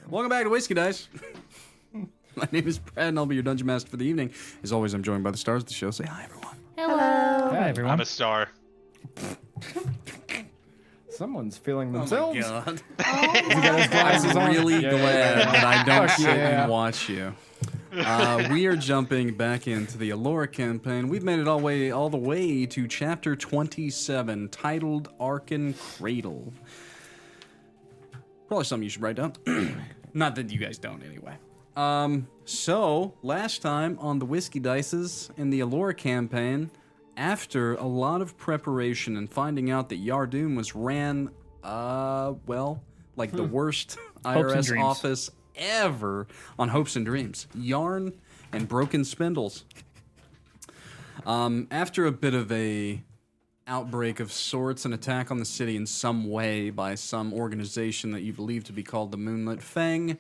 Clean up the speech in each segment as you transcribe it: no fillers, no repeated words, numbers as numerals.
Welcome back to Whiskey Dice. My name is Brad, and I'll be your Dungeon Master for the evening. As always, I'm joined by the stars of the show. Say hi, everyone. Hello. Hi, everyone. I'm a star. Someone's feeling themselves. Oh, my God. I'm really glad that I don't sit yeah. and watch you. We are jumping back into the Alora campaign. We've made it all the way to chapter 27, titled Arkin Cradle. Probably something you should write down. Not that you guys don't, anyway. So, last time on the Whiskey Dices in the Alora campaign, after a lot of preparation and finding out that Yardoon was ran, like the worst IRS office ever on Hopes and Dreams. Yarn and broken spindles. After a bit of a outbreak of sorts, an attack on the city in some way by some organization that you believe to be called the Moonlit Fang,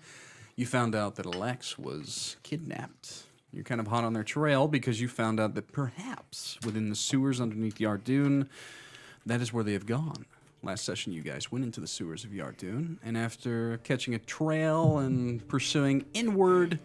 you found out that Alex was kidnapped. You're kind of hot on their trail because you found out that perhaps within the sewers underneath Yardoon, that is where they have gone. Last session, you guys went into the sewers of Yardoon, and after catching a trail and pursuing inward,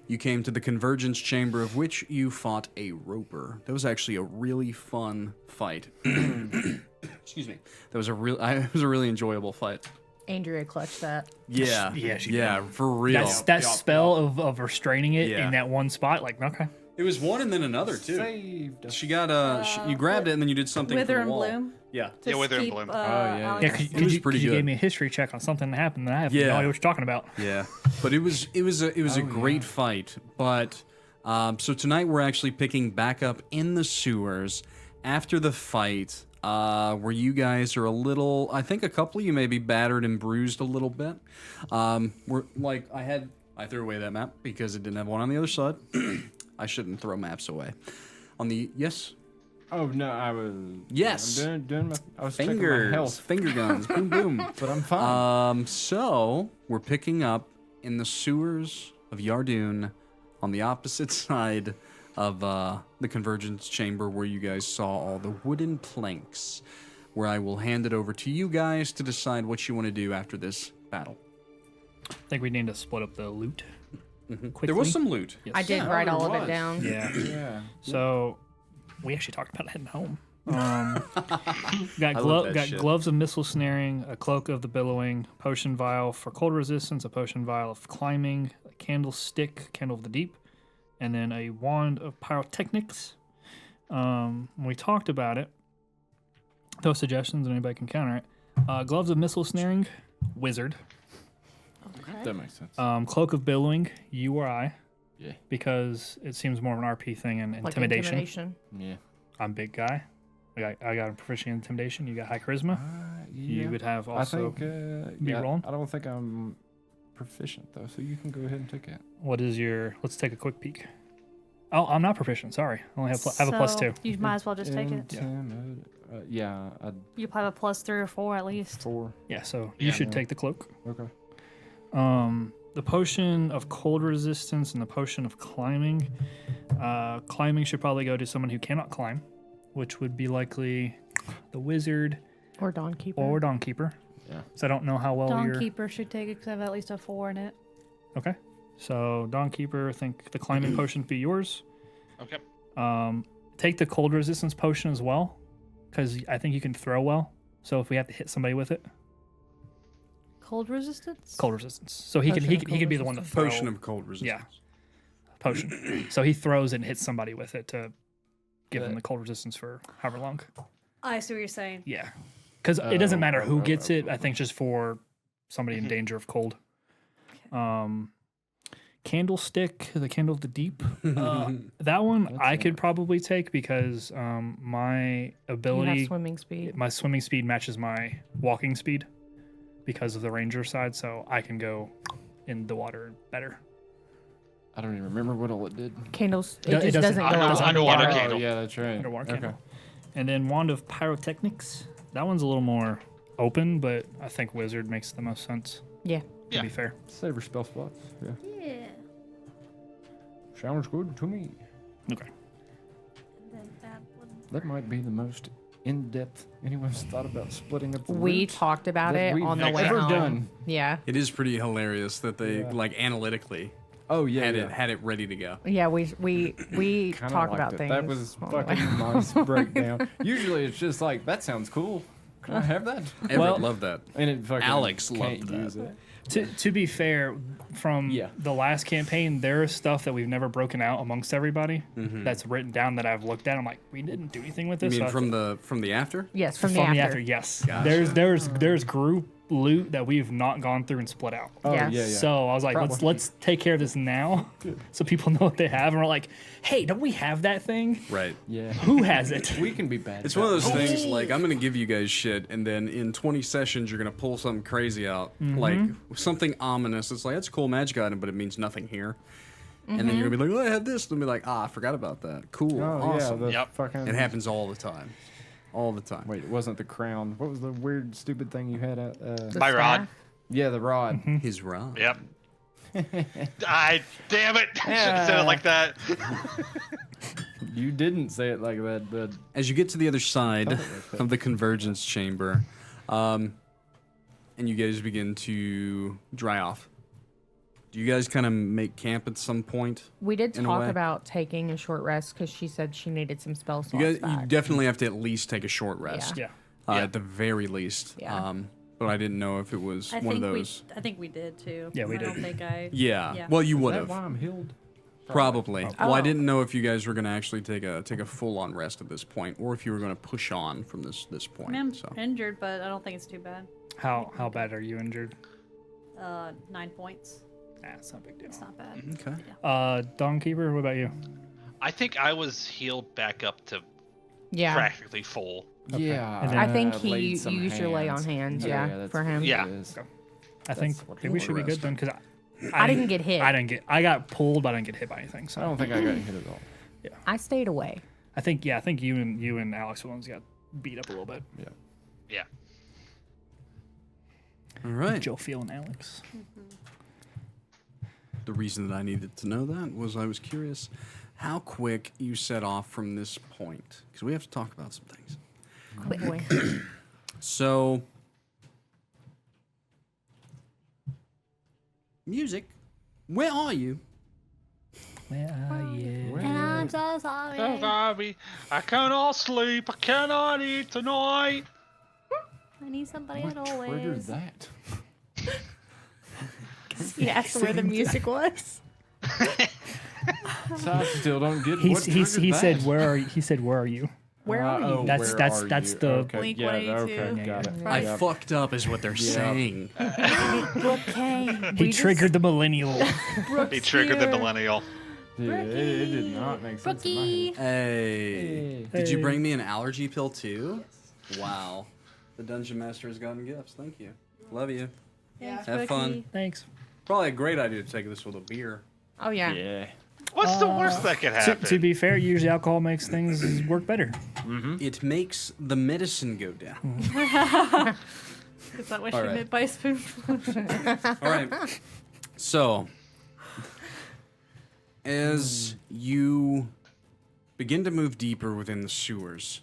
you came to the Convergence Chamber, of which you fought a roper. That was actually a really fun fight. Excuse me. It was a really enjoyable fight. Andrea clutched that. Yeah. Yeah, For real. That spell of restraining it in that one spot, like, okay. It was one and then another, too. Saved. She got, you grabbed it and then you did something Wither for the and wall. Bloom. Yeah. Yeah, Wither and Bloom. Yeah, It was pretty you good. gave me a history check on something that happened that I have no idea what you're talking about. Yeah, but it was a great fight. But so tonight we're actually picking back up in the sewers after the fight, where you guys are a little. I think a couple of you may be battered and bruised a little bit. We're like I threw away that map because it didn't have one on the other side. I shouldn't throw maps away. On the yes. Oh no, I was. Yes. I'm doing my. I was checking my health, finger guns, boom, boom. but I'm fine. So we're picking up in the sewers of Yardoon, on the opposite side of the Convergence Chamber, where you guys saw all the wooden planks. Where I will hand it over to you guys to decide what you want to do after this battle. I think we need to split up the loot. Quickly. There was some loot. Yes. I did write all of it down. Yeah. Yeah. So we actually talked about heading home. Got shit. gloves of missile snaring, a cloak of the billowing, potion vial for cold resistance, a potion vial of climbing, a candlestick, candle of the deep, and then a wand of pyrotechnics. When we talked about it, those suggestions, and anybody can counter it. Gloves of missile snaring, wizard. Okay. That makes sense. Cloak of billowing, you or I. Yeah. Because it seems more of an RP thing and Like intimidation. Yeah. I'm big guy. I got a proficient in intimidation. You got high charisma. Yeah. You would have I also. think. be rolling? I don't think I'm proficient though, so you can go ahead and take it. What is your? Let's take a quick peek. Oh, I'm not proficient. Sorry, I only have I have a +2. You might as well just take it. Yeah. You probably have a +3 or 4 at least. 4. Yeah, so you should take the cloak. Okay. The potion of cold resistance and the potion of climbing. Climbing should probably go to someone who cannot climb, which would be likely the wizard Or Dawnkeeper. or Dawnkeeper. Yeah. So I don't know how well you're. Dawnkeeper should take it because I have at least a 4 in it. Okay. So Dawnkeeper, I think the climbing potion would be yours. Okay. Take the cold resistance potion as well, because I think you can throw well. So if we have to hit somebody with it, Cold resistance? cold resistance. So he Potion can of cold be the one to throw. Potion of cold resistance. Yeah. Potion. So he throws it and hits somebody with it to give them the cold resistance for however long. I see what you're saying. Yeah. Because it doesn't matter who gets it. I think just for somebody in danger of cold. Candlestick, the candle of the deep. That one I could probably take because my You ability, have swimming speed. my swimming speed matches my walking speed because of the ranger side, so I can go in the water better. I don't even remember what all it did. Candles. It No, it just doesn't- doesn't go out. Underwater Yeah. candle. Oh, yeah, that's right. Underwater Okay. candle. And then wand of pyrotechnics. That one's a little more open, but I think wizard makes the most sense. Yeah. To Yeah. be fair. Save your spell slots. Yeah. Yeah. Sounds good to me. Okay. Then that one. That might be the most in depth anyone's thought about splitting up the We loot talked about that it we've on the way ever home. done? Yeah. It is pretty hilarious that they Yeah. like analytically Oh yeah, had it ready to go. Yeah, we Kinda talk liked about it. things. That was on the way fucking nice breakdown. Usually it's just like that sounds cool. Can I have that? Everett Well- loved that. And it fucking Alex can't loved that. use it. To be fair, from Yeah. the last campaign, there is stuff that we've never broken out amongst everybody that's written down that I've looked at. I'm like, we didn't do anything with You this. mean so from the after? Yes, from from the the after. after, yes. Gotcha. There's group loot that we've not gone through and split out. Oh Yeah. yeah, yeah. So I was like, Probably. let's take care of this now, so people know what they have. And we're like, hey, don't we have that thing? Right. yeah. Who has it? We can be bad. It's about one of those it. things like I'm gonna give you guys shit, and then in 20 sessions you're gonna pull something crazy out, like something ominous. It's like that's a cool magic item, but it means nothing here. And then you're gonna be like, oh, I had this. And be like, I forgot about that. Cool, Oh awesome. yeah, the Yep. fucking. It happens all the time, all the time. Wait, it wasn't the crown. What was the weird, stupid thing you had at? The My rod. staff. Yeah, the rod. His rod. Yep. Damn it! I should have said it like that. You didn't say it like that, but As you get to the other side Felt it like that. of the convergence chamber, and you guys begin to dry off. Do you guys kind of make camp at some point? We did In a talk way. about taking a short rest because she said she needed some spell You slots guys, back. you definitely have to at least take a short rest. Yeah. Yeah. At the very least. Yeah. But I didn't know if it was I one of think those. I think we did too. Yeah, we I don't did. think I. Yeah. Yeah. Well, you is would that have why I'm healed? probably. Well, I Oh. didn't know if you guys were going to actually take a full on rest at this point, or if you were going to push on from this I point. mean, I'm So injured, but I don't think it's too bad. How bad are you injured? 9 points. Nah, it's not a big deal. It's not bad. okay. Dawnkeeper, what about you? I think I was healed back up to Yeah. practically full. Yeah. And then- I think laid you some used your lay on hands. hands, yeah, that's for what him. it Yeah. is. I think That's what maybe we should be rest. good then, because I didn't get hit. I didn't get. I got pulled, but I didn't get hit by anything. So I don't think I got hit at all. I stayed away. I think you and Alex ones got beat up a little bit. Yeah. Yeah. All right. Jophiel and Alex. The reason that I needed to know that was I was curious how quick you set off from this point, because we have to talk about some things. Quit away. So, music, where are you? Where are you? And I'm so sorry. So sorry. I cannot sleep. I cannot eat tonight. I need somebody What at triggered always. that? He asked where the music was. So I still don't get He what triggered he said that. where are you? He said where are you? Where are you? Oh, That's- where that's- are that's you? the- okay. Blink Yeah, 182. okay, got it. I Yeah. fucked up, is what they're saying. Okay. He triggered the millennial. He triggered the millennial. Yeah, it did not make sense in my Rookie. Hey. Hey. Did you bring me an allergy pill too? Wow. The Dungeon Master has gotten gifts. Thank you. Love you. Thanks, Have fun. Rookie. Thanks. Probably a great idea to take this with a beer. Oh yeah. head. Yeah. What's the worst that could happen? To be fair, usually alcohol makes things work better. It makes the medicine go down. Is that what All she right. meant by spoonful? All right. So, as you begin to move deeper within the sewers,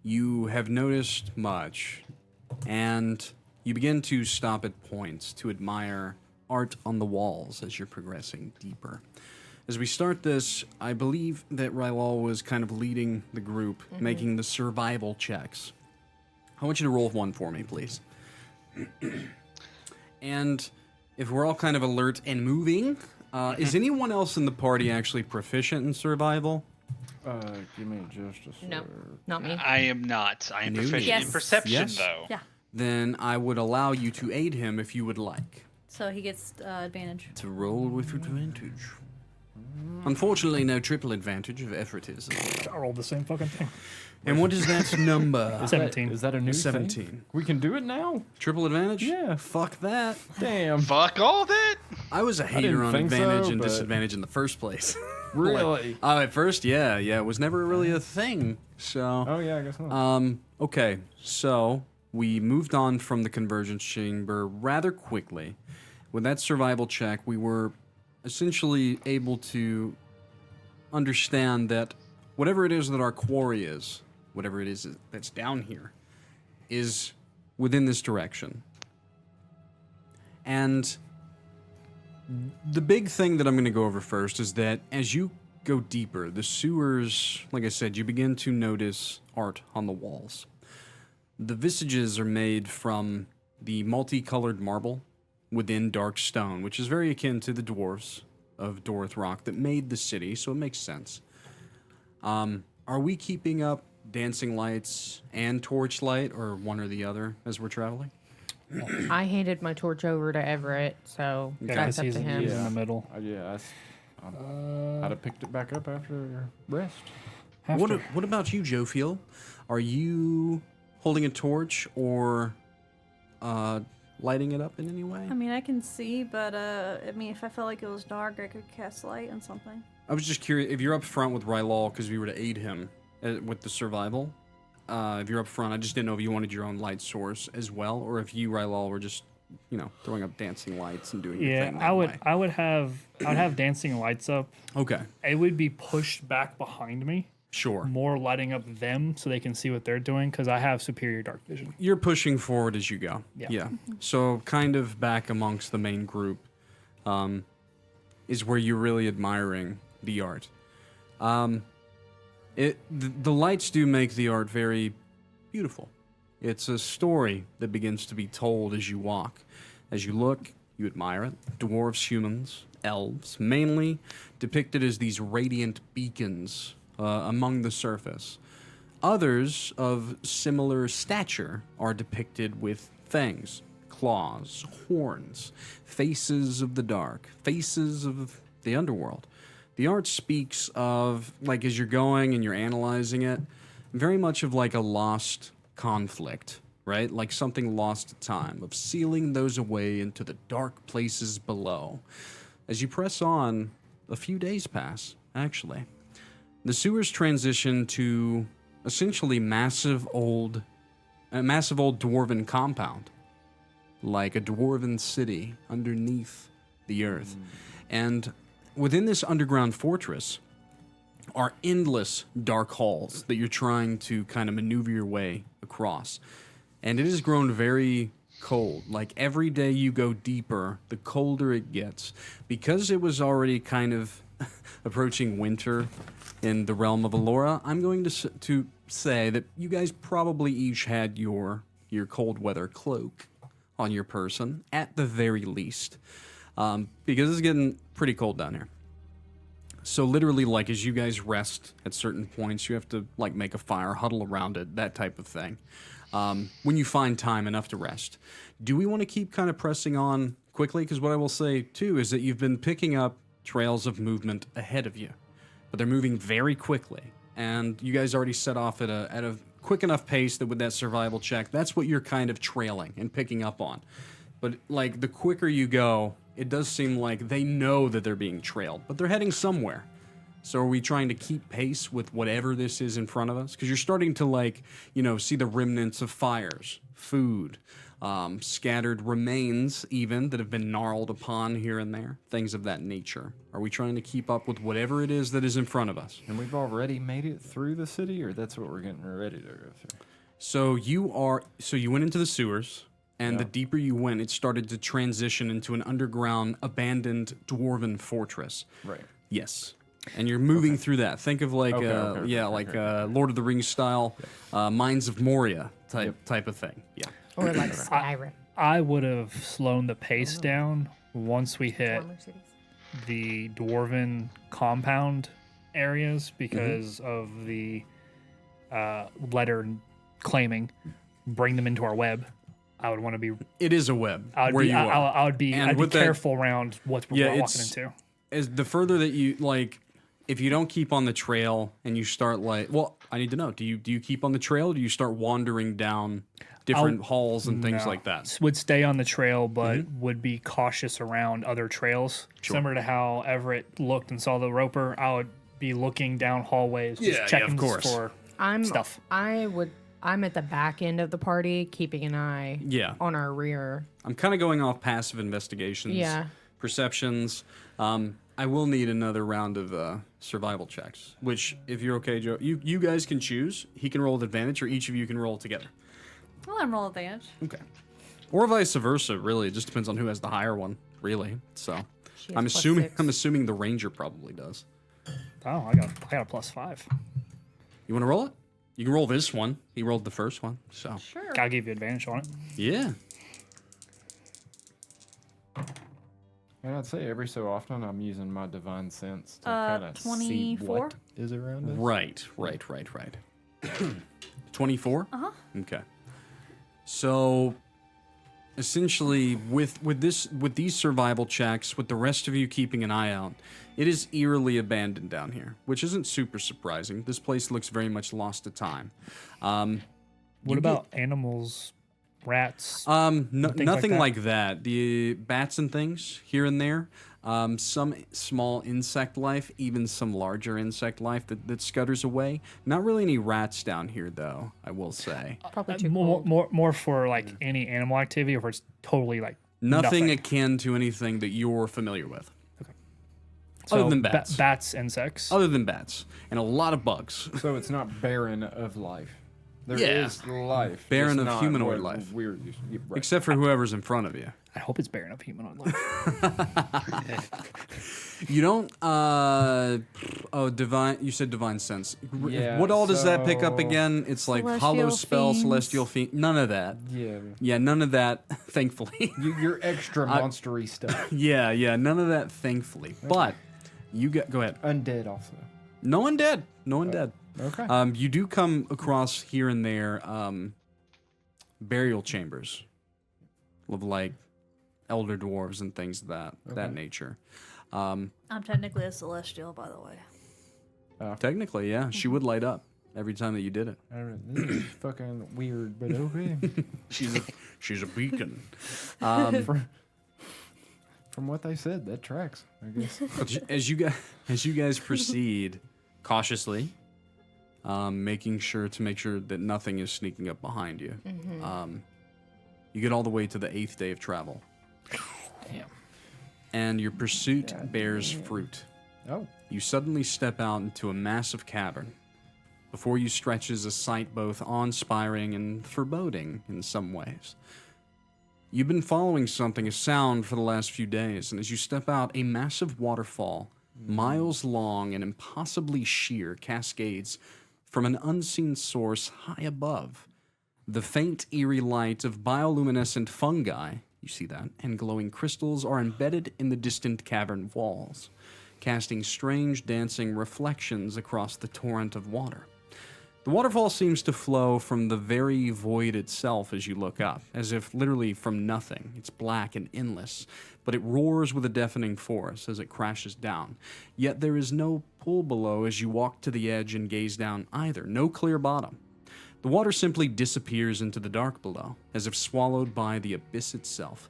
you have noticed much, and you begin to stop at points to admire art on the walls as you're progressing deeper. As we start this, I believe that Rylal was kind of leading the group, making the survival checks. I want you to roll one for me, please. And if we're all kind of alert and moving, is anyone else in the party actually proficient in survival? Give me just a sec. No, not me. I am not. I am New proficient Yes. in perception, Yes. though. Yeah. Then I would allow you to aid him if you would like. So he gets advantage. To roll with advantage. Unfortunately, no triple advantage of Everett is. I rolled the same fucking thing. And what is that number? 17. Is that a new 17. thing? We can do it now? Triple advantage? Yeah. Fuck that. Damn. Fuck all that. I was a hater didn't on think advantage so, and but- disadvantage in the first place. Really? At first, yeah, it was never really a thing. So, Oh, yeah, I guess not. okay, so we moved on from the convergence chamber rather quickly. With that survival check, we were essentially able to understand that whatever it is that our quarry is, whatever it is that's down here, is within this direction. And the big thing that I'm going to go over first is that as you go deeper, the sewers, like I said, you begin to notice art on the walls. The visages are made from the multicolored marble within dark stone, which is very akin to the dwarves of Dorith Rock that made the city, so it makes sense. Are we keeping up dancing lights and torchlight, or one or the other, as we're traveling? I handed my torch over to Everett, so Yeah, that's 'cause up he's, to him. he's in the middle. I'd have picked it back up after rest. What about you, Jophiel? Are you holding a torch or lighting it up in any way? I mean, I can see, but I mean, if I felt like it was dark, I could cast light on something. I was just curious if you're up front with Rylal, because we were to aid him with the survival. If you're up front, I just didn't know if you wanted your own light source as well, or if you, Rylal, were just, throwing up dancing lights and doing your Yeah, thing. I would have dancing lights up. Okay, It would be pushed back behind me, sure. more lighting up them so they can see what they're doing, because I have superior dark vision. You're pushing forward as you go. Yeah. So kind of back amongst the main group is where you're really admiring the art. The lights do make the art very beautiful. It's a story that begins to be told as you walk. As you look, you admire it. Dwarves, humans, elves, mainly depicted as these radiant beacons among the surface. Others of similar stature are depicted with fangs, claws, horns, faces of the dark, faces of the underworld. The art speaks of, like, as you're going and you're analyzing it, very much of like a lost conflict, right? Like something lost to time, of sealing those away into the dark places below. As you press on, a few days pass, actually. The sewers transition to essentially massive old dwarven compound, like a dwarven city underneath the earth. And within this underground fortress are endless dark halls that you're trying to kind of maneuver your way across. And it has grown very cold. Like every day you go deeper, the colder it gets. Because it was already kind of approaching winter in the realm of Alora, I'm going to say that you guys probably each had your cold weather cloak on your person, at the very least. Because it's getting pretty cold down here. So literally, like, as you guys rest at certain points, you have to, like, make a fire, huddle around it, that type of thing. When you find time enough to rest. Do we want to keep kind of pressing on quickly? Because what I will say, too, is that you've been picking up trails of movement ahead of you. But they're moving very quickly. And you guys already set off at a quick enough pace that with that survival check, that's what you're kind of trailing and picking up on. But, like, the quicker you go, it does seem like they know that they're being trailed, but they're heading somewhere. So are we trying to keep pace with whatever this is in front of us? Because you're starting to, like, see the remnants of fires, food, scattered remains even that have been gnarled upon here and there, things of that nature. Are we trying to keep up with whatever it is that is in front of us? And we've already made it through the city, or that's what we're getting ready to go through? So you went into the sewers. And the deeper you went, it started to transition into an underground, abandoned dwarven fortress. Right. Yes. And you're moving through that. Think of like, Okay. Lord of the Rings style, Mines of Moria type of thing. Yeah. Or like Skyrim. I would have slowed the pace down once we hit Former cities. the dwarven compound areas because of the letter claiming bring them into our web. I would want to be. It is a web I would where be. you are. I'd be with that- careful around what we're walking it's- into. As the further that you, like, if you don't keep on the trail and you start, like, well, I need to know, do you keep on the trail or do you start wandering down different halls and things No. like that? Would stay on the trail, but would be cautious around other trails. Sure. Similar to how Everett looked and saw the roper, I would be looking down hallways, just Yeah, checking of course. for I'm stuff. I'm at the back end of the party, keeping an eye Yeah. on our rear. I'm kind of going off passive investigations. Yeah. Perceptions. I will need another round of survival checks. Which, if you're okay, Joe, you guys can choose. He can roll with advantage, or each of you can roll together. I'll let him roll advantage. Okay. Or vice versa. Really, it just depends on who has the higher one. Really. So, She has I'm plus assuming 6. I'm assuming the ranger probably does. Oh, I got a +5. You want to roll it? You can roll this one. He rolled the first one. So, Sure. I'll give you advantage on it. yeah. And I'd say every so often I'm using my divine sense to kind of see 24? what is around us. Right. 24? Uh-huh. Okay. So essentially with these survival checks, with the rest of you keeping an eye out, it is eerily abandoned down here, which isn't super surprising. This place looks very much lost to time. What about animals, rats? Nothing like like that. The bats and things here and there. Some small insect life, even some larger insect life that scutters away. Not really any rats down here, though, I will say. Probably too more, cold. more for like any animal activity, or it's totally like Nothing nothing. akin to anything that you're familiar with. So other than bats. Bats, insects. Other than bats. And a lot of bugs. So it's not barren of life. There Yeah. is life. Barren just of not humanoid what life. We're right. Except for whoever's in front of you. I hope it's barren of humanoid life. You don't, divine, you said divine sense. Yeah, What all does that pick up so- again? It's like Celestial hollow spell, fiends. celestial fiend, none of that. Yeah. Yeah, none of that, thankfully. Your extra monstery stuff. yeah, none of that, thankfully. But, go ahead. Undead also. No one dead. No one dead. Okay. You do come across here and there burial chambers of like elder dwarves and things of that nature. I'm technically a celestial, by the way. Technically, yeah, she would light up every time that you did it. I don't know, this is fucking weird, but okay. She's a beacon. From what they said, that tracks, I guess. As you guys proceed cautiously, making sure that nothing is sneaking up behind you. You get all the way to the 8th day of travel. Damn. And your pursuit bears fruit. Oh. You suddenly step out into a massive cavern. Before you stretches a sight both awe-inspiring and foreboding in some ways. You've been following a sound for the last few days, and as you step out, a massive waterfall, miles long and impossibly sheer, cascades from an unseen source high above. The faint, eerie light of bioluminescent fungi, you see that, and glowing crystals are embedded in the distant cavern walls, casting strange dancing reflections across the torrent of water. The waterfall seems to flow from the very void itself as you look up, as if literally from nothing. It's black and endless, but it roars with a deafening force as it crashes down. Yet there is no pool below as you walk to the edge and gaze down either, no clear bottom. The water simply disappears into the dark below, as if swallowed by the abyss itself.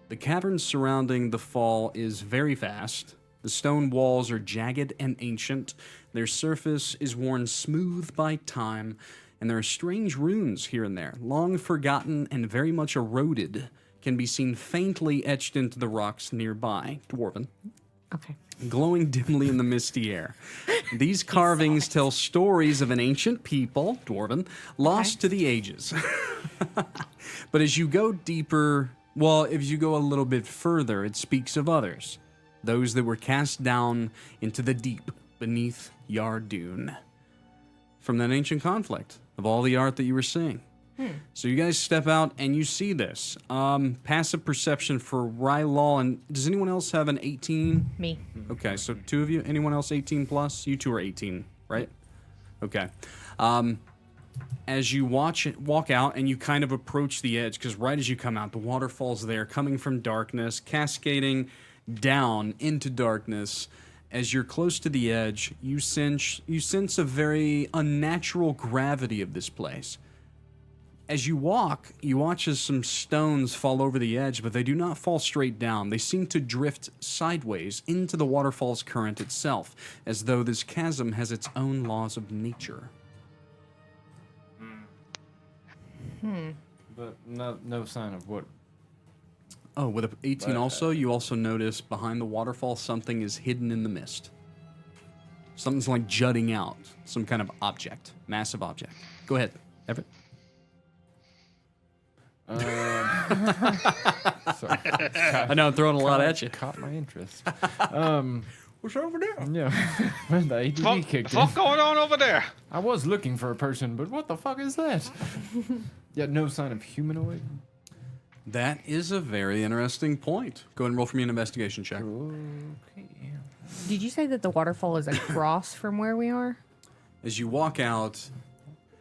The cavern surrounding the fall is very vast. The stone walls are jagged and ancient. Their surface is worn smooth by time, and there are strange runes here and there, long forgotten and very much eroded, can be seen faintly etched into the rocks nearby, dwarven, Okay. glowing dimly in the misty air. These carvings tell stories of an ancient people, dwarven, lost to the ages. But as you go deeper, if you go a little bit further, it speaks of others. Those that were cast down into the deep beneath Yardoon from that ancient conflict of all the art that you were seeing. So you guys step out and you see this. Passive perception for Rylal, and does anyone else have an 18? Me. Okay, so 2 of you. Anyone else 18 plus? You 2 are 18, right? Okay. As you walk out and you kind of approach the edge, because right as you come out, the waterfall's there, coming from darkness, cascading down into darkness. As you're close to the edge, you sense a very unnatural gravity of this place. As you walk, you watch as some stones fall over the edge, but they do not fall straight down. They seem to drift sideways into the waterfall's current itself, as though this chasm has its own laws of nature. But no sign of what? Oh, with a 18 also, you also notice behind the waterfall something is hidden in the mist. Something's like jutting out. Some kind of object. Massive object. Go ahead, Everett. Sorry. I know I'm throwing a lot at you. Caught my interest. What's over there? Yeah. When the ADD Fuck, kicked fuck in. going on over there? I was looking for a person, but what the fuck is that? Yeah, no sign of humanoid. That is a very interesting point. Go ahead and roll for me an investigation check. Okay. Did you say that the waterfall is across from where we are? As you walk out,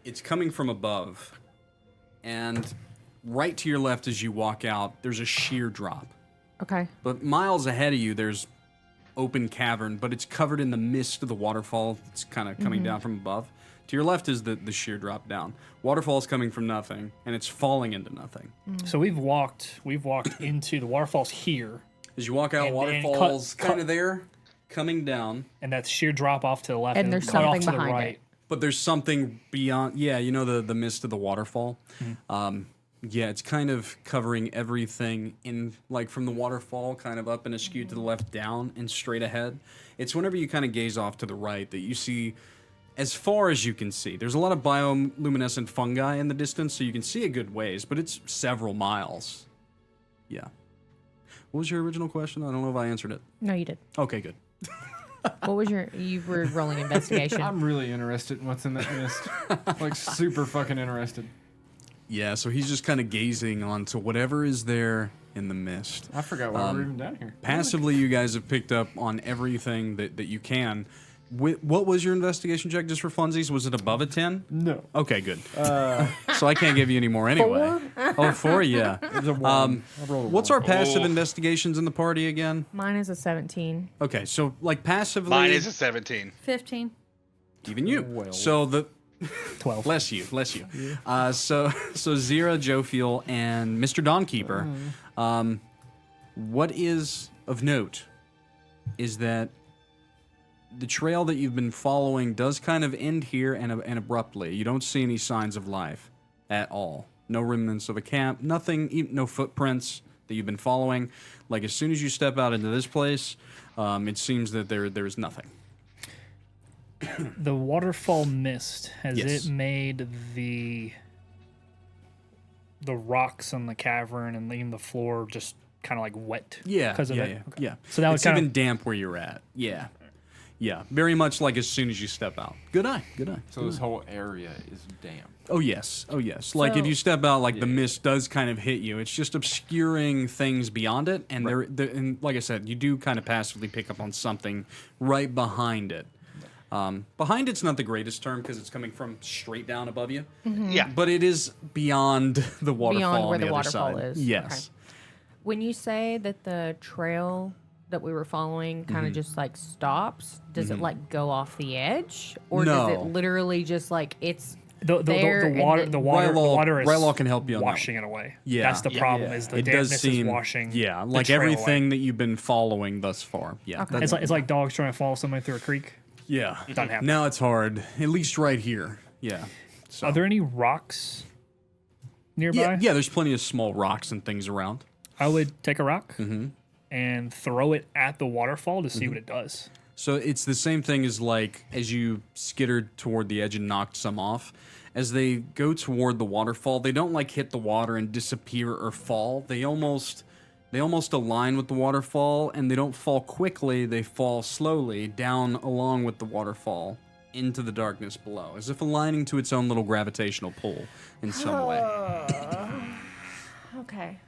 it's coming from above. And right to your left as you walk out, there's a sheer drop. Okay. But miles ahead of you, there's open cavern, but it's covered in the mist of the waterfall. It's kind of coming down from above. To your left is the sheer drop down. Waterfall's coming from nothing, and it's falling into nothing. So we've walked into the waterfalls here, As you walk out, And waterfall's cut- kind of there, coming down. and that's sheer drop off to the left, And there's cut off something to the behind right. it. But there's something beyond. Yeah, you know the mist of the waterfall. Yeah, it's kind of covering everything in like from the waterfall, kind of up and askew to the left, down and straight ahead. It's whenever you kind of gaze off to the right that you see, as far as you can see. There's a lot of bioluminescent fungi in the distance, so you can see a good ways, but it's several miles. Yeah. What was your original question? I don't know if I answered it. No, you did. Okay, good. What was you were rolling investigation? I'm really interested in what's in that mist. Like, super fucking interested. Yeah, so he's just kind of gazing onto whatever is there in the mist. I forgot why we're even down here. Passively, you guys have picked up on everything that you can. What was your investigation check just for funsies? Was it above a 10? No. Okay, good. So I can't give you any more anyway. Oh, 4? Yeah. It was a 1. I rolled a What's 1. our passive Oh. investigations in the party again? Mine is a 17. Okay, so like passively... Mine is a 17. 15. Even you. Well. So the... 12. Bless you. So Xyrra, Jophiel, and Mr. Dawnkeeper. What is of note is that the trail that you've been following does kind of end here and abruptly. You don't see any signs of life at all. No remnants of a camp. Nothing. No footprints that you've been following. Like as soon as you step out into this place, it seems that there's nothing. The waterfall mist, has Yes. it made the rocks on the cavern and even the floor just kind of like wet? Yeah, because of yeah, it? yeah, Okay. yeah. So that would it's kind even of damp where you're at. Yeah, yeah. Very much like as soon as you step out. Good eye. So this whole area is damp. Oh yes. Like if So- you step out, like the Yeah. mist does kind of hit you. It's just obscuring things beyond it, and and like I said, you do kind of passively pick up on something right behind it. Behind it's not the greatest term because it's coming from straight down above you, Yeah. but it is beyond the waterfall. Beyond where on the the other waterfall side. is. Yes. When you say that the trail that we were following kind of just like stops, does it like go off the edge, or does No. it literally just like it's the there and water then- the water is Rylal can help you on that washing it away. Yeah. That's the Yeah. problem. Yeah. Is the It dampness does seem is washing. yeah, the like trail away. everything that you've been following thus far. Yeah, Okay. It's like dogs trying to follow somebody through a creek. yeah. Doesn't happen. Now it's hard, at least right here. Yeah. So. Are there any rocks nearby? Yeah, there's plenty of small rocks and things around. I would take a rock and throw it at the waterfall to see what it does. So it's the same thing as like as you skittered toward the edge and knocked some off. As they go toward the waterfall, they don't like hit the water and disappear or fall. They almost align with the waterfall, and they don't fall quickly. They fall slowly down along with the waterfall into the darkness below, as if aligning to its own little gravitational pull in some way. okay.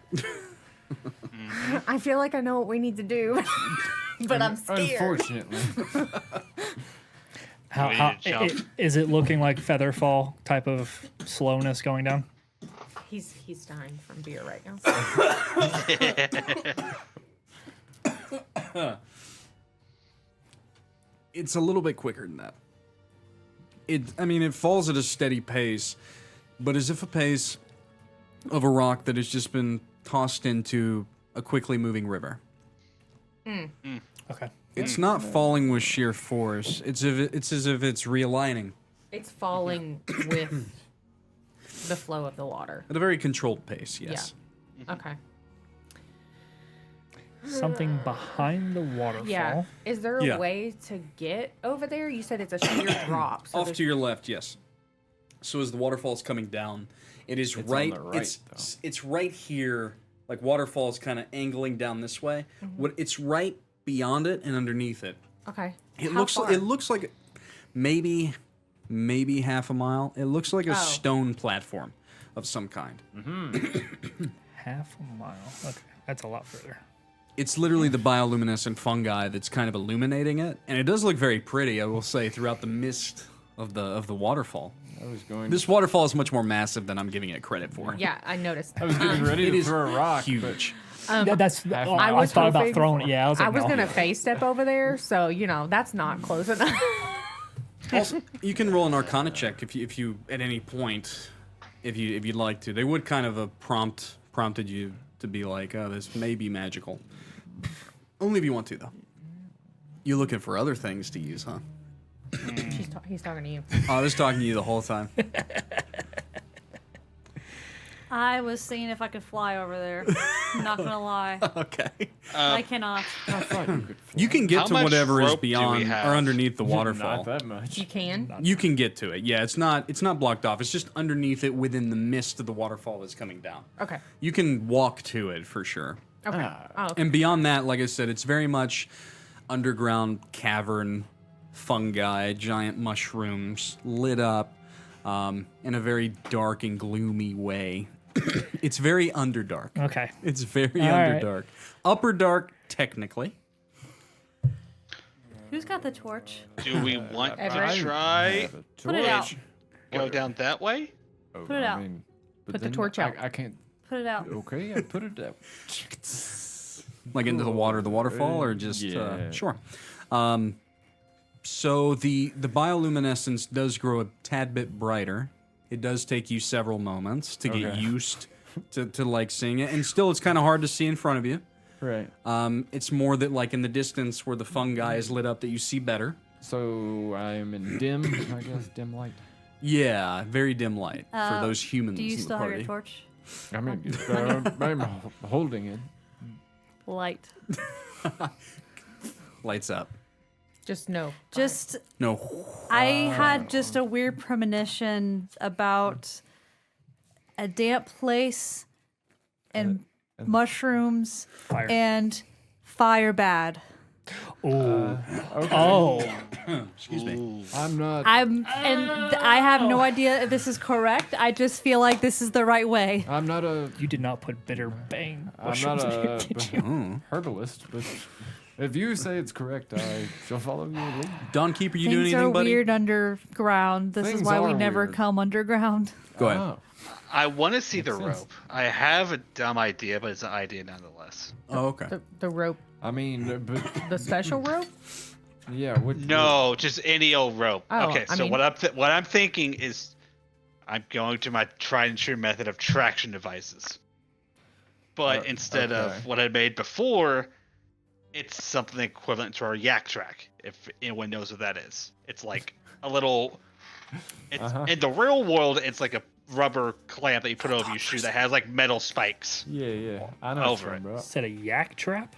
I feel like I know what we need to do, but I'm scared. Unfortunately. We need to jump. Is it looking like Featherfall type of slowness going down? He's dying from beer right now. It's a little bit quicker than that. It falls at a steady pace, but as if a pace of a rock that has just been tossed into a quickly moving river. Okay. It's not falling with sheer force. It's as if it's realigning It's falling with the flow of the water. at a very controlled pace. Yes. Okay. Something behind the waterfall. Yeah. Is there a Yeah. way to get over there? You said it's a sheer drop. So Off there's- to your left, yes. So as the waterfall's coming down, it is It's on right. the right, it's right here. Like waterfall's kind of angling down this way. What it's right beyond it and underneath it. Okay. It How looks far? it looks like maybe half a mile. It looks like a Oh. stone platform of some kind. Half a mile. Okay, that's a lot further. It's literally the bioluminescent fungi that's kind of illuminating it, and it does look very pretty. I will say throughout the mist of the waterfall. I was going. This waterfall is much more massive than I'm giving it credit for. Yeah, I noticed. I was getting ready It to is throw a rock. huge. That's. half Oh, mile. I was thought about hoping- throwing it. Yeah, I was like, I was no. gonna face step over there, so that's not close enough. Also, you can roll an Arcana check if you at any point, if you'd like to. They would kind of prompted you to be like, oh, this may be magical. Only if you want to, though. You're looking for other things to use, huh? He's talking to you. Oh, I was talking to you the whole time. I was seeing if I could fly over there. Not gonna lie. Okay. I cannot. I thought you could. You can get How to much whatever is rope do we beyond have? or underneath the Not waterfall. that much. You can. You can get to it. Yeah, it's not blocked off. It's just underneath it within the mist of the waterfall that's coming down. Okay. You can walk to it for sure. Okay. Ah. Oh, okay. And beyond that, like I said, it's very much underground cavern, fungi, giant mushrooms, lit up in a very dark and gloomy way. It's very underdark. Okay. It's very All right. underdark. Upper dark, technically. Who's got the torch? Do we want Everett? to try Have a Put it torch. out. go down that way? Oh, Put it out. but Put the then torch out. I can't. Put it out. Okay, I put it out. Like into the water, the waterfall, or just Yeah. sure. So the bioluminescence does grow a tad bit brighter. It does take you several moments to get Okay. used to like seeing it, and still it's kind of hard to see in front of you. Right. It's more that like in the distance where the fungi is lit up that you see better. So I'm in dim, I guess, dim light. Yeah, very dim light for Uh, those humans Do you in the still have party. your torch? I mean, I'm holding it. Light. Lights up. Just no. Just No. I had just a weird premonition about a damp place and mushrooms Fire. and fire bad. Ooh. Okay. Oh. Excuse me. I'm not. I have no idea if this is correct. I just feel like this is the right way. I'm not a. You did not put bitter bang I'm mushrooms not in your a kitchen. herbalist, but if you say it's correct, I shall follow your lead. Dawnkeeper, you do Things anything, are buddy? weird underground. This is Things why we are never weird. come underground. Go ahead. Oh. I want to see the Makes sense. rope. I have a dumb idea, but it's an idea nonetheless. Oh, okay. The rope. I mean, but The special rope. yeah. What? No, just any old rope. Oh, Okay, I so mean- what I'm thinking is, I'm going to my tried and true method of traction devices. But instead okay. of what I made before, it's something equivalent to our yak track. If anyone knows what that is, it's like a little. It's Uh-huh. in the real world, it's like a rubber clamp that you put over your shoe that has like metal spikes. Yeah. I know. Over what it. you're talking Said a yak trap?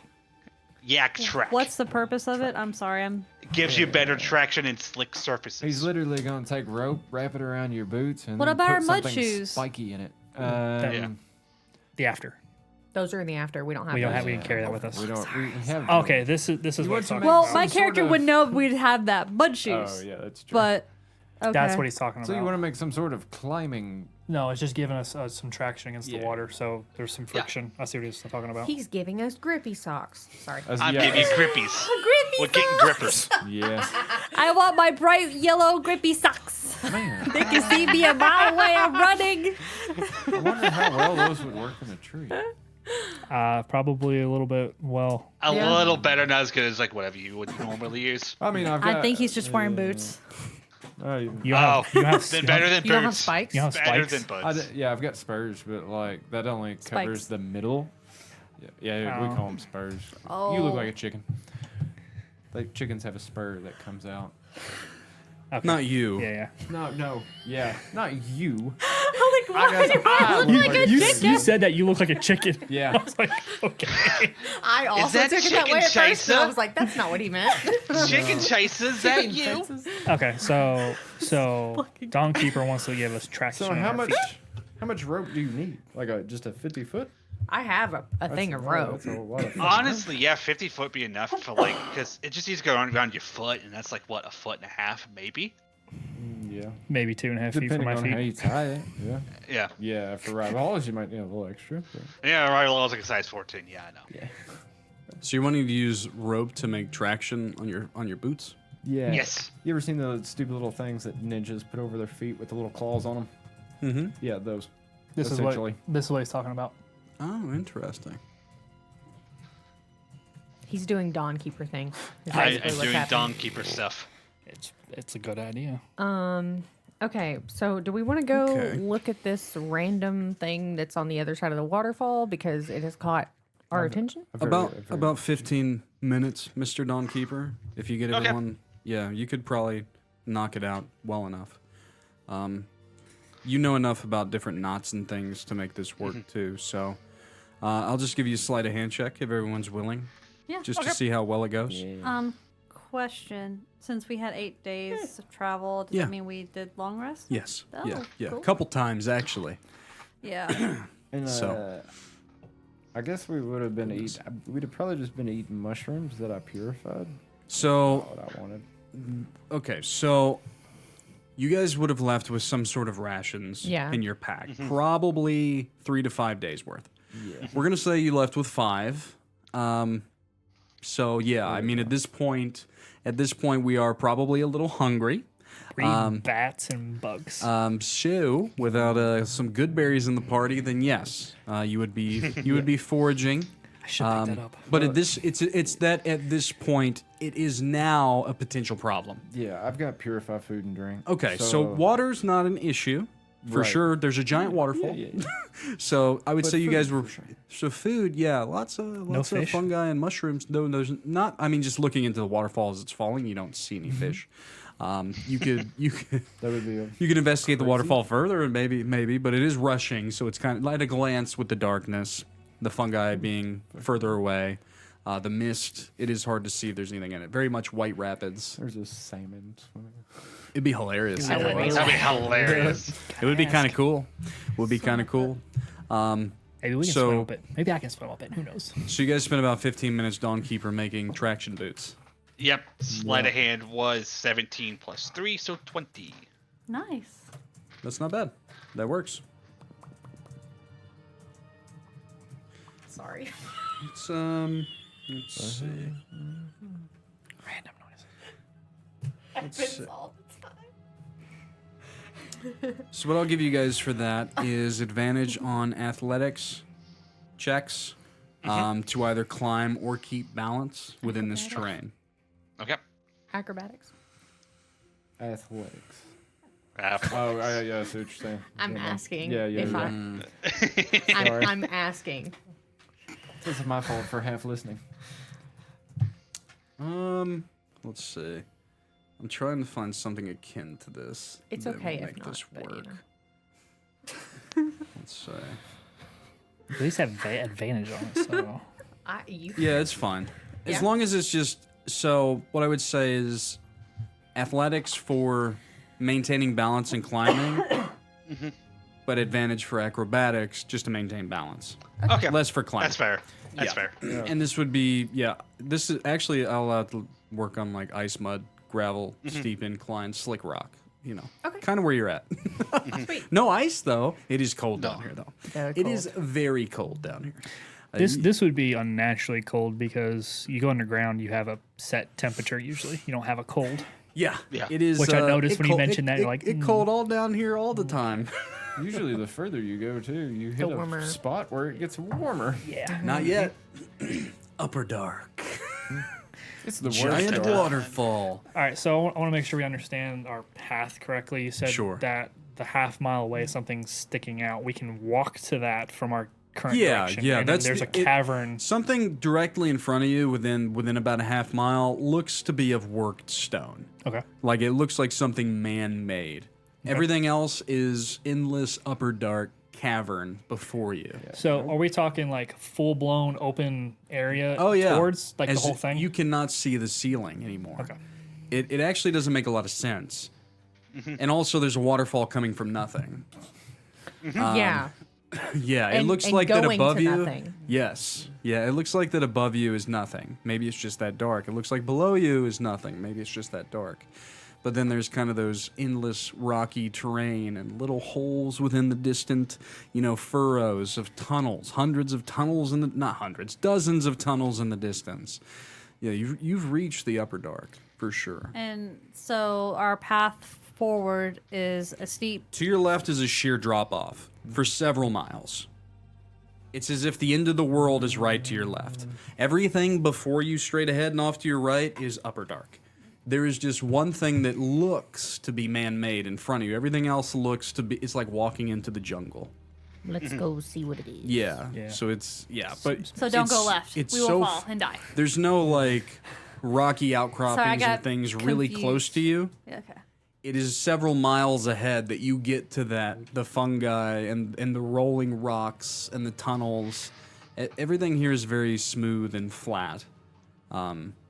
Yak track. What's the purpose of it? I'm sorry. Gives you better traction in slick surfaces. He's literally gonna take rope, wrap it around your boots, and What then about put our mud something shoes? spiky in it. Yeah. The after. Those are in the after. We don't have. We don't those. have. We didn't carry that with us. We don't. We have. Okay, this is You what want it's to talking make- about. Well, Some my sort character of- would know we'd have that mud shoes. Oh yeah, that's true. But okay. That's what he's talking So about. you want to make some sort of climbing? No, it's just giving us some traction against the Yeah. water, so there's some friction. I see what he's talking about. He's giving us grippy socks. Sorry. I'm giving you grippies. Grippy We're getting grippers. Yeah. I want my bright yellow grippy socks. Man, They can see me a mile away. I'm running. I wonder how well those would work in a tree. Probably a little bit. Well, A Yeah. little better, not as good as like whatever you would normally use. I mean, I've got. I think he's just wearing boots. you have. You have. Then better than You don't have boots. spikes. You have Better spikes. than buds. Yeah, I've got spurs, but like that only covers Spikes. the middle. Yeah, we Oh. call them spurs. Oh. You look like a chicken. Like chickens have a spur that comes out. Okay. Not you. Yeah, yeah. No, yeah, not you. I'm like, You said that you look like a chicken. Yeah. I was like, okay. I also that took it that way at chicken first, and I chaser? was like, that's not what he meant. Chicken chasers, is that you? Okay, so Dawnkeeper wants to give us traction. So on how our much? feet. How much rope do you need? Like just a 50 foot? I have a thing of rope. That's a lot of Honestly, yeah, 50 foot be enough for like, because it just needs to go around your foot, and that's like what, a foot and a half, maybe. Yeah. Maybe 2.5 feet for Depending my on how feet. you tie it. Yeah. Yeah, Yeah. For Rylal, you might need a little extra. But yeah, Rylal is like a size 14. Yeah, I know. yeah. So you're wanting to use rope to make traction on your boots? Yeah. Yes. You ever seen those stupid little things that ninjas put over their feet with the little claws on them? Mm-hmm. Yeah, those. This is essentially. what he's talking about. Oh, interesting. He's doing Dawnkeeper things. is I'm basically what's doing happening. Dawnkeeper stuff. It's a good idea. Okay, so do we want to go Okay. look at this random thing that's on the other side of the waterfall because it has caught our attention? About 15 minutes, Mr. Dawnkeeper. If you get Okay. everyone, yeah, you could probably knock it out well enough. You know enough about different knots and things to make this work too. So I'll just give you a sleight of hand check if everyone's willing, Yeah. just to see how well it goes. Yeah. Question. Since we had 8 days of travel, does Yeah. that mean we did long rest? Yes. Oh, Yeah. cool. A couple times actually. Yeah. And So- I guess we would have been we'd have probably just been eating mushrooms that I purified. So What I wanted. okay, so you guys would have left with some sort of rations Yeah. in your pack, probably 3 to 5 days worth. Yeah. We're gonna say you left with 5. So yeah, I mean at this point, we are probably a little hungry. Breeding bats and bugs. So without some good berries in the party, then yes, you would be foraging. I should pick that up. But at this point, it is now a potential problem. Yeah, I've got purified food and drink. Okay, so water's not an issue. For Right. sure, there's a giant waterfall. Yeah. So I would But say you food, guys were for sure. so food. Yeah, lots of fish? fungi and mushrooms. No, there's not. I mean, just looking into the waterfall as it's falling, you don't see any fish. You could That would be you could investigate the waterfall further and maybe, but it is rushing, so it's kind of at a glance with the darkness, the fungi being further away, the mist. It is hard to see if there's anything in it. Very much white rapids. There's a salmon swimming. It'd be hilarious. That would be That'd be hilarious. It would be kind of cool. Would be kind of cool. Maybe we can so- swim up it. Maybe I can swim up it. Who knows? So you guys spent about 15 minutes Dawnkeeper making traction boots. Yep, sleight of hand was 17 plus 3, so 20. Nice. That's not bad. That works. Sorry. It's let's see. Random noises. Let's see. So what I'll give you guys for that is advantage on athletics checks to either climb or keep balance within this terrain. Okay. Acrobatics. Athletics. Uh, Oh, yeah, I see what you're saying. I'm Yeah, no. asking Yeah, if yeah. I'm asking. This is my fault for half listening. Let's see. I'm trying to find something akin to this. It's that okay would if make not, this but, you work. know. Let's see. At least have advantage on it. So Yeah, it's fine. As Yeah. long as it's just so what I would say is athletics for maintaining balance and climbing, but advantage for acrobatics just to maintain balance. okay. Less for climbing. That's fair. That's Yeah. fair. And this would be this is actually I'll have to work on like ice, mud, gravel, steep incline, slick rock. You know, Okay. kind of where you're at. No ice though. It is cold down here though. Very It is very cold down here. this would be unnaturally cold because you go underground, you have a set temperature usually. You don't have a cold. Yeah, Yeah. it is. Which I noticed it when you cold- mentioned that, you're like, it cold all down here all the time. Usually, the further you go, too, you hit warmer. a spot where it gets warmer. Yeah. Not yet. Upper dark. It's the worst. Giant dark. waterfall. All right, so I want to make sure we understand our path correctly. You said Sure. that the half mile away something's sticking out. We can walk to that from our current Yeah, direction. yeah, And then that's there's a the- it- cavern. Something directly in front of you within about a half mile looks to be of worked stone. Okay. Like it looks like something man-made. Everything else is endless upper dark cavern before you. So are we talking like full blown open area? Oh yeah, Towards like As the whole thing. You cannot see the ceiling anymore. Okay. It actually doesn't make a lot of sense. And also, there's a waterfall coming from nothing. Yeah. Yeah, it And- looks and like that going above to you. nothing. Yes. Yeah, it looks like that above you is nothing. Maybe it's just that dark. It looks like below you is nothing. Maybe it's just that dark. But then there's kind of those endless rocky terrain and little holes within the distant, furrows of tunnels. Hundreds of tunnels not hundreds, dozens of tunnels in the distance. Yeah, you've reached the upper dark for sure. And so our path forward is a steep. To your left is a sheer drop off for several miles. It's as if the end of the world is right to your left. Everything before you straight ahead and off to your right is upper dark. There is just one thing that looks to be man-made in front of you. Everything else looks to be, it's like walking into the jungle. Let's go see what it is. Yeah. Yeah. So it's, but So don't go it's- left. It's We will so fall and die. There's no like rocky outcroppings got and things really close confused. to you. Yeah, okay. It is several miles ahead that you get to the fungi and the rolling rocks and the tunnels. Everything here is very smooth and flat.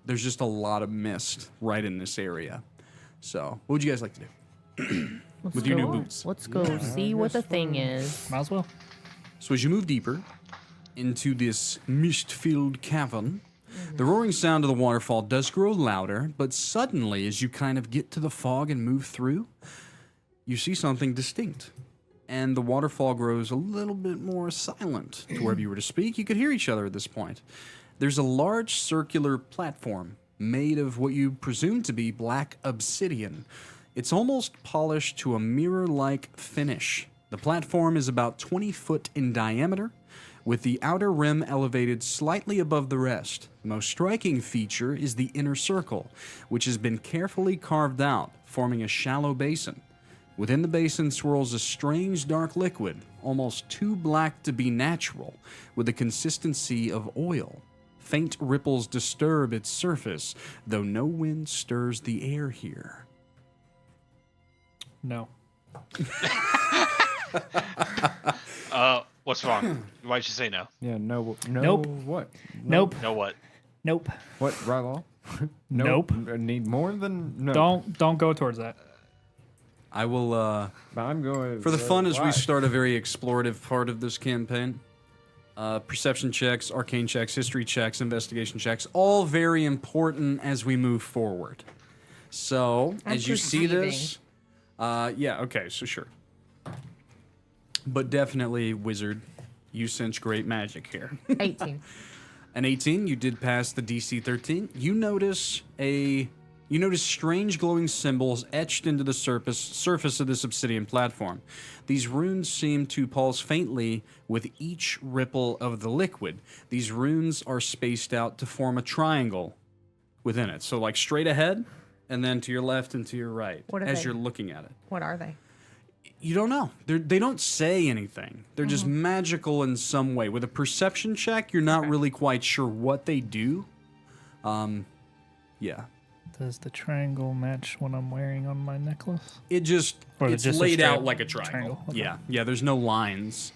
There's just a lot of mist right in this area. So, what would you guys like to do? Let's With your new go. boots. Let's go see what the thing is. Might as well. So as you move deeper into this mist-filled cavern, the roaring sound of the waterfall does grow louder, but suddenly, as you kind of get to the fog and move through, you see something distinct. And the waterfall grows a little bit more silent. To wherever you were to speak, you could hear each other at this point. There's a large circular platform made of what you presume to be black obsidian. It's almost polished to a mirror-like finish. The platform is about 20 foot in diameter, with the outer rim elevated slightly above the rest. The most striking feature is the inner circle, which has been carefully carved out, forming a shallow basin. Within the basin swirls a strange dark liquid, almost too black to be natural, with the consistency of oil. Faint ripples disturb its surface, though no wind stirs the air here. No. What's wrong? Why'd you say no? Yeah, no, Nope. What? Nope. No what? Nope. What, Rylal? Nope. I need more than no. Don't go towards that. I will, But I'm going. for the fun as why? we start a very explorative part of this campaign, perception checks, arcane checks, history checks, investigation checks, all very important as we move forward. So, I'm as you see perceiving. this, okay, so sure. But definitely, wizard, you sense great magic here. 18. An 18, you did pass the DC 13. You notice strange glowing symbols etched into the surface of this obsidian platform. These runes seem to pulse faintly with each ripple of the liquid. These runes are spaced out to form a triangle within it. So like straight ahead, and then to your left and to your right What are as they? you're looking at it. What are they? You don't know. They don't say anything. They're just magical in some way. With a perception check, you're not really quite sure what they do. Yeah. Does the triangle match what I'm wearing on my necklace? It just, Or it's just a laid out straight like a triangle. okay. Yeah, there's no lines.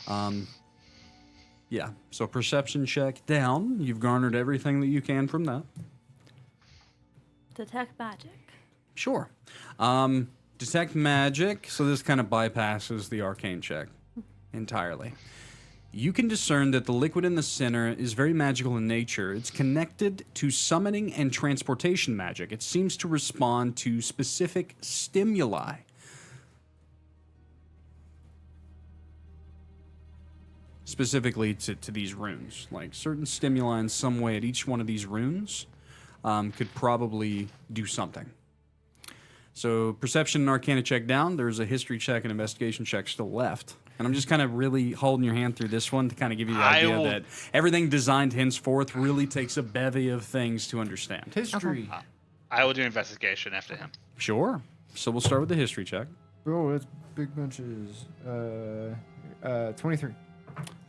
Yeah, so perception check down. You've garnered everything that you can from that. Detect magic. Sure. Detect magic, so this kind of bypasses the arcane check entirely. You can discern that the liquid in the center is very magical in nature. It's connected to summoning and transportation magic. It seems to respond to specific stimuli. Specifically to these runes. Like certain stimuli in some way at each one of these runes could probably do something. So perception and arcana check down. There's a history check and investigation check still left. And I'm just kind of really holding your hand through this one to kind of give you the idea that everything designed henceforth really takes a bevy of things to understand. History. I will do investigation after him. Sure. So we'll start with the history check. Oh, it's big bunches. 23.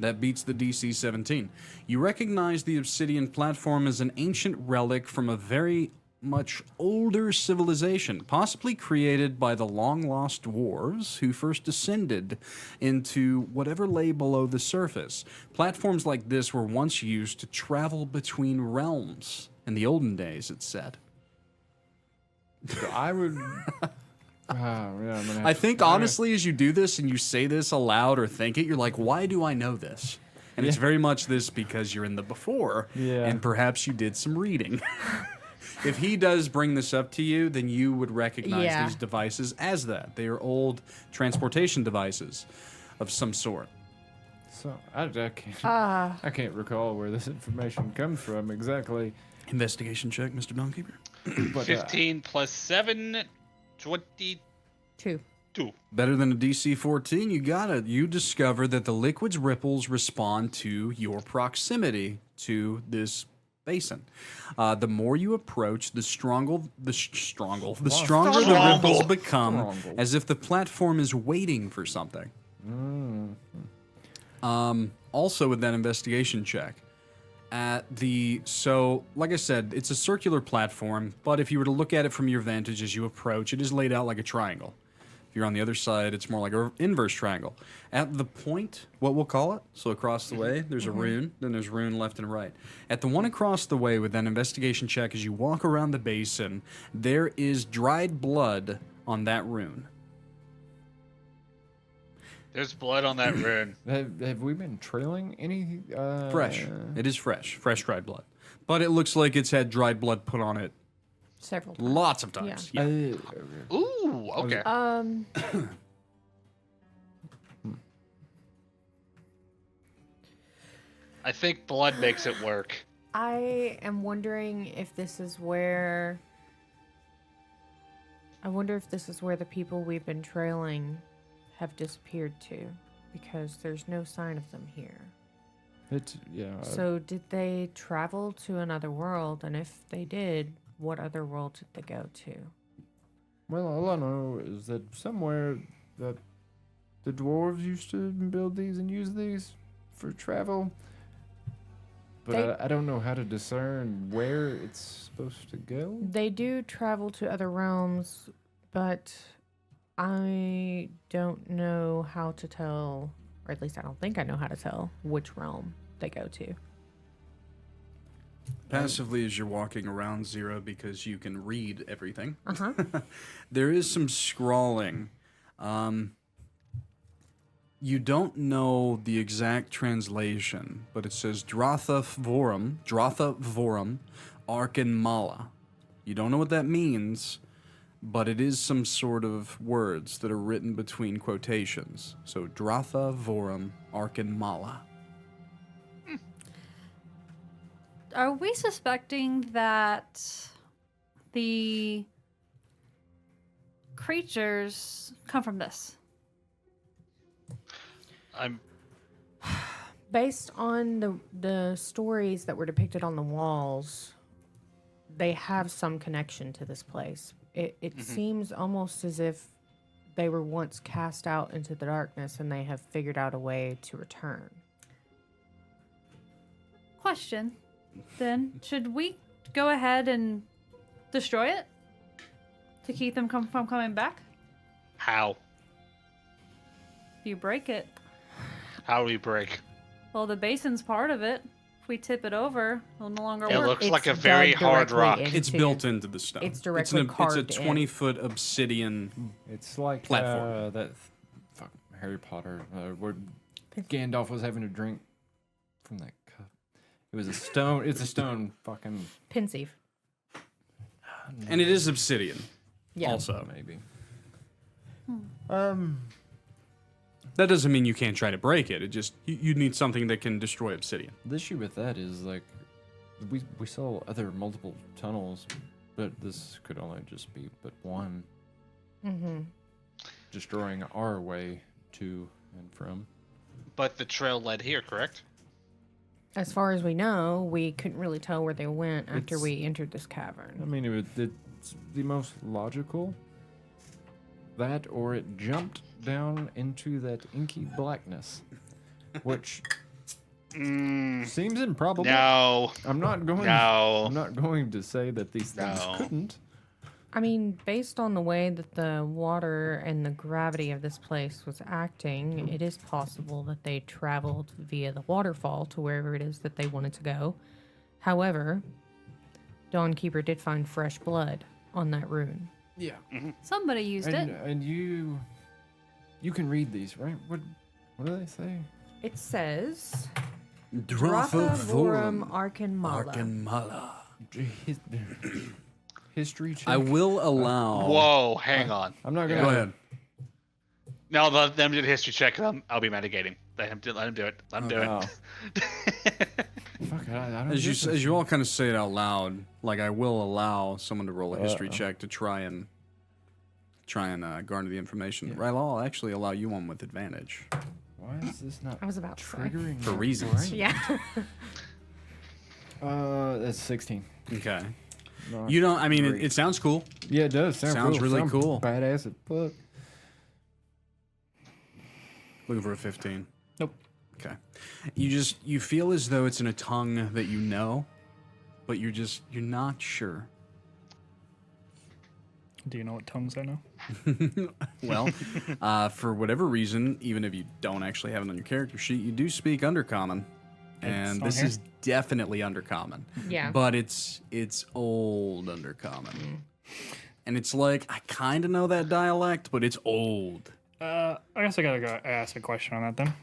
That beats the DC 17. You recognize the obsidian platform as an ancient relic from a very much older civilization, possibly created by the long-lost dwarves who first descended into whatever lay below the surface. Platforms like this were once used to travel between realms in the olden days, it's said. So I would. Yeah, I'm gonna have I to- think, honestly, as you do this and you say this aloud or think it, you're like, why do I know this? And it's Yeah. very much this because you're in the before, Yeah. and perhaps you did some reading. If he does bring this up to you, then you would recognize Yeah. these devices as that. They are old transportation devices of some sort. So I can't. Uh, I can't recall where this information comes from exactly. Investigation check, Mr. Dawnkeeper. But 15 plus 7, 22. 2. Better than a DC 14, you got it. You discover that the liquid's ripples respond to your proximity to this basin. The more you approach, the stronger the ripples become, Strongle. as if the platform is waiting for something. Also, with that investigation check, like I said, it's a circular platform, but if you were to look at it from your vantage as you approach, it is laid out like a triangle. If you're on the other side, it's more like an inverse triangle. At the point, what we'll call it, so across the way, there's a rune, then there's rune left and right. At the one across the way with that investigation check, as you walk around the basin, there is dried blood on that rune. There's blood on that rune. Have we been trailing any? Fresh. It is fresh dried blood. But it looks like it's had dried blood put on it Several times. lots of times. Yeah. Ooh, okay. I think blood makes it work. I am wondering if this is where. I wonder if this is where the people we've been trailing have disappeared to, because there's no sign of them here. So did they travel to another world? And if they did, what other world did they go to? Well, all I know is that somewhere that the dwarves used to build these and use these for travel. But I don't know how to discern where it's supposed to go. They do travel to other realms, but I don't know how to tell, or at least I don't think I know how to tell which realm they go to. Passively, as you're walking around Xyrra, because you can read everything, Uh-huh. there is some scrawling. You don't know the exact translation, but it says Dratha Vorum, Arkin Mala. You don't know what that means, but it is some sort of words that are written between quotations. So Dratha Vorum, Arkin Mala. Are we suspecting that the creatures come from this? I'm Based on the stories that were depicted on the walls, they have some connection to this place. It seems almost as if they were once cast out into the darkness and they have figured out a way to return. Question. Then, should we go ahead and destroy it to keep them from coming back? how? If you break it, How do we break? well, the basin's part of it. If we tip it over, it'll no longer It work. looks like a It's very dug hard directly rock. in. It's Into- built into the stone. it's directly it's a carved in. 20-foot obsidian. It's like Platform. fuck Harry Potter, where Gandalf was having a drink from that cup. It was a stone. It's a stone fucking. Pensieve. And it is obsidian. Yeah. Also. Maybe. That doesn't mean you can't try to break it. It just, you need something that can destroy obsidian. The issue with that is like, we saw other multiple tunnels, but this could only just be but one. Mm-hmm. Destroying our way to and from. But the trail led here, correct? As far as we know, we couldn't really tell where they went after It's- we entered this I cavern. mean, it's the most logical. That or it jumped down into that inky blackness, which Seems improbable. No. I'm not going. No. I'm not going to say that these things No. couldn't. I mean, based on the way that the water and the gravity of this place was acting, it is possible that they traveled via the waterfall to wherever it is that they wanted to go. However, Dawnkeeper did find fresh blood on that rune. Yeah. Somebody used it. And you can read these, right? What do they say? It says Dratha Vorum Vorum Arkin Mala. Arkin Mala. History check. I will allow. Whoa, hang on. I'm not gonna. Go ahead. No, let them do the history check. I'll be mitigating. Let him do it. Let him do Oh. it. Fuck, I don't As you get this. as you all kind of say it out loud, like I will allow someone to roll a history check to try and garner the information. Yeah. Rylal, I'll actually allow you one with advantage Why is this not I was about to say. triggering for my reasons. brain? Yeah. That's 16. Okay. Not You don't. I mean, great. it sounds cool. Yeah, it does. Sounds cool. really Sound cool. Badass as fuck. Looking for a 15. Nope. Okay. You feel as though it's in a tongue that you know, but you're not sure. Do you know what tongues I know? Well, for whatever reason, even if you don't actually have it on your character sheet, you do speak Undercommon, and It's on this here? is definitely Undercommon. Yeah. But it's old Undercommon, and it's like I kind of know that dialect, but it's old. I guess I gotta go ask a question on that then.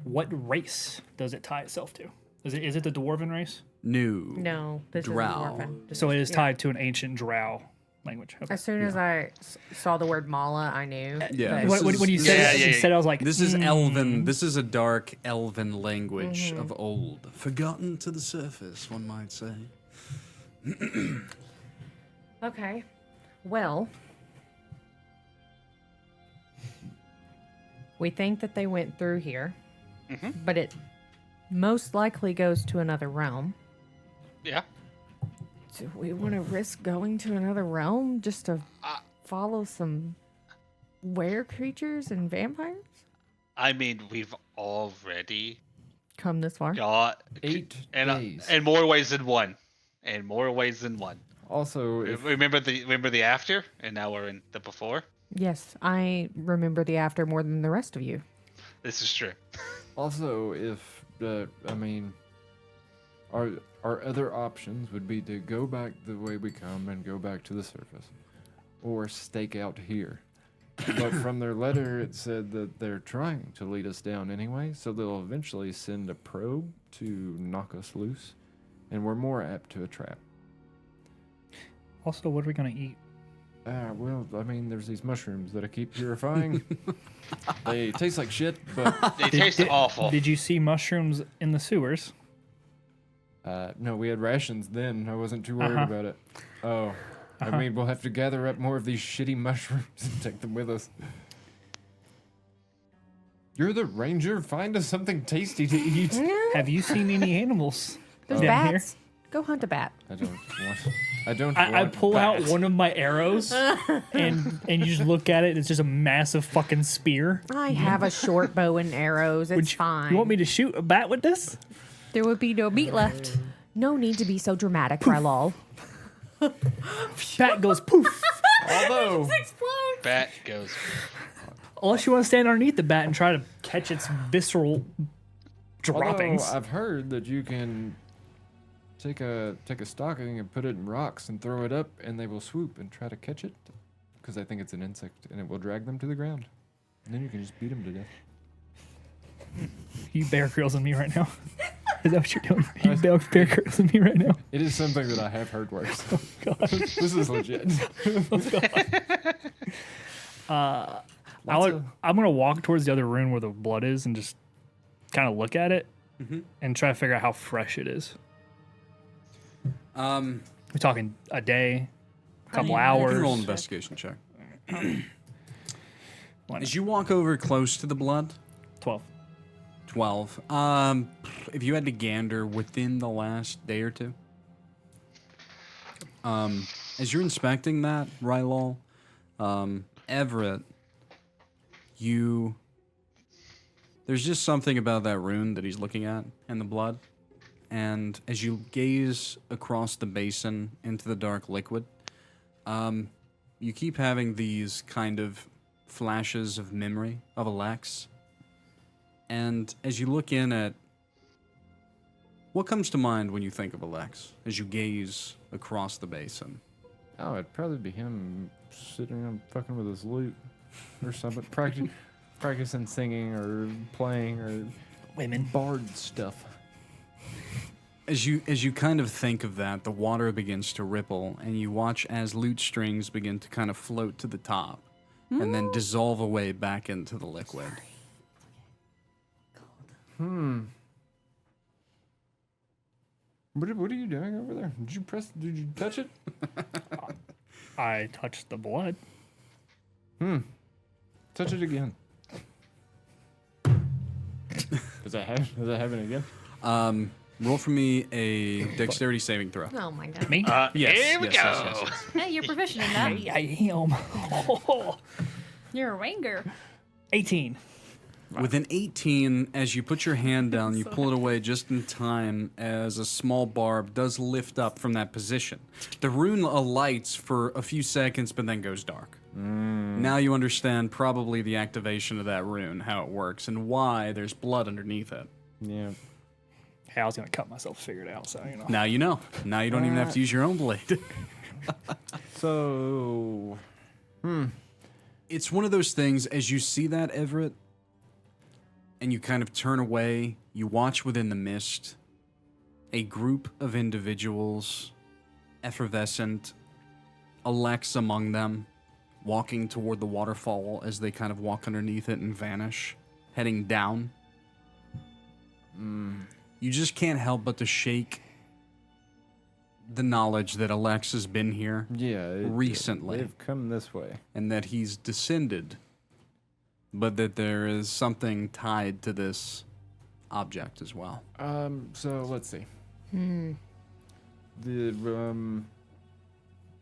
What race does it tie itself to? Is it the dwarven race? No, this Drow. is Dwarven. This So it is- is tied to an ancient drow language. Okay. As soon as I saw the word Mala, I knew. Yeah. that- This When you is- said Yeah, it, yeah, you yeah. said I was like, This is elven. This is a dark elven language of old, forgotten to the surface, one might say. Okay. Well, we think that they went through here, but it most likely goes to another realm. Yeah. Do we want to risk going to another realm just to follow some were creatures and vampires? I mean, we've already Come this far? got 8 and days. in more ways than one. In more ways than one. Also, if Remember the after, and now we're in the before. Yes, I remember the after more than the rest of you. This is true. I mean, our other options would be to go back the way we come and go back to the surface, or stake out here. But from their letter, it said that they're trying to lead us down anyway, so they'll eventually send a probe to knock us loose, and we're more apt to a trap. also, what are we gonna eat? Well, I mean, there's these mushrooms that I keep purifying. They taste like shit, but They taste awful. Did you see mushrooms in the sewers? no, we had rations then. I wasn't too worried Uh-huh. about it. Oh, I mean, we'll have to gather up more of these shitty mushrooms and take them with us. You're the ranger. Find us something tasty to eat. Have you seen any animals There's down here? bats. Go hunt a bat. I don't want. I don't. I want pull out bats. one of my arrows, and you just look at it. And it's just a massive fucking spear. I have a short bow and arrows. It's Would you, fine. You want me to shoot a bat with this? There would be no meat left. No need to be so dramatic, Rylal. Bat goes poof. Although, Bat goes. Unless you want to stand underneath the bat and try to catch its visceral droppings. I've heard that you can take a stocking and put it in rocks and throw it up, and they will swoop and try to catch it, because I think it's an insect, and it will drag them to the ground. And then you can just beat them to death. You Bear Grylls me right now. Is that what you're doing? You Bear Grylls me right now. It is something that I have heard works. This is legit. I'm gonna walk towards the other room where the blood is and just kind of look at it and try to figure out how fresh it is. We're talking a day, a couple You can roll an hours. investigation check. Why not? As you walk over close to the blood, 12. 12. If you had to gander within the last day or two, as you're inspecting that, Rylal, Everett, There's just something about that rune that he's looking at and the blood. And as you gaze across the basin into the dark liquid, you keep having these kind of flashes of memory of Alex. And as you look in at... What comes to mind when you think of Alex as you gaze across the basin? Oh, it'd probably be him sitting and fucking with his lute or something. Practicing singing or playing or Women. bard stuff. As you kind of think of that, the water begins to ripple, and you watch as lute strings begin to kind of float to the top and then dissolve away back into the liquid. What are you doing over there? Did you touch it? I touched the blood. Touch it again. Does that happen again? Roll for me a dexterity saving throw. Oh my god. Me? Yes, Here we yes, go. yes, yes. Hey, you're proficient in that. I am. You're a wanger. 18. With an 18, as you put your hand down, you pull it away just in time as a small barb does lift up from that position. The rune alights for a few seconds, but then goes dark. Now you understand probably the activation of that rune, how it works, and why there's blood underneath it. Yeah. Hey, I was going to cut myself to figure it out, so, you know. Now you know. Now you don't even have to use your own blade. So, It's one of those things, as you see that, Everett, and you kind of turn away, you watch within the mist a group of individuals, effervescent, Alex among them, walking toward the waterfall as they kind of walk underneath it and vanish, heading down. You just can't help but to shake the knowledge that Alex has been here yeah. recently They've come this way. and that he's descended, but that there is something tied to this object as well. So let's see. The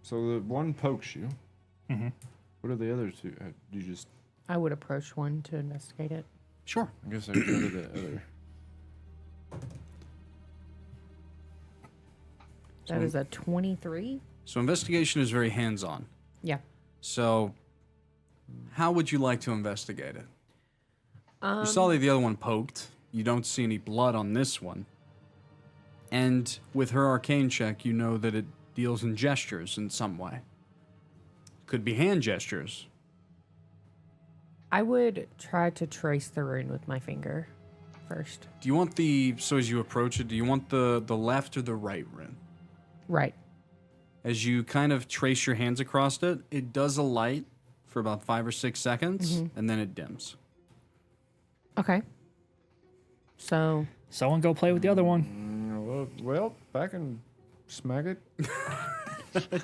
so the one pokes you. Mm-hmm. What are the other two? You just. I would approach one to investigate it. Sure. I guess I could go to the other. That is a 23. So investigation is very hands-on. Yeah. So how would you like to investigate it? You saw that the other one poked. You don't see any blood on this one. And with her arcane check, you know that it deals in gestures in some way. Could be hand gestures. I would try to trace the rune with my finger first. Do you want so as you approach it, do you want the left or the right rune? Right. As you kind of trace your hands across it, it does alight for about 5 or 6 seconds, and then it dims. Okay. So Someone go play with the other one. Well, I can smack it.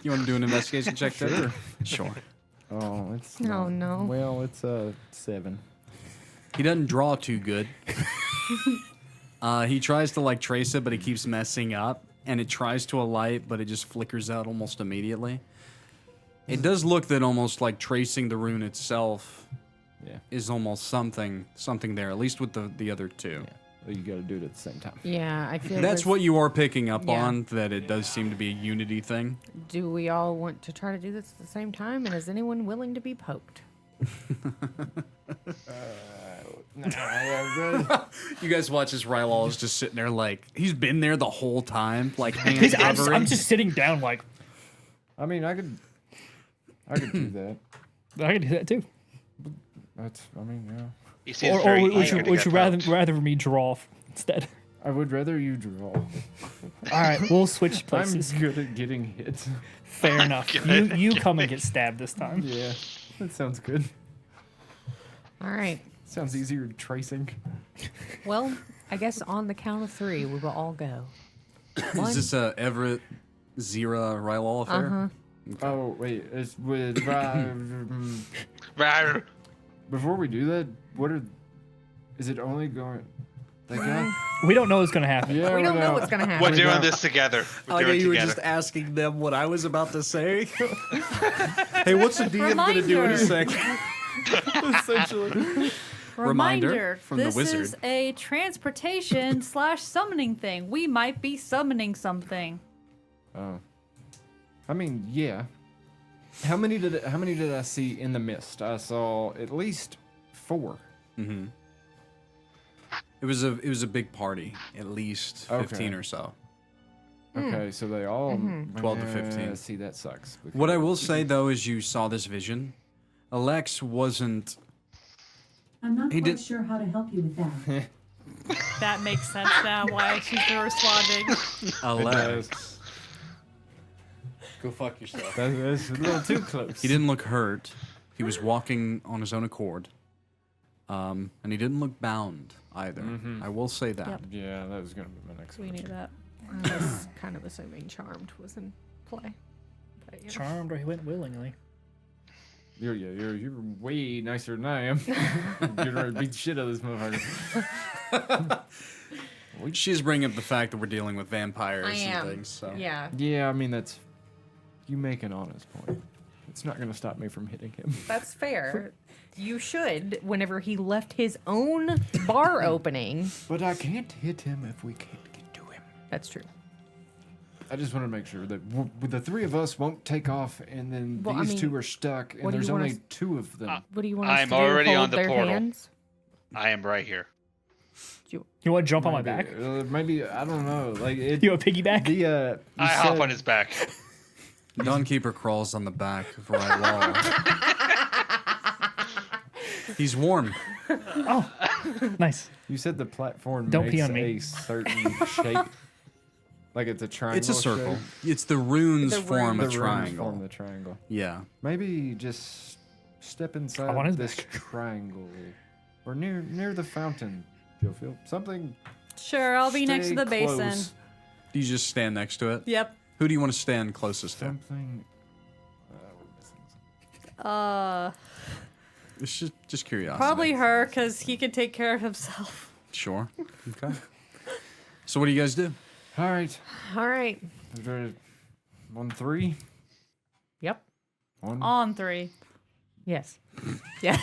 You want to do an investigation check there? Sure. Oh, it's Oh, no. Well, it's a 7. He doesn't draw too good. He tries to trace it, but he keeps messing up, and it tries to alight, but it just flickers out almost immediately. It does look that almost like tracing the rune itself is almost something there, at least with the other two. Yeah. Well, you got to do it at the same time. yeah, I feel That's what you are picking up Yeah. on, that it does seem to be a unity thing. Do we all want to try to do this at the same time? And is anyone willing to be poked? You guys watch as Rylal is just sitting there he's been there the whole time, hands I'm just sitting down I mean, I could do that. I can do that too. Yeah. He seems Or very would eager you, to would get you poked. rather me draw instead? I would rather you draw. All right, we'll switch I'm places. good at getting hit. Fair enough. You come and get stabbed this time. Yeah, that sounds good. All right. Sounds easier tracing. Well, I guess on the count of 3, we will all go. One. Is this a Everett, Xyrra, Rylal affair? Oh wait, it's with Rawr. before we do that. Is it only going? That guy? We don't know what's gonna happen. Yeah, We don't know what's going to happen. We're doing this together. We're doing it together. asking them what I was about to say. Hey, what's the DM going to do in a Reminder. second? Essentially. Reminder from the this wizard. is a transportation / summoning thing. We might be summoning something. Oh. I mean, yeah. How many did I see in the mist? I saw at least 4. Mm-hmm. It was a big party, at least 15 Okay. or so. Okay, so they all 12 to 15. See, that sucks. What I will say though is you saw this vision. Alex wasn't. I'm not He quite did- sure how to help you with that. That makes sense now why she's responding. Alex. Go fuck yourself. That's a little too close. He didn't look hurt. He was walking on his own accord. And he didn't look bound either. I will say that. Yep. Yeah, that was gonna be my next We question. knew that. I was kind of assuming Charmed was in play. But, you know. Charmed, or he went willingly. You're way nicer than I am. You're ready to beat the shit out of this motherfucker. She's bringing up the fact that we're dealing with vampires I am. and things. So. Yeah, Yeah, I mean that's. You make an honest point. It's not gonna stop me from hitting him. that's fair. You should, whenever he left his own bar opening. But I can't hit him if we can't get to him. That's true. I just want to make sure that the 3 of us won't take off, and then Well, I these mean, 2 are stuck, what and do there's you want only us- 2 of them. What do you want us I'm to do? already Hold on the their portal. hands? I am right here. You want to jump on my back? Maybe I don't know. Like it, You want a piggyback? the I hop on his back. Dawnkeeper crawls on the back of Rylal. He's warm. Oh, nice. You said the platform Don't makes pee on me. a certain shape, like it's a triangle. It's a circle. shape. It's the runes The form The a runes triangle. form the triangle. Yeah. Maybe just step on inside his this back. triangle, or near the fountain. Jophiel, something. Sure, I'll be next to stay the basin. close. Do you just stand next to it? Yep. Who do you want to stand closest to? Something. We're missing something. It's just curiosity. Probably her, because he can take care of himself. Sure. Okay. So what do you guys do? All right. All right. Is there 1, 3? Yep. 1. On 3. Yes. Yeah.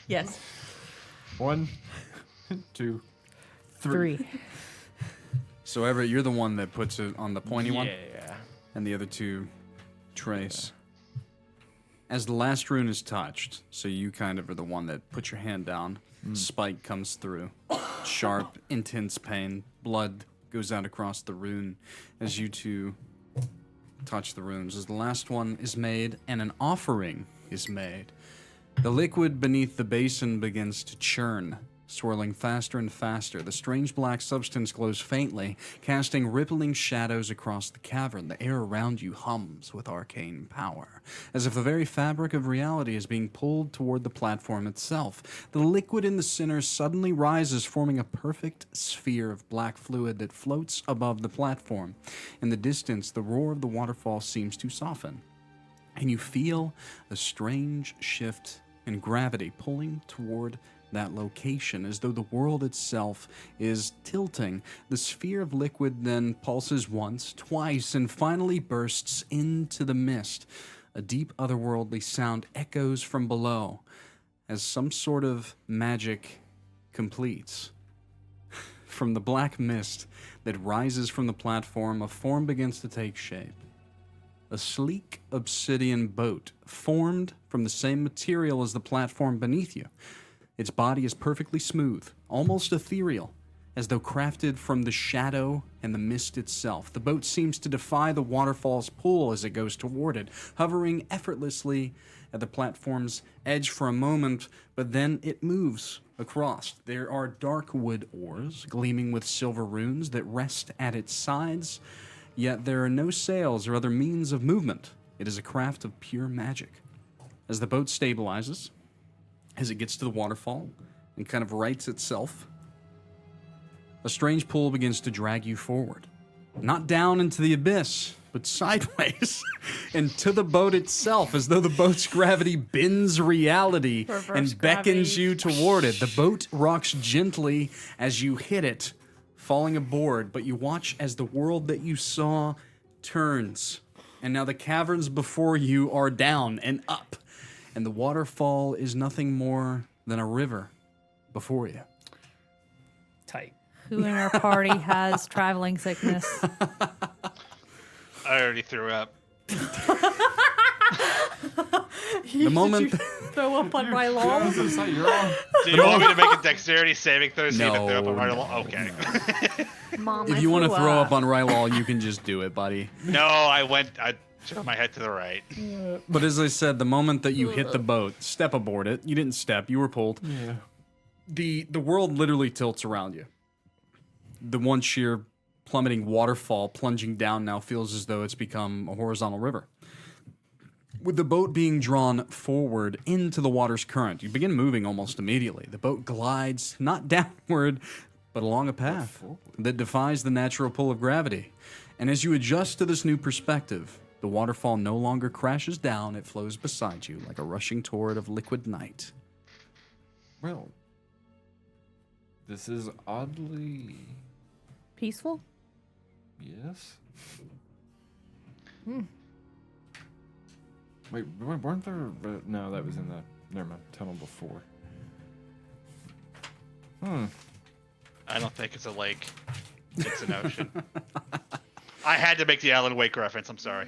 Yes. 1, 2, 3. So Everett, you're the one that puts it on the pointy one, Yeah. and the other 2 trace. As the last rune is touched, so you kind of are the one that puts your hand down. Spike comes through. Sharp, intense pain. Blood goes out across the rune as you 2 touch the runes. As the last one is made and an offering is made, the liquid beneath the basin begins to churn, swirling faster and faster. The strange black substance glows faintly, casting rippling shadows across the cavern. The air around you hums with arcane power, as if the very fabric of reality is being pulled toward the platform itself. The liquid in the center suddenly rises, forming a perfect sphere of black fluid that floats above the platform. In the distance, the roar of the waterfall seems to soften, and you feel a strange shift in gravity pulling toward that location, as though the world itself is tilting. The sphere of liquid then pulses once, twice, and finally bursts into the mist. A deep otherworldly sound echoes from below as some sort of magic completes. From the black mist that rises from the platform, a form begins to take shape. A sleek obsidian boat formed from the same material as the platform beneath you. Its body is perfectly smooth, almost ethereal, as though crafted from the shadow and the mist itself. The boat seems to defy the waterfall's pull as it goes toward it, hovering effortlessly at the platform's edge for a moment, but then it moves across. There are dark wood oars gleaming with silver runes that rest at its sides, yet there are no sails or other means of movement. It is a craft of pure magic. As the boat stabilizes, as it gets to the waterfall and kind of rights itself, a strange pull begins to drag you forward. Not down into the abyss, but sideways and to the boat itself, as though the boat's gravity bends reality Reverse and beckons gravity. you toward it. The boat rocks gently as you hit it, falling aboard, but you watch as the world that you saw turns. And now the caverns before you are down and up. and the waterfall is nothing more than a river before you. Tight. Who in our party has traveling sickness? I already threw up. The moment Throw up on Rylal? Do you want me to make a dexterity saving throw so you can throw up on No. Rylal? Okay. Mom, if you want to throw up on Rylal, you can just do it, buddy. No, I turned my head to the right. But as I said, the moment that you hit the boat, step aboard it. You didn't step, you were pulled. Yeah. The world literally tilts around you. The one sheer plummeting waterfall plunging down now feels as though it's become a horizontal river. With the boat being drawn forward into the water's current, you begin moving almost immediately. The boat glides not downward, but along a path that defies the natural pull of gravity. And as you adjust to this new perspective, the waterfall no longer crashes down, it flows beside you like a rushing torrent of liquid night. Well, this is oddly... Peaceful? Yes. Wait, weren't there... no, that was in the... Never mind. Tunnel before. I don't think it's a lake. It's an ocean. I had to make the Alan Wake reference. I'm sorry.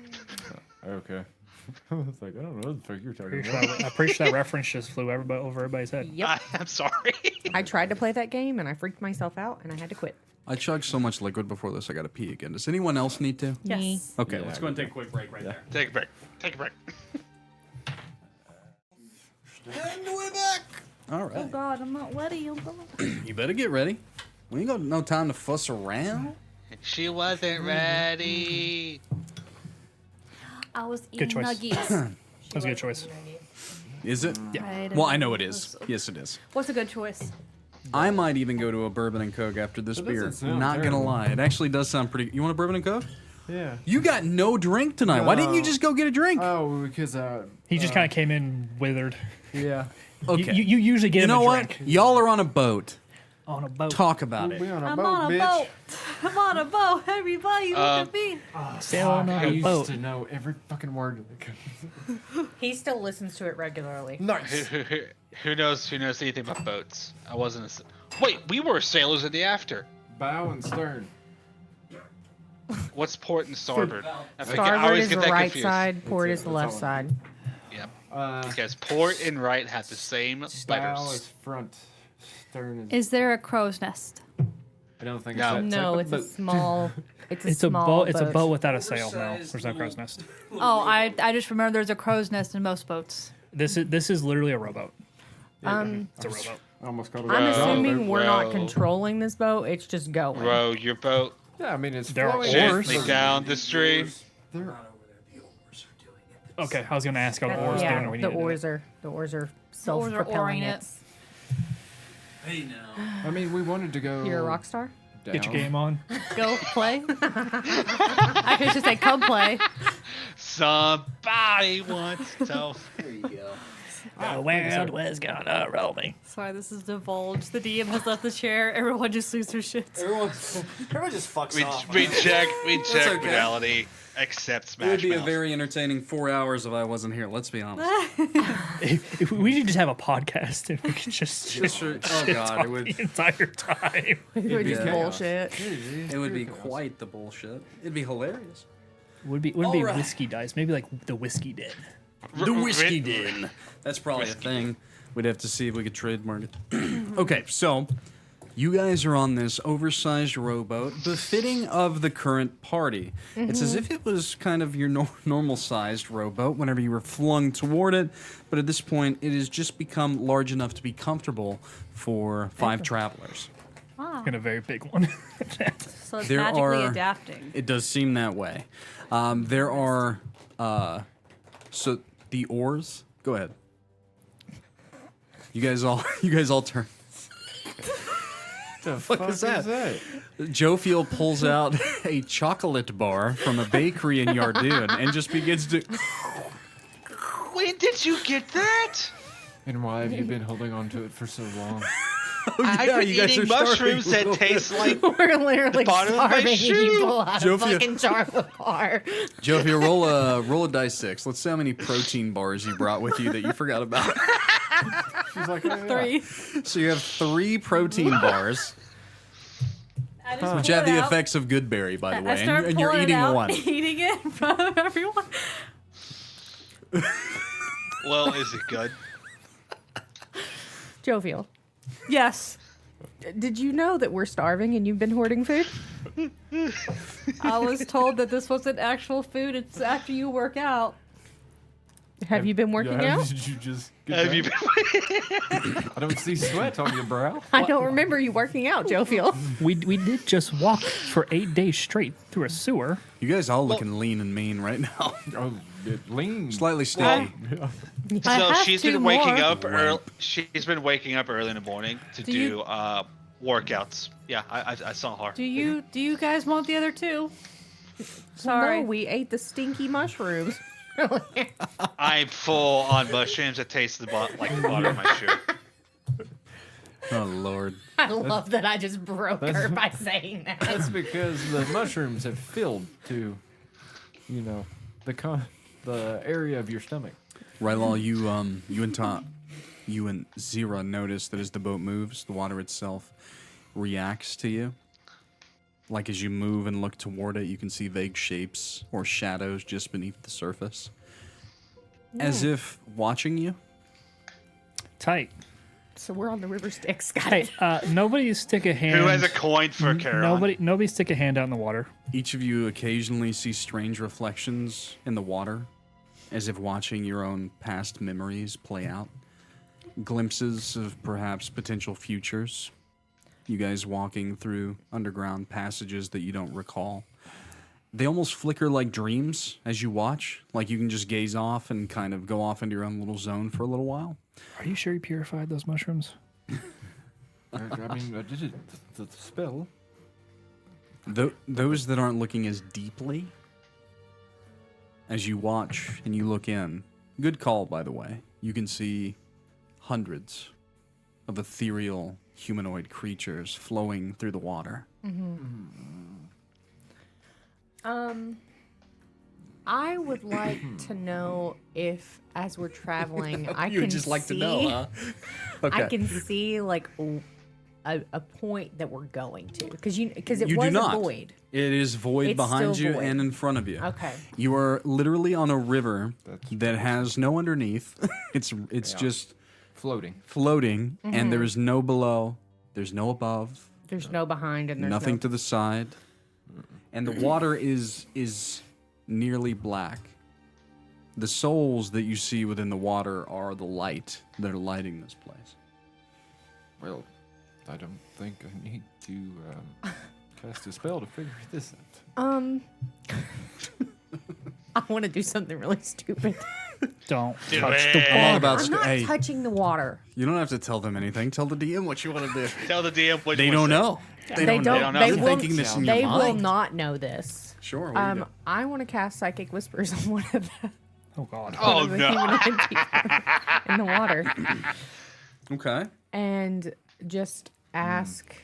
Okay. I was like, I don't know what the fuck you're talking Pretty about. sure, I'm pretty sure that reference just flew over everybody's head. Yep. I'm sorry. I tried to play that game and I freaked myself out and I had to quit. I chugged so much liquid before this, I gotta pee again. Does anyone else need to? Yes. Okay, Yeah, let's go and take a quick break right there. Take a break. Take a break. And we're back! All Oh right. God, I'm not ready. You better get ready. We ain't got no time to fuss around. She wasn't ready. I was Good eating choice. nuggies. That was a good choice. Is it? Right, Well, I and know it it is. was- Yes, it is. What's a good choice? I might even go to a bourbon and coke after this That beer. doesn't sound Not gonna terrible. lie, it actually does sound pretty. You want a bourbon and coke? Yeah. You got no drink tonight. Why didn't you No. just go get a drink? Oh, because He just kind of came in withered. yeah. Okay. You usually get You him know a what? drink Y'all are on a boat. on a boat. Talk about it. We on a I'm boat, on a bitch. boat. I'm on a boat. Everybody, look at me. Sailing on I a used boat. to know every fucking word. He still listens to it regularly. Nice. Who knows anything about boats? I wasn't Wait, we were sailors in the after. Bow and stern. What's port and starboard? I Starboard always is get the that right confused. side, port That's is it, the that's left all. side. Yep. Because port and right have the same Bow letters. is front. Stern is. Is there a crow's nest? I don't think No. it's that No, type it's of a boat. small. It's a It's a small boat. It's a boat without a sail. No, Oversized there's no crow's nest. Oh, I just remember there's a crow's nest in most boats. This is literally a rowboat. It's a rowboat. I almost called it. I'm a boat. assuming we're not row. controlling this boat. It's just going. Row your boat Yeah, I mean it's There are flowing oars. gently down the stream. There- Okay, I was gonna ask how the oars doing. Or we the need to do oars it. are the oars are oars are self-propelling oaring it. it. Hey now. I mean, we wanted to go. You're a rock star. Down. Get your game on. Go play. I could just say come play. Somebody wants to. There you go. The world was gonna roll me. Sorry, this is divulged. The DM has left the chair. Everyone just loses their shit. Everyone, Everyone just fucks off. We check okay. reality. Accept it Smash would be a Mouth. very entertaining 4 hours if I wasn't here. Let's be honest. If we should just have a podcast and we could just Oh God, it would. the entire time. We're just chaos. bullshit. It would be quite the bullshit. It'd be hilarious. Would be All right. whiskey dice. Maybe like the whiskey den. The whiskey den. That's probably a thing. We'd have to see if we could trademark it. Okay, so you guys are on this oversized rowboat, befitting of the current party. It's as if it was kind of your normal-sized rowboat whenever you were flung toward it, but at this point, it has just become large enough to be comfortable for 5 travelers. Wow. And a very big one. So it's There magically are- adapting. It does seem that way. There are, so the oars. Go ahead. You guys all turn. The fuck is that? Jophiel pulls out a chocolate bar from a bakery in Yardoon and just begins to. When did you get that? And why have you been holding on to it for so long? I've been you guys eating are starving mushrooms a that little taste like We're literally bottom of my starving and you shoe. pull out a Jophiel. fucking jar of the bar. Jophiel, roll a dice 6. Let's see how many protein bars you brought with you that you forgot about. She's like, oh, yeah. 3. So you have 3 protein bars, I just which pull have it the out. effects of good berry, by the I way, start and you're pulling it eating out, one. eating it in front of everyone. Well, is it good? Jophiel, Yes. did you know that we're starving and you've been hoarding food? I was told that this wasn't actual food. It's after you work out. Have you been working out? Did you just get Have you done? been? I don't see sweat on your brow. I don't remember you working out, Jophiel. We did just walk for 8 days straight through a sewer. You guys all looking lean and mean right now. Oh, it lean. Slightly sticky. So have she's 2 been waking more. up early. She's been waking up early in the morning to Do do you- workouts. Yeah, I saw her. Do you guys want the other 2? Sorry. No, we ate the stinky mushrooms. I'm full on mushrooms that taste like the bottom of my shoe. Oh, Lord. I love that I just broke her by saying that. That's because the mushrooms have filled to, you know, the area of your stomach. Rylal, you and Xyrra notice that as the boat moves, the water itself reacts to you. Like as you move and look toward it, you can see vague shapes or shadows just beneath the surface. As if watching you. Tight. So we're on the river Styx, got Hey, it. nobody stick a hand. Who has a coin for Carol? Nobody stick a hand out in the water. Each of you occasionally see strange reflections in the water, as if watching your own past memories play out. Glimpses of perhaps potential futures. You guys walking through underground passages that you don't recall. They almost flicker like dreams as you watch, like you can just gaze off and kind of go off into your own little zone for a little while. Are you sure you purified those mushrooms? I mean, I did it, the spell. Those that aren't looking as deeply, as you watch and you look in, good call, by the way, you can see hundreds of ethereal humanoid creatures flowing through the water. I would like to know if, as we're traveling, I You would can just like see, to know, huh? Okay. I can see like a point that we're going to, because it You was do not. a void. It is void It's behind still you void. and in front of you. Okay. You are literally on a river That's that has no underneath. it's Yeah. just Floating. floating, and there is no below. There's no above. There's no behind and there's Nothing no... to the side. And the water is nearly black. The souls that you see within the water are the light that are lighting this place. Well, I don't think I need to cast a spell to figure this out. I want to do something really stupid. Don't Do touch it. the I'm all water. about I'm not hey, touching the water. you don't have to tell them anything. Tell the DM what you want to do. Tell the DM what They you don't want know. They don't. know. They You're will. thinking this in your They will mind. not know this. Sure. what do you do? I want to cast psychic whispers on one of the, Oh God. Oh one of the no! humanoid people in the water, Okay. and just ask,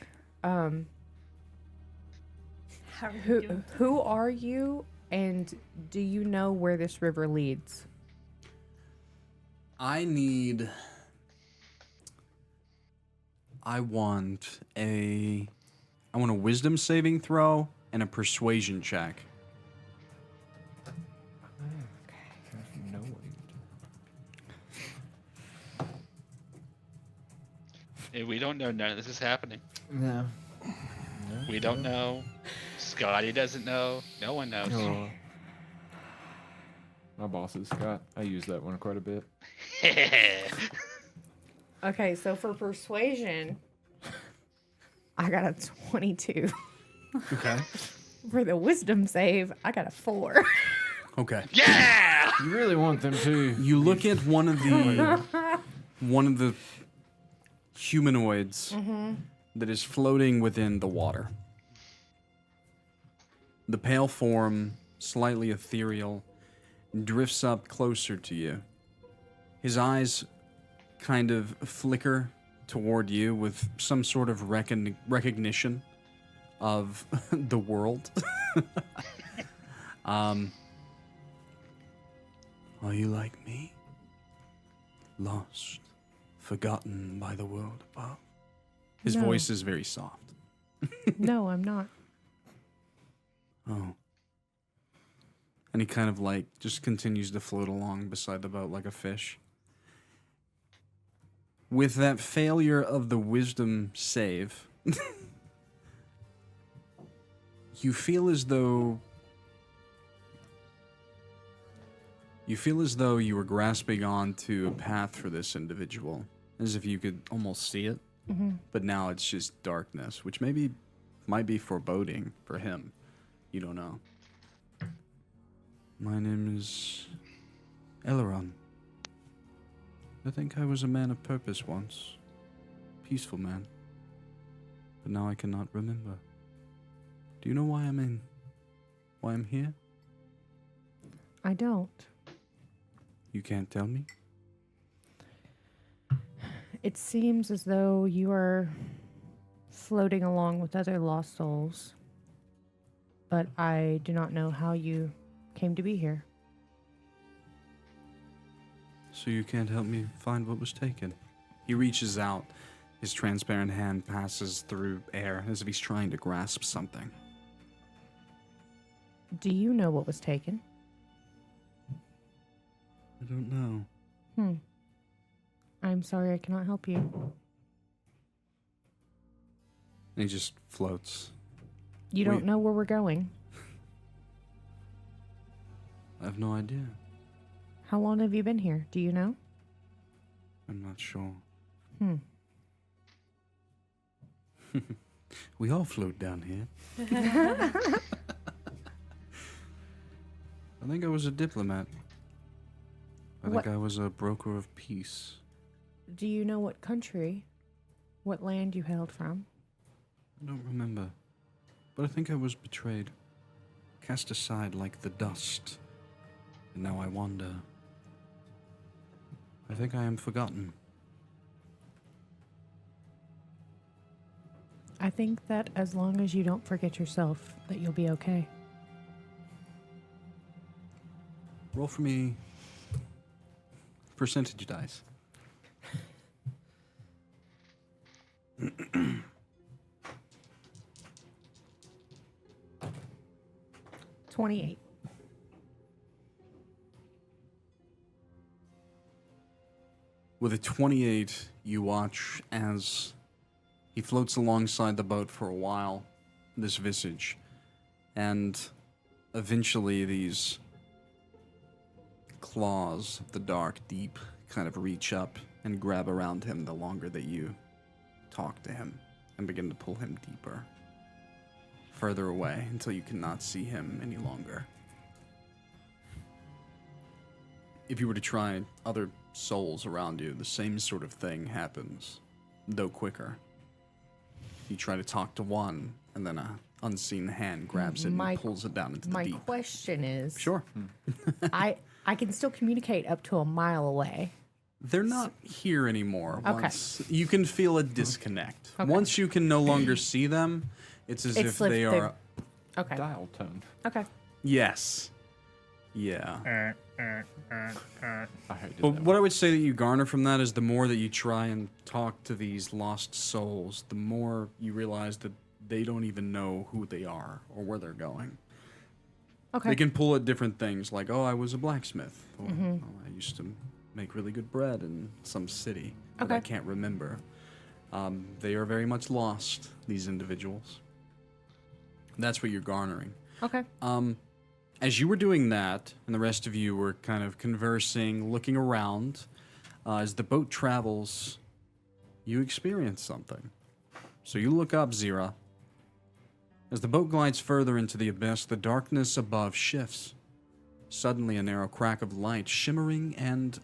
who are you, and do you know where this river leads? I want a wisdom saving throw and a persuasion check. No way. We don't know. None of this is happening. No. We don't know. Scotty doesn't know. No one knows. Oh. My boss is Scott. I use that one quite a bit. Okay, so for persuasion, I got a 22. Okay. For the wisdom save, I got a 4. Okay. Yeah! You really want them to. You look at one of the humanoids that is floating within the water. The pale form, slightly ethereal, drifts up closer to you. His eyes kind of flicker toward you with some sort of recognition of the world. Are you like me? Lost, forgotten by the world above? His No. voice is very soft. No, I'm not. Oh. And he kind of like just continues to float along beside the boat like a fish. With that failure of the wisdom save, you feel as though you were grasping onto a path for this individual, as if you could almost see it. But now it's just darkness, which might be foreboding for him. You don't know. My name is Elrond. I think I was a man of purpose once. Peaceful man. But now I cannot remember. Do you know why I'm here? I don't. You can't tell me? It seems as though you are floating along with other lost souls, but I do not know how you came to be here. So you can't help me find what was taken? He reaches out. His transparent hand passes through air as if he's trying to grasp something. Do you know what was taken? I don't know. I'm sorry I cannot help you. And he just floats. You don't know where we're going. I have no idea. How long have you been here? Do you know? I'm not sure. We all float down here. I think I was a diplomat. I think I was a broker of peace. Do you know what country, what land you hailed from? I don't remember. But I think I was betrayed. Cast aside like the dust. And now I wander. I think I am forgotten. I think that as long as you don't forget yourself, that you'll be okay. Roll for me percentage dice. $28. With a 28, you watch as he floats alongside the boat for a while, this visage, and eventually these claws of the dark deep kind of reach up and grab around him the longer that you talk to him and begin to pull him deeper, further away until you cannot see him any longer. If you were to try other souls around you, the same sort of thing happens, though quicker. You try to talk to one, and then an unseen hand grabs it and pulls it down into the My deep. question is, Sure. I can still communicate up to a mile away. They're not here anymore. Okay. Once you can feel a disconnect. Okay. Once you can no longer see them, it's as if like they are... Okay. Dial tone. Okay. Yes. Yeah. I hated But that what I would say that you garner from that is the more that you try and talk to these lost souls, the more you realize that they don't even know who they are or where they're going. Okay. They can pull at different things like, oh, I was a blacksmith. Or, oh, I used to make really good bread in some city that I Okay. can't remember. They are very much lost, these individuals. That's what you're garnering. Okay. As you were doing that, and the rest of you were kind of conversing, looking around, as the boat travels, you experience something. So you look up, Xyrra. As the boat glides further into the abyss, the darkness above shifts. Suddenly, a narrow crack of light, shimmering and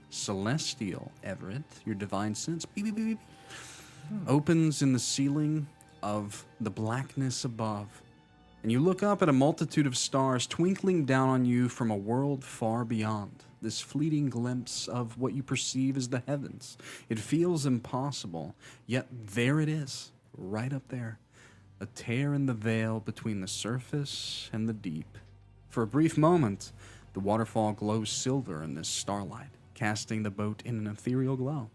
celestial, Everett, your divine sense, beep, beep, beep, beep, opens in the ceiling of the blackness above. And you look up at a multitude of stars twinkling down on you from a world far beyond. this fleeting glimpse of what you perceive as the heavens. It feels impossible, yet there it is, right up there. A tear in the veil between the surface and the deep. For a brief moment, the waterfall glows silver in this starlight, casting the boat in an ethereal glow.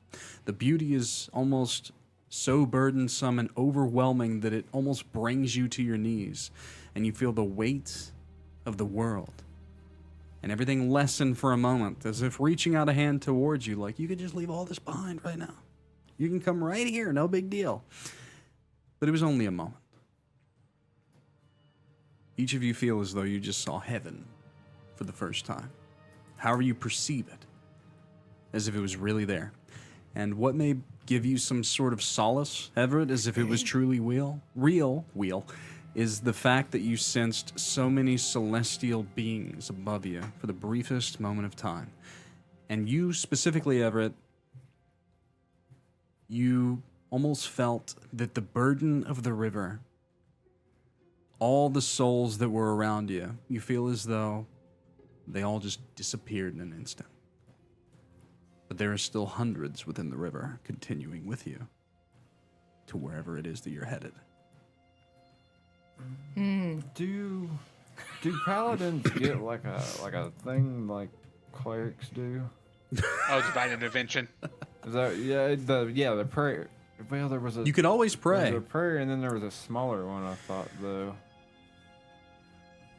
The beauty is almost so burdensome and overwhelming that it almost brings you to your knees, and you feel the weight of the world. And everything lessen for a moment, as if reaching out a hand towards you, like you could just leave all this behind right now. You can come right here, no big deal. But it was only a moment. Each of you feel as though you just saw heaven for the first time. However you perceive it, as if it was really there. And what may give you some sort of solace, Everett, as if it was truly real, is the fact that you sensed so many celestial beings above you for the briefest moment of time. And you specifically, Everett, you almost felt that the burden of the river, all the souls that were around you, you feel as though they all just disappeared in an instant. But there are still hundreds within the river continuing with you to wherever it is that you're headed. Do paladins get like a thing like clerics do? Oh, divine intervention. Is that the prayer? Well, there was a You could always there pray. was a prayer, and then there was a smaller one. I thought though.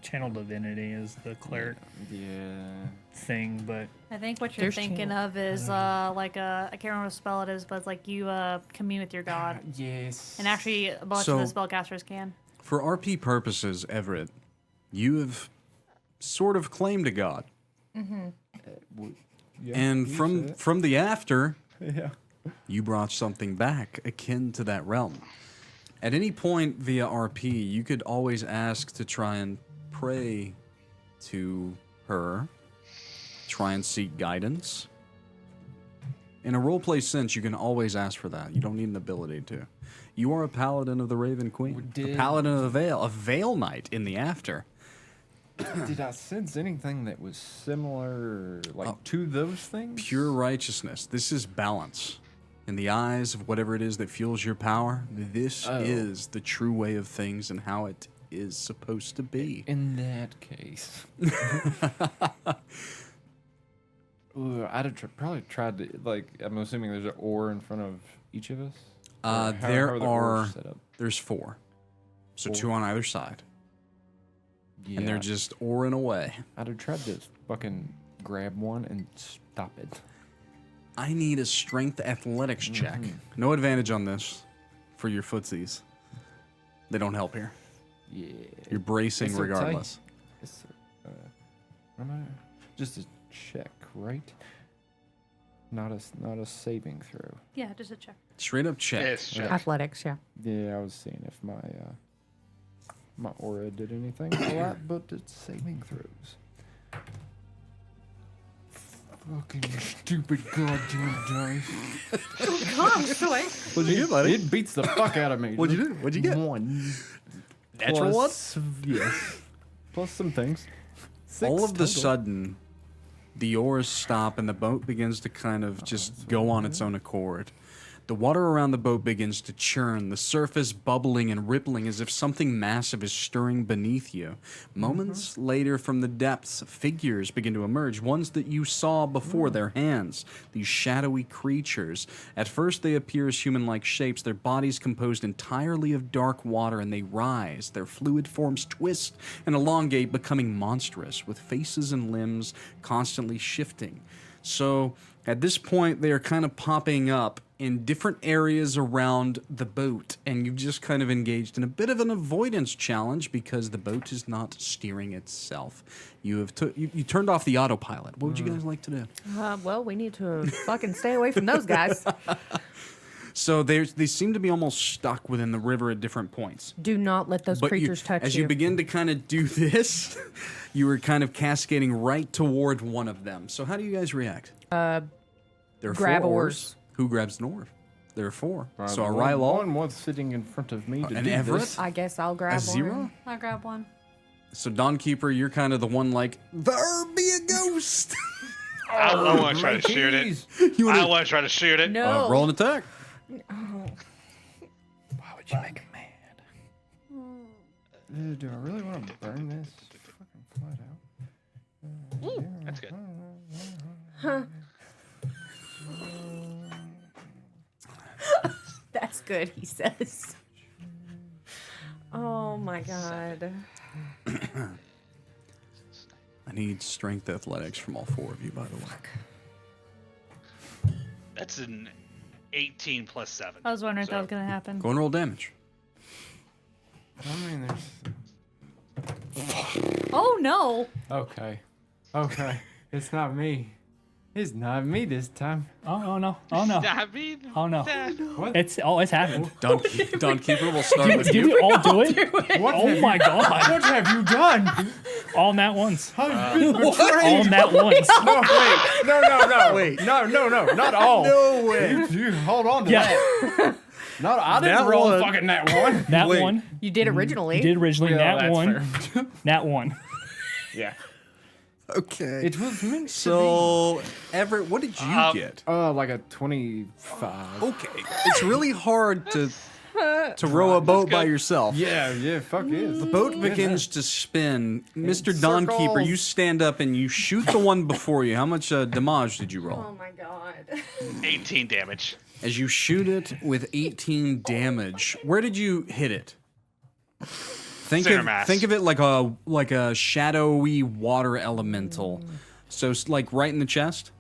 Channel divinity is the cleric Yeah. thing, but I think what you're There's thinking channel. of is like a, I can't remember what spell it is, but it's like you commune with your god. Yes. And actually, a bunch So- of the spellcasters can. For RP purposes, Everett, you have sort of claimed a god. Yeah, And you from said it. from the after, Yeah. you brought something back akin to that realm. At any point via RP, you could always ask to try and pray to her, try and seek guidance. In a roleplay sense, you can always ask for that. You don't need an ability to. You are a paladin of the Raven Queen, a paladin of the Veil, a Veil Knight in the after. Did I sense anything that was similar, like to those things? Pure righteousness. This is balance. In the eyes of whatever it is that fuels your power, this is the true way of things and how it is supposed to be. In that case, Ooh, I'd have probably tried to, like, I'm assuming there's an oar in front of each of us? Or how There are the oars are, set up? there's 4. So Four. 2 on either side. Yeah. And they're just oaring away. I'd have tried to fucking grab one and stop it. I need a strength athletics check. No advantage on this for your footsies. They don't help here. Yeah. You're bracing It's so tight. regardless. It's, just a check, right? Not a saving throw. Yeah, just a check. Straight up check. It's check. Athletics, yeah. Yeah, I was seeing if my aura did anything a lot, but it's saving throws. Fucking stupid goddamn dice. Gosh, wait. What'd you get, buddy? It beats the fuck out of me. What'd you do? What'd you get? 1. Natural Plus, yes. Plus some things. 6 All of the total. sudden, the oars stop and the boat begins to kind of just go on its own accord. The water around the boat begins to churn, the surface bubbling and rippling as if something massive is stirring beneath you. Moments later, from the depths, figures begin to emerge, ones that you saw before, their hands, these shadowy creatures. At first, they appear as human-like shapes, their bodies composed entirely of dark water, and they rise. Their fluid forms twist and elongate, becoming monstrous, with faces and limbs constantly shifting. So, at this point, they are kind of popping up in different areas around the boat, and you've just kind of engaged in a bit of an avoidance challenge because the boat is not steering itself. You have you turned off the autopilot. What would you guys like to do? Well, we need to fucking stay away from those guys. So they seem to be almost stuck within the river at different points. Do not let those But creatures touch as you. you begin to kind of do this, you were kind of cascading right toward one of them. So how do you guys react? There are grab 4 oars. Who grabs an oar? There are 4. So a one Rylal, was sitting in front of me to an do Everett, this. I guess I'll a grab Xyrra. one. I'll grab one. So Dawnkeeper, you're kind of the one like, there be a ghost. I want to try to shoot it. I want to try to shoot it. No. Roll an attack. Why would you make him mad? Do I really want to burn this fucking flat out? Ooh, that's good. That's good, he says. Oh my god. I need strength athletics from all 4 of you, by the way. That's an 18 plus 7. I was wondering if that was gonna happen. Go and roll damage. I mean, Oh no! Okay. It's not me. It's not me this time. Oh no! Oh no! I mean, Oh no! What? It's happened. Dawnkeeper, we'll start with Did you. we all do it? What Oh have my you, god! What have you done? All nat ones. I've been All betrayed. nat ones. No, wait. No. Wait. No, not all. No way. You hold on to Yeah. that. No, I didn't Nat roll one. fucking that one. Nat Wait. one. You did originally. You did originally. Yeah, Nat that's one. fair. Nat one. Yeah. Okay. It was meant So, Everett, what did you get? like a 25. Okay. It's really hard to row a boat by yourself. Yeah, fuck is. The boat begins to spin. Mr. Dawnkeeper, you stand up and you shoot the one before you. How much damage did you roll? Oh my god. 18 damage. As you shoot it with 18 damage, where did you hit it? Center mass. Think of it like a shadowy water elemental. So like right in the chest.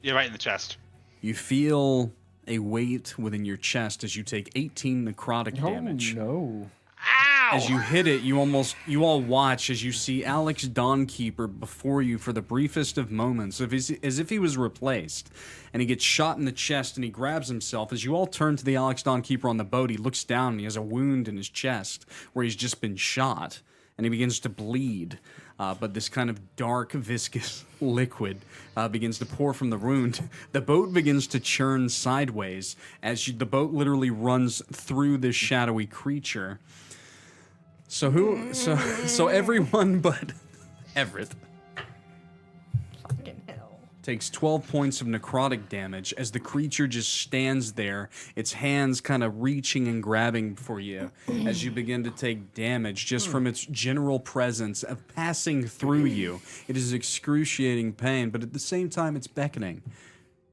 You're right in the chest. You feel a weight within your chest as you take 18 necrotic damage. No. Ow! As you hit it, you all watch as you see Alex Dawnkeeper before you for the briefest of moments, as if he was replaced. And he gets shot in the chest and he grabs himself. As you all turn to the Alex Dawnkeeper on the boat, he looks down and he has a wound in his chest where he's just been shot. And he begins to bleed. But this kind of dark, viscous liquid begins to pour from the wound. The boat begins to churn sideways as the boat literally runs through this shadowy creature. So everyone but Everett Fucking hell. takes 12 points of necrotic damage as the creature just stands there, its hands kind of reaching and grabbing for you as you begin to take damage just from its general presence of passing through you. It is excruciating pain, but at the same time it's beckoning.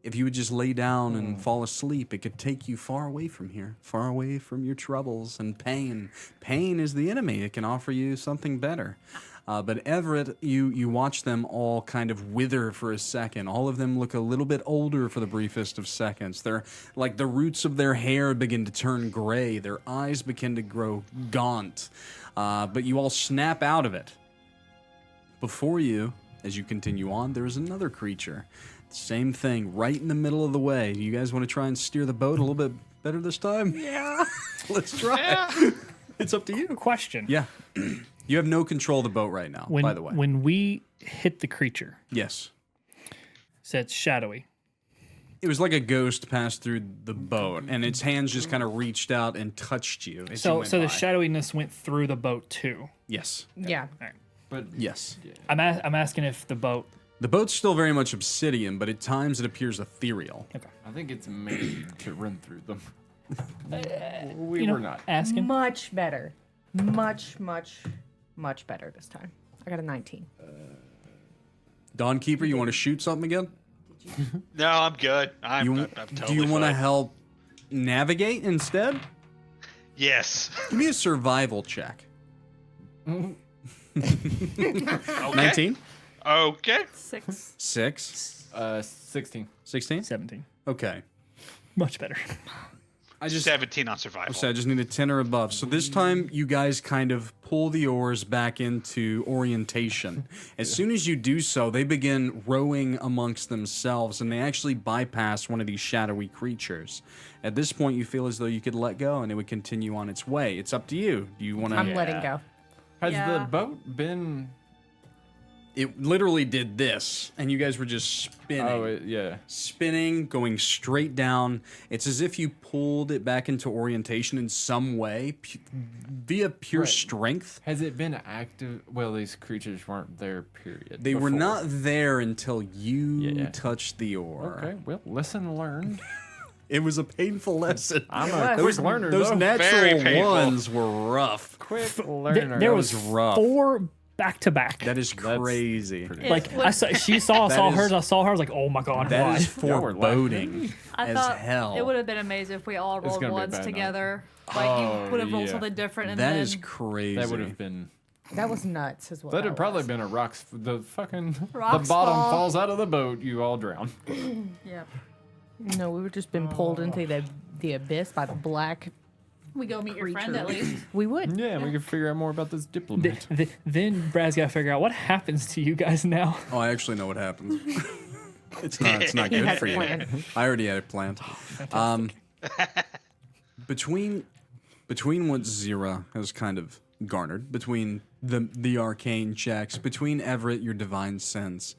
If you would just lay down and fall asleep, it could take you far away from here, far away from your troubles and pain. Pain is the enemy. It can offer you something better. But Everett, you watch them all kind of wither for a second. All of them look a little bit older for the briefest of seconds. They're like the roots of their hair begin to turn gray. Their eyes begin to grow gaunt. But you all snap out of it. Before you, as you continue on, there is another creature. Same thing, right in the middle of the way. You guys want to try and steer the boat a little bit better this time? Yeah. Let's try. Yeah. It's up to you. Question. Yeah. You have no control of the boat right now, by the way. When we hit the creature, Yes. so it's shadowy. It was like a ghost passed through the boat, and its hands just kind of reached out and touched you. As you So went the by. shadowiness went through the boat too. Yes. Yeah. But Yes. I'm asking if the boat. The boat's still very much obsidian, but at times it appears ethereal. I think it's made to run through them. We You know, were not. asking. Much better. Much better this time. I got a 19. Dawnkeeper, you want to shoot something again? No, I'm good. I'm totally do you want to fine. help navigate instead? Yes. Give me a survival check. Okay. 19? Okay. 6. 6? 16. 16? 17. Okay. Much better. I just 17 on survival. I just need a 10 or above. So this time you guys kind of pull the oars back into orientation. As soon as you do so, they begin rowing amongst themselves and they actually bypass one of these shadowy creatures. At this point, you feel as though you could let go and it would continue on its way. It's up to you. Do you want to... I'm letting go. Has Yeah. the boat been it literally did this, and you guys were just spinning. Oh, yeah. Spinning, going straight down. It's as if you pulled it back into orientation in some way via pure Right. strength. Has it been active? Well, these creatures weren't there, period. They were before. not there until you Yeah. touched the ore. Okay, well, lesson learned. It was a painful lesson. I'm a Those, quick learner, those though. Very natural painful. ones were rough. Quick learner. There That was was rough. 4 back to back. That is crazy. pretty- Like I saw, she saw, I That saw is- hers. I saw her. I was like, oh my god, That why? is Y'all were laughing at foreboding me. I as thought hell. it would have been amazing if we all rolled gonna be a ones bad night. together. Like Oh, you would have rolled yeah. something different, and That then is crazy. That would have been. That was nuts as well. That'd have probably been a rocks. The fucking. Rocks the bottom fall. falls out of the boat. You all drown. Yep. No, we would just been pulled into the abyss by the black. We go meet your friend at Creature. least. We would. Yeah, we could figure out more about this diplomat. Then Brad's got to figure out what happens to you guys now. Oh, I actually know what happens. It's not He good had for a you. plan. I already had it planned. Between what Xyrra has kind of garnered, between the arcane checks, between Everett, your divine sense,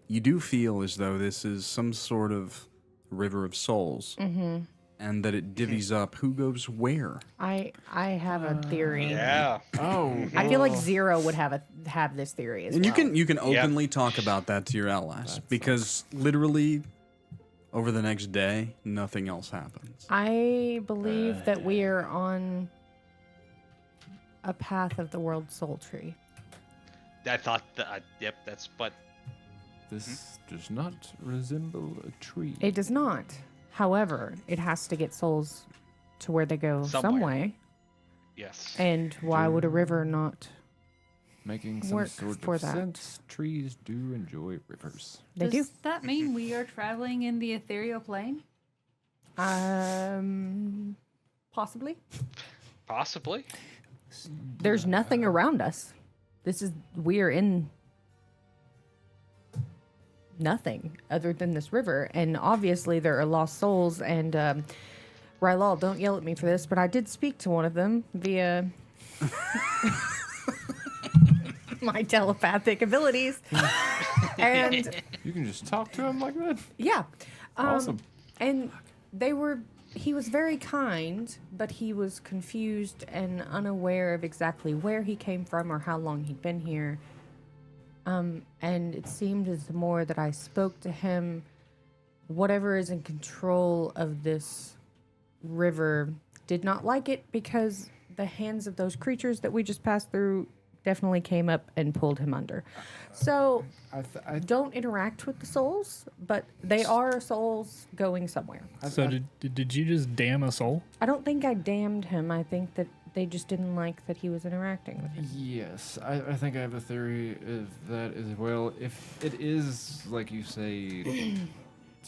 you do feel as though this is some sort of river of souls, and that it divvies up who goes where. I have a theory. Yeah. Oh, I feel like Zero would have this theory as And well. you can openly talk about that to your allies because literally over the next day, nothing else happens. I believe that we are on a path of the world soul tree. I thought that. Yep. That's what. this does not resemble a tree. It does not. However, it has to get souls to where they go some Somewhere. way. Yes. And why would a river not? Making some work sort for of that. sense. Trees do enjoy rivers. They Does that mean we are traveling in the ethereal plane? do. Possibly. Possibly. There's nothing around us. We're in nothing other than this river. And obviously there are lost souls. And Rylal, don't yell at me for this, but I did speak to one of them via my telepathic abilities. And You can just talk to him like that. yeah. Awesome. And he was very kind, but he was confused and unaware of exactly where he came from or how long he'd been here. And it seemed as the more that I spoke to him, whatever is in control of this river did not like it because the hands of those creatures that we just passed through definitely came up and pulled him under. So I don't interact with the souls, but they are souls going somewhere. So did you just damn a soul? I don't think I damned him. I think that they just didn't like that he was interacting with him. Yes, I think I have a theory of that as well. If it is, like you say,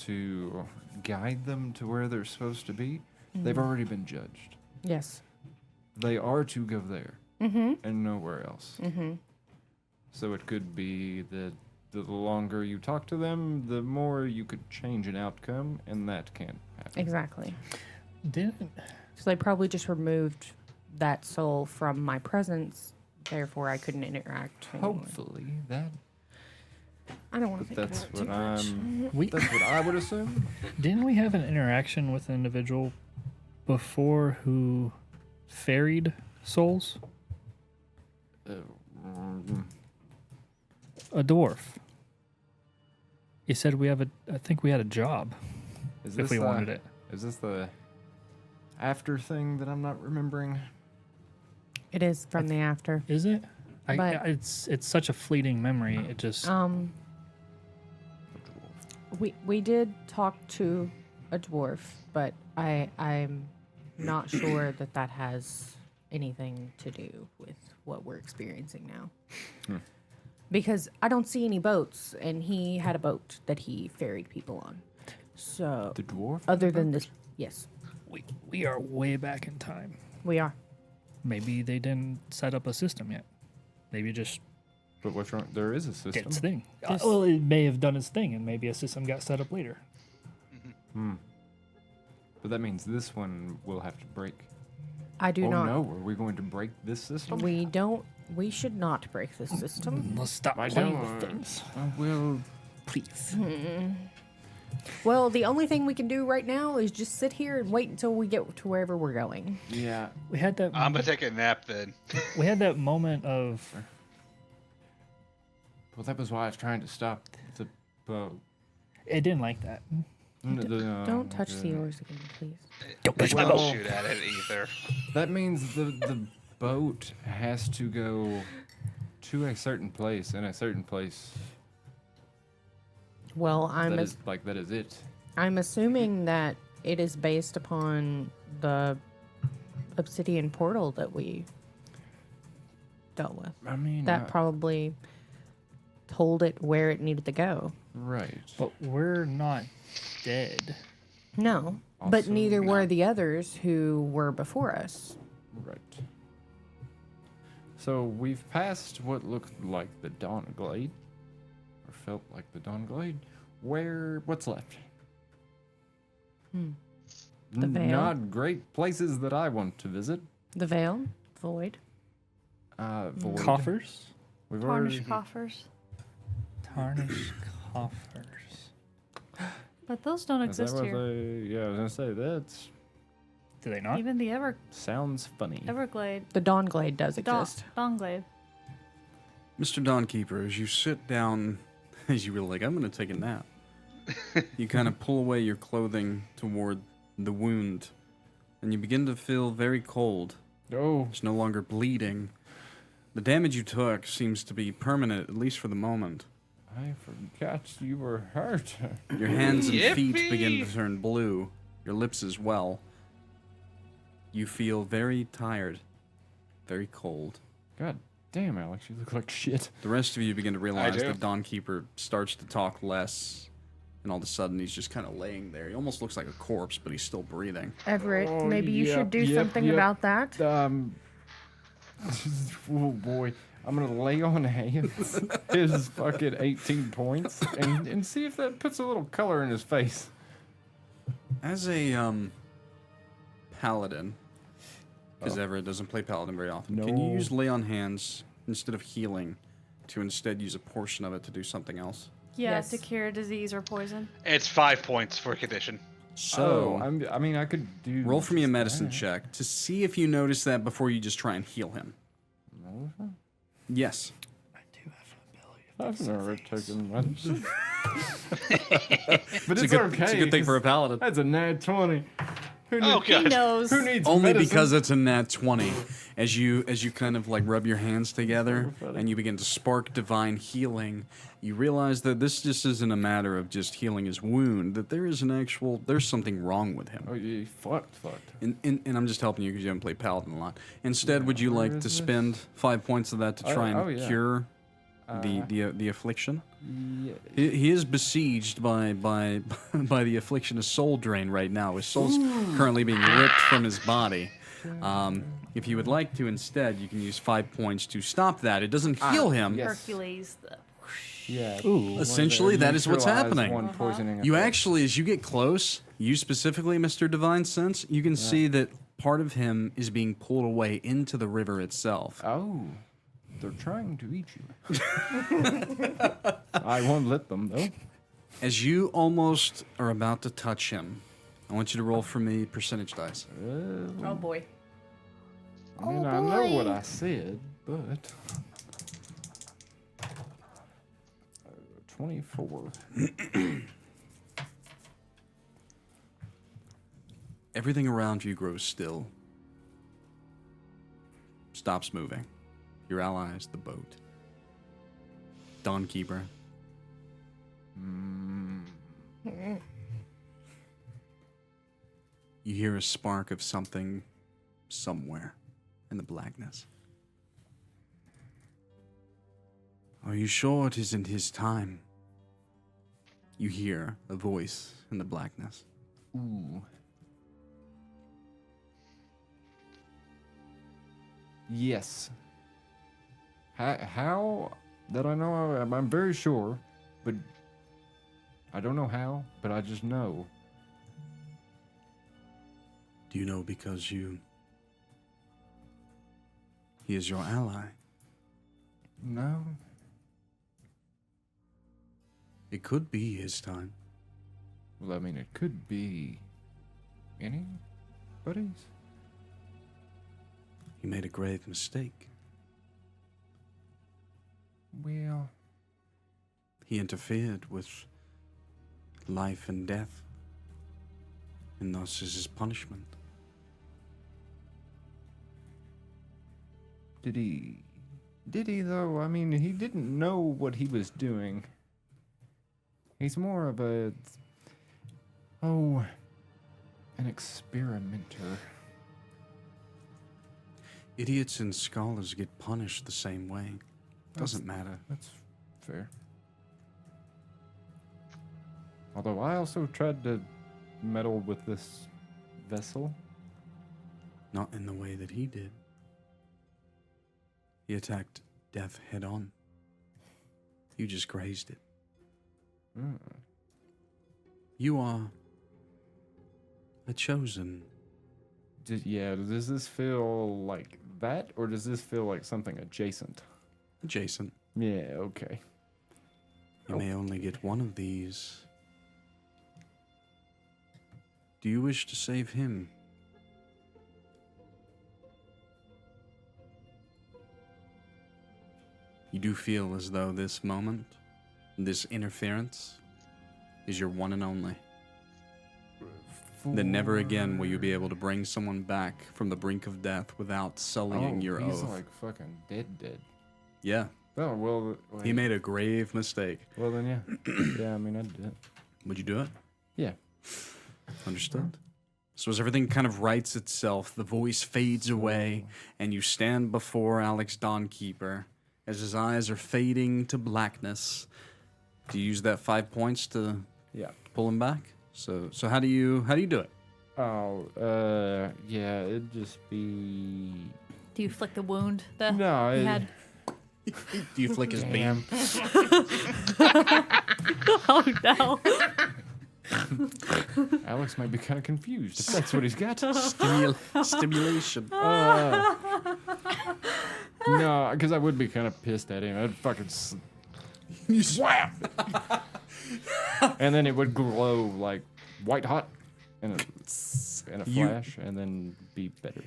to guide them to where they're supposed to be, they've already been judged. Yes. They are to go there and nowhere else. So it could be that the longer you talk to them, the more you could change an outcome, and that can't happen. Exactly. Didn't So they probably just removed that soul from my presence, therefore I couldn't interact. anymore. Hopefully that. I don't want to think That's about it what too much. we That's what I would assume. didn't we have an interaction with an individual before who ferried souls? A dwarf. He said I think we had a job Is if we wanted it. Is this the after thing that I'm not remembering? It is from the after. Is it? But- It's such a fleeting memory. It just We did talk to a dwarf, but I'm not sure that has anything to do with what we're experiencing now. Because I don't see any boats, and he had a boat that he ferried people on. So, The dwarf? other than this, yes, we are way back in time. we are. Maybe they didn't set up a system yet. Maybe it just But what's wrong? There is a system. did its thing. This- Well, it may have done its thing, and maybe a system got set up later. But that means this one will have to break. I do Oh not. no, are we going to break this system? We don't. We should not break the system. Let's stop I playing don't- with things. Well, Please. Well, the only thing we can do right now is just sit here and wait until we get to wherever we're going. yeah. We had that. I'm gonna take a nap then. We had that moment of. Well, that was why I was trying to stop the boat. It didn't like that. Don't touch the oars again, please. Don't I push my don't boat. shoot at it either. That means the boat has to go to a certain place, and a certain place Well, that is that is it. I'm assuming that it is based upon the obsidian portal that we dealt with. I mean, That probably told it where it needed to go. right. But we're not dead. No, but Also, neither were the others who were before us. Right. So we've passed what looked like the Dawn Glade, or felt like the Dawn Glade. What's left? The Veil. Not great places that I want to visit. The Veil, Void. Void. Coffers? We've Tarnished already. coffers. Tarnished coffers. But those don't Is that exist what here. I was gonna say that's Do they not? Even the sounds funny. Everglade. The Dawn Glade does exist. Dawnglade. Mr. Dawnkeeper, as you sit down, as you were like, I'm going to take a nap, you kind of pull away your clothing toward the wound, and you begin to feel very cold. Oh, It's no longer bleeding. The damage you took seems to be permanent, at least for the moment. I forgot you were hurt. Your hands and feet Yippee! begin to turn blue, your lips as well. You feel very tired, very cold. God damn, Alex, you look like shit. The rest of you begin to realize do. that Dawnkeeper starts to talk less, and all of a sudden he's just kind of laying there. He almost looks like a corpse, but he's still breathing. Everett, Oh, maybe you yep, should do yep, something yep. about that. Oh boy, I'm gonna lay on hands his fucking 18 points and see if that puts a little color in his face. As a paladin, because Everett doesn't play paladin very often, can you No. use lay on hands instead of healing to instead use a portion of it to do something else? Yeah, Yes. to cure disease or poison. It's 5 points for condition. So I mean, I could do. roll for me a just medicine that. check to see if you notice that before you just try and heal him. Yes. I do have an ability. I've never taken medicine. But It's it's a good, okay. it's a good thing for a 'cause paladin. That's a nat 20. Who, Oh, need- He God. knows. who needs Only medicine? because it's a nat 20. As you kind of like rub your hands together and you begin to spark divine healing, you realize that this just isn't a matter of just healing his wound, that there is there's something wrong with him. Oh, you fucked. And I'm just helping you because you haven't played Paladin a lot. Instead, would you where like is to this? spend 5 points of that to try and oh, yeah. cure the affliction? Yeah. He is besieged by the affliction of soul drain right now. His soul's currently being ripped from his body. If you would like to instead, you can use 5 points to stop that. It doesn't heal him. yes. Hercules. Yeah. Ooh. Essentially, that is what's Neutralize happening. One poisoning You effect. actually, as you get close, you specifically, Mr. Divine Sense, you can see that part of him is being pulled away into the river itself. Oh, they're trying to eat you. I won't let them though. As you almost are about to touch him, I want you to roll for me percentage dice. Oh boy. I mean, I know what I said, but 24. Everything around you grows still, stops moving. Your allies, the boat, Dawnkeeper. You hear a spark of something somewhere in the blackness. Are you sure it isn't his time? You hear a voice in the blackness. Ooh. Yes. How that I know? I'm very sure, but I don't know how. But I just know. Do you know because you He is your ally. No. It could be his time. Well, I mean, it could be anybody's. He made a grave mistake. Well, He interfered with life and death. And thus is his punishment. did he? Did he, though? I mean, he didn't know what he was doing. He's more of an experimenter. Idiots and scholars get punished the same way. Doesn't matter. That's fair. Although I also tried to meddle with this vessel. Not in the way that he did. He attacked death head on. You just grazed it. Mm. You are a chosen. Does this feel like that, or does this feel like something adjacent? Adjacent. Yeah, okay. You may only get one of these. Do you wish to save him? You do feel as though this moment, this interference, is your one and only. That never again will you be able to bring someone back from the brink of death without sullying your he's oath. like fucking dead. Yeah, Oh, well. he made a grave mistake. Well, then, yeah. Yeah, I mean, I did it. Would you do it? Yeah. Understood. So as everything kind of rights itself, the voice fades away, and you stand before Alex Dawnkeeper as his eyes are fading to blackness. Do you use that 5 points to Yeah. pull him back? So how do you do it? Oh, yeah, it'd just be... Do you flick the wound that No, he had? Do you flick his beam? Oh no. Alex might be kind of confused if that's what he's got. Stimulation. No, because I would be kind of pissed at him. I'd fucking swap, and then it would glow like white hot in a flash, and then be better.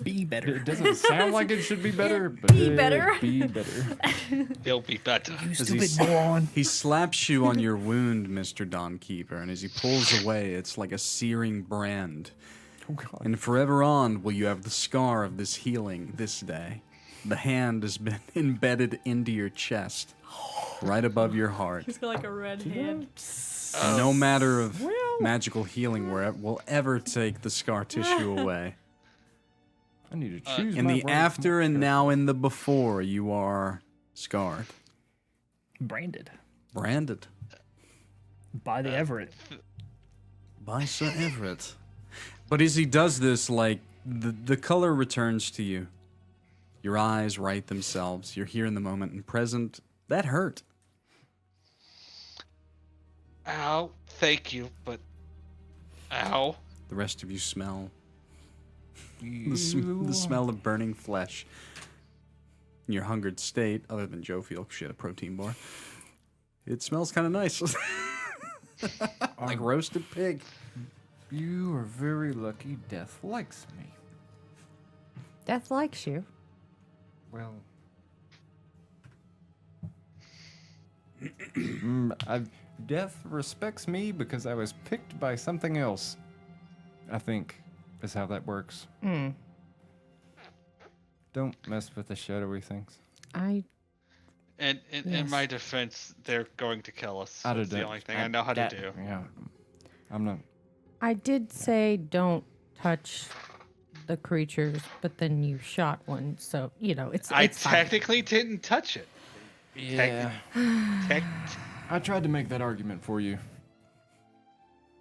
Be better. It doesn't sound like it should be better, but Be it'd better. Be better. He'll be better. You As stupid moron. He slaps you on your wound, Mr. Dawnkeeper, and as he pulls away, it's like a searing brand. Oh God. And forever on will you have the scar of this healing this day. The hand has been embedded into your chest, right above your heart. He's got like a red hand. No matter of magical healing will ever take the scar tissue away. I need to choose In my the words after more and carefully. now in the before, you are scarred. Branded Branded by the Everett. by Sir Everett. But as he does this, like, the color returns to you. Your eyes right themselves. You're here in the moment and present. That hurt. Ow. Thank you, but... Ow. The rest of you smell the smell of burning flesh. In your hungered state, other than Jophiel, she had a protein bar. It smells kind of nice. Like roasted pig. You are very lucky. Death likes me. Death likes you. Well, Death respects me because I was picked by something else. I think is how that works. Mm. Don't mess with the shadowy things. And in Yes. my defense, they're going to kill us. I'd That's have the done- only thing I know how to do. Yeah, I'm not. I did say don't touch the creatures, but then you shot one, so it's I it's fine. technically didn't touch it. Yeah, Tech- I tried to make that argument for you.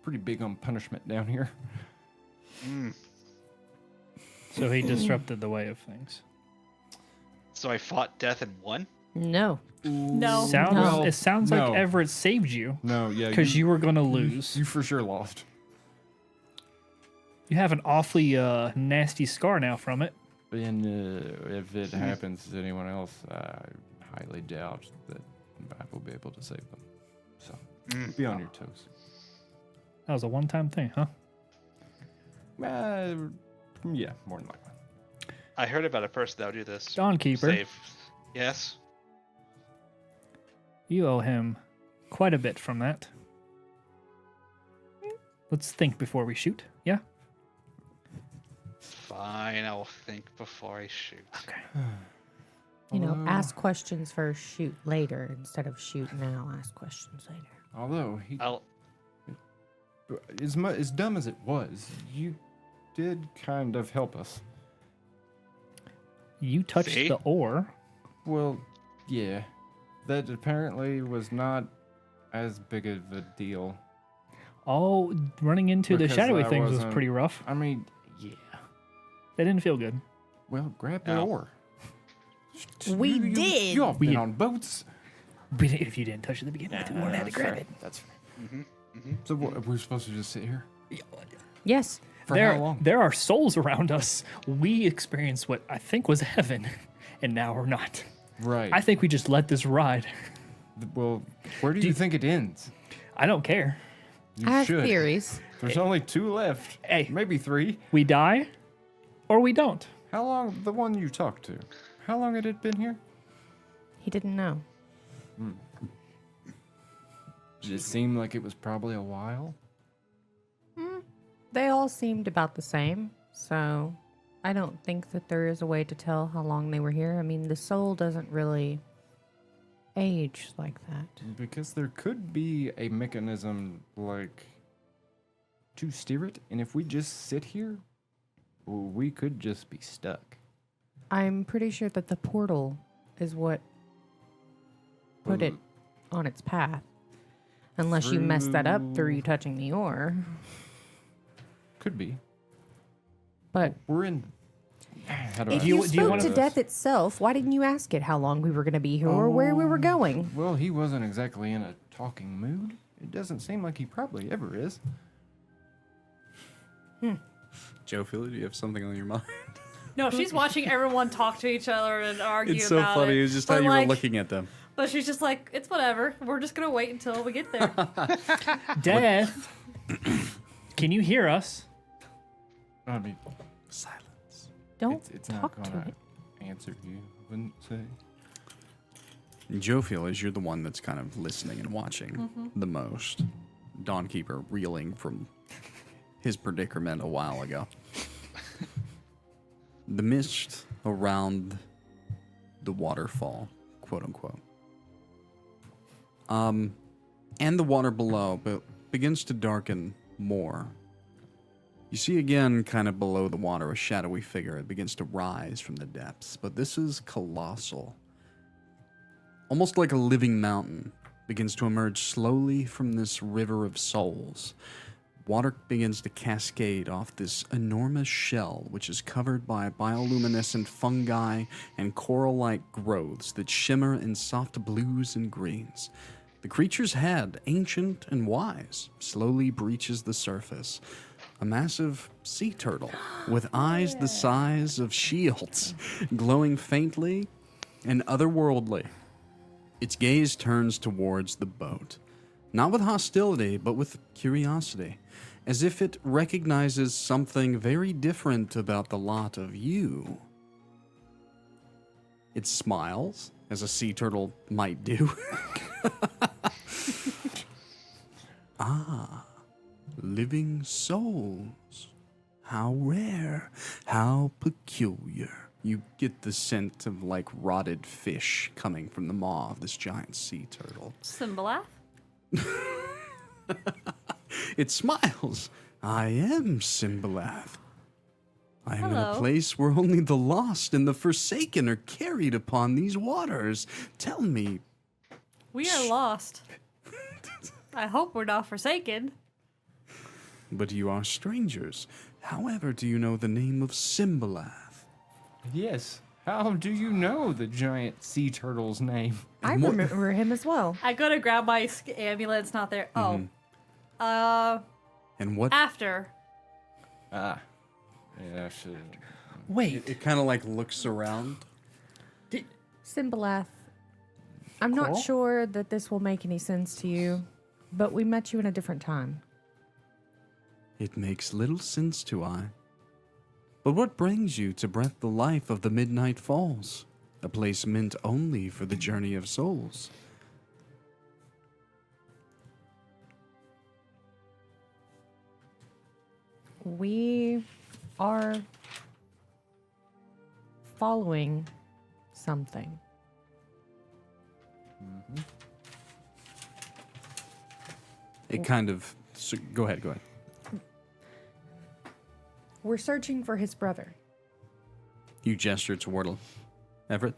Pretty big on punishment down here. So he disrupted the way of things. So I fought death and won? No. No. It sounds No. like Everett saved you No, yeah, because you were going to lose. you for sure lost. You have an awfully nasty scar now from it. And if it happens to anyone else, I highly doubt that I will be able to save them. So be on your toes. That was a one-time thing, huh? Yeah, more than likely. I heard about a person that would do this. Dawnkeeper, Save. Yes. you owe him quite a bit from that. Let's think before we shoot. Yeah? Fine, I'll think before I shoot. Okay. You know, ask questions first, shoot later, instead of shoot now, ask questions later. Although he, I'll. as dumb as it was, you did kind of help us. You touched See? the ore. Well, yeah, that apparently was not as big of a deal. Oh, running into the Because shadowy I things was wasn't- pretty rough. I mean, yeah. They didn't feel good. Well, grab the No. oar. We did. You all been We- on boats. But if you didn't touch it at the beginning, we wouldn't have had to grab it. That's fair. So what, we're supposed to just sit here Yes. for how long? There are souls around us. We experienced what I think was heaven, and now we're not. Right. I think we just let this ride. Well, where do you think it ends? I don't care. You I have should. theories. There's only 2 left. Hey. Maybe 3. We die, or we don't. How long? The one you talked to. How long had it been here? He didn't know. Did it seem like it was probably a while? They all seemed about the same, so I don't think that there is a way to tell how long they were here. I mean, the soul doesn't really age like that. Because there could be a mechanism like to steer it, and if we just sit here, we could just be stuck. I'm pretty sure that the portal is what put it on its path. Unless you mess that up through you touching the ore. Could be. But We're in. How do if I you do you spoke wanna- to death itself, why didn't you ask it how long we were going to be here or where we were going? Well, he wasn't exactly in a talking mood. It doesn't seem like he probably ever is. Jophiel, do you have something on your mind? No, she's watching everyone talk to each other and argue It's so about funny. it. It was just But, how you like, were looking at them. But she's just like, it's whatever. We're just gonna wait until we get there. Death, can you hear us? I mean, Silence. Don't it's talk not to gonna it. answer you, I wouldn't say. Jophiel, as you're the one that's kind of listening and watching the most, Dawnkeeper reeling from his predicament a while ago. The mist around the waterfall, quote unquote, and the water below, but begins to darken more. You see again, kind of below the water, a shadowy figure. It begins to rise from the depths, but this is colossal. Almost like a living mountain, begins to emerge slowly from this river of souls. Water begins to cascade off this enormous shell, which is covered by bioluminescent fungi and coral-like growths that shimmer in soft blues and greens. The creature's head, ancient and wise, slowly breaches the surface. A massive sea turtle with eyes the size of shields, glowing faintly and otherworldly. Its gaze turns towards the boat, not with hostility, but with curiosity, as if it recognizes something very different about the lot of you. It smiles, as a sea turtle might do. Ah, living souls. How rare, how peculiar. You get the scent of like rotted fish coming from the maw of this giant sea turtle. Symbolath? It smiles. I am Symbolath. I am in a Hello. place where only the lost and the forsaken are carried upon these waters. Tell me, We are lost. I hope we're not forsaken. but you are strangers. However, do you know the name of Symbolath? Yes. How do you know the giant sea turtle's name? I remember him as well. I go to grab my amulet. It's not there. Oh. And what After. Ah. Yeah, I should. Wait. It kind of like looks around. Symbolath, I'm not Coral? sure that this will make any sense to you, but we met you in a different time. It makes little sense to I. But what brings you to breath the life of the Midnight Falls, a place meant only for the journey of souls? We are following something. It kind of. Go ahead, go ahead. We're searching for his brother. You gesture toward Everett.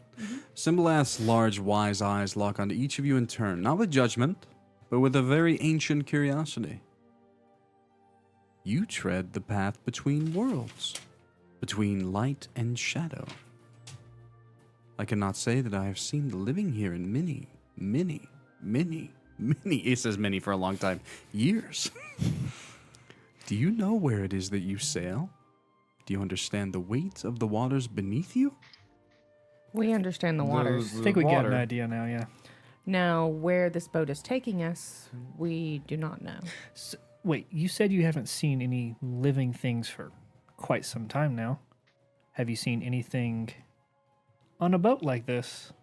Symbolath's large, wise eyes lock onto each of you in turn, not with judgment, but with a very ancient curiosity. You tread the path between worlds, between light and shadow. I cannot say that I have seen the living here in many, it says many for a long time, years. Do you know where it is that you sail? Do you understand the weight of the waters beneath you? We understand the waters. I think we get an idea now, yeah. Now, where this boat is taking us, we do not know. So, wait, you said you haven't seen any living things for quite some time now. Have you seen anything on a boat like this?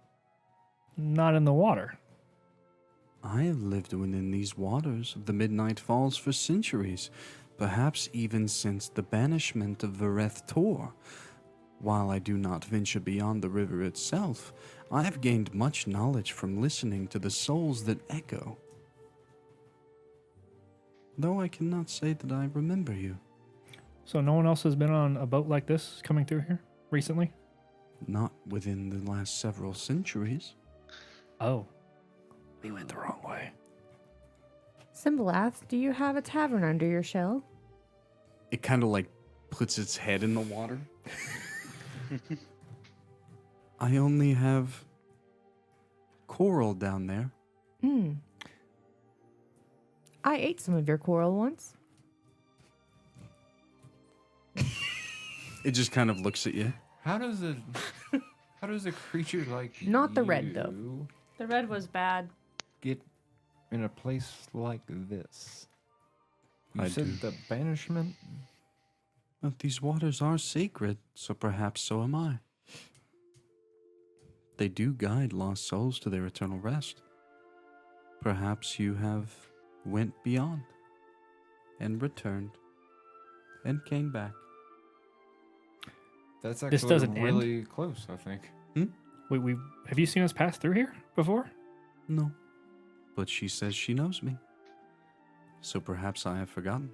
Not in the water. I have lived within these waters of the Midnight Falls for centuries, perhaps even since the banishment of Vereth Tor. While I do not venture beyond the river itself, I have gained much knowledge from listening to the souls that echo. Though I cannot say that I remember you. So no one else has been on a boat like this coming through here recently? Not within the last several centuries. Oh. We went the wrong way. Symbolath, do you have a tavern under your shell? It kind of like puts its head in the water. I only have coral down there. I ate some of your coral once. It just kind of looks at you. How does a creature like Not the red, though. you The red was bad. get in a place like this? You I said do. the banishment? But these waters are sacred, so perhaps so am I. They do guide lost souls to their eternal rest. Perhaps you have went beyond and returned and came back. That's This actually doesn't end? really close, I think. We have you seen us pass through here before? No, but she says she knows me. So perhaps I have forgotten.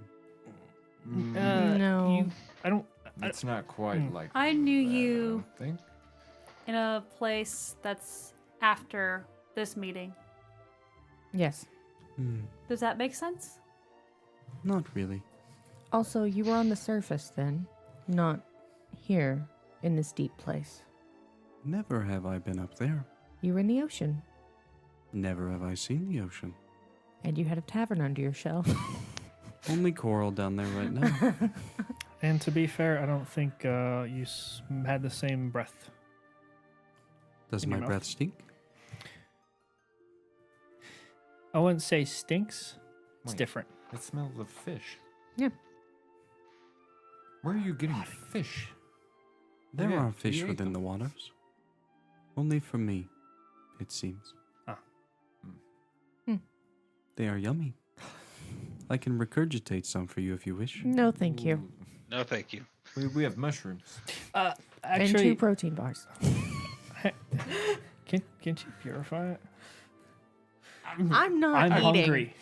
No. I don't. It's not quite like I knew that, you I don't think. in a place that's after this meeting. Yes. Does that make sense? Not really. Also, you were on the surface then, not here in this deep place. Never have I been up there. You were in the ocean, Never have I seen the ocean. and you had a tavern under your shell. Only coral down there right now. And to be fair, I don't think you had the same breath. Does In my your mouth. breath stink? I wouldn't say stinks. It's Wait. different. It smells of fish. Yeah. Where are you getting fish? There Yeah, are fish you ate within them. the waters. Only for me, it seems. Ah. They are yummy. I can regurgitate some for you if you wish. No, thank you. Ooh. No, thank you. We have mushrooms. And Actually, 2 protein bars. can't you purify it? I'm not I'm eating. hungry.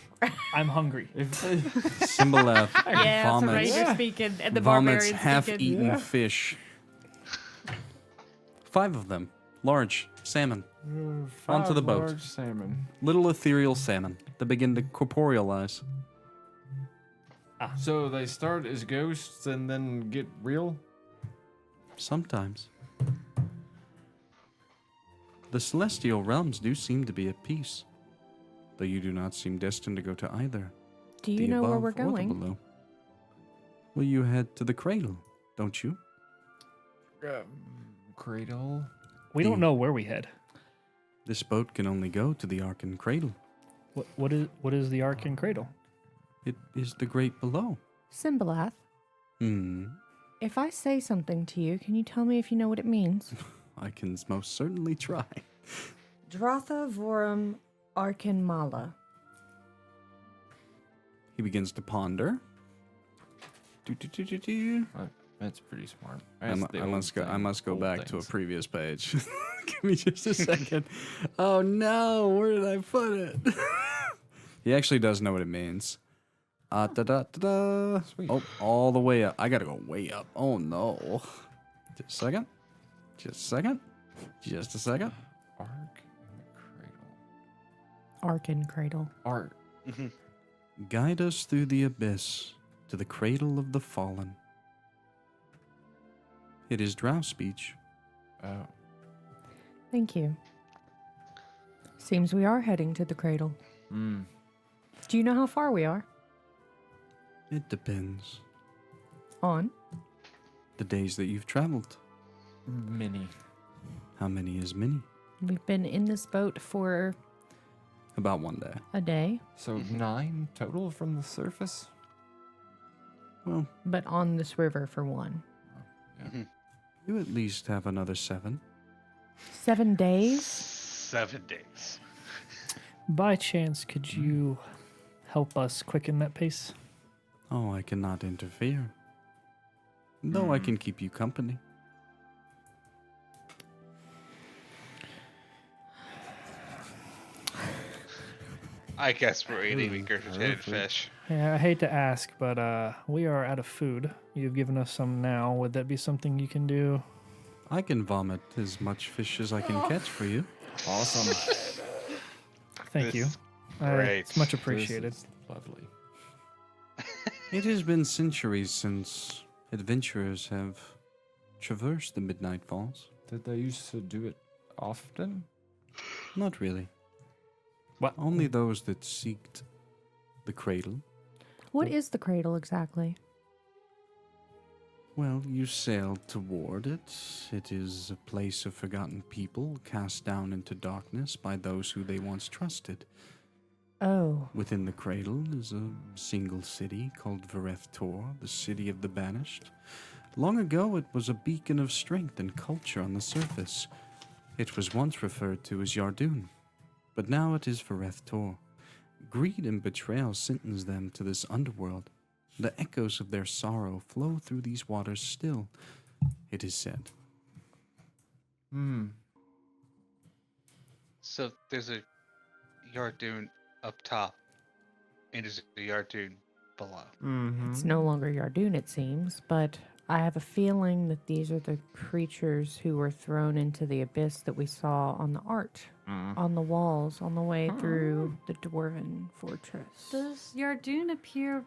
I'm hungry. Symbolath Yeah, it's a vomits, ranger speaking, and the vomits barbarian half-eaten speaking. fish. 5 of them. Large salmon. Onto the boat. Large salmon. Little ethereal salmon that begin to corporealize. So they start as ghosts and then get real? Sometimes. The celestial realms do seem to be at peace, though you do not seem destined to go to either. Do you the know where above we're or the going? below. Well, you head to the Cradle, don't you? Cradle. We don't know where we head. This boat can only go to the Arkin Cradle. What is the Arkin Cradle? It is the great below. Symbolath, Hmm. if I say something to you, can you tell me if you know what it means? I can most certainly try. Dratha Vorum Arkin Mala. He begins to ponder. Do. That's pretty smart. I must go back to a previous page. Give me just a second. Oh no, where did I put it? He actually does know what it means. Sweet. Oh, all the way up. I gotta go way up. Oh no. Just a second. Just a second. Just a second. Ark and the Cradle. Arkin Cradle. Ark. Guide us through the abyss to the cradle of the fallen. It is drow speech. Oh. Thank you. Seems we are heading to the cradle. Hmm. Do you know how far we are? It depends. On? The days that you've traveled. Mini. How many is many? We've been in this boat for About one day. a day, So 9 total from the surface? Well, but on this river for one. you at least have another 7. 7 days? 7 days. By chance, could you help us quicken that pace? Oh, I cannot interfere. Though I can keep you company. I guess we're eating regurgitated perfect. fish. Yeah, I hate to ask, but we are out of food. You've given us some now. Would that be something you can do? I can vomit as much fish as I can catch for you. Awesome. Thank you. This- Great. It's much This appreciated. is lovely. It has been centuries since adventurers have traversed the Midnight Falls. Did they used to do it often? Not really. What? Only those that seeked the cradle. What is the cradle exactly? Well, you sailed toward it. It is a place of forgotten people cast down into darkness by those who they once trusted. Oh, Within the cradle is a single city called Vareth Tor, the city of the banished. Long ago, it was a beacon of strength and culture on the surface. It was once referred to as Yardoon, but now it is Vareth Tor. Greed and betrayal sentence them to this underworld. The echoes of their sorrow flow through these waters still, it is said. Hmm. So there's a Yardoon up top, and there's a Yardoon below. Mm-hmm. it's no longer Yardoon, it seems, but I have a feeling that these are the creatures who were thrown into the abyss that we saw on the art, on the walls, on the way through the dwarven fortress. Does Yardoon appear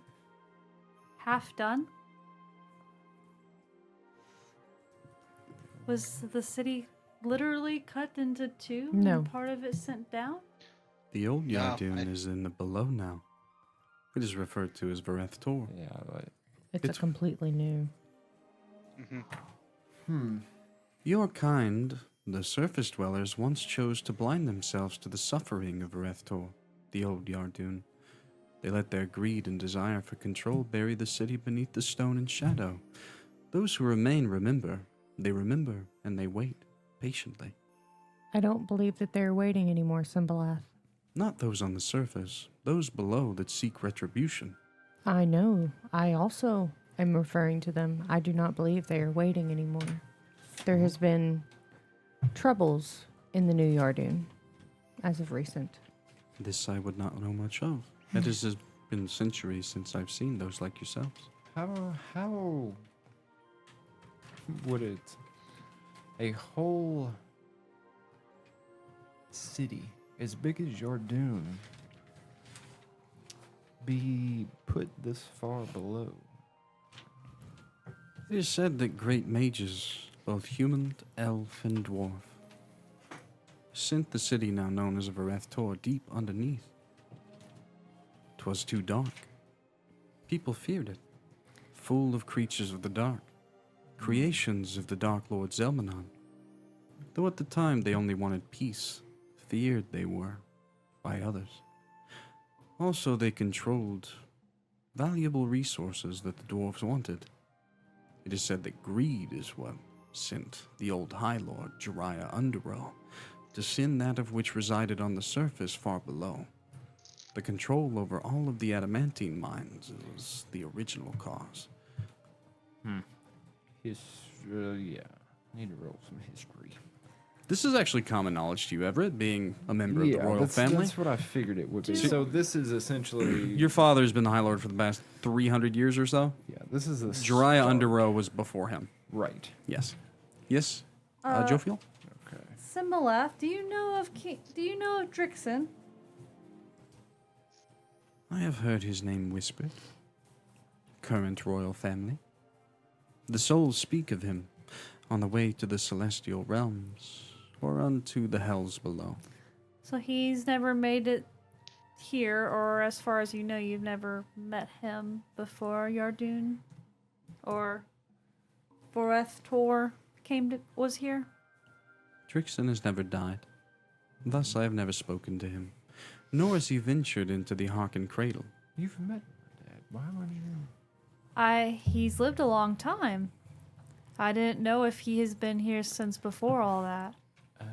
half done? Was the city literally cut into two? No. And part of it sent down? The old No, Yardoon I- is in the below now. It is referred to as Vareth Tor. Yeah, but It's a completely new. Your kind, the surface dwellers, once chose to blind themselves to the suffering of Vareth Tor, the old Yardoon. They let their greed and desire for control bury the city beneath the stone and shadow. Those who remain remember. They remember, and they wait, patiently. I don't believe that they're waiting anymore, Symbolath. Not those on the surface, those below that seek retribution. I know. I also am referring to them. I do not believe they are waiting anymore. There has been troubles in the new Yardoon as of recent. This I would not know much of. It has been centuries since I've seen those like yourselves. how would it a whole city as big as Yardoon be put this far below? It is said that great mages, both human, elf, and dwarf, sent the city now known as Vareth Tor deep underneath. 'Twas too dark. People feared it, full of creatures of the dark. creations of the Dark Lord Zelmanon. Though at the time they only wanted peace, feared they were by others. Also, they controlled valuable resources that the dwarves wanted. It is said that greed is what sent the old High Lord, Xyrra Underrow, to sin that of which resided on the surface far below. The control over all of the adamantine mines was the original cause. Yeah. Need to roll some history. This is actually common knowledge to you, Everett, being a member of the royal family. That's what I figured it would be. So this is essentially... Your father's been the High Lord for the past 300 years or so. Yeah, this is a... Xyrra Underrow was before him. Right. Yes. Yes? Jophiel? Okay. Simileth, do you know of Drixon? I have heard his name whispered. Current royal family. The souls speak of him on the way to the celestial realms or unto the hells below. So he's never made it here, or as far as you know, you've never met him before Yardoon? Or Voreth Tor was here? Drixon has never died. Thus I have never spoken to him, nor has he ventured into the Arkin Cradle. You've met my dad. Why would you... He's lived a long time. I didn't know if he has been here since before all that. Oh.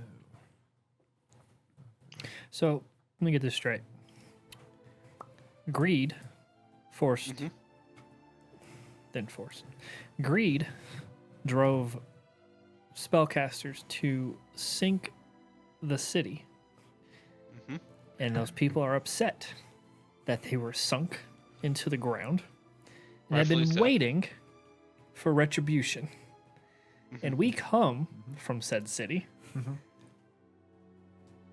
So, let me get this straight. Greed forced, then forced. Greed drove spellcasters to sink the city. And those people are upset that they were sunk into the ground and have been Rightfully so. waiting for retribution. And we come from said city,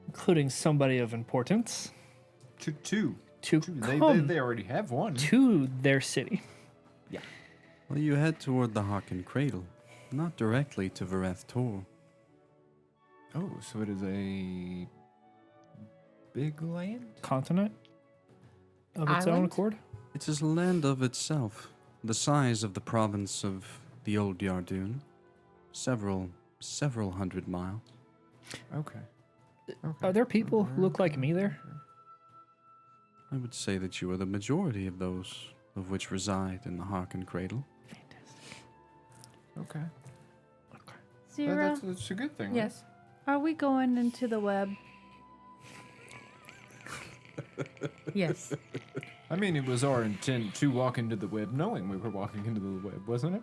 including somebody of importance, Two. to They come already have one. to their city. Well, you head toward the Arkin Cradle, not directly to Voreth Tor. Oh, so it is a big land? Continent of its own Island? accord. It is a land of itself, the size of the province of the old Yardoon. Several hundred miles. Okay. Are there people who look like me there? I would say that you are the majority of those of which reside in the Arkin Cradle. Okay. Xyrra, That's a good thing. right? Yes. are we going into the web? Yes. I mean, it was our intent to walk into the web knowing we were walking into the web, wasn't it?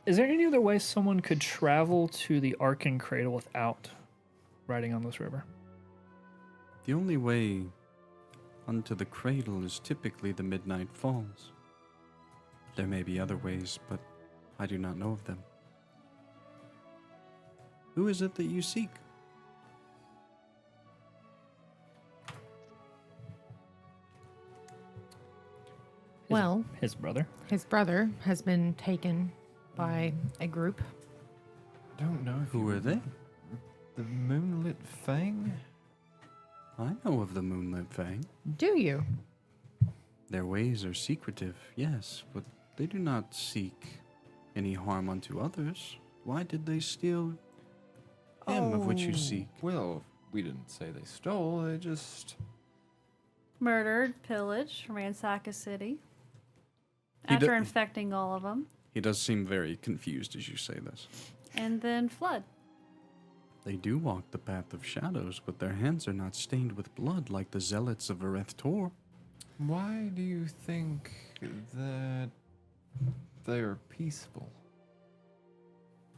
Is there any other way someone could travel to the Arkin Cradle without riding on this river? The only way unto the cradle is typically the Midnight Falls. There may be other ways, but I do not know of them. Who is it that you seek? Well, His brother. his brother has been taken by a group. Don't know if Who you are they? The Moonlit Fang? I know of the Moonlit Fang. Do you? Their ways are secretive, yes, but they do not seek any harm unto others. Why did they steal him of which you seek? Well, we didn't say they stole, they just... Murdered, pillaged, ransack a city. He After do- infecting all of them. He does seem very confused as you say this. And then fled. They do walk the path of shadows, but their hands are not stained with blood like the zealots of Voreth Tor. Why do you think that they are peaceful?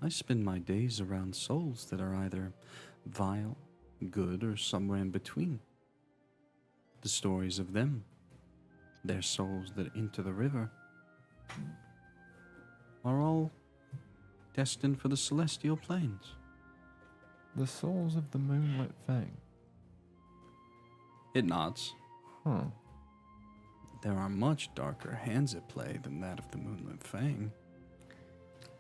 I spend my days around souls that are either vile, good, or somewhere in between. The stories of them, their souls that enter the river, are all destined for the celestial planes. The souls of the Moonlit Fang. It nods. Huh. There are much darker hands at play than that of the Moonlit Fang.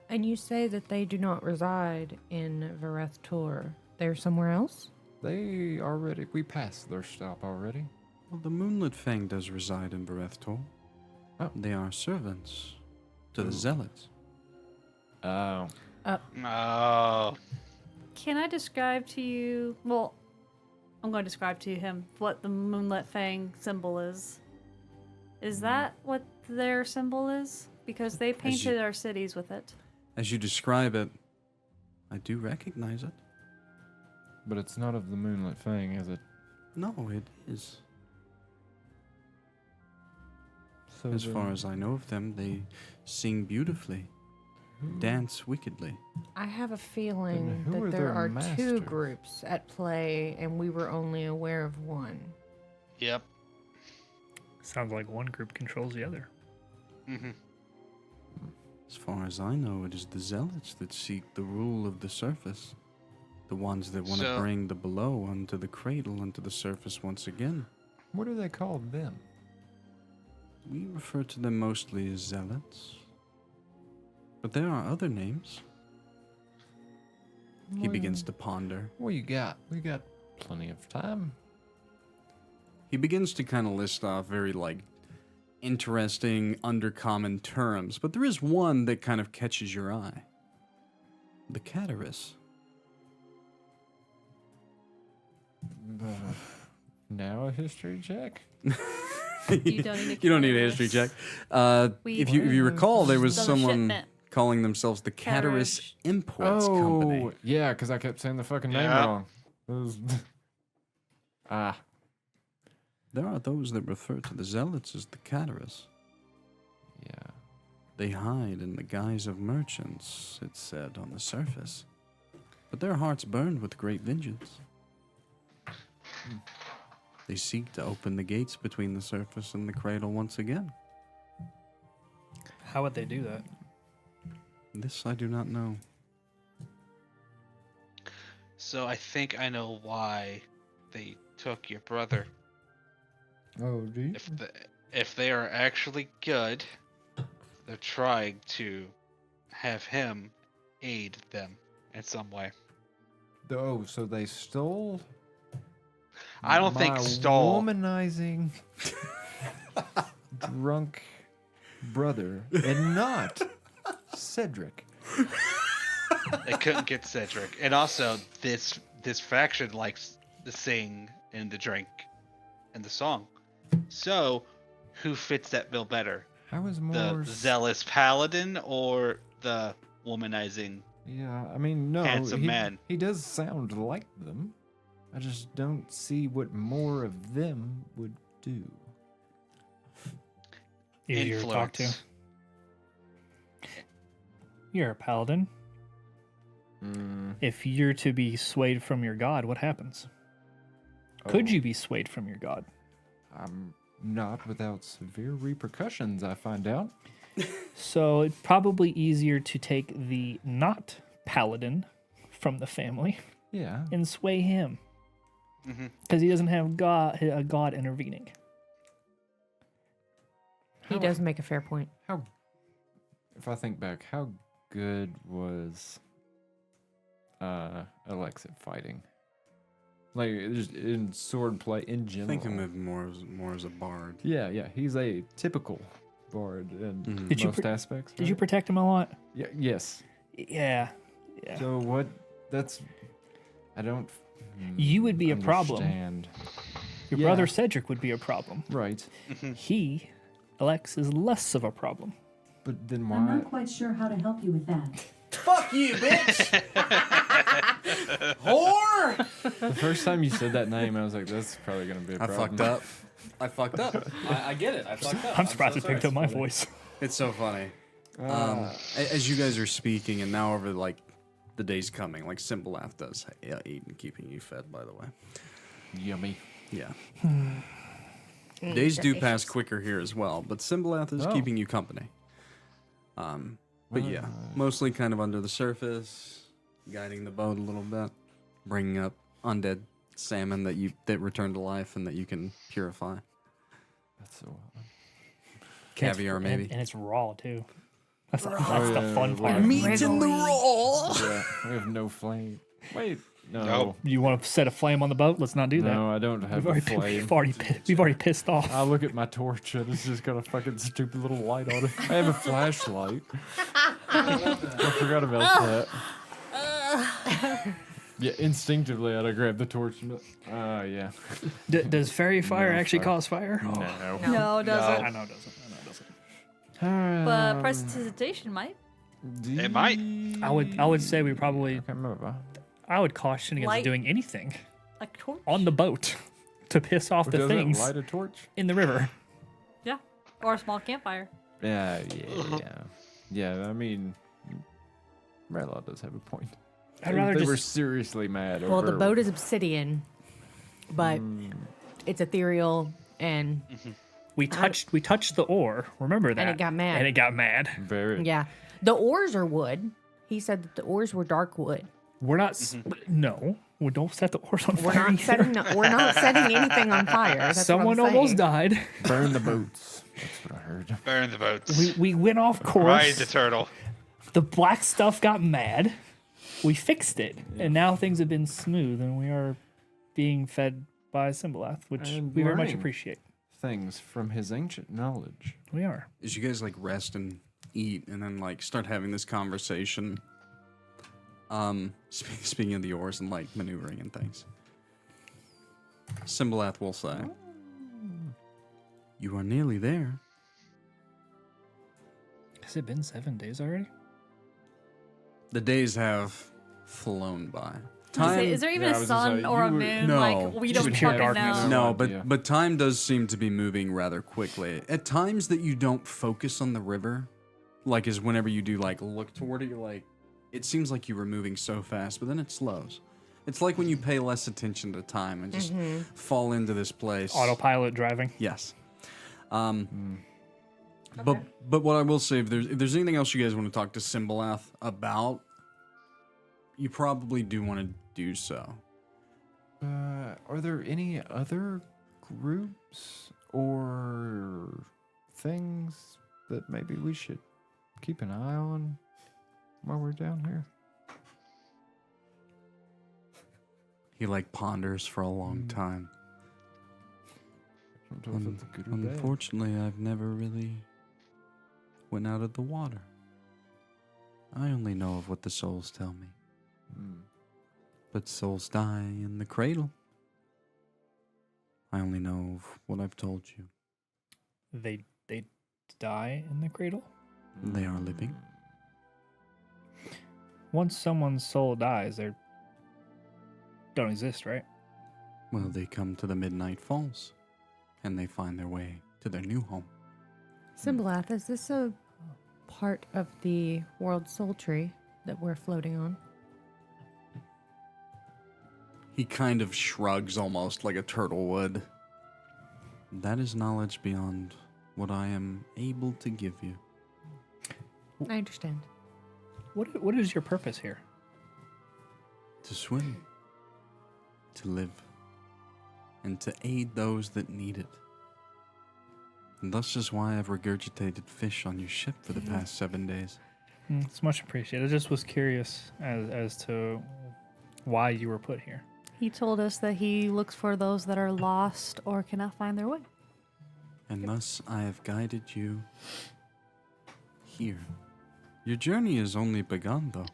And you say that they do not reside in Voreth Tor. They're somewhere else? They already... We passed their stop already. Well, the Moonlit Fang does reside in Voreth Tor. Oh. They are servants to the zealots. Oh. Oh. Can I describe to you? Well, I'm going to describe to him what the Moonlit Fang symbol is. Is that what their symbol is? Because they painted our cities with it. As you describe it, I do recognize it. But it's not of the Moonlit Fang, is it? No, it is. So As far as I know of them, they sing beautifully, dance wickedly. I have a feeling who are that there their are masters? two groups at play, and we were only aware of one. Yep. Sounds like one group controls the other. Mm-hmm. As far as I know, it is the zealots that seek the rule of the surface. The ones that want to So- bring the below onto the cradle, onto the surface once again. what do they call them? We refer to them mostly as zealots. But there are other names. He begins to ponder. What you got? We got plenty of time. He begins to kind of list off very, interesting, undercommon terms. But there is one that kind of catches your eye. The Caterus. Now a history check? You don't need a You don't need a Caterus. history check. We- If you recall, there was The someone shipment. calling themselves the Caterus Caterus. Imports Company. Yeah, because I kept saying the fucking name Yeah. wrong. It was There are those that refer to the zealots as the Caterus. yeah. They hide in the guise of merchants, it's said on the surface. But their hearts burn with great vengeance. They seek to open the gates between the surface and the cradle once again. How would they do that? This I do not know. So I think I know why they took your brother. Oh, do you? If they are actually good, they're trying to have him aid them in some way. Oh, so they stole. I don't think my stole. Womanizing drunk brother and not Cedric. They couldn't get Cedric, and also this faction likes to sing and to drink and the song. So, who fits that bill better? How is The more zealous paladin or the womanizing? Yeah, I mean, no, handsome he, man? he does sound like them. I just don't see what more of them would do. Easier to talk to. Influence. You're a paladin. Mm, If you're to be swayed from your god, what happens? Could oh, you be swayed from your god? I'm not without severe repercussions, I find out. So it's probably easier to take the not paladin from the family Yeah. and sway him Mm-hmm. because he doesn't have a god intervening. He does make a fair point. How, if I think back, how good was Alex at fighting? Like, just in sword play in general. Think of him more as a bard. Yeah, he's a typical bard in Mhm. Did you most pr- aspects. Did you right? protect him a lot? Yeah, yes. Yeah. So what? That's. I don't. You would be a problem. understand. Your Yeah. brother Cedric would be a problem. Right, He, Alex, is less of a problem. but then I'm why? not quite sure how to help you with that. Fuck you, bitch! Whore! The first time you said that name, I was like, "That's probably gonna be a I problem." fucked up. I fucked up. I get it. I fucked up. I'm surprised so it picked sorry. up my voice. It's so funny. Ah, As you guys are speaking, and now over the days coming, Simbalath does eat and keeping you fed, by the way. yummy. Yeah. Days do pass quicker here as well, but Simbalath is Oh. keeping you company. But yeah, mostly kind of under the surface, guiding the boat a little bit, bringing up undead salmon that return to life and that you can purify. That's so. Caviar, maybe. And it's raw, too. That's the yeah, fun yeah, part. yeah. Meat in the raw. Yeah, we have no flame. Wait, No. Nope. You want to set a flame on the boat? Let's not do that. No, I don't have We've a already, flame. we've already pissed off. I look at my torch and it's just got a fucking stupid little light on it. I have a flashlight. I forgot about that. Yeah, instinctively I'd grab the torch and yeah. Does fairy fire No actually fire. cause fire? No. No, it doesn't. I know it doesn't. I know it doesn't. But prestidigitation might. It might. I would say we probably. I can't remember. I would caution against Light. doing anything Like torch? on the boat to piss off the Doesn't it things light a torch? in the river. Yeah. Or a small campfire. Yeah. Yeah, I mean, Rylal does have a point. I'd rather they just. were seriously mad Well, the over- boat is obsidian, but it's ethereal and We touched the oar. Remember that? it got mad. And it got mad. very. yeah. The oars are wood. He said that the oars were dark wood. We're not. No, we don't set the oars on We're fire. not we're not setting anything on fire. That's Someone what I'm almost saying. died. Burn the boats. That's what I heard. Burn the boats. We went off Ride course. the turtle. The black stuff got mad. We fixed it, and now things have been smooth, and we are being fed by Symbolath, which And we very much learning. appreciate. Things from his ancient knowledge. We are. As you guys like rest and eat, and then like start having this conversation. Speaking of the oars and like maneuvering and things, Symbolath will say, "You are nearly there." Has it been 7 days already? The days have flown by. Is there even yeah, I a was gonna sun say, or a you were- moon? No, Like, we just don't pure fucking darkness. know. No, idea. but time does seem to be moving rather quickly. At times that you don't focus on the river, like is whenever you do like look toward it, you're like, it seems like you were moving so fast, but then it slows. It's like when you pay less attention to time and just fall into this place. Autopilot driving. Yes. But what I will say, if there's anything else you guys want to talk to Symbolath about, you probably do want to do so. Are there any other groups or things that maybe we should keep an eye on while we're down here? He like ponders for a long time. I don't know if it's good or bad. Unfortunately, I've never really went out of the water. I only know of what the souls tell me. But souls die in the cradle. I only know of what I've told you. They die in the cradle. They are living. Once someone's soul dies, they don't exist, right? Well, they come to the Midnight Falls, and they find their way to their new home. Symbolath, is this a part of the world soul tree that we're floating on? He kind of shrugs almost like a turtle would. That is knowledge beyond what I am able to give you. I understand. What is your purpose here? To swim, to live, and to aid those that need it. And thus is why I've regurgitated fish on your ship for the past 7 days. It's much appreciated. I just was curious as to why you were put here. He told us that he looks for those that are lost or cannot find their way. And thus I have guided you here. Your journey is only begun, though,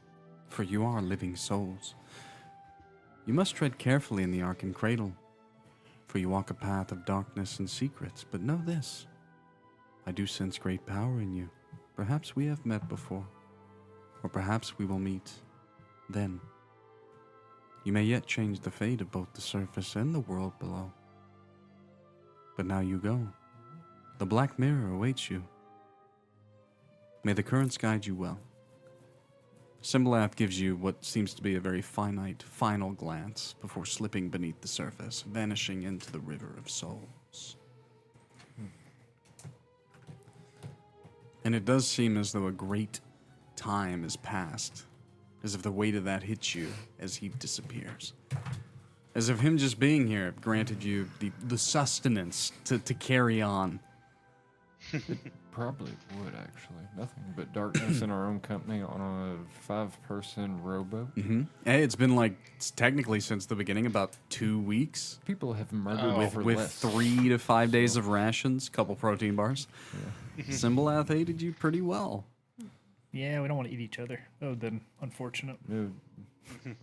for you are living souls. You must tread carefully in the Arkin Cradle, for you walk a path of darkness and secrets. But know this, I do sense great power in you. Perhaps we have met before, or perhaps we will meet then. You may yet change the fate of both the surface and the world below. But now you go. The Black Mirror awaits you. May the currents guide you well. Symbolath gives you what seems to be a very finite, final glance before slipping beneath the surface, vanishing into the river of souls. And it does seem as though a great time has passed, as if the weight of that hits you as he disappears. As if him just being here granted you the sustenance to carry on. probably would, actually. Nothing but darkness in our own company on a 5-person rowboat. Hey, it's been like technically since the beginning, about 2 weeks. People have murdered for With less. 3 to 5 days of rations, couple protein bars. Symbolath aided you pretty well. Yeah, we don't want to eat each other. That would have been unfortunate. No.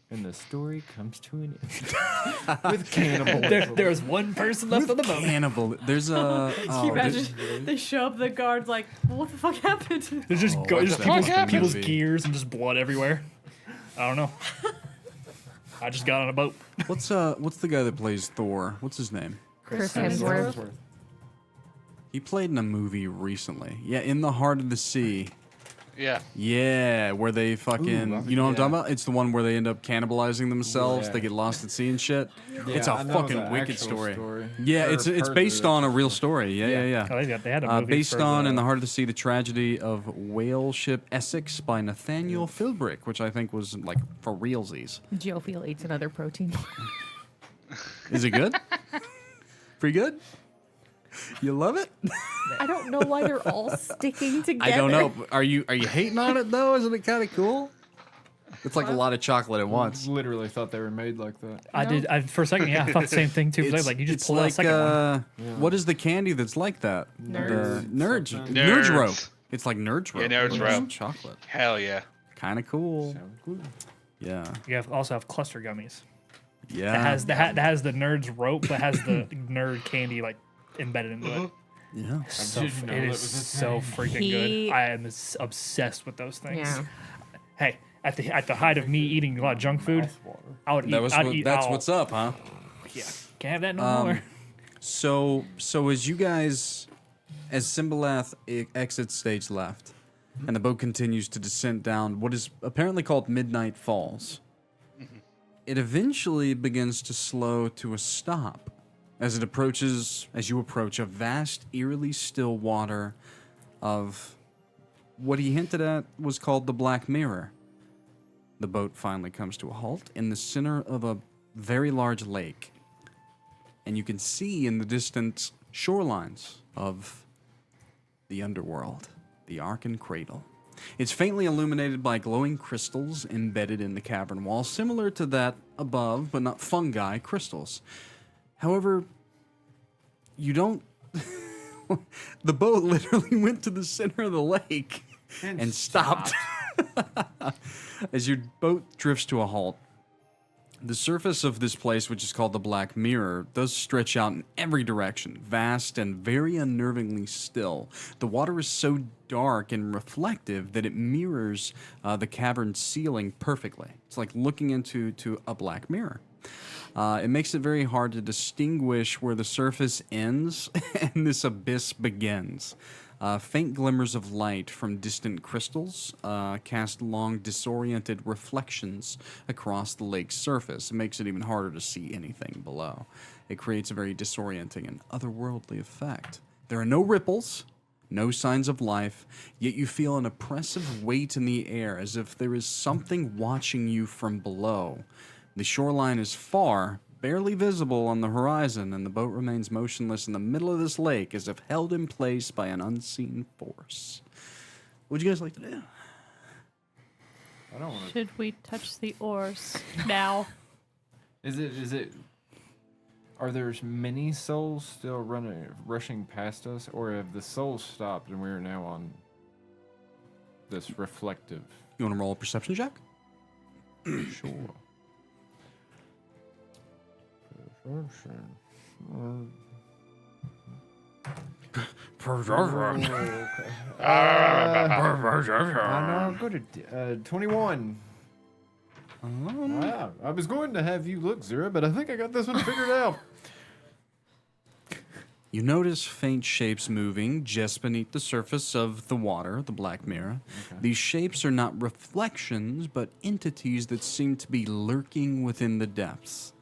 And the story comes to an end. With cannibalism. There's one person left on the boat. Cannibal. There's a. Can you oh, imagine? They show up, the guards like, what the fuck happened? There's just, Oh, just that people's, fucking people's movie. gears and just blood everywhere. I don't know. I just got on a boat. what's the guy that plays Thor? What's his name? Chris Hemsworth. Hemsworth. He played in a movie recently. Yeah, In the Heart of the Sea. Yeah. Yeah, where they fucking, Ooh, you know what I'm talking yeah. about? It's the one where they end up cannibalizing themselves. Yeah. They get lost at sea and shit. It's a I know fucking the wicked actual story. Yeah, Or it's heard based the on a actual real story. story. Yeah. Oh, they had a movie Based for on In the Heart of the Sea, the tragedy of whale ship Essex by Nathaniel Philbrick, which I think was like for realsies. Jophiel eats another protein bar. Is it good? Pretty good. You love it? I don't know why they're all sticking together. I don't know. Are you hating on it though? Isn't it kind of cool? It's like a lot of chocolate at once. Literally thought they were made like that. I did. For a second, yeah, I thought the same thing too. Like you just it's pulled out a like second one. what is the candy that's like that? Nerds. The nerds. Something. Nerds Nerds. rope. It's like nerds rope. Nerds but it's rope. Chocolate. Hell yeah. Kind of cool. Sounds good. Yeah. You also have cluster gummies. Yeah. That has the nerds rope, but has the nerd candy like embedded into it. Yeah. So, didn't know it that is was a so freaking good. I am obsessed with those things. Yeah. Hey, at the height of me eating a lot of junk food, I would eat. That's what's up, huh? Yeah, can't have that no more. So as you guys, as Symbolath exits stage left, and the boat continues to descend down what is apparently called Midnight Falls, it eventually begins to slow to a stop as you approach a vast, eerily still water of what he hinted at was called the Black Mirror. The boat finally comes to a halt in the center of a very large lake, and you can see in the distance shorelines of the underworld, the Arkin Cradle. It's faintly illuminated by glowing crystals embedded in the cavern wall, similar to that above, but not fungi crystals. However, you don't... The boat literally went to the center of the lake and stopped. As your boat drifts to a halt, the surface of this place, which is called the Black Mirror, does stretch out in every direction, vast and very unnervingly still. The water is so dark and reflective that it mirrors the cavern ceiling perfectly. It's like looking into a black mirror. It makes it very hard to distinguish where the surface ends and this abyss begins. Faint glimmers of light from distant crystals cast long, disoriented reflections across the lake's surface. It makes it even harder to see anything below. It creates a very disorienting and otherworldly effect. There are no ripples, no signs of life, yet you feel an oppressive weight in the air as if there is something watching you from below. The shoreline is far, barely visible on the horizon, and the boat remains motionless in the middle of this lake as if held in place by an unseen force. What would you guys like to do? I don't want to. Should we touch the oars now? Is it? Are there many souls still rushing past us, or have the souls stopped and we are now on this reflective? You want to roll a perception check? Sure. I'm good at 21. Wow, I was going to have you look, Xyrra, but I think I got this one figured out. You notice faint shapes moving just beneath the surface of the water, the Black Mirror. Okay. These shapes are not reflections, but entities that seem to be lurking within the depths,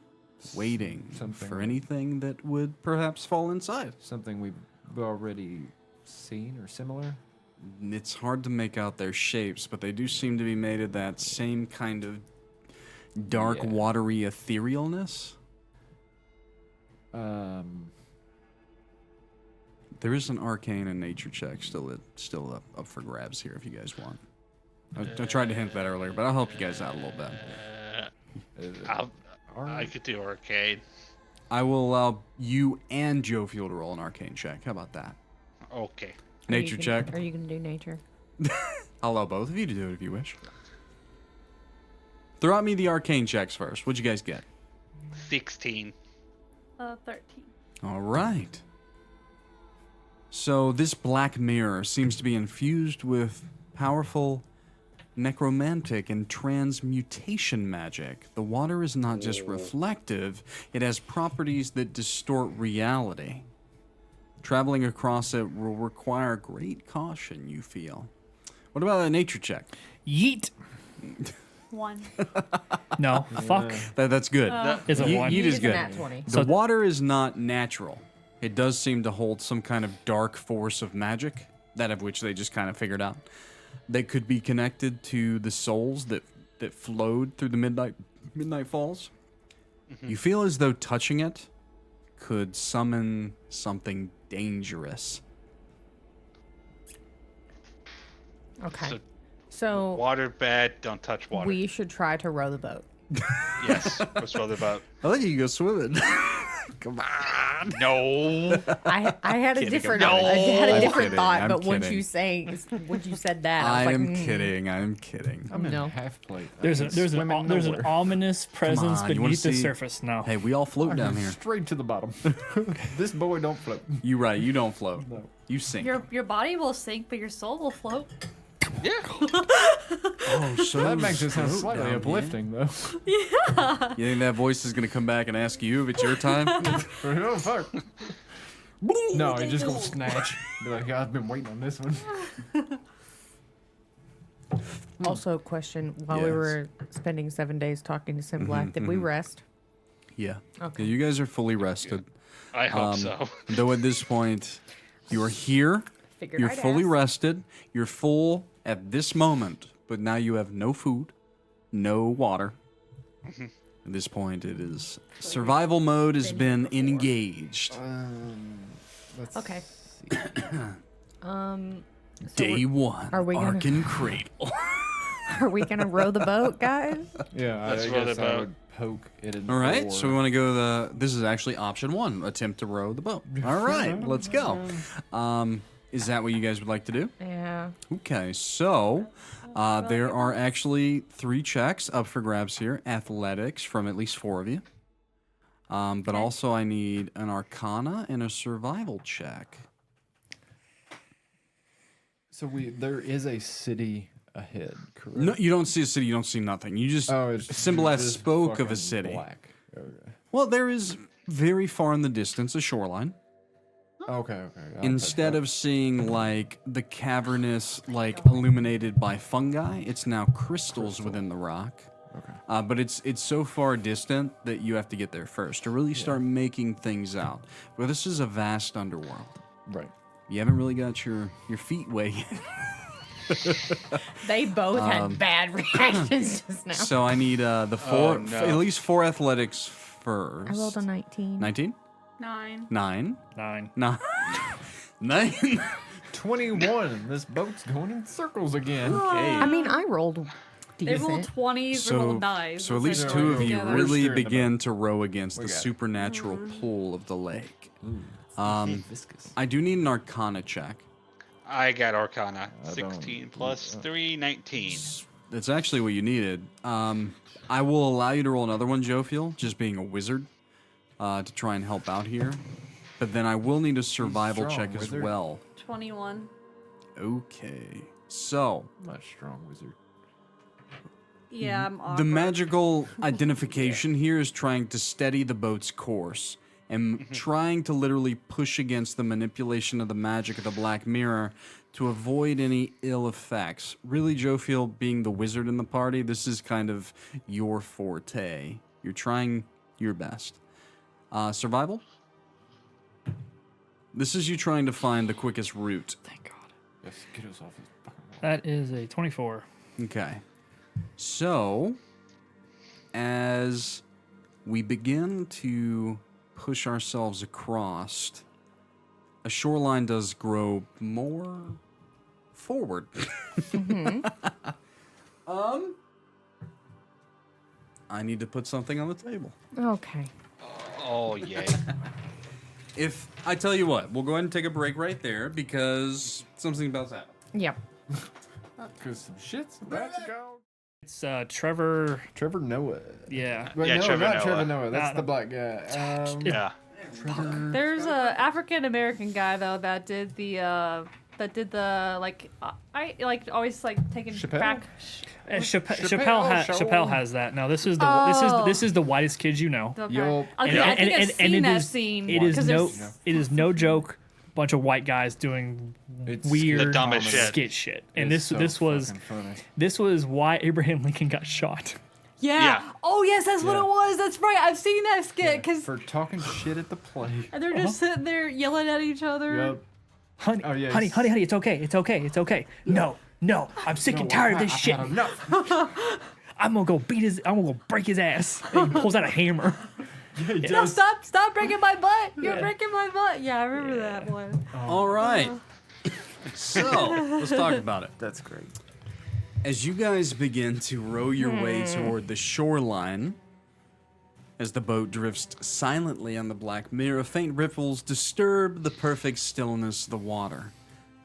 waiting Something for like- anything that would perhaps fall inside. Something we've already seen or similar. It's hard to make out their shapes, but they do seem to be made of that same kind of dark, Yeah. watery etherealness. There is an arcane and nature check still up for grabs here if you guys want. I tried to hint that earlier, but I'll help you guys out a little bit. I could do arcade. I will allow you and Jophiel to roll an arcane check. How about that? Okay. Nature check. Are you going to do nature? I'll allow both of you to do it if you wish. Throw at me the arcane checks first. What'd you guys get? 16. 13. All right. So this black mirror seems to be infused with powerful necromantic and transmutation magic. The water is not just reflective, it has properties that distort reality. Traveling across it will require great caution, you feel. What about a nature check? Yeet. 1. No. Fuck. That's good. Is a Ye- 1. yeet is It's a good. nat 20. The water is not natural. It does seem to hold some kind of dark force of magic, that of which they just kind of figured out, that could be connected to the souls that flowed through the midnight falls. You feel as though touching it could summon something dangerous. Okay. So- So Water bad, don't touch water. we should try to row the boat. Yes. Let's roll the boat. I think you can go swimming. Come on. No. I had a Kidding, different I'm I had a I'm different kidding, thought, I'm but once kidding. you said that, I I was like, am kidding. I'm kidding. I'm in No. half plate. I There's ain't an swimming ominous presence on, you wanna beneath the see- surface now. Hey, we all float down here. Straight to the bottom. This boy don't float. You right. You don't float. No. You sink. Your body will sink, but your soul will float. Yeah. Oh, so That makes it sound float slightly down uplifting, though. here. You think that voice is gonna come back and ask you if it's your time? Oh, fuck. No, he just gonna snatch. Be like, I've been waiting on this one. Also, question: while we Yes. were spending 7 days talking to Sim Black, did we rest? Yeah. Okay. Yeah, you guys are fully rested. I hope so. Though at this point, you are here. Figured You're I'd fully ask. rested. You're full at this moment, but now you have no food, no water. At this point, it is survival mode has been engaged. Let's Okay. see. So Day one, are we gonna- Arkin Cradle. are we gonna row the boat, guys? Yeah, Let's I roll guess the I boat. would poke it in All right, the so we want to go this is actually option one, attempt to row the boat. All right, let's go. Is that what you guys would like to do? Yeah. Okay, so there are actually 3 checks up for grabs here. Athletics from at least 4 of you. But also I need an Arcana and a Survival check. So there is a city ahead, correct? No, you don't see a city. You don't see nothing. You just it's Symbol just spoke of a fucking city. Black. Okay. Well, there is very far in the distance a shoreline. Okay. Instead of seeing like the cavernous, like illuminated by fungi, it's now crystals within the rock. Okay. But it's so far distant that you have to get there first to really start making things out. Well, this is a vast underworld. Right. You haven't really got your feet wet yet. They both had bad reactions just now. So I need the 4, no. at least 4 athletics first. I rolled a 19. 19? 9. 9? 9. 9. 9? 21. This boat's going in circles again. I mean, I rolled They roll decent. 20s, they roll 9s. So at least It's 2 of you together. really Steering the begin to row against We the got it. supernatural pull of the lake. Viscous. I do need an Arcana check. I got Arcana. I 16 don't- plus 3, 19. That's actually what you needed. I will allow you to roll another one, Jophiel, just being a wizard, to try and help out here. But then I will need a survival strong, check as wizard. well. 21. Okay. So, I'm not a strong wizard. Yeah, I'm awkward. the magical identification here is trying to steady the boat's course and trying to literally push against the manipulation of the magic of the Black Mirror to avoid any ill effects. Really, Jophiel, being the wizard in the party, this is kind of your forte. You're trying your best. Survival? This is you trying to find the quickest route. Thank God. Yes, get us off this fucking wall. That is a 24. Okay. So, as we begin to push ourselves across, a shoreline does grow more forward. I need to put something on the table. Okay. Oh yay! If I tell you what, we'll go ahead and take a break right there because something about to happen. Yep. Because some shit's about to go. It's Trevor. Trevor Noah. Yeah. Wait, Yeah, no, Trevor not Noah. Trevor Noah. That's No, the no. black guy. Yeah. There's a African American guy though that did the like I like always like taking Chappelle? back. Chappelle has that. No, this is the Oh. this is the whitest kids you know. Okay. Yup. Okay, I think I've seen it that is- scene. It is 'cause no there's- it is no joke. Bunch of white guys doing It's weird The dumbest shit. skit shit. And It's so this was fucking funny. this was why Abraham Lincoln got shot. Yeah. Yeah. Oh yes, that's what Yeah. it was. That's right. I've seen that skit because For talking shit at the play. they're just sitting there yelling at each other. Yup. Honey, Oh, yes. honey, it's okay, it's okay, it's okay. No, I'm sick and tired of this shit. I've had enough. I'm gonna go break his ass. And he pulls out a hammer. No, stop breaking my butt. You're breaking my butt. Yeah, I remember that one. All right. So let's talk about it. That's great. As you guys begin to row your way toward the shoreline, as the boat drifts silently on the black mirror, faint ripples disturb the perfect stillness of the water.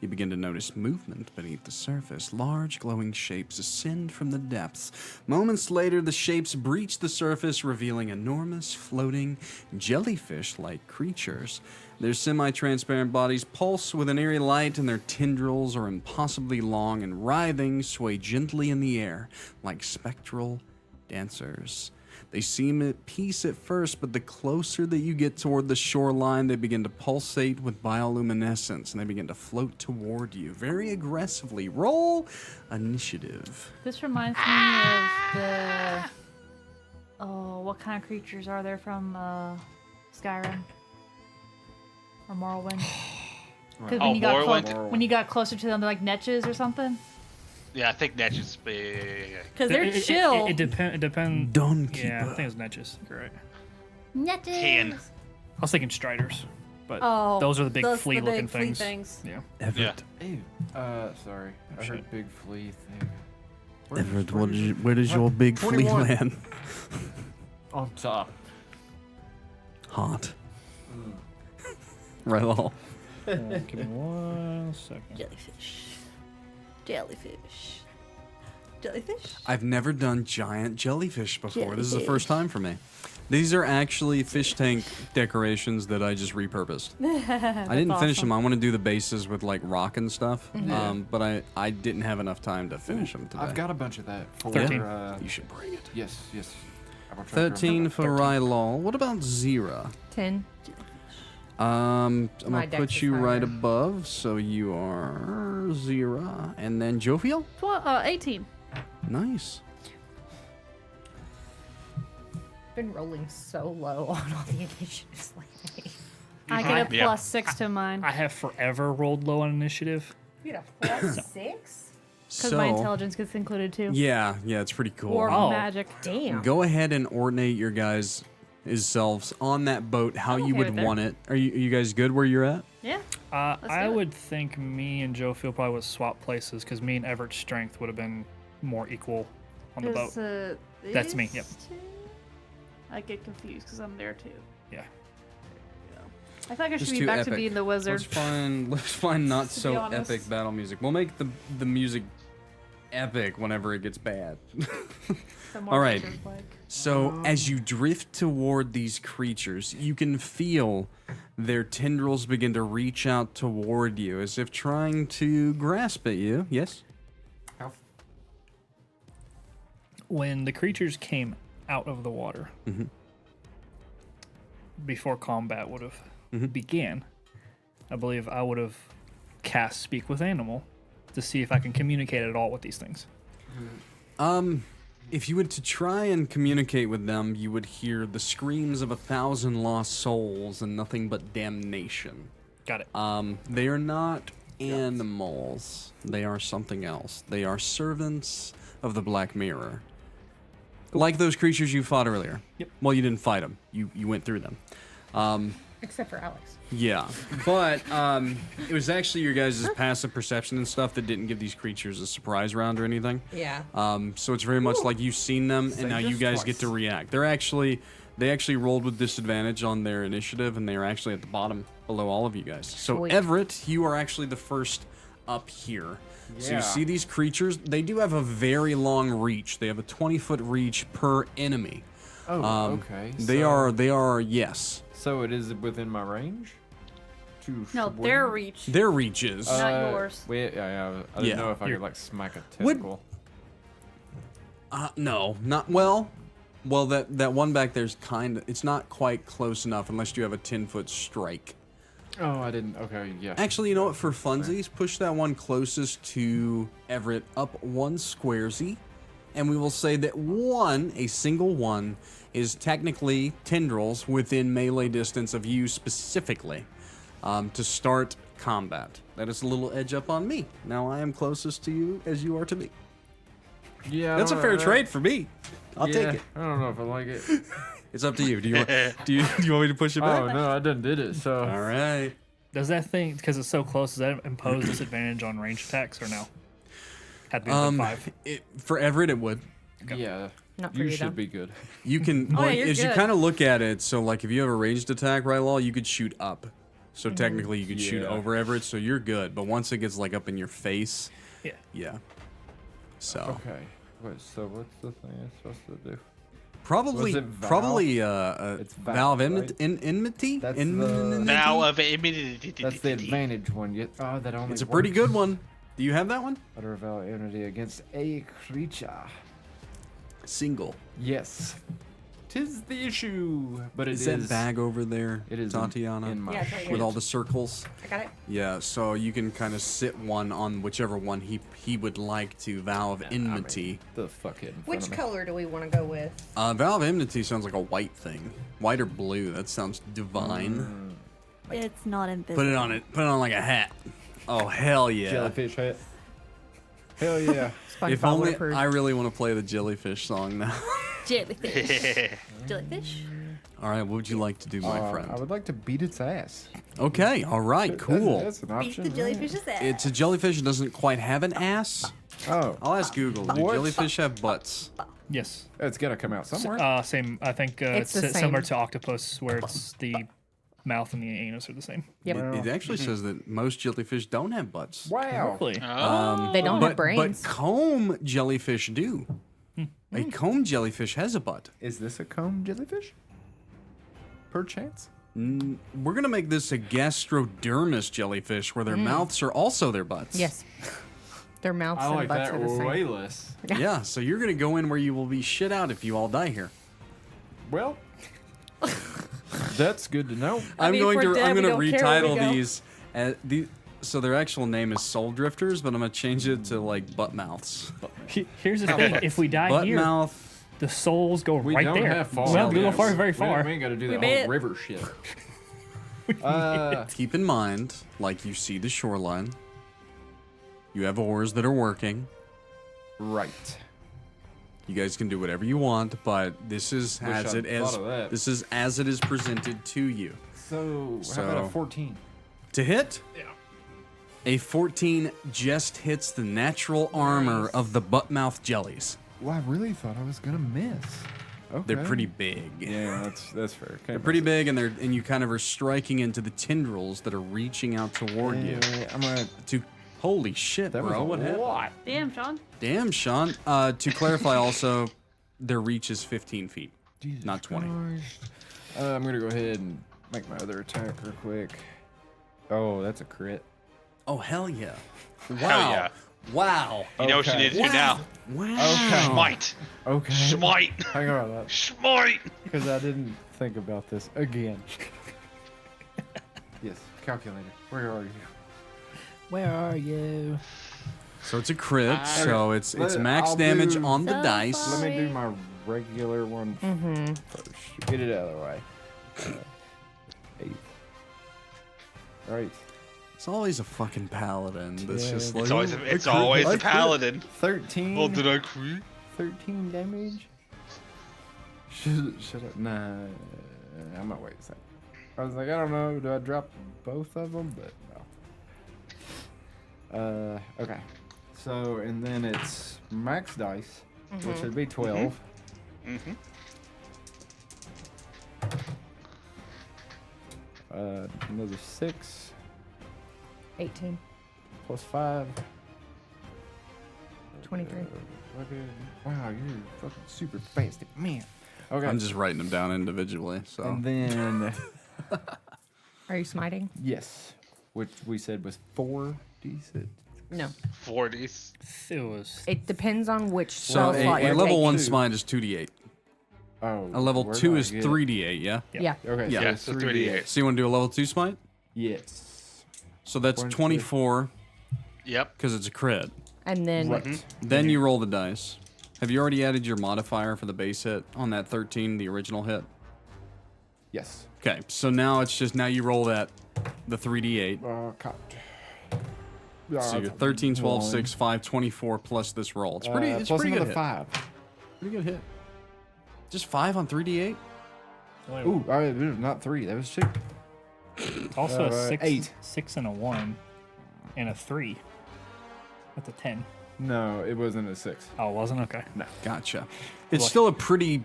You begin to notice movement beneath the surface. Large glowing shapes ascend from the depths. Moments later, the shapes breach the surface, revealing enormous, floating, jellyfish-like creatures. Their semi-transparent bodies pulse with an eerie light, and their tendrils are impossibly long and writhing, sway gently in the air like spectral dancers. They seem at peace at first, but the closer that you get toward the shoreline, they begin to pulsate with bioluminescence, and they begin to float toward you very aggressively. Roll initiative. This reminds me of the. Oh, what kind of creatures are there from Skyrim or Morrowind? Because Oh, Morrowind? when you got closer to them, they're like netches or something. Yeah, I think Netch is big. Because they're chill. It depends. Dawnkeeper. Yeah, I think it's Netches. You're right. Netches. Can. I was thinking Striders, but Oh, those are the big those- flea-looking big flea things. Yeah. Everett. Ew. Sorry. I Shit. heard big flea thing. Everett, where does your big flea 21. land? On top. Hot. Rylal. Give me 1 second. Jellyfish. I've never done giant jellyfish before. This is the first time for me. These are actually fish tank decorations that I just repurposed. I didn't finish them. I want to do the bases with like rock and stuff, but I didn't have enough time to finish them today. I've got a bunch of that. For, 13. You should bring it. Yes. I will try to 13 for Rylal. What about Xyrra? 10. I'm My gonna dex put is you right higher. above, so you are Xyrra, and then Jophiel. 18. Nice. Been rolling so low on all the initiatives lately. I get a Yeah. plus 6 to mine. I have forever rolled low on initiative. You get a plus 6? Because my intelligence gets included too. Yeah, it's pretty cool. Or Oh. magic. Damn. Go ahead and ordinate your guys' selves on that boat how you okay would with that. want it. Are you guys good where you're at? Yeah. I do it. would think me and Jophiel probably would swap places because me and Everett's strength would have been more equal on the boat. That's me, yep. these two? I get confused because I'm there too. Yeah. I thought I should Just be too back epic. to being the wizard. Let's find not To be so honest. epic battle music. We'll make the music epic whenever it gets bad. The more All right. wizard-like. So as you drift toward these creatures, you can feel their tendrils begin to reach out toward you as if trying to grasp at you. Yes? When the creatures came out of the water, Mhm. before combat would have began, I believe I would have cast Speak with Animal to see if I can communicate at all with these things. If you were to try and communicate with them, you would hear the screams of 1,000 lost souls and nothing but damnation. Got it. They are not animals. They are something else. They are servants of the Black Mirror. Like those creatures you fought earlier. Yep. Well, you didn't fight them. You went through them. Except for Alex. Yeah, but it was actually your guys' passive perception and stuff that didn't give these creatures a surprise round or anything. Yeah. So it's very much like you've seen them, and now you just guys twice. get to react. They actually rolled with disadvantage on their initiative, and they are actually at the bottom below all of you guys. So Sweet. Everett, you are actually the first up here. So you Yeah. see these creatures, they do have a very long reach. They have a 20-foot reach per enemy. Oh, okay. They are, yes. So it is within my range? To No, swing? their reach. Their reaches. Not yours. Wait, yeah. I didn't Yeah. know if I You're- could like smack a Would- tentacle. No, not well. Well, that one back there's it's not quite close enough unless you have a 10-foot strike. Oh, I didn't. Okay, yeah. Actually, you know what? For funsies, push that one closest to Everett up one squaresy, and we will say that a single one, is technically tendrils within melee distance of you specifically to start combat. That is a little edge up on me. Now I am closest to you as you are to me. Yeah, I That's a don't fair know, trade for me. I'll yeah, take it. I don't know if I like it. It's up to you. Do you want, do you want me to push it back? Oh no, I done did it. So All right. Does that thing, because it's so close, does that impose disadvantage on range attacks or no? Had to be within 5. For Everett, it would. yeah, Not for you you, though. should be good. You can, Oh, yeah, like, you're as you good. kind of look at it, so like if you have a ranged attack, Rylal, you could shoot up. So technically you could shoot Yeah. over Everett, so you're good. But once it gets like up in your face, Yeah. yeah. So Okay. Wait. So what's the thing I'm supposed to do? probably Was it Val? probably It's Valve Val, right? enmity. That's Enmity? Now of That's the advantage one. Oh, that only. It's a pretty works. good one. Do you have that one? Utter Val immunity against a creature. Single. Yes. Tis the issue, but Is that bag over there, It is Tatiana? in my Yeah, it's right here. with all the circles. I got it. Yeah, so you can kind of sit one on whichever one he would like to. Valve enmity. the fuck it in front Which of me. color do we want to go with? Valve enmity sounds like a white thing. White or blue. That sounds divine. It's not invisible. Put it on it. Put it on like a hat. Oh hell yeah! Jellyfish hat. Hell yeah. If SpongeBob only approved. I really want to play the jellyfish song now. Jellyfish. Jellyfish. All right, what would you like to do, my friend? I would like to beat its ass. Okay, all right, cool. That's an Beat option. the right? jellyfish's ass. It's a jellyfish that doesn't quite have an ass. Oh, I'll ask Google. Do What? jellyfish have butts? Yes. it's gotta come out somewhere. Same. I think It's the similar same. to octopus, where it's the mouth and the anus are the same. Yep. It actually says that most jellyfish don't have butts. Wow. Really? Oh. They don't But, have brains. but comb jellyfish do. A comb jellyfish has a butt. Is this a comb jellyfish? Perchance? We're gonna make this a gastrodermis jellyfish, where their mouths are also their butts. Yes. Their mouths and butts are the same. less. Yeah. So you're gonna go in where you will be shit out if you all die here. Well, that's good to know. I mean, if we're dead, I'm we gonna don't care where we retitle go. these. So their actual name is soul drifters, but I'm gonna change it to like butt mouths. Here's the thing: if we die Butt here, mouth. the souls go We right don't there. have far. Well, we go Yes. far, very We far. ain't gotta do We that made whole it. river shit. Keep in mind, like you see the shoreline. You have oars that are working. Right. You guys can do whatever you want, but this is Wish as I'd it is. thought of that. This is as it is presented to you. So, how about So- a 14? To hit? Yeah. A 14 just hits the natural armor of the buttmouth jellies. Well, I really thought I was gonna miss. Okay. They're pretty big. Yeah, that's fair. They're pretty big, and you kind of are striking into the tendrils that are reaching out toward you. I'm gonna. Holy shit, That bro! was What a happened? lot. Damn, Shawn. Damn, Shawn. To clarify, also, their reach is 15 feet, Jesus not 20. Christ. I'm gonna go ahead and make my other attack real quick. Oh, that's a crit. Oh hell yeah! Wow! yeah. Wow! You know what you Okay. need to do now? Wow! Smite. Okay. Smite. Hang on, Smite. because I didn't think about this again. Yes, calculator. Where are you? Where are you? So it's a crit. I- So it's Let- max I'll damage do- on the So dice. far. Let me do my regular one first. Get it out of the way. 8. Right. It's always a fucking paladin. That's Yeah. just like It's always "Oh, a, I it's crit, always I a crit." paladin. 13. Oh, did I crit? 13 damage. Should I? Nah. I might wait a second. I was like, I don't know. Do I drop both of them? But no. Okay. So, and then it's max dice, which would be 12. Mm-hmm. Another 6 18, plus 5. 23. Wow, you're fucking super fast, man. Okay. I'm just writing them down individually. So And then, Are you smiting? yes, which we said was 4d6. No. 40s. It was It depends on which So spell slot a you're level taking. 1 Two. smite is 2d8. Oh. A level where 2 do I is get it? 3d8, yeah? Yeah. Okay, Yeah. so Yeah, it's so 3d8. So you want to do a level 2 smite? Yes. So that's 22. 24 Yep. because it's a crit. And then Right. Then you roll the dice. Have you already added your modifier for the base hit on that 13, the original hit? Yes. Okay, so now it's just now you roll the 3d8. Cocked. So you're 13, 12, 6, 5, 24 plus this roll. It's it's plus pretty good another hit. 5. Pretty good hit. Just 5 on 3d8? Ooh, all right, not 3. That was 2. also a 6, 8. 6 and a 1, and a 3. That's a 10. No, it wasn't a 6. Oh, it wasn't? Okay. Gotcha. It's Like- still a pretty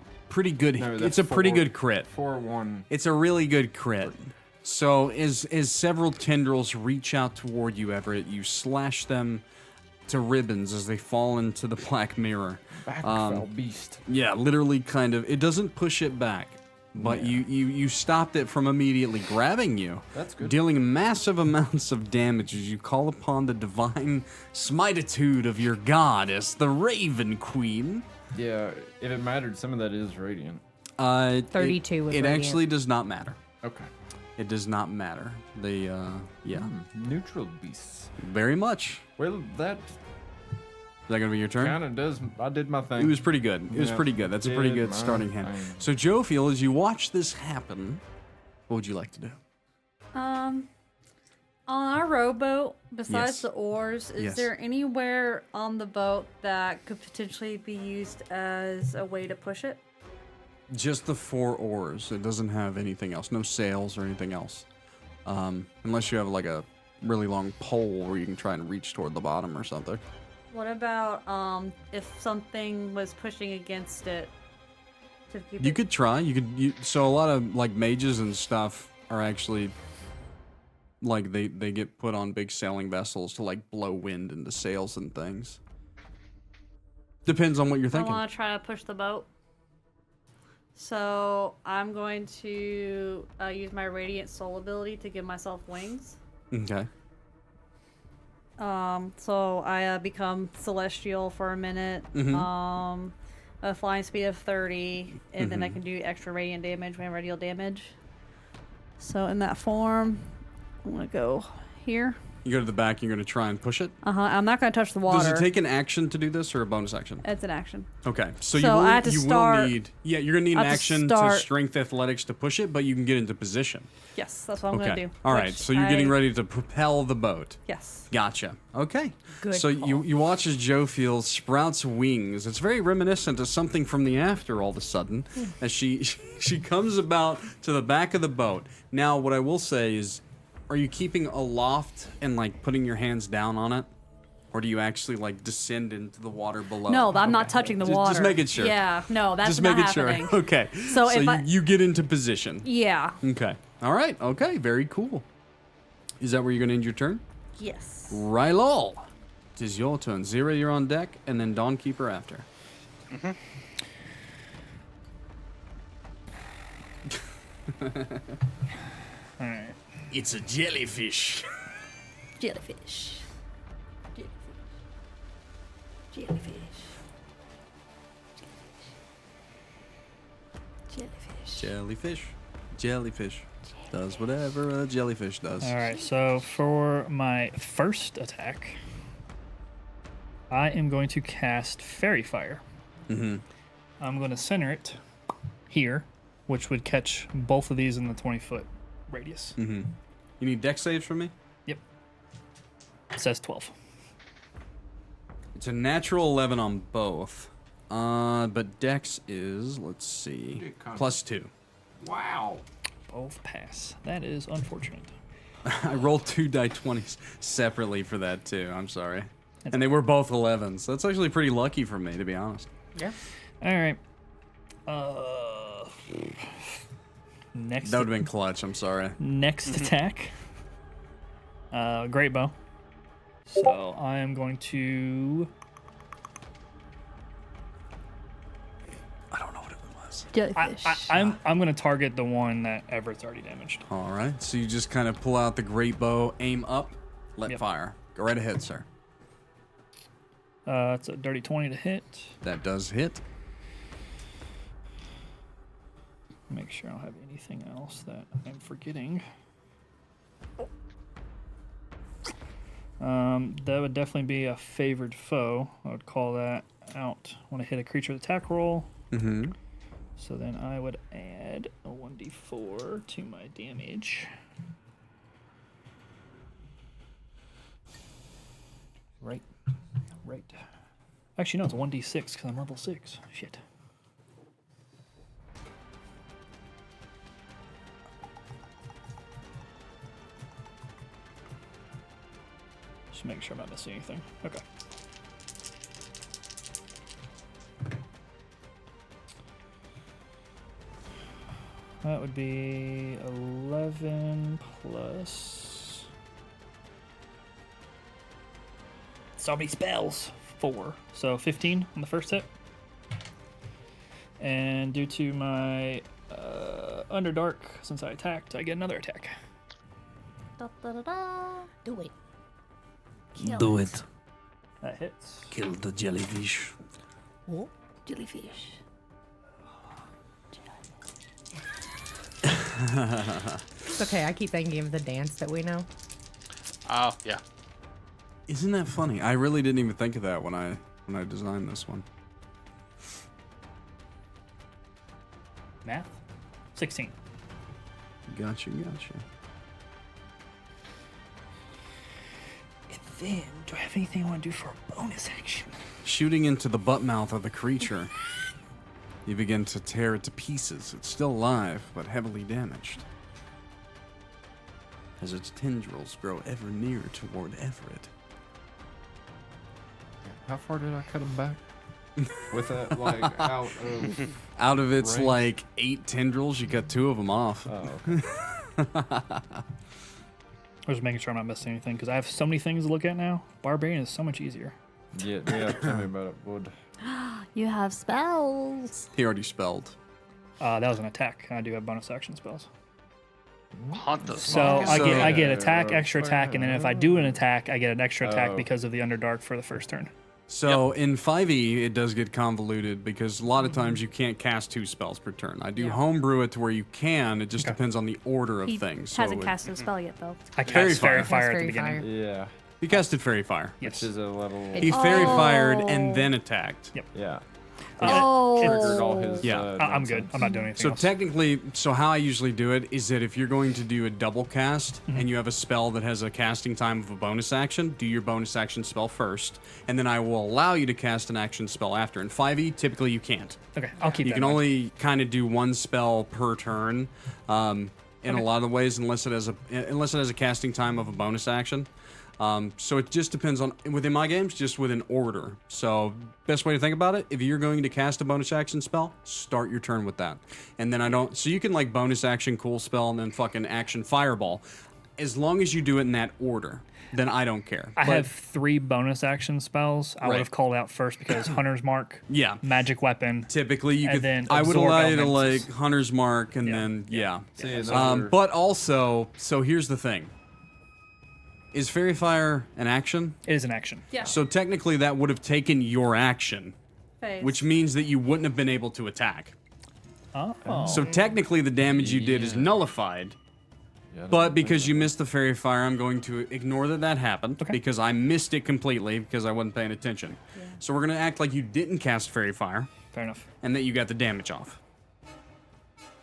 good No, hit. that's It's a pretty 4. good crit. 4-1. It's a really good crit. So as several tendrils reach out toward you, Everett, you slash them to ribbons as they fall into the black mirror. Back fell beast. Yeah, literally kind of. It doesn't push it back, but you stopped it from immediately grabbing you. That's good. Dealing massive amounts of damage as you call upon the divine smititude of your goddess, the Raven Queen. Yeah, if it mattered, some of that is radiant. 32 was It radiant. actually does not matter. Okay. It does not matter. They, yeah, Neutral beasts. very much. Well, that Is that gonna be your turn? kind of does. I did my thing. It was pretty good. It was Yeah, pretty good. That's a pretty did good my starting hand. thing. So, Jophiel, as you watch this happen, what would you like to do? On our rowboat, besides Yes. the oars, is Yes. there anywhere on the boat that could potentially be used as a way to push it? Just the 4 oars. It doesn't have anything else. No sails or anything else. Unless you have like a really long pole where you can try and reach toward the bottom or something. What about if something was pushing against it to keep You it? could try. So a lot of like mages and stuff are actually like they get put on big sailing vessels to like blow wind into sails and things. Depends on what you're I thinking. want to try to push the boat. So I'm going to use my Radiant Soul ability to give myself wings. Okay. So I become celestial for a minute. A flying speed of 30, and then I can do extra radiant damage whenever I deal damage. So in that form, I'm gonna go here. You go to the back. You're gonna try and push it. I'm not gonna touch the water. Does it take an action to do this or a bonus action? It's an action. Okay, so So I have to you start- will need. Yeah, you're gonna need an I have to action to start- strength athletics to push it, but you can get into position. Yes, that's what I'm Okay. gonna do. All right. which So you're getting I- ready to propel the boat. Yes. Gotcha. Okay. Good So call. you watch as Jophiel sprouts wings. It's very reminiscent of something from the after all of a sudden as she comes about to the back of the boat. Now, what I will say is, are you keeping aloft and like putting your hands down on it? Or do you actually like descend into the water below? No, I'm not touching the water. Just making sure. Yeah, no, that's Just not making happening. sure. Okay. So if you get into position. Yeah. Okay. All right. Okay. Very cool. Is that where you're going to end your turn? Yes. Rylal, it is your turn. Xyrra, you're on deck, and then Dawnkeeper after. All right. It's a jellyfish. Jellyfish. Jellyfish. Jellyfish. Jellyfish. Jellyfish. Does whatever a jellyfish does. All right. So for my first attack, I am going to cast Fairy Fire. Mm-hmm. I'm going to center it here, which would catch both of these in the 20-foot radius. Mm-hmm. You need dex saves from me? Yep. It says 12. It's a natural 11 on both. But dex is, let's see, +2. Wow. both pass. That is unfortunate. I rolled 2 die 20s separately for that too. I'm sorry. And they were both 11s. That's actually pretty lucky for me, to be honest. Yeah. All right. Next. That would have been clutch. I'm sorry. Next attack. Great bow. So I am going to. I don't know what it was. Jellyfish. I'm going to target the one that Everett's already damaged. All right. So you just kind of pull out the great bow, aim up, let Yep. fire. Go right ahead, sir. It's a dirty 20 to hit. That does hit. Make sure I don't have anything else that I'm forgetting. That would definitely be a favored foe. I would call that out when I hit a creature attack roll. Mm-hmm. So then I would add a 1d4 to my damage. Right. Actually, no, it's a 1d6 because I'm level 6. Shit. Just make sure I'm not missing anything. Okay. That would be 11 plus. So many spells. 4. So 15 on the first hit. And due to my Underdark, since I attacked, I get another attack. Da, da, da, da. Do it. Kill Do it. That hits. Kill the jellyfish. Oh. Jellyfish. It's okay. I keep thinking of the dance that we know. Oh, yeah. Isn't that funny? I really didn't even think of that when I designed this one. Math? 16. Gotcha. And then, do I have anything I want to do for a bonus action? Shooting into the butt mouth of the creature, you begin to tear it to pieces. It's still alive, but heavily damaged. As its tendrils grow ever nearer toward Everett. How far did I cut him back? With that, like, out of... Out of its, range? like, 8 tendrils, you cut 2 of them off. Oh, okay. I was just making sure I'm not missing anything because I have so many things to look at now. Barbarian is so much easier. Yeah, tell me about it, bud. You have spells. He already spelled. That was an attack. I do have bonus action spells. Haunt the So smog. I get Yeah, attack, extra attack, and then if I do an attack, I get an extra attack Oh. because of the Underdark for the first turn. So in 5e, it does get convoluted because a lot of times you can't cast 2 spells per turn. I do homebrew it to where you can. It just Okay. depends on the order of He things. hasn't it- casted a spell yet, though. I Fairy cast Fairy Fire. Fire at the Fairy beginning. Fire. Yeah, He casted Fairy Fire. Yes. which is a level... He Fairy Fired Oh. and then attacked. Yep. Yeah. Oh. Triggered all his... Yeah. I'm good. nonsense. I'm not doing anything So else. technically, how I usually do it is that if you're going to do a double cast and you have a spell that has a casting time of a bonus action, do your bonus action spell first, and then I will allow you to cast an action spell after. In 5e, typically you can't. Okay, I'll keep You that can in mind. only kind of do one spell per turn, in a lot of ways, unless it has a casting time of a bonus action. So it just depends on, within my games, just with an order. So best way to think about it, if you're going to cast a bonus action spell, start your turn with that. And then so you can like bonus action cool spell and then fucking action fireball. As long as you do it in that order, then I don't care. I But- have 3 bonus action spells. I would Right. have called out first because Hunter's Mark, Yeah. Magic Weapon. Typically, you And could. then I would absorb allow you to elements. like Hunter's Mark, and Yeah. then yeah. See, those are- But also, so here's the thing: is Fairy Fire an action? It is an action. Yeah. So technically, that would have taken your action, Phase. which means that you wouldn't have been able to attack. Oh. So technically, the damage you did is nullified. Yeah, I don't But think because that- you missed the Fairy Fire, I'm going to ignore that happened Okay. because I missed it completely because I wasn't paying attention. So we're gonna act like you didn't cast Fairy Fire Fair enough. and that you got the damage off.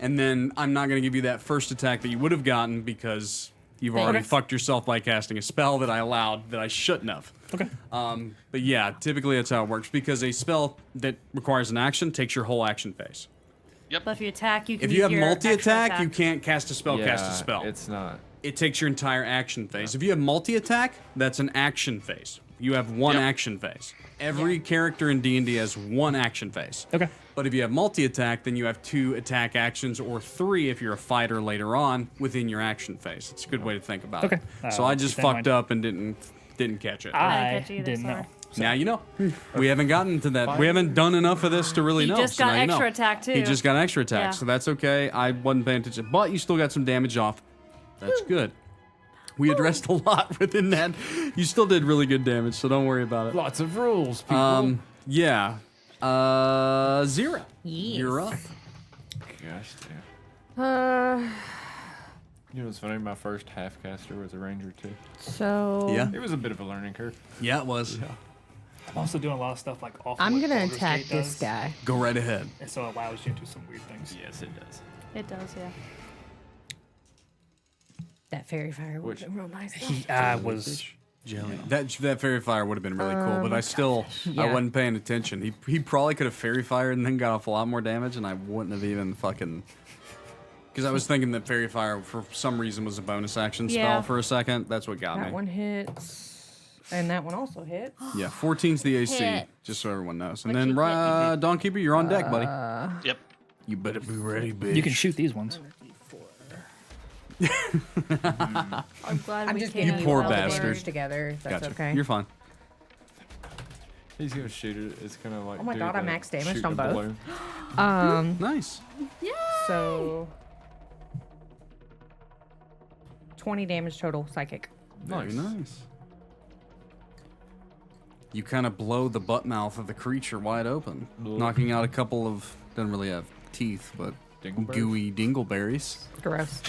And then I'm not going to give you that first attack that you would have gotten because you've already Okay. fucked yourself by casting a spell that I allowed that I shouldn't have. Okay. But yeah, typically that's how it works because a spell that requires an action takes your whole action phase. Yep. But if you attack, you can If you use have your extra multi-attack, you attack. can't cast a spell, cast a spell. It's not. It takes your entire action phase. If you have multi-attack, that's an action phase. You have one Yep. action phase. Every character in D&D has one action phase. Okay. But if you have multi-attack, then you have 2 attack actions or 3 if you're a fighter later on within your action phase. It's a good way to think about Okay. it. So I just keep that in fucked mind. up and didn't catch it. I catch either, didn't sorry. know. Now you know. We haven't gotten to that. We haven't done enough of this to really He know. just so got now you know. extra attack, too. He just got extra attack, Yeah. so that's okay. I wasn't paying attention, but you still got some damage off. That's good. We addressed a lot within that. You still did really good damage, so don't worry about it. Lots of rules, people. Yeah. Xyrra. Yes. You're up. Gosh damn. Uh, You know what's funny? My first half caster was a ranger too. so Yeah. It was a bit of a learning curve. Yeah, it was. I'm also doing a lot of stuff like off. I'm what gonna Baldur's attack Gate this does, guy. Go right ahead. and so it allows you to do some weird things. Yes, it does. It does, yeah. That fairy fire would Which- have been real nice. I was. Jelly. That fairy fire would have been really cool, but I still I yeah. wasn't paying attention. He probably could have fairy fired and then got off a lot more damage, and I wouldn't have even fucking. Because I was thinking that fairy fire for some reason was a bonus action spell Yeah. for a second. That's what got That me. one hits, and that one also hits. Yeah, 14's the AC, Hit. just so everyone knows. And What then you get? Dawnkeeper, you're on deck, buddy. Yep. You better be ready, bitch. You can shoot these ones. I'm glad I'm we just came getting You poor all the bastard. damage together. If that's Gotcha. okay. You're fine. He's gonna shoot it. It's gonna like. Oh my do God, I the max damaged shoot on a both. balloon. Nice. So 20 damage total psychic. Very nice. You kind of blow the butt mouth of the creature wide open, knocking out a couple of, doesn't really have teeth, but Dingleberries? gooey dingleberries. Gross.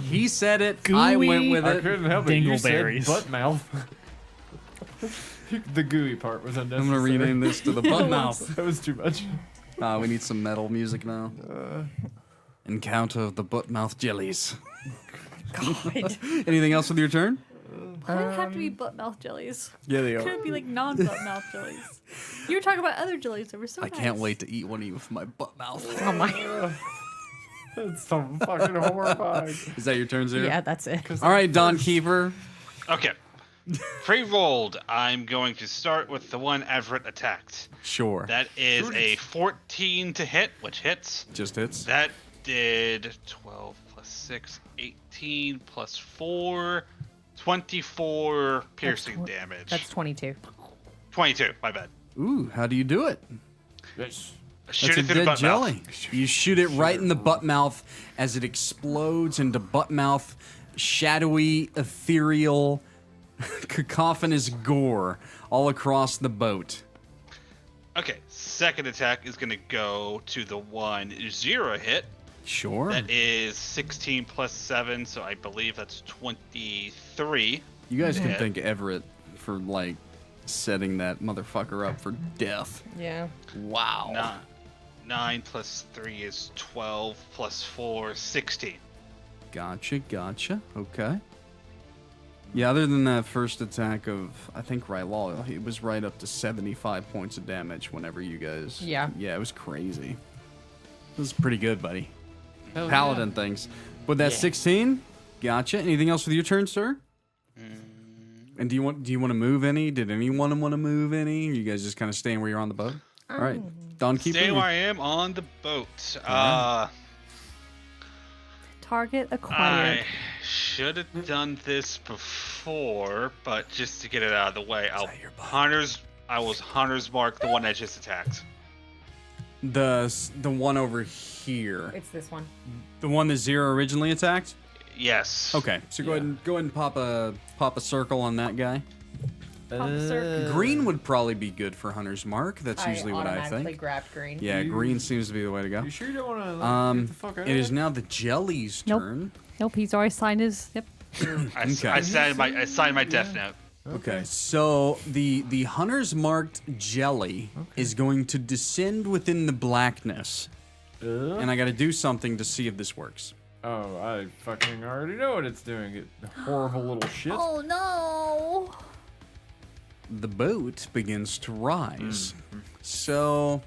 He said it. I went with I it. couldn't help it. You said Dingleberries. butt mouth. The gooey part was I'm unnecessary. gonna rename this to the butt mouth. That was too much. We need some metal music now. Encounter of the butt mouth jellies. Anything else with your turn? Why did it have to be butt mouth jellies? Yeah, they Could it be like non-butt mouth jellies? You were talking about other jellies that were so I nice. can't wait to eat one of you with my butt mouth. Oh my. That's so fucking horrifying. Is that your turn, Zero? Yeah, that's it. All right, Dawnkeeper. Okay. Pre-rolled. I'm going to start with the one Everett attacked. Sure. That is a 14 to hit, which hits. Just hits. That did 12 plus 6, 18 plus 4, 24 piercing damage. That's 22. 22, my bad. Ooh, how do you do it? Yes. Shoot That's it a through the dead butt jelly. mouth. You shoot it right in the butt mouth as it explodes into butt mouth, shadowy, ethereal, cacophonous gore all across the boat. Okay, second attack is going to go to the one Xyrra hit. Sure. That is 16 plus 7, so I believe that's 23. You guys can hit. thank Everett for like setting that motherfucker up for death. Yeah. Wow. 9 plus 3 is 12, plus 4, 16. Gotcha. Okay. Yeah, other than that first attack of, I think, Rylal, he was right up to 75 points of damage whenever you guys... Yeah. Yeah, it was crazy. It was pretty good, buddy. Hell Paladin things. With that 16, gotcha. Anything else with your turn, sir? And do you want to move any? Did anyone want to move any? Or you guys just kind of staying where you're on the boat? All right. Dawnkeeper. Stay where I am on the boat. Target acquired. I should have done this before, but just to get it out of the way, I was Hunter's Mark, the one that just attacked. The one over here. It's this one. The one that Xyrra originally attacked? Yes. Okay, so go ahead and pop a circle on that guy. Circle. Green would probably be good for Hunter's Mark. That's usually what I automatically think. grabbed green. Yeah, green seems to be the way to go. You sure you don't want to get the fuck out It of is there? now the jelly's Nope. turn. Nope, he's already signed his. Yep. I signed my death note. Okay, so the Hunter's Marked jelly is going to descend within the blackness, and I got to do something to see if this works. Oh, I fucking already know what it's doing. It horrible little shit. Oh no! The boat begins to rise. So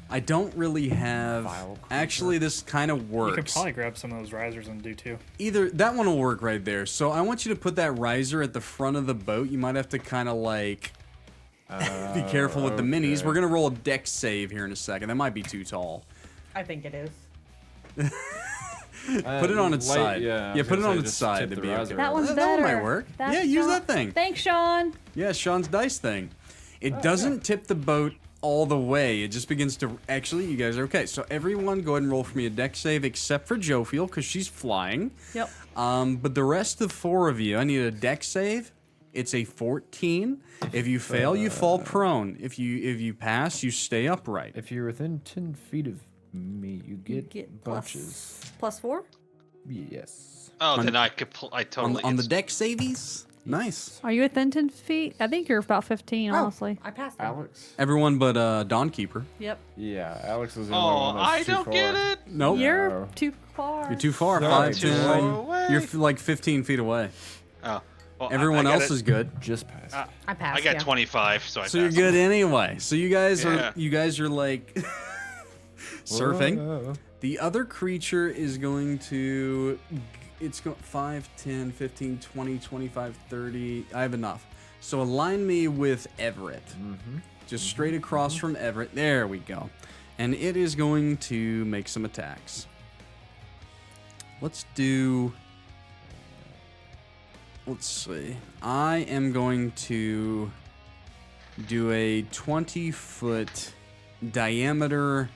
I don't really have. Vile creature. Actually, this kind of You works. could probably grab some of those risers and do too. Either that one will work right there. So I want you to put that riser at the front of the boat. You might have to kind of like be careful with the minis. okay. We're gonna roll a dex save here in a second. That might be too tall. I think it is. Put it on its side. Yeah, put it on its side to be okay. That one's That better. one might work. That's Yeah, use Shawn. that thing. Thanks, Shawn. Yeah, Sean's dice thing. It doesn't tip the boat all the way. It just begins to. Actually, you guys are okay. So everyone, go ahead and roll for me a dex save, except for Jophiel because she's flying. Yep. But the rest of 4 of you, I need a dex save. It's a 14. If you fail, you fall prone. If you pass, you stay upright. If you're within 10 feet of me, you get, plus bunches. +4. Yes. Oh, On- then I totally. On the it's- dex savies? Nice. Are you within 10 feet? I think you're about 15, honestly. I passed it. Alex? Everyone but Dawnkeeper. Yep. Yeah, Alex was the Oh, only one I that's too don't far. get it. Nope. You're No. too far. You're too far. Sorry, 5, too 10. far away. You're like 15 feet away. Oh, well, Everyone I got else it. is good. Just passed. I passed. I got yeah. 25, so I So you're passed. good anyway. So you guys Yeah. are like surfing. Whoa. The other creature is going to it's going 5, 10, 15, 20, 25, 30. I have enough. So align me with Everett. Just straight across from Everett. There we go. And it is going to make some attacks. Let's see. I am going to do a 20-foot diameter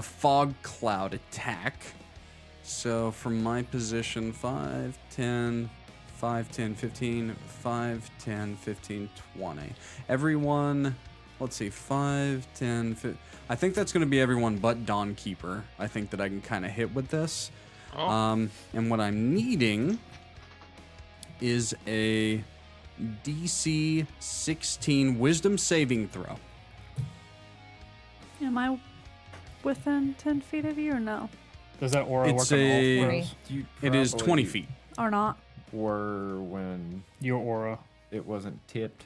fog cloud attack. So from my position, 5, 10, 5, 10, 15, 5, 10, 15, 20. Everyone, let's see, 5, 10, 15. I think that's going to be everyone but Dawnkeeper. I think that I can kind of hit with this. Oh. And what I'm needing is a DC 16 Wisdom saving throw. Am I within 10 feet of you or no? Does that aura It's work on all a- floors? You It is 20 probably feet. Or not? Were when Your aura. it wasn't tipped.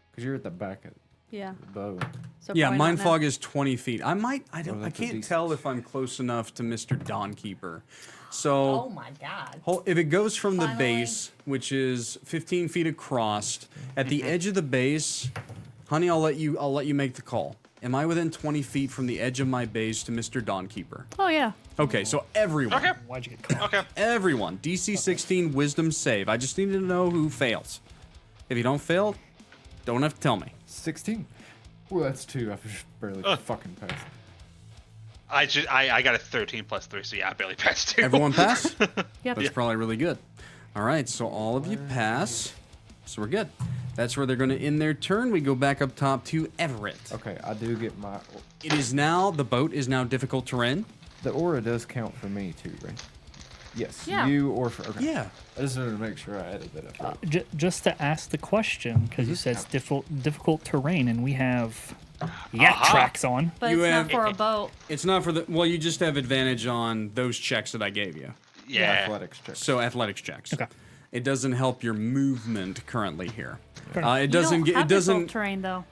Because you're at the back of Yeah. the boat. So Yeah, probably mind not now. fog is 20 feet. I that's a can't decent- tell if I'm close enough to Mr. Dawnkeeper. Oh So my god. if it goes from the Finally. base, which is 15 feet across, at the edge of the base, honey, I'll let you make the call. Am I within 20 feet from the edge of my base to Mr. Dawnkeeper? Oh, yeah. Okay, so everyone. Okay. Why'd you get caught? Okay. Everyone. DC 16 Wisdom save. I just need to know who fails. If you don't fail, don't have to tell me. 16. Well, that's 2. I just barely fucking passed. I got a 13 plus 3, so yeah, I barely passed 2. Everyone pass? Yep. That's probably really good. All right, so all of you pass. So we're good. That's where they're going to end their turn. We go back up top to Everett. Okay, I do get my... It is now, the boat is now difficult terrain. The aura does count for me too, right? Yes. Yeah. You or for... Okay. Yeah. I just wanted to make sure I added that up. Just to ask the question, because you said it's difficult terrain, and we have yak tracks on. But You it's have- not for a boat. It's not for the, well, you just have advantage on those checks that I gave you. Yeah. Athletics check. So athletics checks. Okay. It doesn't help your movement currently here. Fair enough. It You doesn't don't get, have it difficult doesn't, terrain, though.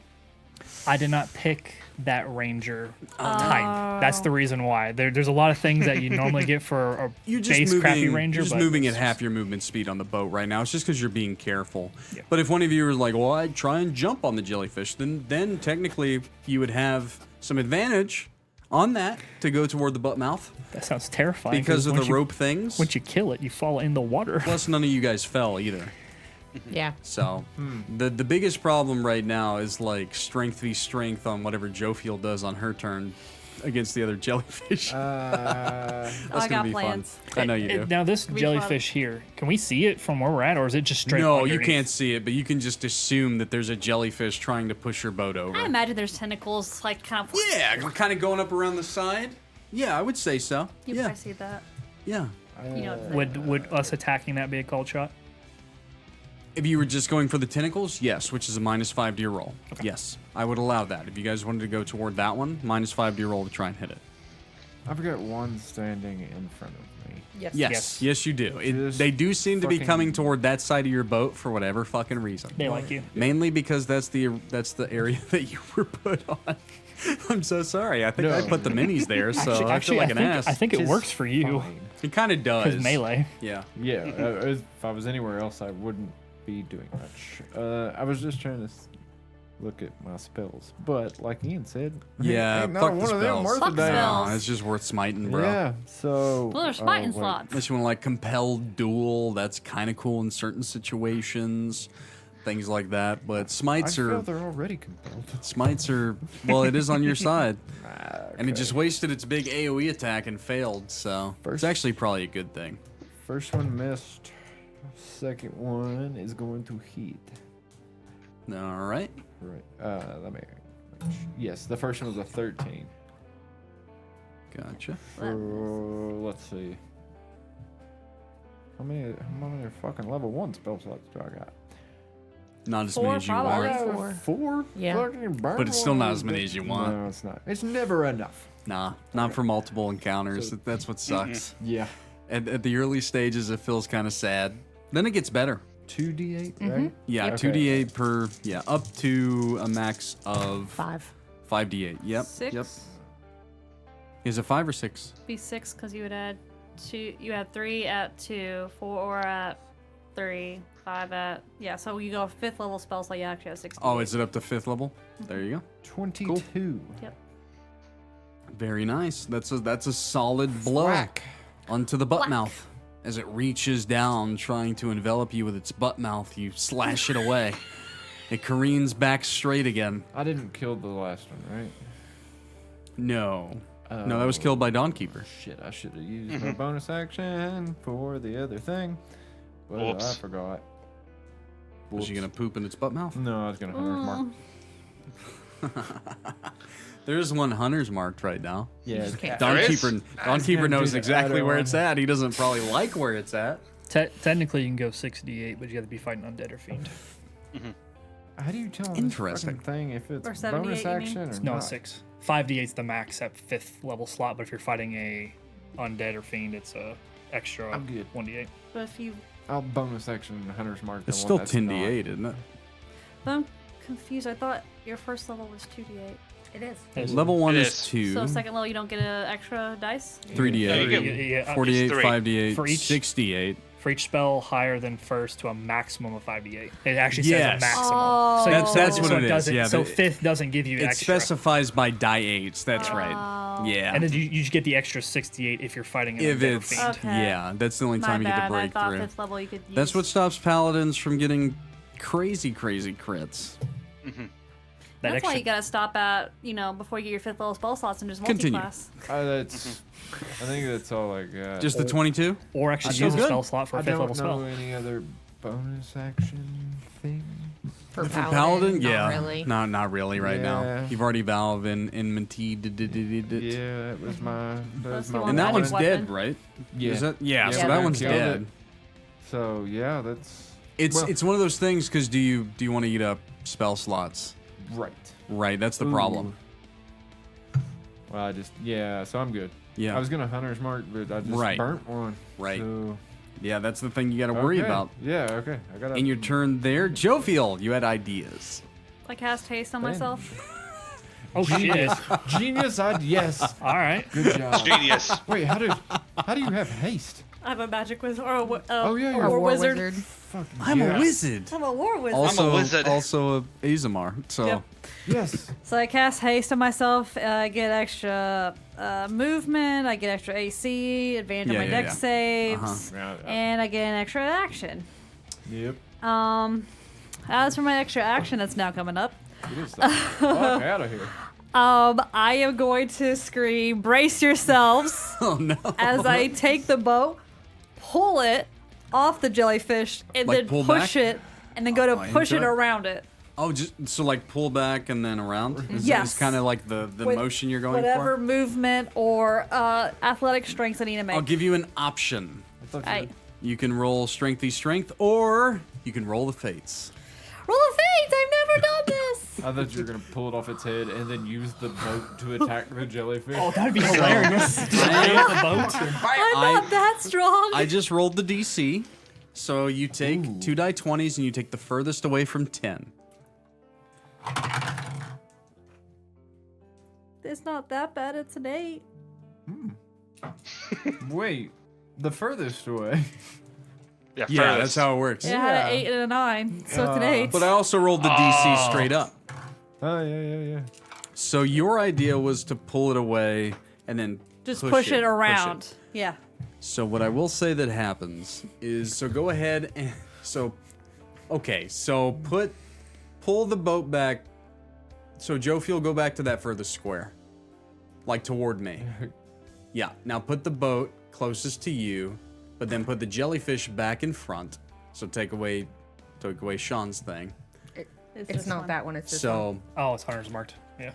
I did not pick that ranger type. That's the reason why. There's a lot of things that you normally get for a you're just base moving, crappy ranger. you're just but moving it's at half your movement speed on the boat right now. It's just because you're being careful. Yeah. But if one of you was like, well, I'd try and jump on the jellyfish, then technically you would have some advantage on that to go toward the butt mouth That sounds terrifying. because of once the you- rope things. Once you kill it, you fall in the water. Plus, none of you guys fell either. Yeah. So the biggest problem right now is like strength v strength on whatever Jophiel does on her turn against the other jellyfish. That's I gonna got be plans. fun. I know you do. Now this be jellyfish here, can we see it from where we're at, or is it just straight? No, you underneath? can't see it, but you can just assume that there's a jellyfish trying to push your boat over. I imagine there's tentacles, like, kind of. Yeah, kind of going up around the side. Yeah, I would say so. You Yeah, probably see that. yeah. You know, Would us attacking that be a called shot? If you were just going for the tentacles, yes, which is a -5 to your roll. Yes, I would allow that. If you guys wanted to go toward that one, -5 to your roll to try and hit it. I've got one standing in front of me. Yes. Yes, yes, you do. Just They do seem to be fucking- coming toward that side of your boat for whatever fucking reason. They like you. Mainly because that's the area that you were put on. I'm so sorry. I think I No. put the minis there, so I feel like an ass. I think it Tis works for you. fine. It kind of does. Because melee. Yeah. Yeah, if I was anywhere else, I wouldn't be doing much. I was just trying to look at my spells, but like Ian said, Yeah, ain't fuck not the one of them spells. worth Fuck a damn. spells. No, it's just worth smiting, bro. Yeah, so Well, there's smiting wait. slots. Unless you want to like compelled duel, that's kind of cool in certain situations, things like that. But I smites feel are they're already compelled. well, it is on your side, and it Okay. just wasted its big AOE attack and failed. So it's First- actually probably a good thing. First one missed. Second one is going to hit. All right. Right. Let me. Yes, the first one was a 13. Gotcha. That misses. Let's see. How many fucking level 1 spell slots do I got? Not as 4 many as you probably. want. Four. 4? Yeah. Fucking burn But it's still not one. as many as you want. No, it's not. It's never enough. Nah, not for multiple encounters. So- That's what sucks. Yeah. At the early stages, it feels kind of sad. Then it gets better. 2d8, Mm-hmm. right? Yeah, Yep. 2d8 per. Yeah, up to a max of 5. 5d8. Yep. 6? Yep. Is it 5 or 6? Be 6 because you would add 2. You had 3 at 2, 4 at 3, 5 at. Yeah, so you go 5th level spell slot, you actually have 60. Oh, is it up to 5th level? There you go. 22. Yep. Very nice. That's a solid blow Whack. onto the butt Whack. mouth. As it reaches down, trying to envelop you with its butt mouth, you slash it away. It careens back straight again. I didn't kill the last one, right? No. No, that was killed by Dawnkeeper. Shit, I should have used my bonus action for the other thing. But I Whoops. forgot. Was she gonna poop in its butt mouth? No, I was gonna hunter's mark. There's one hunter's marked right now. Yeah, can't- There is? Dawnkeeper gonna knows do the exactly other where one. it's at. He doesn't probably like where it's at. Technically, you can go 6d8, but you have to be fighting undead or fiend. how do you tell this Interesting. fucking thing if it's Or 78, bonus you mean? action or No, not? it's 6. 5d8's the max at 5th level slot, but if you're fighting a undead or fiend, it's a extra I'm good. 1d8. But if you. I'll bonus action hunter's mark. It's the still one that's 10d8, isn't it? I'm confused. I thought your first level was 2d8. It is. It's Level 1 It is is. 2. So second level, you don't get an extra dice? 3d8. Yeah, you get- yeah, 48, It's 3. 5d8, For each- 68. for each spell higher than first to a maximum of 5d8. It actually Yes. says a maximum. Oh. That's what it is, doesn't- yeah, so but 5th doesn't give you It extra. specifies by die 8s. That's Oh. right. Yeah. And then you just get the extra 68 if you're fighting an if undead or it's fiend. Okay. yeah, that's the only My time you get bad. to break I thought through. 5th level you could use. That's what stops paladins from getting crazy crits. That That's why extra, you gotta stop at, before you get your 5th level spell slots and just Continue. multi-class. That's. I think that's all I got. Just the 22? or actually Still use a good. spell slot for a I 5th don't level know spell. any other bonus action thing. For Paladin? not Yeah. really. No, not really right now. Yeah. You've already valve in enmity. Yeah, that was my. That Unless was you my want And that magic one's weapon. dead, right? Yeah. Is that? Yeah, Yeah, so that we one's killed dead. it. So yeah, that's It's Well- it's one of those things because do you want to eat up spell slots? right. Right, that's the problem. Well, I just so I'm good. Yeah. I was gonna hunter's mark, but I just Right. burnt one. Right. So, Yeah, that's the thing you got to worry okay. about. Yeah. Okay. I got. In your turn there, Jophiel, you had ideas. I cast haste on Damn. myself. Oh shit! genius. Yes. All right. Good job. Genius. Wait, how do you have haste? I have a magic wizard or a, Oh, yeah, a you're war a War wizard. wizard. Fucking I'm yes. a wizard. I'm a war wizard. Also, I'm a wizard. Also a Azamar. So Yep. Yes. So I cast haste on myself. I get extra movement. I get extra AC, advantage Yeah, on my yeah, dex yeah. saves, Yeah, and I get an extra action. Yep. As for my extra action that's now coming up, Get this the fuck out of here. I am going to scream, "Brace yourselves!" oh no. as I take the boat, pull it off the jellyfish, and Like then pull push back? it, and then go to push into it it? around it. Oh, just so like pull back and then around. Is Yes. kind of like the With motion you're going Whatever for. movement or athletic strengths I need to make. I'll give you an option. I thought Aye. You can roll strengthy strength, or you can roll the fates. Roll of fate! I've never done this! I thought you were gonna pull it off its head and then use the boat to attack the jellyfish. Oh, that'd be hilarious. Just stay with the boat. I'm not that strong! I just rolled the DC, so you take 2 die 20s and you take the furthest away from 10. It's not that bad. It's an 8. Wait, the furthest away. Yeah, Yeah, furthest. that's how it works. It had Yeah. an 8 and a 9, so it's an 8. But I also rolled the DC straight up. Oh, yeah. So your idea was to pull it away and then Just push it around. Push it. Yeah. So what I will say that happens is, so go ahead and so pull the boat back. So Jophiel, go back to that furthest square, like toward me. Yeah. Now put the boat closest to you, but then put the jellyfish back in front. So take away Shawn's thing. It's this not one. that one. It's this one. So Oh, it's Hunter's marked. Yeah.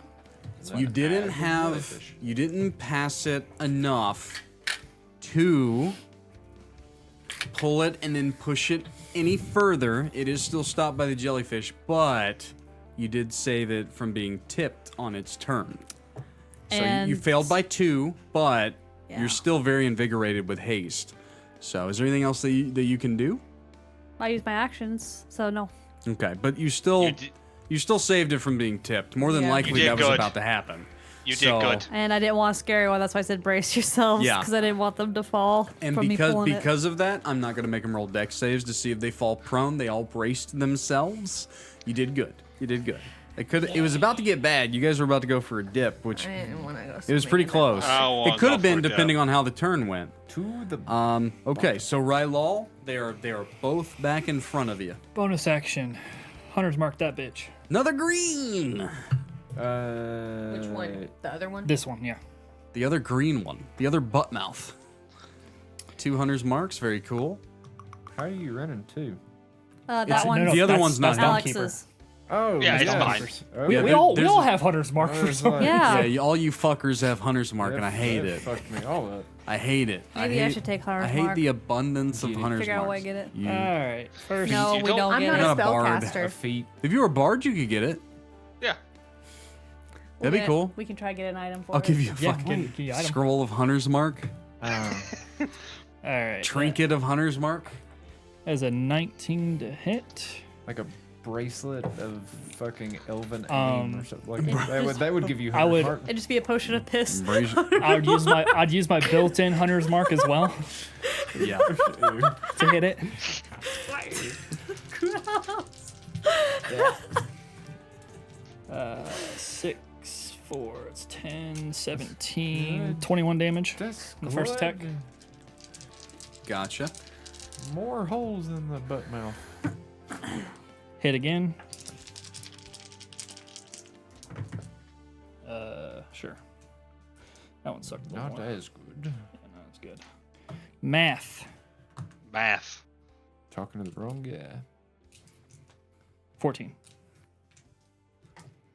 you didn't pass it enough to pull it and then push it any further. It is still stopped by the jellyfish, but you did save it from being tipped on its turn. So you And- failed by 2, but Yeah. you're still very invigorated with haste. So is there anything else that you can do? I use my actions, so no. Okay, but you still saved it from being tipped. More than Yeah. likely You did that was good. about to happen. You So- did good. And I didn't want a scary one. That's why I said brace yourselves. Yeah. Because I didn't want them to fall And from me pulling it. because of that, I'm not going to make them roll dex saves to see if they fall prone. They all braced themselves. You did good. It was about to get bad. You guys were about to go for a dip, which I didn't want to go. it was pretty close. I wanna It could have go been for a dip. depending on how the turn went. To the Okay, so Rylal, they are both back in front of you. Bonus action. Hunter's marked that bitch. Another green. Which one? The other one? This one, yeah. The other green one. The other butt mouth. 2 hunter's marks. Very cool. How are you running too? That It's- one. no, no, The other that's- one's not that's done. Dawnkeeper. Alex's. Oh, Yeah, it's yeah. fine. Oh, Yeah, we all there's- have Hunter's mark for some reason. Yeah. All you fuckers have hunter's mark, and I hate that it. Fucked me all up. I hate it. Maybe I hate, should take hunter's I hate mark. the abundance of Get it. hunter's Figure out a marks. way to get it. You- All right. First, No, You we don't- don't I'm get not it. a Not a bard. A spellcaster. feat. If you were a bard, you could get it. Yeah. That'd be cool. We can try to get an item for I'll it. give you a Yeah, fucking give you item. scroll of hunter's mark, all right. trinket of hunter's mark. As a 19 to hit. Like a bracelet of fucking elven aim Um, or something. Like that would give you. I would- heart. It'd just be a potion of piss. I'd use my built-in Hunter's mark as well Yeah. to hit it. 6, 4, it's 10, 17, 21 damage. That's The first attack. good. Gotcha. More holes in the butt mouth. Hit again. Sure. That one sucked a little Not more. as good. Yeah, no, that's good. Math. Math. Talking to the wrong guy. 14.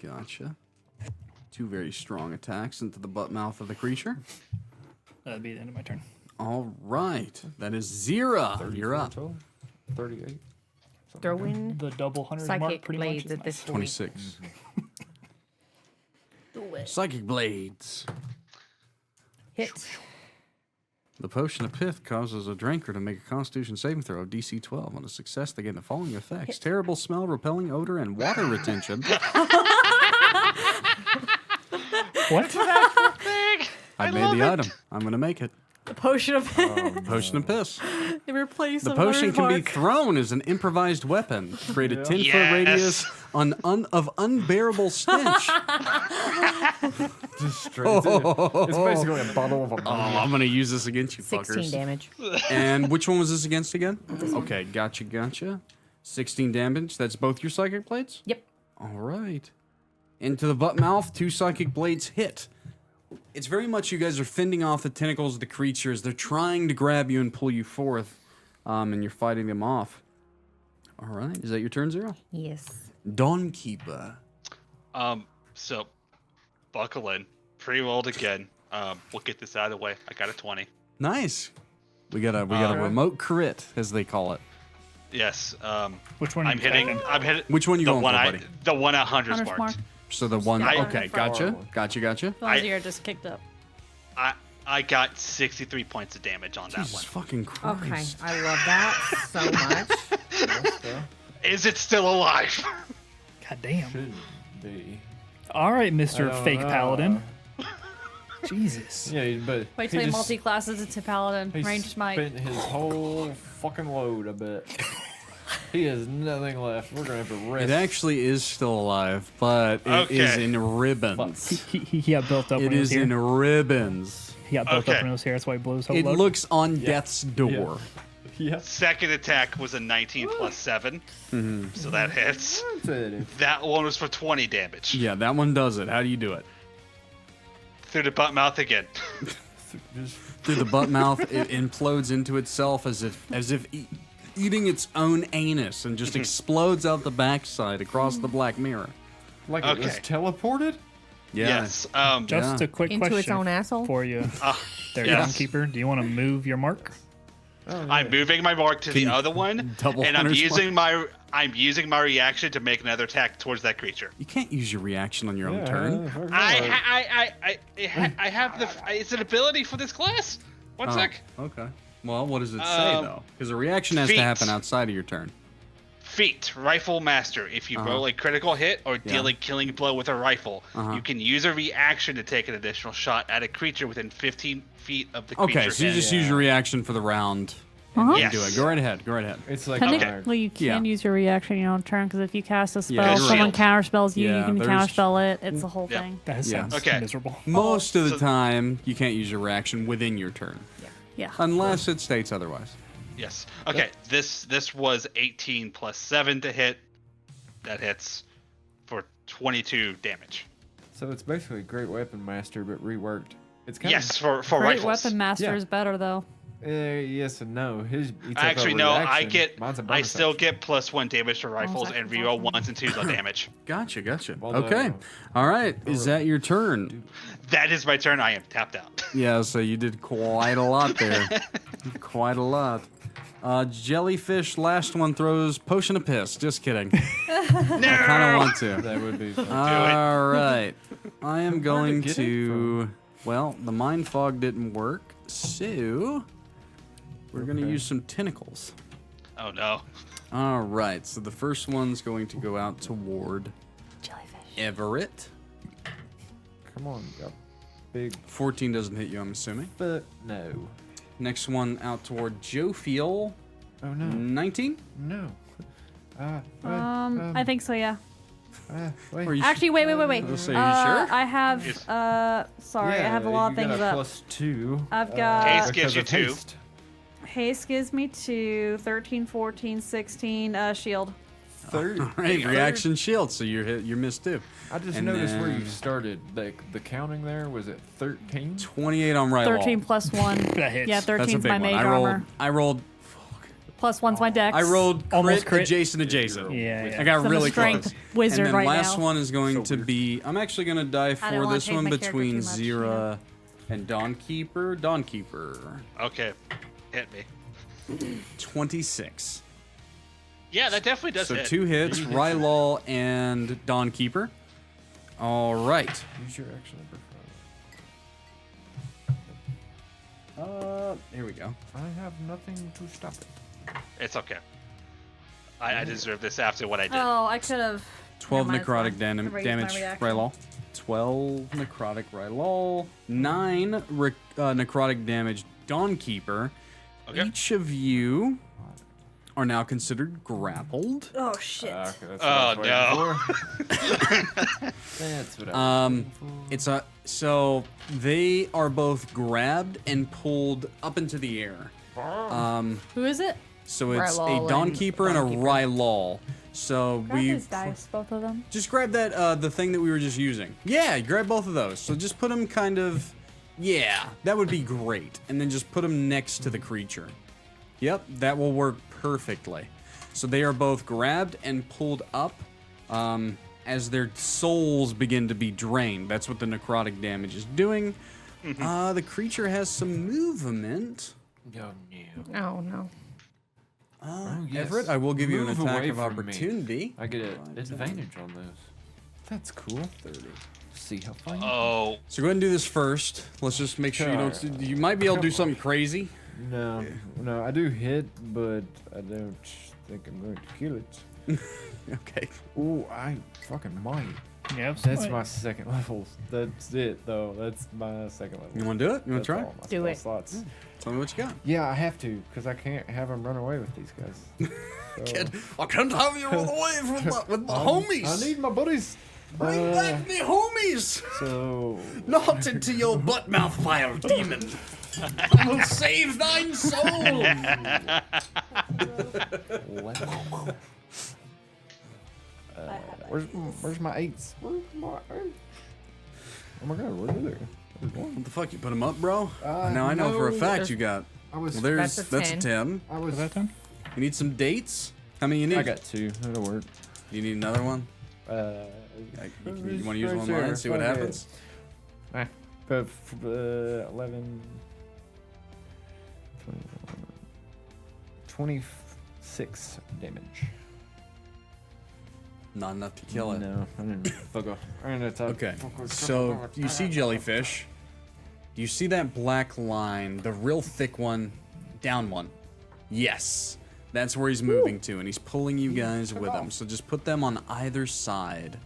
Gotcha. 2 very strong attacks into the butt mouth of the creature. That'd be the end of my turn. All right. That is Xyrra. You're up. 38. Throw in The double Hunter's mark psychic pretty much. blades is at my- this point. 26. Do it. Psychic blades. Hit. The potion of pith causes a drinker to make a constitution saving throw of DC 12. On a success, they gain the following effects: terrible smell, repelling odor, and water retention. What? I made the item. I'm going to make it. The potion of piss. Potion of piss. Replace The the potion can be mark. thrown as an improvised weapon. Create a 10-foot Yes. radius of unbearable stench. Just straight. It's basically a bottle of Oh, ammonia. I'm going to use this against you 16 fuckers. damage. And which one was this against again? Okay, gotcha. 16 damage. That's both your psychic blades? Yep. All right. Into the butt mouth, 2 psychic blades hit. It's very much you guys are fending off the tentacles of the creatures. They're trying to grab you and pull you forth, and you're fighting them off. All right. Is that your turn, Xyrra? Yes. Dawnkeeper. So buckle in. Pre-rolled again. We'll get this out of the way. I got a 20. Nice. We got a remote crit, as they call it. Yes. Which one? Are I'm you hitting. attacking? I'm hitting. Which one you the going one for, buddy? The one at Hunter's Hunter's mark. mark. So the one. I- Okay, gotcha. The ones you just kicked up. I got 63 points of damage on that Jesus one. fucking Okay. Christ. I love that so much. Is it still alive? God damn. Should be. All right, I Mr. don't Fake know. Paladin. Jesus. Yeah, but Wait till he he just- multi-classes into paladin. he Ranged might. spent his whole fucking load, I bet. He has nothing left. We're gonna have to rest. It actually is still alive, but it is Okay. in ribbons. He got built up It when he was is here. in ribbons. He got built up Okay. when he was here. That's why he blew his whole It load. looks on death's door. Yeah. Second attack was a 19 plus 7, so that hits. That's it. That one was for 20 damage. Yeah, that one does it. How do you do it? Through the butt mouth again. Just Through the butt mouth, it implodes into itself as if eating its own anus and just explodes out the backside across the black mirror. like it was Okay. teleported. Yeah. Yes. Just Yeah. a quick Into its question own asshole? for you, there, yes. Dawnkeeper. Do you want to move your mark? Oh, I'm moving my mark to Can the you other one, double and I'm hunter's using my reaction to make another attack towards that creature. You can't use your reaction on your own yeah, turn. fuck I have the. It's an ability for this class. One Oh, sec. okay. Well, what does it say though? Because a reaction has to feats. happen outside of your turn. Feat, Rifle Master. If you roll a critical hit or deal a killing blow with a rifle, you can use a reaction to take an additional shot at a creature within 15 feet of the creature. Okay, so you hit. just use your reaction for the round. Uh-huh. Yes. Do it. Go right ahead. Go right ahead. It's like Technically, you can Yeah. use your reaction in your own turn, because if you cast a spell, Yeah, someone shield. counterspells you, Yeah, you can there's- counterspell it. It's the whole Yeah. thing. That Yeah. sounds Okay. miserable. Most of the so- time, you can't use your reaction within your turn, Yeah. unless it states otherwise. Yes. Okay. This was 18 plus 7 to hit. That hits for 22 damage. So it's basically Great Weapon Master, but reworked. It's kind Yes, for Great rifles. Weapon Master Yeah. is better, though. of. Yes and no. He took Actually, a no. reaction. Mine's a I bonus still action. get +1 damage to rifles second and reroll button. 1s and 2s on damage. Gotcha. Well, Okay. All right. Is that your turn? That is my turn. I am tapped out. Yeah. So you did quite a lot there. Quite a lot. Jellyfish. Last one throws potion of piss. Just kidding. I kind of want to. That would be fun. All right. I am going get it to. Well, the mind fog didn't work, so we're going to Okay. use some tentacles. Oh no. All right. So the first one's going to go out toward Jellyfish. Everett. Come on, you big 14 doesn't hit you, I'm assuming. but no. Next one out toward Jophiel. Oh no, 19. no. I think so, yeah. Wait. Or you Actually, wait. Let's say, are you sure? I have, sorry, I have a lot of you things got a up. +2. I've got- Haste gives because you of 2. haste. Haste gives me 2, 13, 14, 16, shield. 30. All right, reaction shield. So you're missed too. I just And noticed where you then- started. Like the counting there was it 13? 28 on Rylal. 13 plus 1. That hits. Yeah, That's a 13's big my one. mage I rolled. armor. I rolled. Plus 1's my dex. I rolled Almost crit. adjacent. Yeah. I got So I'm a really strength close. wizard and then right last now. one is going to be. I'm actually going to die I don't for wanna this change one my character between too much, you know. Xyrra and Dawnkeeper. Dawnkeeper. Okay. Hit me. 26. Yeah, that definitely does So hit. 2 hits, Rylal and Dawnkeeper. All right. Use your action number. Here we go. I have nothing to stop it. It's okay. I deserve this after what I did. Oh, I could have. 12 Never mind, necrotic it's fine. I raised my damage, reaction. Rylal. 12 necrotic Rylal. 9 necrotic damage, Dawnkeeper. Okay. Each of you are now considered grappled. Oh, shit. Okay, that's what Oh, I was waiting for. That's what I was waiting for. It's a so they are both grabbed and pulled up into the air. Who is it? So it's Rylal a and Dawnkeeper and a Dawnkeeper. Rylal. So Grab we his dice, both of them. just grab that the thing that we were just using. Yeah, grab both of those. So just put them kind of, yeah, that would be great. And then just put them next to the creature. Yep, that will work perfectly. So they are both grabbed and pulled up as their souls begin to be drained. That's what the necrotic damage is doing. The creature has some movement. Oh, no. Oh no. yes. Everett, I will give you an Move attack away of from me. opportunity. I get an advantage on those. That's cool. 30. See how fun you Oh, So go ahead and do this first. Let's just make sure you don't. You might be able to do something crazy. No, I do hit, but I don't think I'm going to kill it. Okay. Oh, I fucking might. Yeah, That's my second level. That's it, though. That's my second level. You want to do it? You want That's to try? all my Do spell it. Slots. Tell me what you got. Yeah, I have to, because I can't have them run away with these guys. So, I can't have you run away with my homies. I need my buddies. Bring back me homies. So, Not into your butt mouth fire, demon. I will save thine soul. where's my eights? Where's my eights? Oh my god, where are they? There's one. What the fuck? You put them up, bro? Now I know for a no, fact you got. I was. Well, there's That's a that's a 10. 10. I was. Is that done? You need some dates? How many you need? I got 2. That'll work. You need another one? You want to use one of mine? See what happens? Ah, 11, 26 damage. Not enough to kill it. No, I didn't fuck off. Okay, so you see jellyfish. Do you see that black line, the real thick one, down one? Yes. That's where he's moving to, and he's pulling you guys with him. So just put them on either side.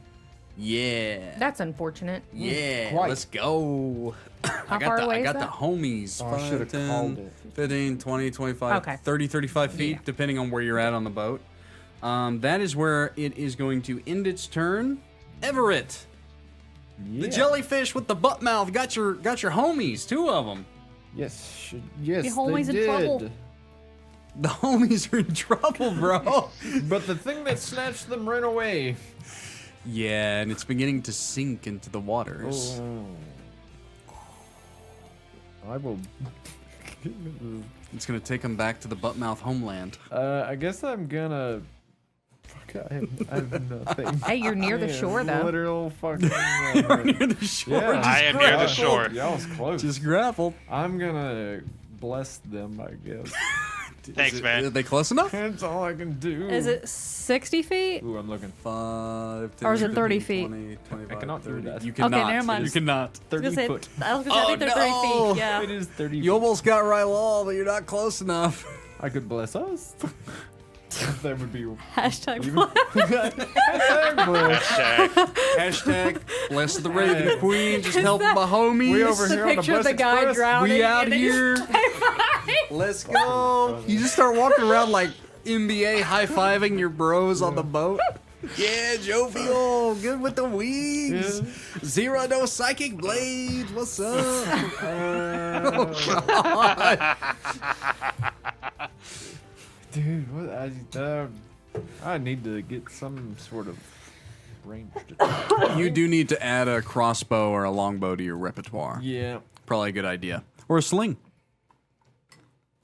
Yeah. That's unfortunate. Yeah, Quite. let's go. How far away I is got the that? homies. Oh, I should've 5, called 10, it. 15, 20, 25, Okay. 30, 35 feet, Yeah. depending on where you're at on the boat. That is where it is going to end its turn. Everett, the jellyfish with the butt mouth, got your homies, 2 of them. Yes, yes, Your homies they in trouble. did. The homies are in trouble, bro. But the thing that snatched them ran away. Yeah, and it's beginning to sink into the waters. I will. It's gonna take them back to the butt mouth homeland. I guess I'm gonna. Fuck, I have nothing. Hey, you're near the I am shore, though. Literal fucking. Near the shore. Yeah. I am near the shore. Y'all was close. Just grappled. I'm gonna bless them, I guess. Thanks, man. Are they close enough? That's all I can do. Is it 60 feet? Ooh, I'm looking. 5, 10, Or is it 30 15, feet? 20, 25, I cannot do 30. that. You cannot. Okay, never mind. You cannot. I was gonna say, 30 foot. I was gonna say, I think they're 30 no. feet. Yeah. It is 30 You almost got Rylal, but you're not close enough. I could bless us. That would be. Hashtag Even- what? Hashtag bless. Hashtag. Hashtag bless the Raven Queen, just helping my homies. We over The here on the picture of bus the guy express. drowning. We out and they here. just high-five. Let's go. You just start walking around like NBA high-fiving your bros on the boat. Yeah, Jophiel, good with the wings. Xyrra, no psychic blades. What's up? Oh, God. Dude, what? I need to get some sort of ranged attack. You do need to add a crossbow or a longbow to your repertoire. Yeah, Probably a good idea. Or a sling.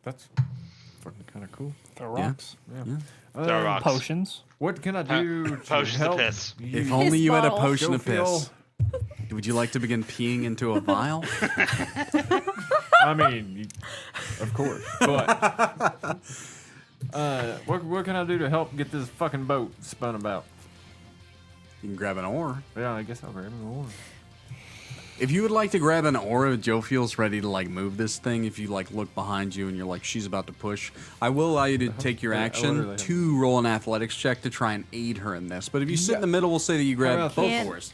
that's fucking kind of cool. Throw Yeah. rocks. Yeah. Throw rocks. Potions. What can I do to Potions of help piss. you? If only you had a bottle. potion of Jophiel. piss. Would you like to begin peeing into a vial? I mean, of course, but what can I do to help get this fucking boat spun about? You can grab an oar. Yeah, I guess I'll grab an oar. If you would like to grab an aura, Jophiel's ready to like move this thing. If you like look behind you and you're like she's about to push, I will allow you to take your Yeah, I action literally to roll an athletics check to try and aid her in this. But if you sit in the middle, we'll say that you grab about both Can oars.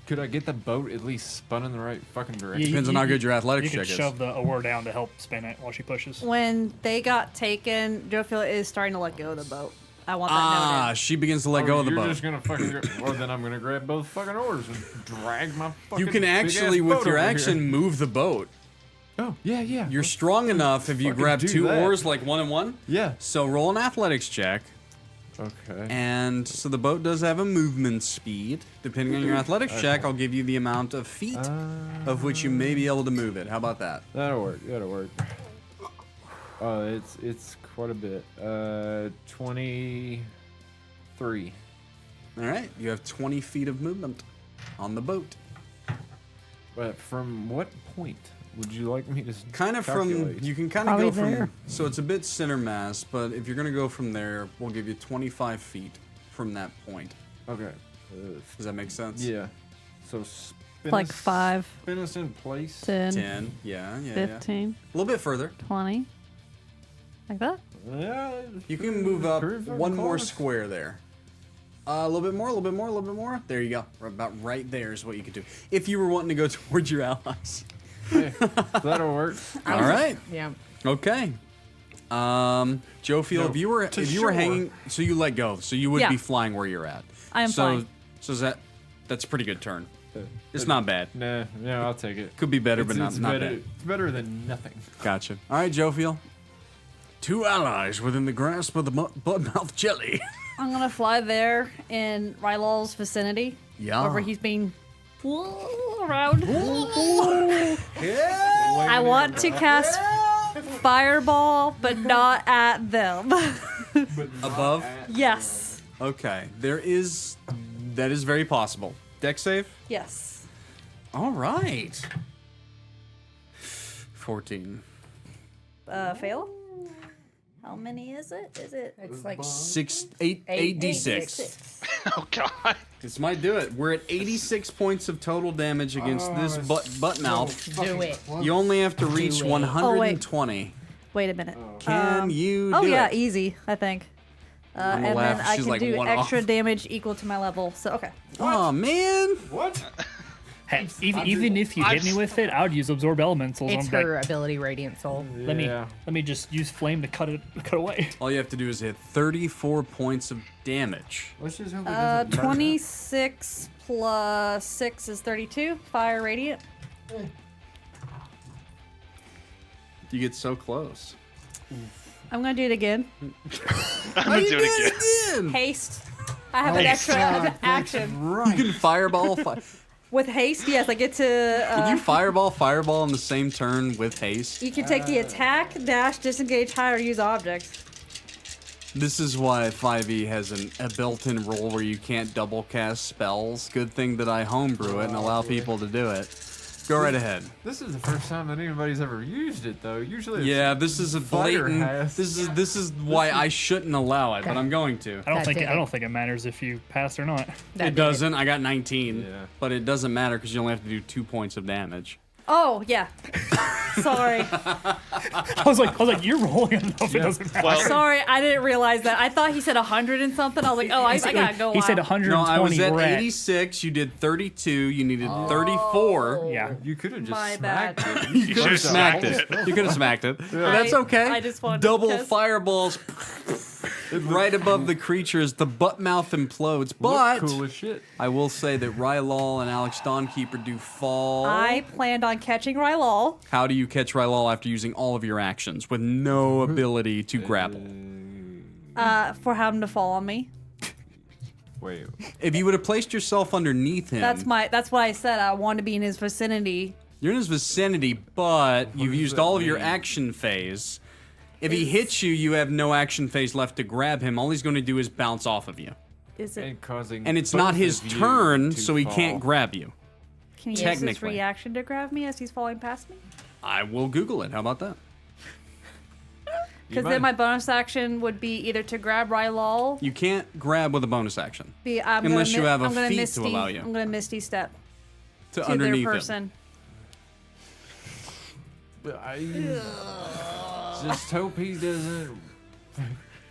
Could I get the boat at least spun in the right fucking direction? Depends on how good your athletics You can check is. shove the oar down to help spin it while she pushes. When they got taken, Jophiel is starting to let go of the boat. I want that Ah, noted. she begins to let go of the you're boat. just gonna fucking. Well, then I'm gonna grab both fucking oars and drag my fucking. You can big-ass actually, with boat your over action, here. move the boat. Oh yeah, yeah. You're strong enough if you fucking grab do 2 that. oars, like 1 and 1. Yeah. So roll an athletics check. Okay. And so the boat does have a movement speed. Depending on your athletics check, I'll give you the amount of feet of which you may be able to move it. How about that? That'll work. That'll work. It's quite a bit. 23. All right, you have 20 feet of movement on the boat. But from what point would you like me to Kind of from, calculate? you can kind of Probably go from, there. so it's a bit center mass, but if you're going to go from there, we'll give you 25 feet from that point. Okay. Does that make sense? Yeah. So spin Like us, 5, Spin us in place. 10, 10, yeah. 15, A little bit further. 20. Like that? Yeah. You can move up Pretty fucking one more close. square there. A little bit more, a little bit more, a little bit more. There you go. About right there is what you could do. If you were wanting to go towards your allies. Hey, that'll work. All right. Yeah. Okay. Jophiel, No, if you were shore. hanging, so you let go, so you would Yeah. be flying where you're at. I am flying. So that's a pretty good turn. It's not bad. Nah, I'll take it. Could be better, It's, but not it's not better. bad. It's better than nothing. Gotcha. All right, Jophiel. 2 allies within the grasp of the butt-mouth jelly. I'm gonna fly there in Rylal's vicinity. Yeah. Wherever he's being around. I want to cast fireball, but not at them. Above? Yes. Okay. That is very possible. Deck save? Yes. All right. 14. Fail? How many is it? Is it? It's like 8d6. Oh God. This might do it. We're at 86 points of total damage against this butt mouth. do it. You only have to reach it. 120. Wait a minute. Can you Oh do yeah, it? easy. I think. I'm gonna And laugh. then I She's can like do one extra off. damage equal to my level. So okay. Oh man. What? Hey, even if you hit me with it, I would use absorb elementals. It's on like, her ability, Radiant Soul. let me just use flame to cut away. All you have to do is hit 34 points of damage. Let's just hope it doesn't burn 26 plus 6 is 32. Fire radiant. You get so close. I'm gonna do it again. I'm gonna do it again. Haste. I have an extra action. You can fireball. With haste, yes, I get to. Can you fireball in the same turn with haste? You can take the attack, dash, disengage, high, or use objects. This is why 5e has a built-in rule where you can't double cast spells. Good thing that I homebrew it and allow people to do it. Go right ahead. This is the first time that anybody's ever used it, though. Usually, it's Yeah, this is a Fire blatant. has- This is why I shouldn't allow it, but I'm going to. I That did don't it. think it matters if you pass or not. That It did doesn't. I got 19, Yeah. but it doesn't matter because you only have to do 2 points of damage. Oh yeah. Sorry. I was like, you're rolling enough. It doesn't matter. Well, Sorry, I didn't realize that. I thought he said 100 and something. I was like, oh, I gotta go. He said out. 120. No, I was at we're 86. You did 32. You needed 34. Yeah. You could have just My smacked bad. it. You could have should've smacked smacked it. You could have smacked it. But that's I- okay. I just wanted Double because- fireballs right above the creatures. The butt mouth implodes. But Look cool as shit. I will say that Rylal and Alex Dawnkeeper do fall. I planned on catching Rylal. How do you catch Rylal after using all of your actions with no ability to grapple? For him to fall on me. Wait. If you would have placed yourself underneath him, That's what I said. I want to be in his vicinity. you're in his vicinity, but you've does used that all of your mean? action phase. If he hits you, you have no action phase left to grab him. All he's going to do is bounce off of you. Is it? And causing. And it's both not his of you turn, to so he fall. can't grab you. Can he use his technically. reaction to grab me as he's falling past me? I will Google it. How about that? Because might- then my bonus action would be either to grab Rylal. You can't grab with a bonus action Unless you have a I'm gonna feat to misty, allow you. I'm gonna misty step to to underneath their him. person. Just hope he doesn't.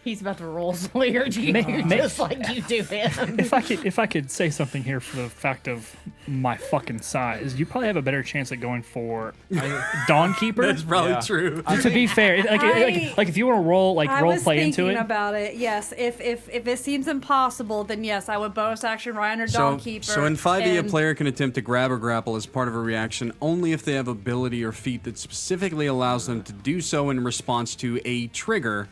He's about to roll so weird, you just like you do him. If I could say something here for the fact of my fucking size, you probably have a better chance at going for Dawnkeeper. That's probably Yeah. true. To be fair, like if you want to roll I role was play thinking into it, about it. Yes, if it seems impossible, then yes, I would bonus action right under Dawnkeeper. So in 5e, a and- player can attempt to grab or grapple as part of a reaction only if they have ability or feat that specifically allows them to do so in response to a trigger.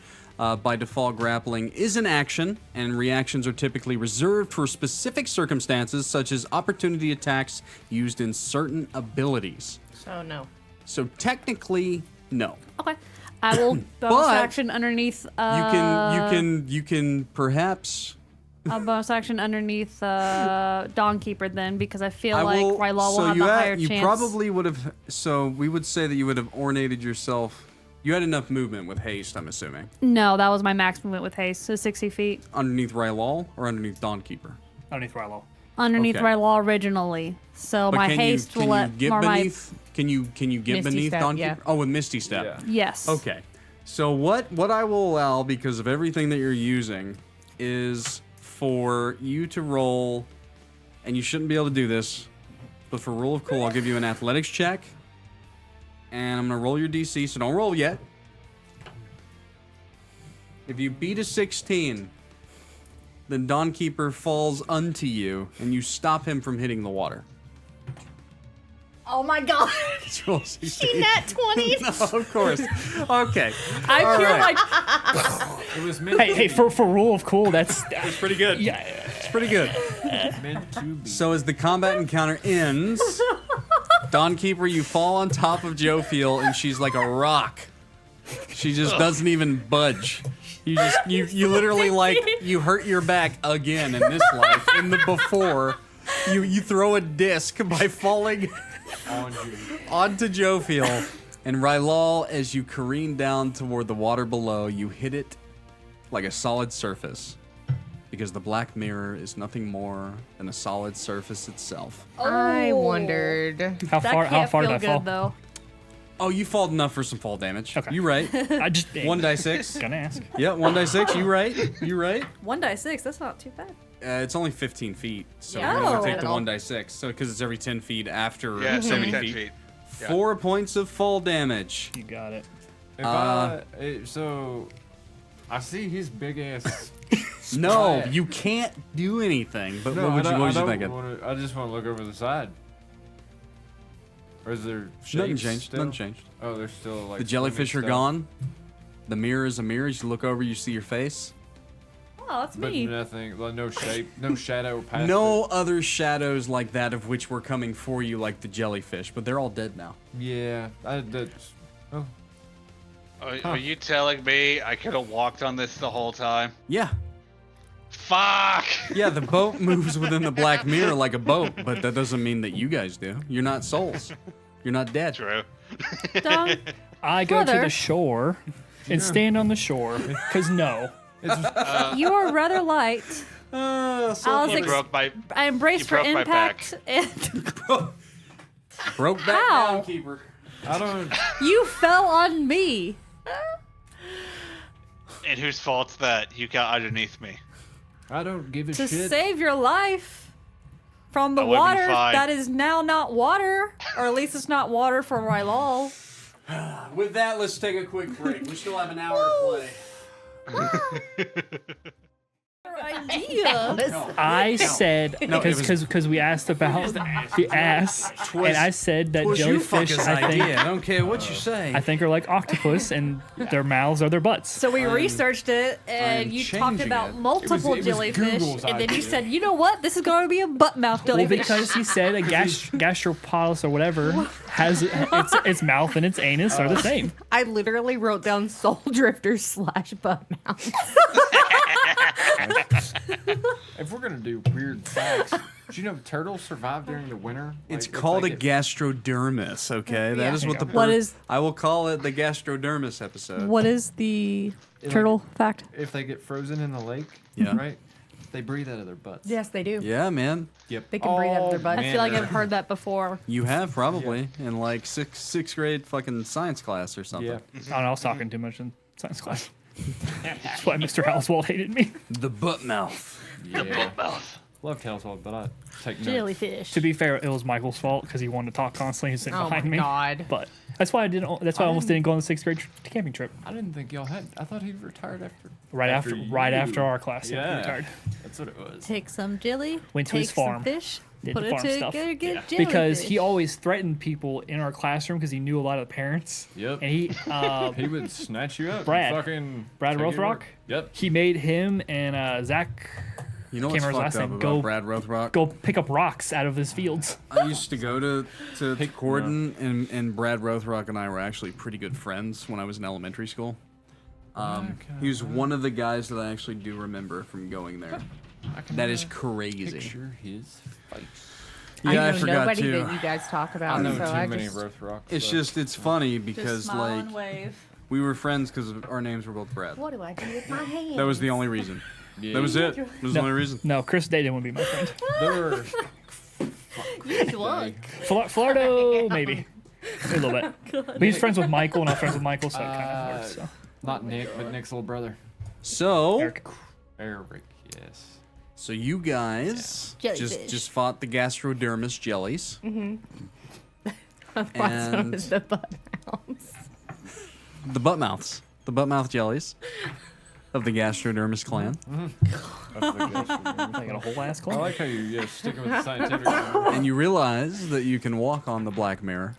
By default, grappling is an action, and reactions are typically reserved for specific circumstances, such as opportunity attacks used in certain abilities. So no. So technically, no. Okay, I will bonus But action underneath. You can perhaps. A bonus action underneath Dawnkeeper then, because I feel like will. Rylal will So have you the had- higher you chance. probably would have. So we would say that you would have ornated yourself. You had enough movement with haste, I'm assuming. No, that was my max movement with haste, so 60 feet. Underneath Rylal or underneath Dawnkeeper? underneath Rylal. Underneath Okay. Rylal originally. So But my can haste you, will can let you get or my beneath? Can you get Misty beneath Step, Dawnkeeper? yeah. Oh, with Misty Step. Yeah. yes. Okay. So what I will allow, because of everything that you're using, is for you to roll, and you shouldn't be able to do this, but for rule of cool, I'll give you an athletics check, and I'm going to roll your DC, so don't roll yet. If you beat a 16, then Dawnkeeper falls unto you, and you stop him from hitting the water. Oh my god. Let's roll 16. Nat 20. No, of course. Okay. I All feel right. like It was meant, Hey, for rule of cool, that's Pretty good. yeah. It's pretty good. meant to be. So as the combat encounter ends, Dawnkeeper, you fall on top of Jophiel, and she's like a rock. She just doesn't even budge. You literally like you hurt your back again in this life. In the before, you throw a disc by falling onto Jophiel, and Rylal, as you careen down toward the water below, you hit it like a solid surface. Because the black mirror is nothing more than a solid surface itself. I wondered. How that far can't did feel I good fall? though. Oh, you fall enough for some fall damage. Okay. You right. I just 1d6. gonna ask. Yeah, 1d6. You right. You right. 1d6. That's not too bad. It's only 15 feet, so Yeah. we're gonna take the Oh. 1d6. So because it's every 10 feet after Yeah, it's 70 10 feet. feet. Yeah. 4 points of fall damage. You got it. If so I see his big ass. No, Right. you can't do anything. But No, what I was you don't thinking? I just want to look over the side. Or is there shapes Nothing changed. still? Nothing changed. Oh, there's still like The jellyfish are swimming gone. The mirror is a mirror. As you look over, you see your face. Oh, that's stuff, But me. nothing, like no shape, no shadow past No other shadows like that of which were coming for you, like the jellyfish, but they're all dead now. it. Yeah, that's. Oh, Are you telling me I could have walked on this the whole time? Yeah. Fuck! Yeah, the boat moves within the black mirror like a boat, but that doesn't mean that you guys do. You're not souls. You're not dead. True. Dong. I go to Brother. the shore and stand on the shore, cause no. You are rather light. I was You ex- broke my. I am braced you for broke my impact, and Broke back How? Dawnkeeper. I don't. you fell on me. And whose fault's that? You got underneath me. I don't give a To shit. save your life from the I would've been water fine. that is now not water, or at least it's not water for Rylal. With that, let's take a quick break. We still have an hour to play. Idea. I said No, it was- because we asked about the ass, and I said that Was you jellyfish fuckers' I think idea. I don't care what you say. I think are like octopus, and their mouths are their butts. So we researched it, and I'm you talked changing about it. multiple It was jellyfish, Google's and then you idea. said, "You know what? This is going to be a butt mouth Well, jellyfish." because he said a gastropolis or whatever has its mouth and its anus are the same. I literally wrote down soul drifters / butt mouth. If we're gonna do weird facts, do you know turtles survive during the winter? It's Like, called like a gastrodermis, okay? Yeah. That is what the What bird- is- I will call it the gastrodermis episode. What is the turtle fact? If they get frozen in the lake, Yeah. right? They breathe out of their butts. Yes, they do. Yeah, man. Yep. They can breathe out of their butts. I feel like I've heard that before. You have probably in like sixth grade fucking science class or something. Yeah. I don't know, I was talking too much in science class. That's why Mr. Oswald hated me. The butt mouth. Yeah. Love Tellswald, but I take notes. Jellyfish. To be fair, it was Michael's fault because he wanted to talk constantly. He was sitting Oh my behind me. god. But that's why I didn't. That's why I almost didn't go on the sixth grade camping trip. I didn't think y'all had. I thought he retired after. Right after you. our class. Yeah. Yeah. Retired. That's what it was. Take some jelly. Went to take his farm, Some fish. did Put the it farm stuff. together. Get jellyfish. Because he always threatened people in our classroom because he knew a lot of the parents. Yep. And he He would snatch you up. Brad. And fucking Brad take you to Rothrock? work. Yep. he made him and Zach You know Can't what's remember his fucked last up name. about Go- Brad Rothrock? go pick up rocks out of his fields. I used to go to Corden, and Brad Rothrock and I were actually pretty good friends when I was in elementary school. He was one of the guys that I actually do remember from going there. I can, That is crazy. picture his face. I Yeah, I know forgot nobody to. that you guys talk about. I know so too I many just, Rothrock. It's so- just it's funny Just because smile like and wave. we were friends because our names were both Brad. What do I do with my hands? That was the only reason. Yeah. That was it. That was the only reason. No, Chris Day didn't want to be my friend. There were You drunk. Florida, maybe. A little bit. But he's friends with Michael, and I'm friends with Michael, so it kind of works. So. not Nick, but Nick's little brother. So Eric. Eric, yes. So you guys Jellyfish. just fought the gastrodermis jellies. Otherwise known And- as the butt mouse. The butt mouths. The butt mouth jellies of the gastrodermis clan. I got a whole ass I clan. like how you sticking with the scientific. And you realize that you can walk on the black mirror.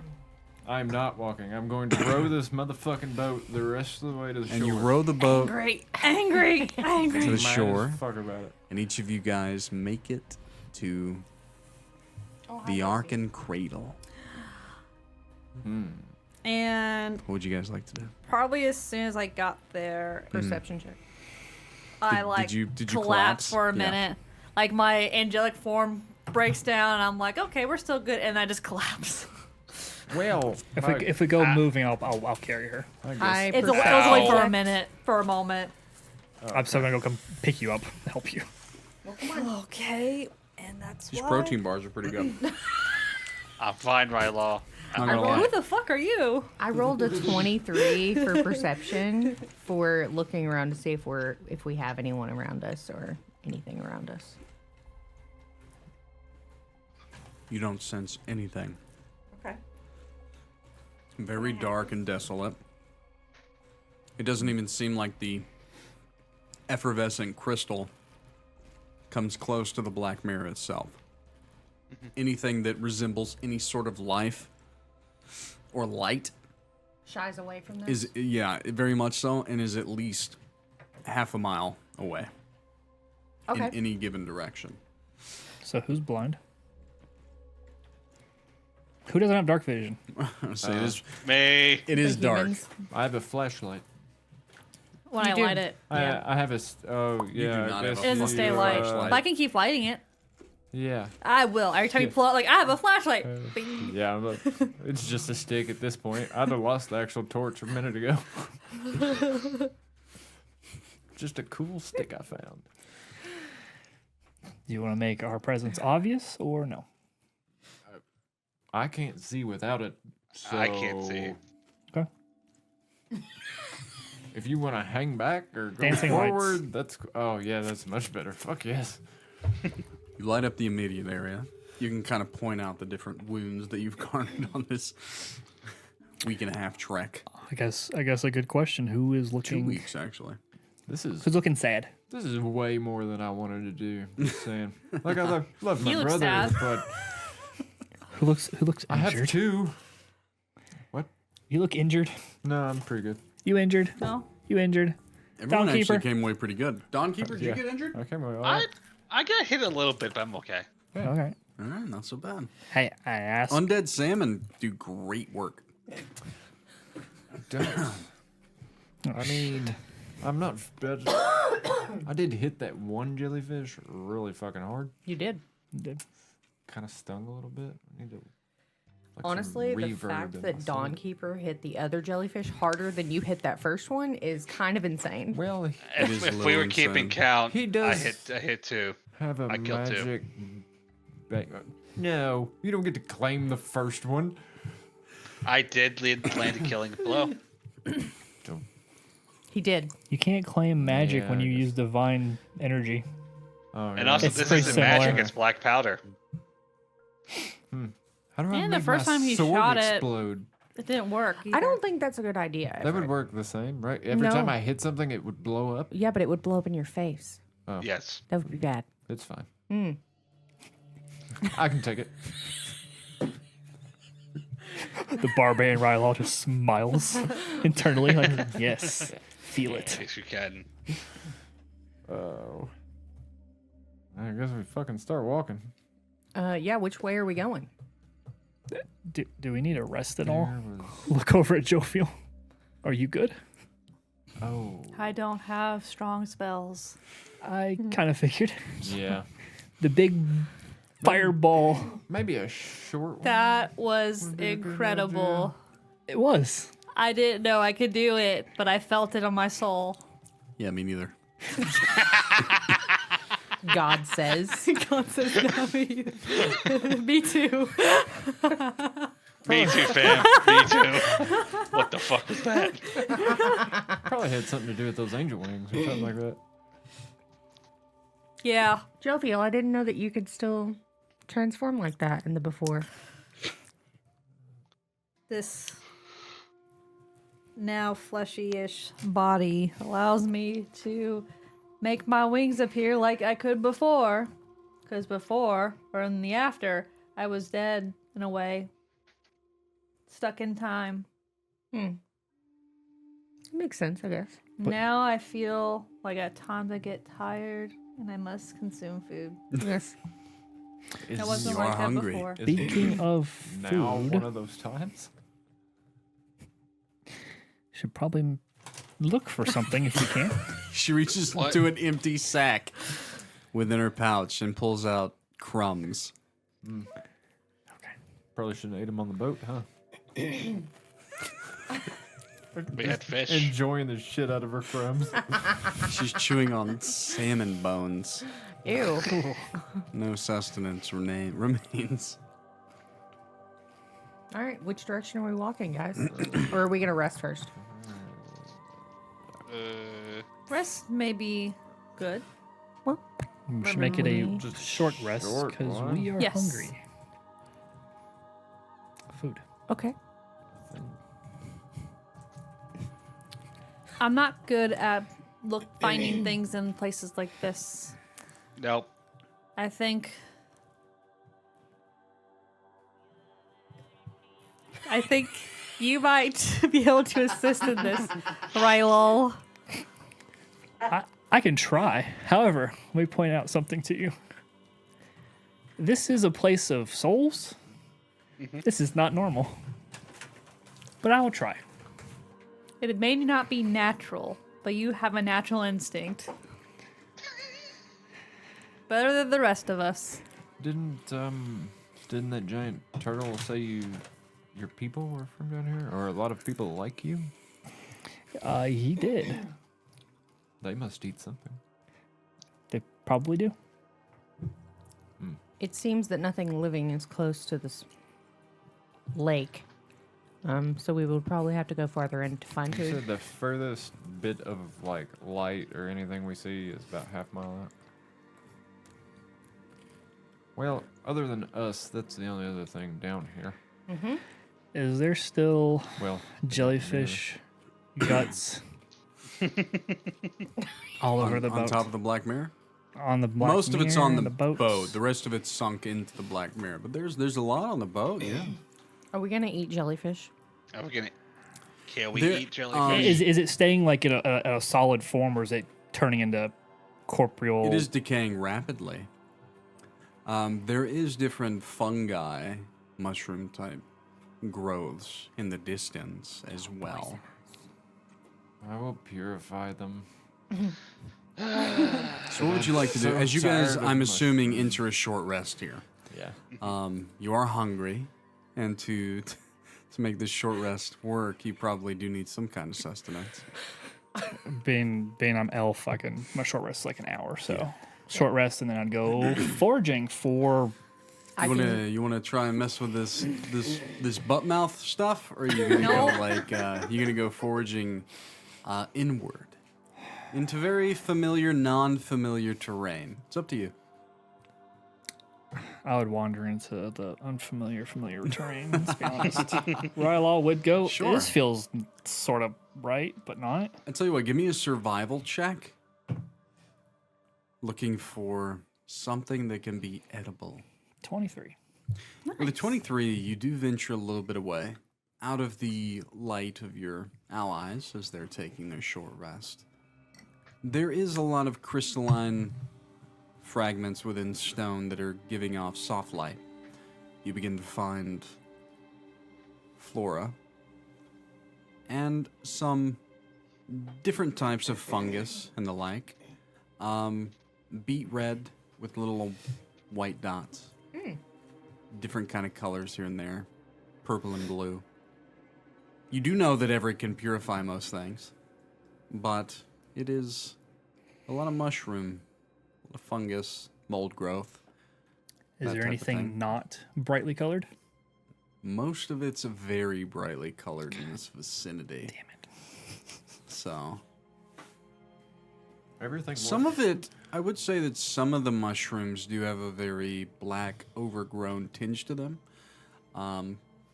I'm not walking. I'm going to row this motherfucking boat the rest of the way to the shore. And you row the boat Angry. to Angry. the Mad as shore. fuck about it. And each of you guys make it to the Arkin Cradle. And What would you guys like to do? probably as soon as I got there, Perception check. I Did- like did you collapse collapse? for a Yeah. minute. Like my angelic form breaks down, and I'm like, okay, we're still good, and I just collapse. Well, If we go moving, I'll carry her. I guess. I It was perception only for a checked. minute, for a moment. I'm still gonna go come pick you up, help you. Okay, and that's These why. protein bars are pretty good. I'm fine, Rylal. Not gonna lie. Who the fuck are you? I rolled a 23 for perception for looking around to see if we have anyone around us or anything around us. You don't sense anything. Okay. Very dark and desolate. It doesn't even seem like the effervescent crystal comes close to the black mirror itself. Anything that resembles any sort of life or light Shies away from this. is, yeah, very much so, and is at least half a mile away Okay. in any given direction. So who's blind? Who doesn't have dark vision? So Me. it is dark. humans. I have a flashlight. When You I do. light it. I have a. Oh You yeah. do not I have guess a It doesn't you, stay light. flashlight. But I can keep lighting it. Yeah. I will. Every time you pull out, like, I have a flashlight. Bing. Yeah. But it's just a stick at this point. I'd have lost the actual torch a minute ago. Just a cool stick I found. Do you want to make our presence obvious or no? I can't see without it. So I can't see. Okay. If you want to hang back or go Dancing lights. forward, that's. Oh yeah, that's much better. Fuck yes. You light up the immediate area. You can kind of point out the different wounds that you've garnered on this week and a half trek. I guess a good question. Who is 2 looking? weeks, actually. This is Who's looking sad? this is way more than I wanted to do. Just saying. Like I love my You look brother, sad. but Who looks I have injured? two. You look injured. No, I'm pretty good. You injured. No? You injured. Everyone actually Dawnkeeper. came away pretty good. Dawnkeeper, did Yeah. you get injured? Okay, well, I got hit a little bit, but I'm okay. Okay. All right. All right, not so bad. Hey, I asked. Undead salmon do great work. I mean, I'm not. I did hit that one jellyfish really fucking hard. You did. Did. Kind of stung a little bit. I need to. like, some Honestly, the reverb fact in that my stomach. Dawnkeeper hit the other jellyfish harder than you hit that first one is kind of insane. Well, It is a If we little were keeping insane. count, He does- I hit two. have a I killed two. magic. No, you don't get to claim the first one. I did land a killing blow. He did. You can't claim magic Yeah, when I you guess. use divine energy. Oh, And yeah. also, It's this pretty isn't similar. magic; it's black powder. How do I And the make first my time he sword shot it- explode? It didn't work. I either. don't think that's a good idea. That would Everett. work the same, right? Every time No. I hit something, it would blow up. Yeah, but it would blow up in your face. Oh, Yes. That would be bad. it's fine. Mm. I can take it. The barbarian Rylal just smiles internally, like, yes, feel it. Yes, you can. Oh. I guess we fucking start walking. Yeah, which way are we going? Do we need a rest at all? There was- Look over at Jophiel. Are you good? Oh. I don't have strong spells. I kind of figured. Yeah. The big fireball. Maybe a short one. That was incredible. It was. I didn't know I could do it, but I felt it on my soul. Yeah, me neither. God says. God says no, me. Me too. Me too, fam. Me too. What the fuck was that? Probably had something to do with those angel wings or something like that. Yeah. Jophiel, I didn't know that you could still transform like that in the before. This now fleshy-ish body allows me to make my wings appear like I could before. Because before, or in the after, I was dead in a way. Stuck in time. Makes sense, I guess. Now I feel like at times I get tired and I must consume food. Yes. That wasn't You are like that hungry. before. Speaking of Now food, one of those times. should probably look for something if you can. She reaches What? into an empty sack within her pouch and pulls out crumbs. Probably shouldn't have ate them on the boat, huh? We had fish. Enjoying the shit out of her crumbs. She's chewing on salmon bones. Ew. No sustenance remains. All right, which direction are we walking, guys? Or are we going to rest first? Rest may be good. Well, We should make it a Remember just short rest short because one. we are Yes. hungry. Food. okay. I'm not good at finding things in places like this. Nope. I think you might be able to assist in this, Rylal. I can try. However, let me point out something to you. This is a place of souls. This is not normal. But I will try. It may not be natural, but you have a natural instinct. Better than the rest of us. Didn't that giant turtle say your people were from down here? Or a lot of people like you? He did. They must eat something. They probably do. It seems that nothing living is close to this lake. So we would probably have to go farther in to find You food. said the furthest bit of like light or anything we see is about half mile out. Well, other than us, that's the only other thing down here. Is there still Well, jellyfish guts all over the boat? On top of the Black Mirror? On the black Most of it's mirror on and the boats. boat. The rest of it's sunk into the Black Mirror. But there's a lot on the boat, yeah. Are we going to eat jellyfish? Are we gonna? Can we There- eat jellyfish? Is it staying like in a solid form, or is it turning into corporeal? It is decaying rapidly. There is different fungi, mushroom type growths in the distance as well. I will purify them. So what would you like to do? So As you guys, tired of I'm assuming, mushrooms. enter a short rest here. Yeah. You are hungry, and to make this short rest work, you probably do need some kind of sustenance. being I'm elf, my short rest is like an hour, so short rest, and then I'd go foraging for. You wanna try and mess with this butt mouth stuff, or are you gonna go like you gonna go foraging inward into very familiar, non-familiar terrain? It's up to you. I would wander into the unfamiliar, familiar terrain. Let's be honest. Rylal would go. Sure. This feels sort of right, but not. I tell you what, give me a survival check. Looking for something that can be edible. 23. With a 23, you do venture a little bit away, out of the light of your allies as they're taking their short rest. There is a lot of crystalline fragments within stone that are giving off soft light. You begin to find flora and some different types of fungus and the like. Beet red with little white dots. Different kind of colors here and there. Purple and blue. You do know that Everett can purify most things, but it is a lot of mushroom, a lot of fungus, mold growth. Is That there type of anything thing. not brightly colored? Most of it's very brightly colored in this vicinity. Damn it. So, Everything. Some of it, I would say that some of the mushrooms do have a very black, overgrown tinge to them.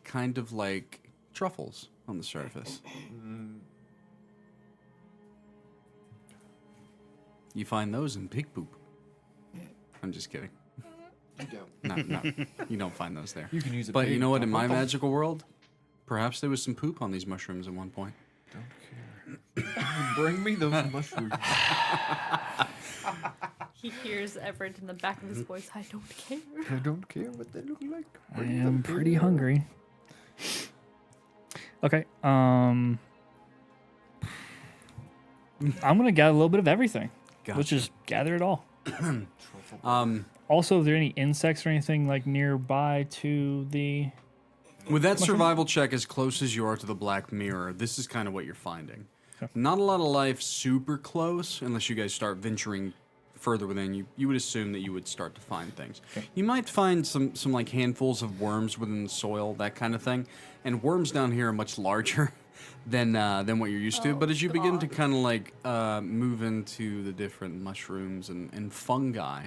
Kind of like truffles on the surface. You find those in pig poop. I'm just kidding. You don't. No, you don't find those there. You can use a But pig. you know what? Don't In my rumple. magical world, perhaps there was some poop on these mushrooms at one point. Don't care. Bring me those mushrooms. He hears Everett in the back of his voice. I don't care. I don't care what they look like. I Bring am them pretty here. hungry. Okay. I'm gonna gather a little bit of everything. Gotcha. Let's just gather it all. Um, Also, are there any insects or anything like nearby to the? with that survival check as close as you are to the black mirror, this is kind of what you're finding. Okay. Not a lot of life super close, unless you guys start venturing further within. You would assume that you would start to find things. You might find some like handfuls of worms within the soil, that kind of thing. And worms down here are much larger than what you're used to. But as you begin to kind of like move into the different mushrooms and fungi,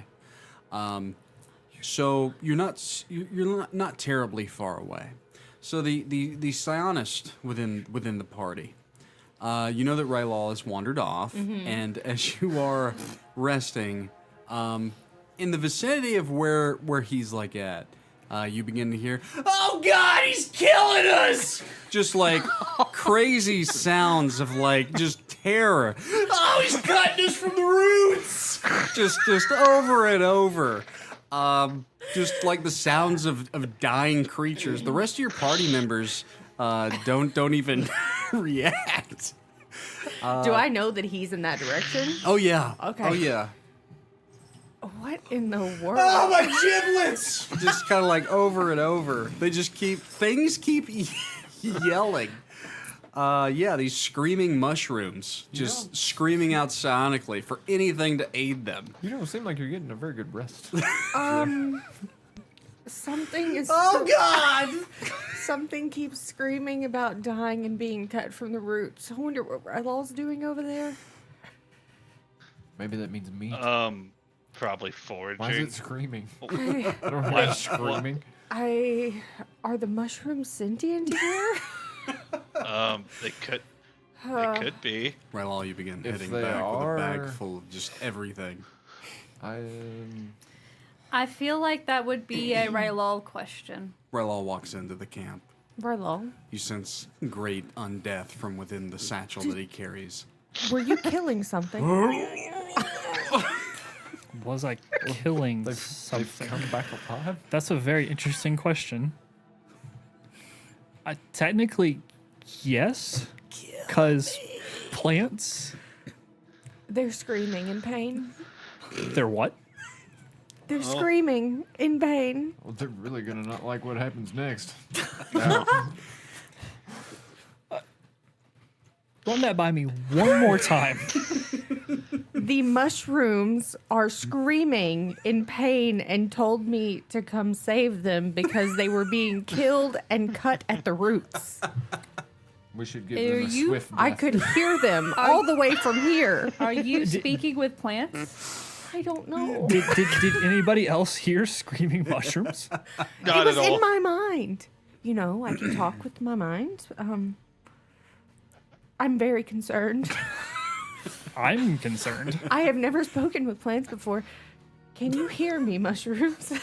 so you're not terribly far away. So the psionist within the party, you know that Rylal has wandered off, and as you are resting, in the vicinity of where he's like at, you begin to hear, "Oh God, he's killing us!" Just like crazy sounds of like just terror. "Oh, he's cutting us from the roots!" Just over and over. Just like the sounds of dying creatures. The rest of your party members don't even react. Do I know that he's in that direction? Oh yeah. Okay. Oh yeah. What in the world? Oh my giblets! Just kind of like over and over. They just keep yelling. Yeah, these screaming mushrooms just screaming out sonically for anything to aid them. You don't seem like you're getting a very good rest. Something is. Oh God! Something keeps screaming about dying and being cut from the roots. I wonder what Rylal's doing over there. Maybe that means meat. Probably foraging. Why is it screaming? I, I don't hear it screaming. are the mushrooms sentient here? They could be. Rylal, you begin If heading they back with a bag are- full of just everything. I feel like that would be a Rylal question. Rylal walks into the camp. Rylal, You sense great undeath from within the satchel that he carries. were you killing something? Was I killing They've something? come back alive. That's a very interesting question. Technically, yes, because plants. They're screaming in pain. They're what? They're screaming in pain. Well, they're really gonna not like what happens next. Run that by me one more time. The mushrooms are screaming in pain and told me to come save them because they were being killed and cut at the roots. We should give Are them a you- swift death. I could hear them all the way from here. Are you speaking with plants? I don't know. Did anybody else hear screaming mushrooms? Not It was at all. in my mind. You know, I can talk with my mind. I'm very concerned. I'm concerned. I have never spoken with plants before. Can you hear me, mushrooms?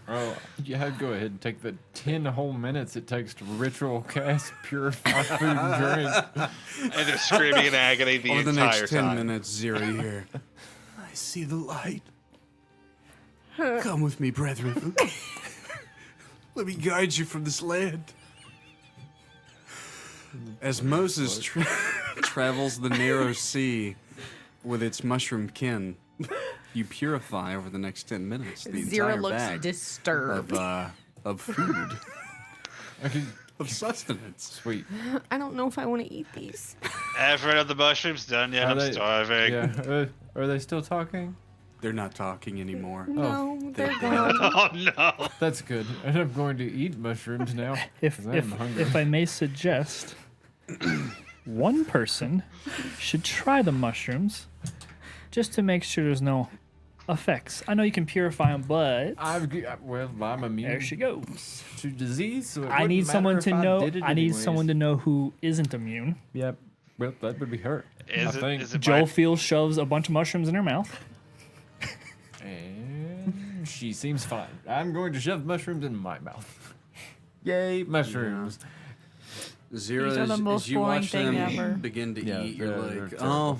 Oh, yeah, go ahead and take the 10 whole minutes it takes to ritual cast purify food and drink. And they're screaming in agony the Over the entire next 10 time. minutes, Xyrra here. I see the light. Come with me, brethren. Let me guide you from this land. As Moses travels the narrow sea with its mushroom kin, you purify over the next 10 minutes the Xyrra entire looks bag disturbed. of food, Okay, of sustenance. sweet. I don't know if I want to eat these. Everett of the mushrooms done yet? Are I'm they- starving. Yeah, are they still talking? They're not talking anymore. No, they're they're gone. Oh no! That's good. And I'm going to eat mushrooms now. If 'cause I'm hungry. if I may suggest, one person should try the mushrooms just to make sure there's no effects. I know you can purify them, but I'm immune there she goes. to disease. So it I need wouldn't someone matter to if know. did it I need anyways. someone to know who isn't immune. Yep. Well, that would be her. I think. Is it my- Jophiel shoves a bunch of mushrooms in her mouth. And she seems fine. I'm going to shove mushrooms in my mouth. Yay, mushrooms. Xyrra, These are the as most you boring watch thing them ever. begin to Yeah, eat, you're they're like, terrible. oh,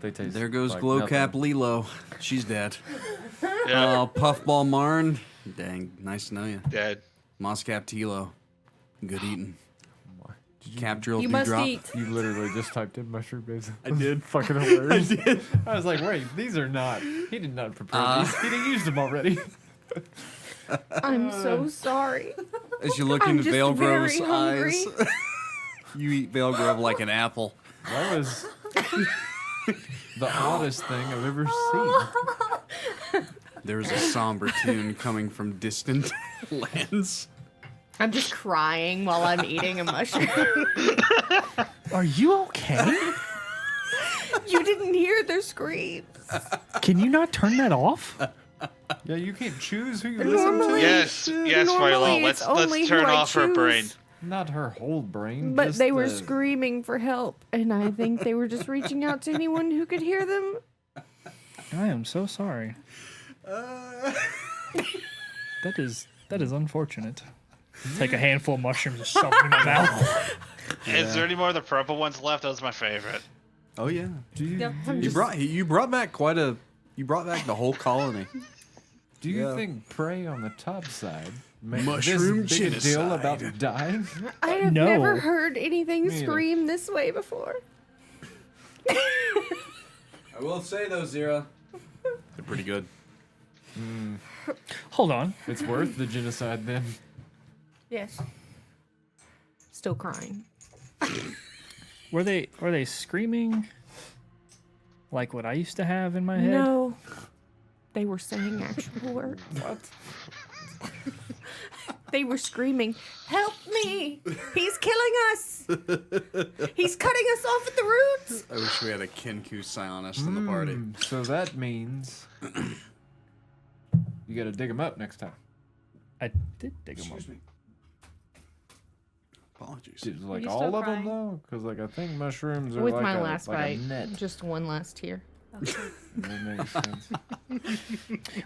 They taste there goes like Glowcap nothing. Lilo. She's dead. Yeah, Oh, Puffball Marn. Dang, nice to know you. dead. Mosscap Tilo. Good eating. Did Cap Drill You must Dewdrop. eat. You literally just typed in mushroom babes. I did. Fucking hilarious. I was like, wait, these are not. He did not prepare these. He didn't use them already. I'm so sorry. As you look I'm into just Vale very Grove's hungry. eyes, you eat Vale Grove like an apple. That was the oddest thing I've ever seen. There's a somber tune coming from distant lands. I'm just crying while I'm eating a mushroom. Are you okay? You didn't hear their screams. Can you not turn that off? Yeah, you can't choose who you listen to. Normally- Yes, yes, Normally Rylal. it's Let's only turn who I off her choose. brain. Not her whole brain. But just they were the- screaming for help, and I think they were just reaching out to anyone who could hear them. I am so sorry. That is unfortunate. Take a handful of mushrooms and shove them in my mouth. Is there any more of the purple ones left? That was my favorite. Oh yeah, Do you, Yep. do you, you brought back you brought back the whole colony. do you Yeah. think prey on the top side made Mushroom this big a deal genocide. about dying? I have No. never heard anything Me either. scream this way before. I will say though, Xyrra, they're pretty good. Hold on. It's worth the genocide then. Yes. Still crying. Were they screaming like what I used to have in my head? No. They were saying actual words. What? They were screaming, "Help me! He's killing us! He's cutting us off at the roots!" I wish we had a Kinku Psionist in the party. So that means you gotta dig them up next time. I did dig them up. Excuse me. Apologies. Dude, like you all still of them crying? though, because like I think mushrooms are With like my a, last like bite. a net. Just one last tear. That makes sense.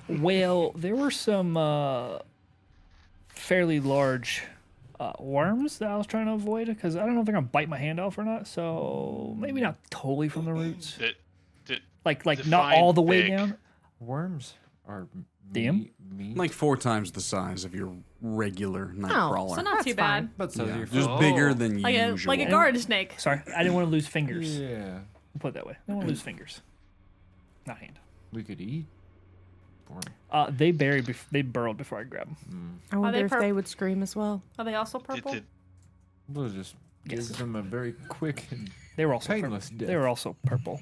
Well, there were some fairly large worms that I was trying to avoid because I don't know if they're gonna bite my hand off or not. So maybe not totally from the roots, like not define all the way big. down. Worms are DM? meat, Like 4 times the size of your regular night Oh, crawler. So not That's too bad. but so Yeah, your just Oh. bigger than Like usual. a garden snake. Sorry, I didn't want to lose fingers. Yeah, I'll put it that way. I don't want to lose fingers, not hand. we could eat worm. They burrowed before I grabbed them. I wonder they if purp- they would scream as well. Are they also purple? We'll just Yes. give them a very quick and They were also painless death. They were also purple.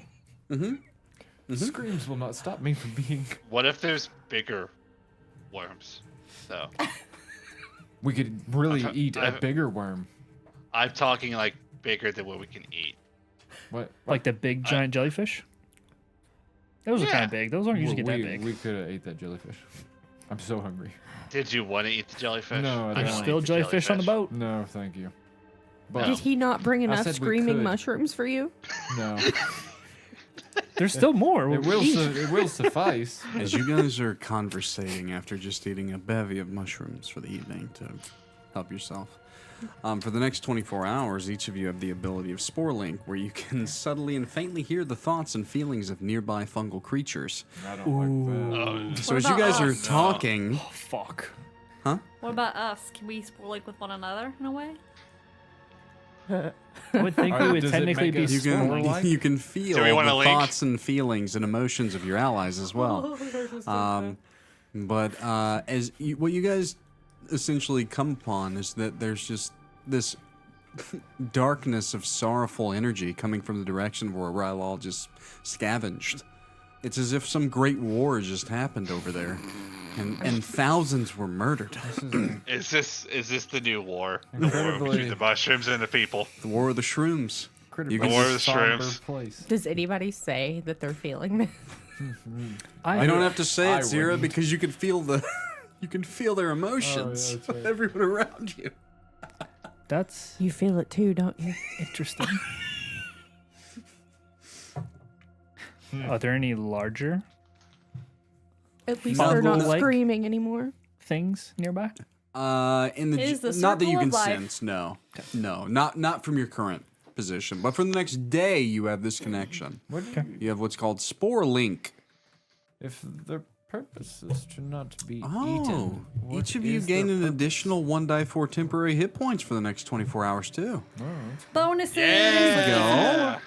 Screams will not stop me from being. What if there's bigger worms? So We could really I've- eat a I've- bigger worm. I'm talking like bigger than what we can eat. What? Like the big giant jellyfish. Those are kind Yeah. of big. Those aren't usually get that we, big. We could have ate that jellyfish. I'm so hungry. Did you want to eat the jellyfish? No, I I don't. don't There's wanna still eat the jellyfish on the boat. No, thank you. But Did he not bring enough said we screaming could. mushrooms for you? no, There's still more. it will. It will suffice. As you guys are conversating after just eating a bevy of mushrooms for the evening to help yourself, for the next 24 hours, each of you have the ability of Spore Link, where you can subtly and faintly hear the thoughts and feelings of nearby fungal creatures. I don't like that. So What as you about guys are us? talking, Oh, fuck. What about us? Can we like with one another in a way? I would think we Alright, would does it technically make be us you can Spore-like? you can feel Do we the wanna link? thoughts and feelings and emotions of your allies as well. But what you guys essentially come upon is that there's just this darkness of sorrowful energy coming from the direction where Rylal just scavenged. It's as if some great war just happened over there, and thousands were murdered. Is this the new war? The war Incredibly- between the mushrooms and the people. The war of the shrooms. Incredibly can War of the somber Shrooms. place. Does anybody say that they're feeling this? I don't have to say I it, Xyrra, wouldn't. because you can feel their emotions. that's right. Everyone around you. That's You feel it too, don't you? interesting. Are there any larger At least Not they're not like- screaming anymore. things nearby? In the Is the not that you circle can of life- sense. No, not from your current position, but for the next day, you have this connection. What do you, You have what's called Spore Link. if their purpose is to not be Oh, eaten? what each of you is gain their an purpose? additional 1d4 temporary hit points for the next 24 hours too, Oh, that's Bonuses. Yeah.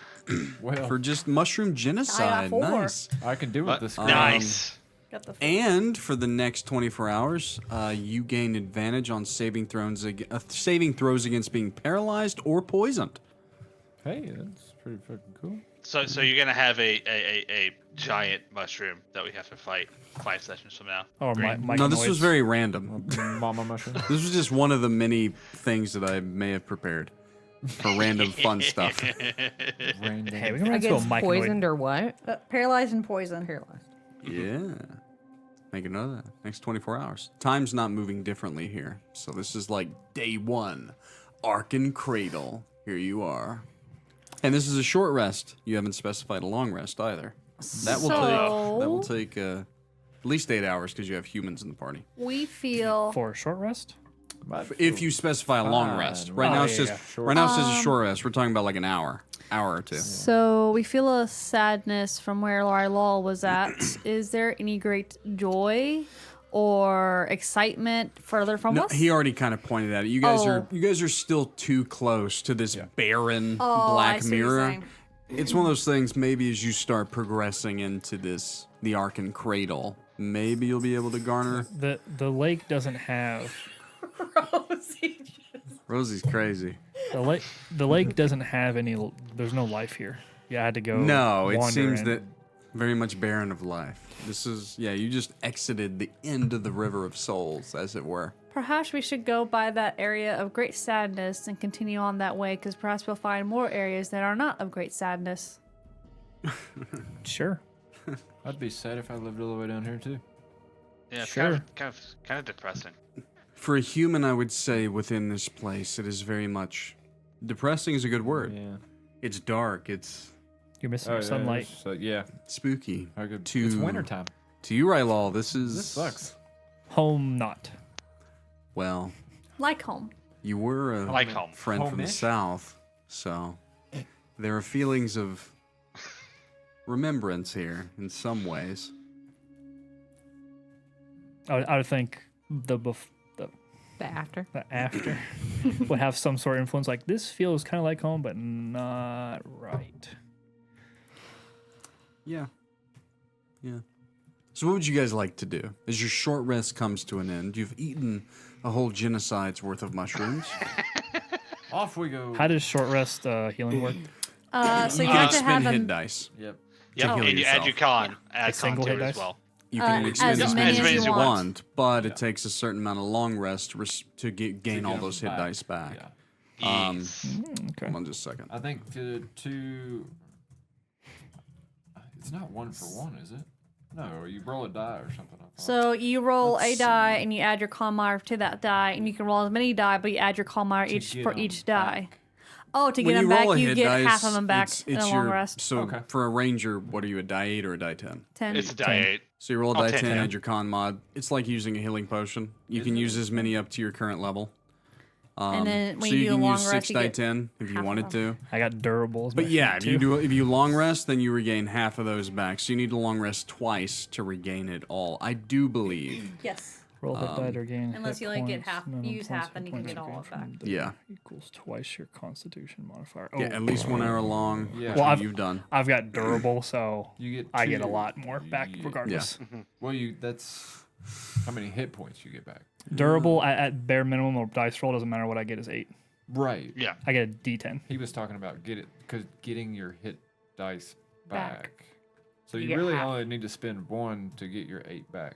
well, for just mushroom genocide. 4. Nice. I can do it this. Nice. Got the And for the next 24 hours, you gain advantage on saving throws against being paralyzed or poisoned. Hey, that's pretty fucking cool. So you're gonna have a giant mushroom that we have to fight 5 sessions from now. Or Great. No, this was very random. Mama mushroom. This was just one of the many things that I may have prepared for random fun stuff. Random. Hey, we can run into a Against myconoid. poisoned or what? paralyzed and poison. Paralyzed. Yeah. Make a note of that. Next 24 hours. Time's not moving differently here. So this is like day 1. Arkin Cradle. Here you are. And this is a short rest. You haven't specified a long rest either. That will take at least 8 hours because you have humans in the party. We feel For a short rest? If you specify a long rest. Right Oh, now yeah, it says yeah. right now it says a short rest. We're talking about like an hour or two. So we feel a sadness from where Rylal was at. Is there any great joy or excitement further from No, us? he already kind of pointed at it. You guys Oh. are still too close to this barren I black see what you're mirror. saying. It's one of those things. Maybe as you start progressing into the Arkin Cradle, maybe you'll be able to garner. The lake doesn't have Rosie's crazy. the lake doesn't have any. There's no life here. You had to go. No, it wander seems in. that very much barren of life. This is you just exited the end of the river of souls, as it were. Perhaps we should go by that area of great sadness and continue on that way, because perhaps we'll find more areas that are not of great sadness. Sure. I'd be sad if I lived all the way down here too. Yeah, it's Sure. kind of depressing. For a human, I would say within this place, it is very much depressing. Is a good word. Yeah. It's dark. It's You're missing your sunlight. So yeah, spooky. I could, To- it's wintertime. To you, Rylal, this is This sucks. Home not. Well, Like home. you were a Like home. friend from the Home-ish? south, so there are feelings of remembrance here in some ways. I would think the after. after would have some sort of influence. Like this feels kind of like home, but not right. Yeah. So what would you guys like to do? As your short rest comes to an end, you've eaten a whole genocide's worth of mushrooms. Off we go. How does short rest healing work? So you You have can to have expend hit them dice. Yep. Yeah, heal and you add yourself. your con. Add con single to hit it as dice? well. You can as expend as many many as as you you want. want, but it takes a certain amount of long rest to gain get all them those hit back. dice back. Yeah. Yes. Okay. Hold on just a second. I think to it's not 1 for 1, is it? No, you roll a die or something. I thought. So you roll Let's a see. die and you add your con modifier to that die, and you can roll as many die, but you add your con modifier To get for 'em each die. back. Oh, to get When them you roll back, a you hit get dice, half of them back it's in a long your, rest. So Okay. for a ranger, what are you, a die 8 or a die 10? 10. It's a die 8. So you roll a Oh, die 10, 10, yeah. add your con mod. It's like using a healing potion. You can it? use as many up to your current level. And then when so you you do a can long use rest, 6 you die get 10 if you half of wanted to. I got durables. But yeah, if you long rest, then you regain half of those back. So you need to long rest twice to regain it all. I do believe. Yes. roll hit die to gain. unless hit you only get points, half- minimum use points, half, then hit you can points get all gained of it back. from the Yeah. Equals twice your Constitution modifier. Yeah, at least 1 hour long. Yeah. Which Well, you've done. I've got durable, so You get I get a two- lot more back Yeah. regardless. Well, that's how many hit points you get back. Durable at bare minimum or dice roll doesn't matter what I get is 8. Right. Yeah. I get a D10. He was talking about getting your hit dice back. So You you get really half. only need to spend 1 to get your 8 back,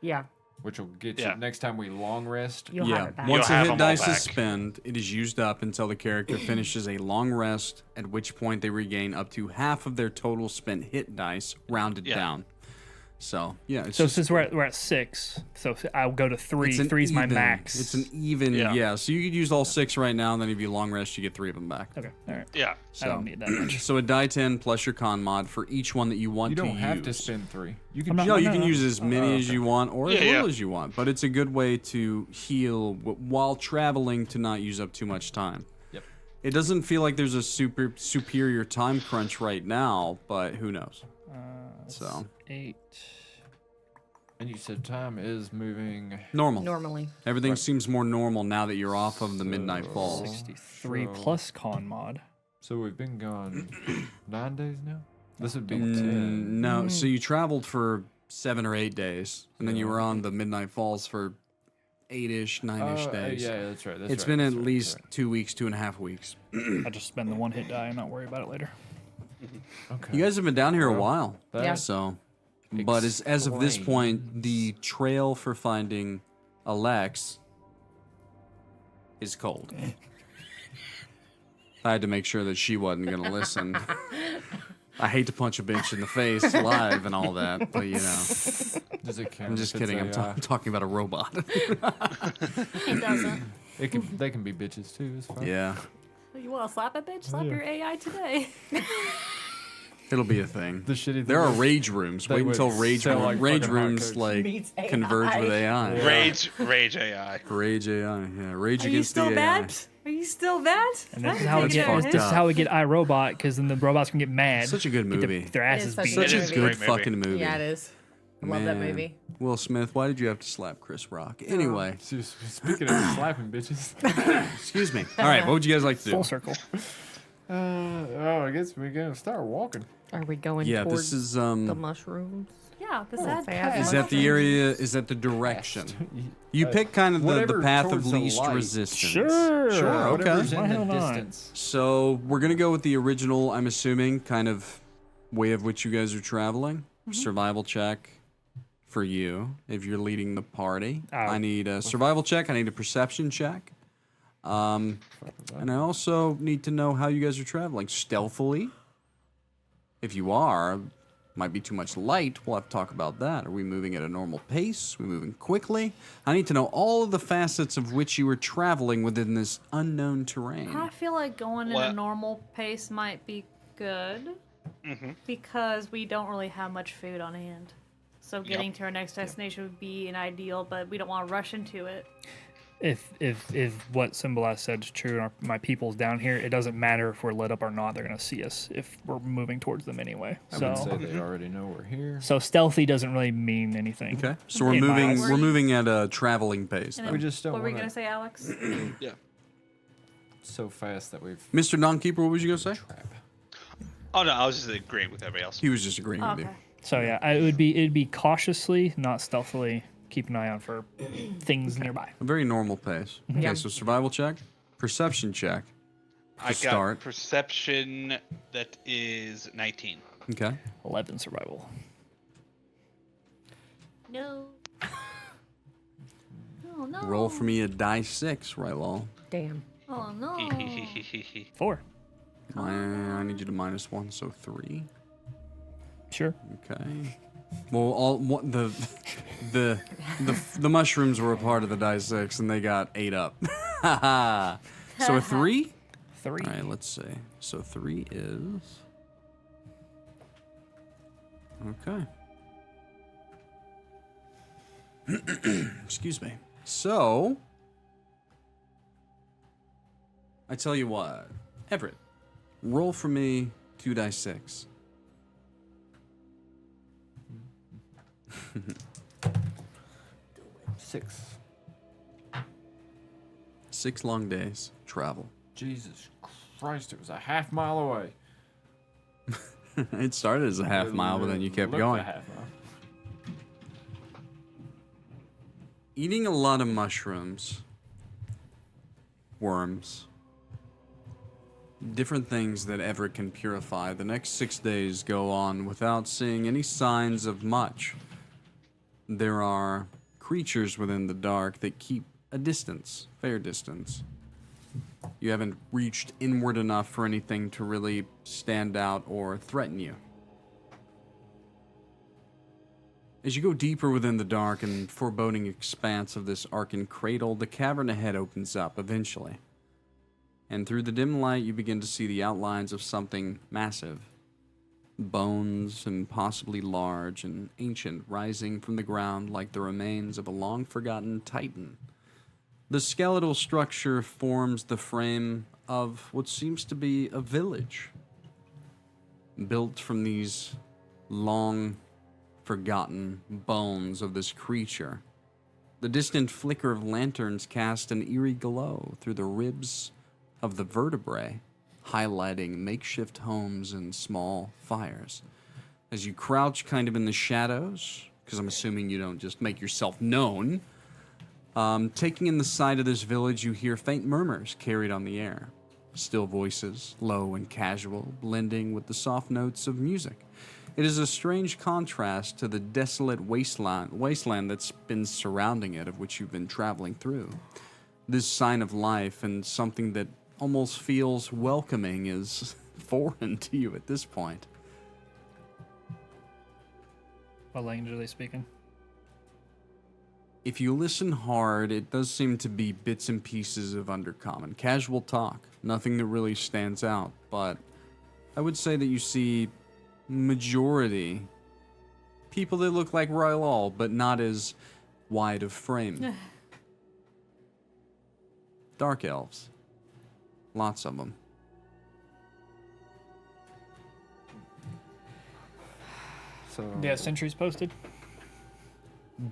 Yeah, which will get Yeah. you next time we long rest. you'll have it back. Once You'll a have hit 'em all dice is back. spent, it is used up until the character finishes a long rest, at which point they regain up to half of their total spent hit dice, rounded Yeah. down. So, yeah. It's So just, since we're at 6, so I'll go to 3. it's an 3's my even- max. It's an even, Yeah. yeah. So you could use all 6 right now, and then if you long rest, you get 3 of them back. Okay, all right. Yeah. I don't need that much. So a die 10 plus your con mod for each one that you want You to don't have to use. spend 3. You I'm can not- No, you no, can no. use as many as you want or as Yeah, little yeah. as you want, but it's a good way to heal while traveling to not use up too much time. Yep. It doesn't feel like there's a superior time crunch right now, but who knows? So 8. And you said time is moving. normal. Normally. Everything seems more normal now that you're off of the Midnight Falls. 63 So- plus con mod. So we've been gone 9 days now? This would be Mm, 10. no, so you traveled for 7 or 8 days, and then you were on the Midnight Falls for 8-ish, 9-ish days. Yeah, that's right. It's been at least 2 weeks, 2.5 weeks. I just spend the 1 hit die and not worry about it later. Okay. You guys have been down here a Well, while. Yeah. So, but as of this point, the trail for finding Alex is cold. I had to make sure that she wasn't going to listen. I hate to punch a bitch in the face live and all that, but you know, Does it count? I'm just if it's kidding. I'm AI? talking about a robot. It doesn't. They can be bitches too. It's fine. Yeah, You want to slap a bitch? Slap your AI today. it'll be a thing. The shitty There are thing is rage rooms. they Wait would until rage sell like rage fucking rooms hotcakes. like Meets converge with AI. Yeah. Rage AI. Rage AI. Yeah, rage Are you against still the AI. bad? Are you still bad? And this is how we That's get fucked this is up. how we get iRobot, because then the robots can get mad. Such a good get movie. their asses such beat. Such It a is a good great movie. fucking movie. Yeah, it is. I love that Man. movie. Will Smith, why did you have to slap Chris Rock? Anyway, Speaking of slapping bitches. excuse me. All right, what would you guys like to do? Full circle. I guess we're gonna start walking. Are we going Yeah, towards this is the mushrooms? Yeah, the Oh, sad fast. cat. is that the area? Is that the direction? You pick kind of the whatever path of towards the least light. resistance. Sure. Sure, okay. Whatever's Why in hell the not? distance. So we're gonna go with the original. I'm assuming kind of way of which you guys are traveling. Survival check for you if you're leading the party. I need a survival check. I need a perception check. And I also need to know how you guys are traveling stealthily. If you are, might be too much light. We'll have to talk about that. Are we moving at a normal pace? Are we moving quickly? I need to know all of the facets of which you are traveling within this unknown terrain. I feel like going at What? a normal pace might be good because we don't really have much food on hand. So getting to our next destination would be an ideal, but we don't want to rush into it. If what Symbolize said is true, and my people's down here, it doesn't matter if we're lit up or not. They're gonna see us if we're moving towards them anyway. I would say So they already know we're here. stealthy doesn't really mean anything. Okay, so we're In my moving. eyes. We're moving at a traveling pace. And Then. We just don't what were you wanna- going to say, Alex? Yeah. So fast that we've Mr. Dawnkeeper, what was you gonna say? trap. Oh no, I was just agreeing with everybody else. He was just agreeing with Okay. you. So yeah, it'd be cautiously, not stealthily. Keep an eye out for things nearby. A very normal pace. Okay, Yeah. so survival check, perception check. I got start. perception that is 19. Okay. 11 survival. No. Oh, no. Roll for me a die 6, Rylal. Damn. Oh, no. 4. I need you to -1, so 3. Sure. Okay. Well, the mushrooms were a part of the die 6, and they got 8 up. So a 3. 3. All right, let's see. So 3 is okay. Excuse me. So I tell you what, Everett, roll for me 2 die 6. Six. 6 long days travel. Jesus Christ, it was a half mile away. It started as a half mile, but then you kept Looked going. a half mile. Eating a lot of mushrooms, worms, different things that Everett can purify. The next 6 days go on without seeing any signs of much. There are creatures within the dark that keep a distance, fair distance. You haven't reached inward enough for anything to really stand out or threaten you. As you go deeper within the dark and foreboding expanse of this Arkin Cradle, the cavern ahead opens up eventually. And through the dim light, you begin to see the outlines of something massive. Bones, impossibly large and ancient, rising from the ground like the remains of a long-forgotten titan. The skeletal structure forms the frame of what seems to be a village, built from these long-forgotten bones of this creature. The distant flicker of lanterns cast an eerie glow through the ribs of the vertebrae, highlighting makeshift homes and small fires. As you crouch kind of in the shadows, because I'm assuming you don't just make yourself known, taking in the sight of this village, you hear faint murmurs carried on the air. Still voices, low and casual, blending with the soft notes of music. It is a strange contrast to the desolate wasteland that's been surrounding it, of which you've been traveling through. This sign of life and something that almost feels welcoming is foreign to you at this point. What language are they speaking? If you listen hard, it does seem to be bits and pieces of undercommon. Casual talk, nothing that really stands out, but I would say that you see majority people that look like Rylal, but not as wide of frame. Dark elves. Lots of them. So Yeah, sentries posted.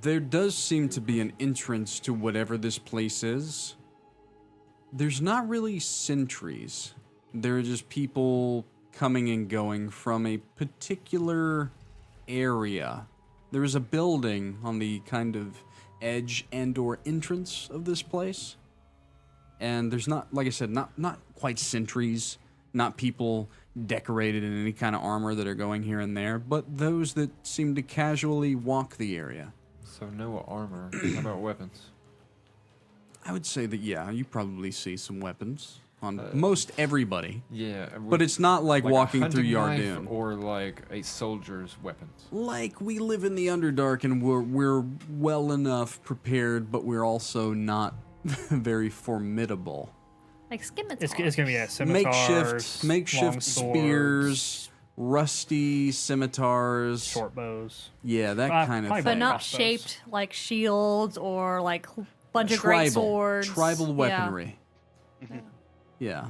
There does seem to be an entrance to whatever this place is. There's not really sentries. There are just people coming and going from a particular area. There is a building on the kind of edge and or entrance of this place. And there's not, like I said, not quite sentries, not people decorated in any kind of armor that are going here and there, but those that seem to casually walk the area. So no armor. How about weapons? I would say that, yeah, you probably see some weapons on most everybody. Yeah, But it's not like a walking through hunting knife Yardoon. or like a soldier's weapons. Like we live in the Underdark and we're well enough prepared, but we're also not very formidable. Like scimitars. It's gonna be scimitars, Makeshift long swords, spears, rusty scimitars. short bows. Yeah, that kind of probably thing. But not crossbows. shaped like shields or like bunch of great swords. Tribal Yeah. weaponry. Yeah.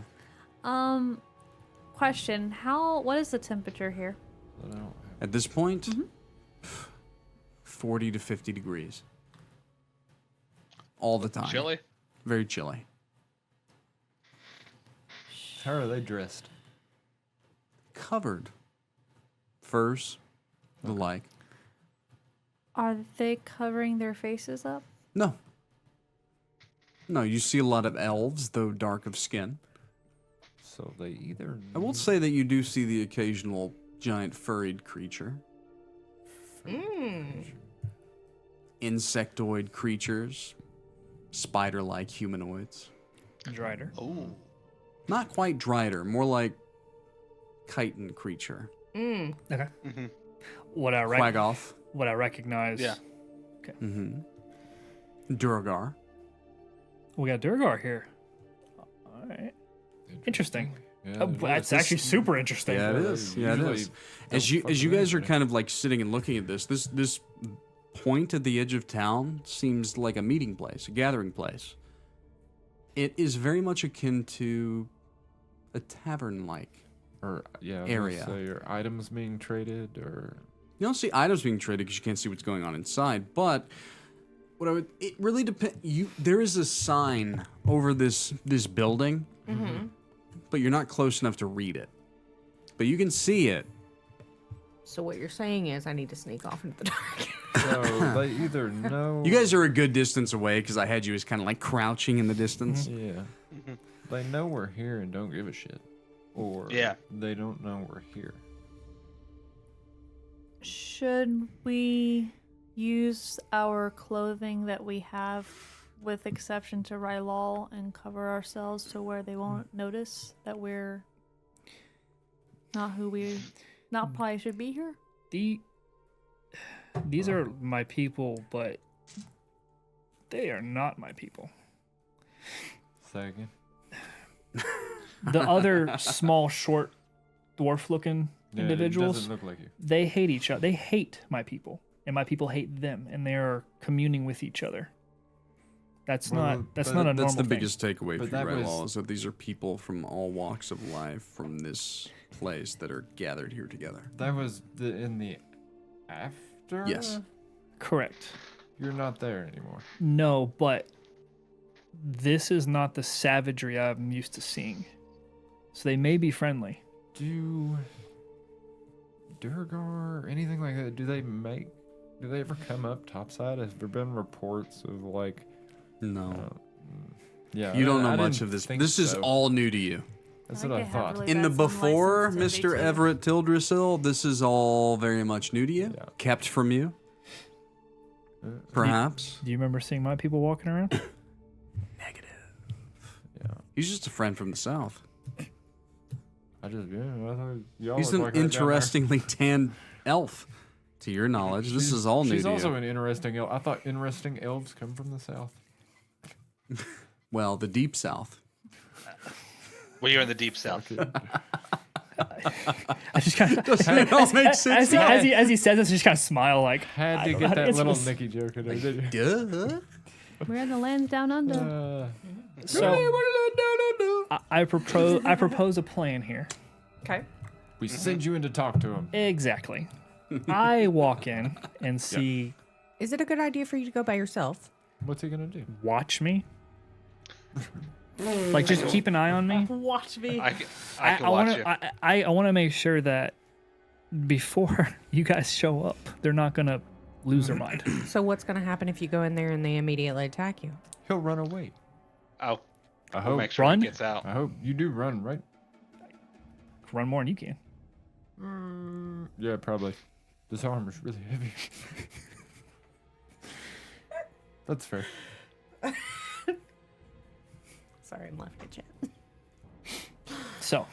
Question: what is the temperature here? But I don't have- At this point, 40 to 50 degrees. All the time. Chilly? Very chilly. How are they dressed? Covered. Furs, the like. Are they covering their faces up? No. No, you see a lot of elves, though dark of skin. So they either. I will say that you do see the occasional giant furried creature. Insectoid creatures. Spider-like humanoids. Drider. Oh. Not quite drider, more like chitin creature. Okay. Mm-hmm. What I Quaggoth. what I recognize. Yeah. Mm-hmm. Duragar. We got Durgar here. All right. Interesting. Yeah, That's actually super interesting. Yeah, it is. Yeah, it is. As you guys are kind of like sitting and looking at this point at the edge of town seems like a meeting place, a gathering place. It is very much akin to a tavern-like. Or yeah, I was area. gonna say, are items being traded or? You don't see items being traded because you can't see what's going on inside, but it really depends. There is a sign over this building, but you're not close enough to read it. But you can see it. So what you're saying is I need to sneak off into the dark. So they either know. You guys are a good distance away because I had you as kind of like crouching in the distance. Yeah. They know we're here and don't give a shit. Or Yeah. they don't know we're here. Should we use our clothing that we have, with exception to Rylal, and cover ourselves to where they won't notice that we're not who we not probably should be here? These are my people, but they are not my people. Say again. The other small, short, dwarf-looking Yeah, individuals, It doesn't look like you. they hate each other. They hate my people, and my people hate them, and they are communing with each other. That's Well, not a but normal That's the thing. biggest takeaway But for you, that was- Rylal, is that these are people from all walks of life from this place that are gathered here together. That was in the after? Yes. Correct. You're not there anymore. No, but this is not the savagery I'm used to seeing. So they may be friendly. Do Durgar, anything like that, do they ever come up topside? Has there been reports of like No. yeah, You don't know I much didn't of this. think This is so. all new to you. That's I what I think they have thought. really In the bad before, unlicensed Mr. MV2. Everett Tildrisil, this is all very much new to you, Yeah. kept from you, perhaps. Do you remember seeing my people walking around? Yeah. He's just a friend from the south. I thought y'all He's look an like that down there. interestingly tanned elf, to your knowledge. This is all new She's to also you. an interesting elf. I thought interesting elves come from the south. Well, the deep south. We are in the deep south. I just kind of Doesn't it all make sense? as he says this, I just kind of smile like Had I to don't get know. that It's- little it's- Nicky joke in there, did you? Duh. We're in the lands down under. So I propose a plan here. Okay. We send you in to talk to him. Exactly. I walk in and see, Is it a good idea for you to go by yourself? What's he gonna do? watch me. Like just keep an eye on me. Watch me. I can watch you. I want to make sure that before you guys show up, they're not gonna lose their mind. So what's going to happen if you go in there and they immediately attack you? He'll run away. Oh, I we'll hope. make sure Run? he gets out. I hope you do run, right? Run more than you can. Yeah, probably. This armor's really heavy. That's fair. Sorry, I'm laughing at you. So,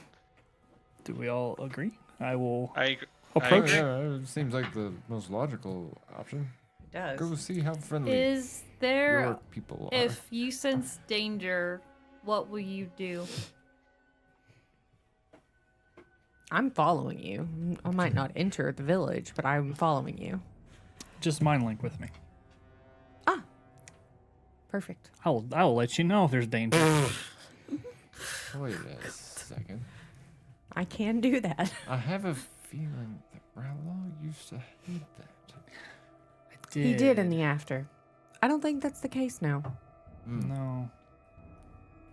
do we all agree? I will I approach. agree. Yeah, it seems like the most logical option. It does. Go see how friendly Is there, your people are. if you sense danger, what will you do? I'm following you. I might not enter the village, but I'm following you. Just mind link with me. Perfect. I will let you know if there's danger. Wait a second. I can do that. I have a feeling that Rylal used to hate that. He did in the after. I don't think that's the case now. No.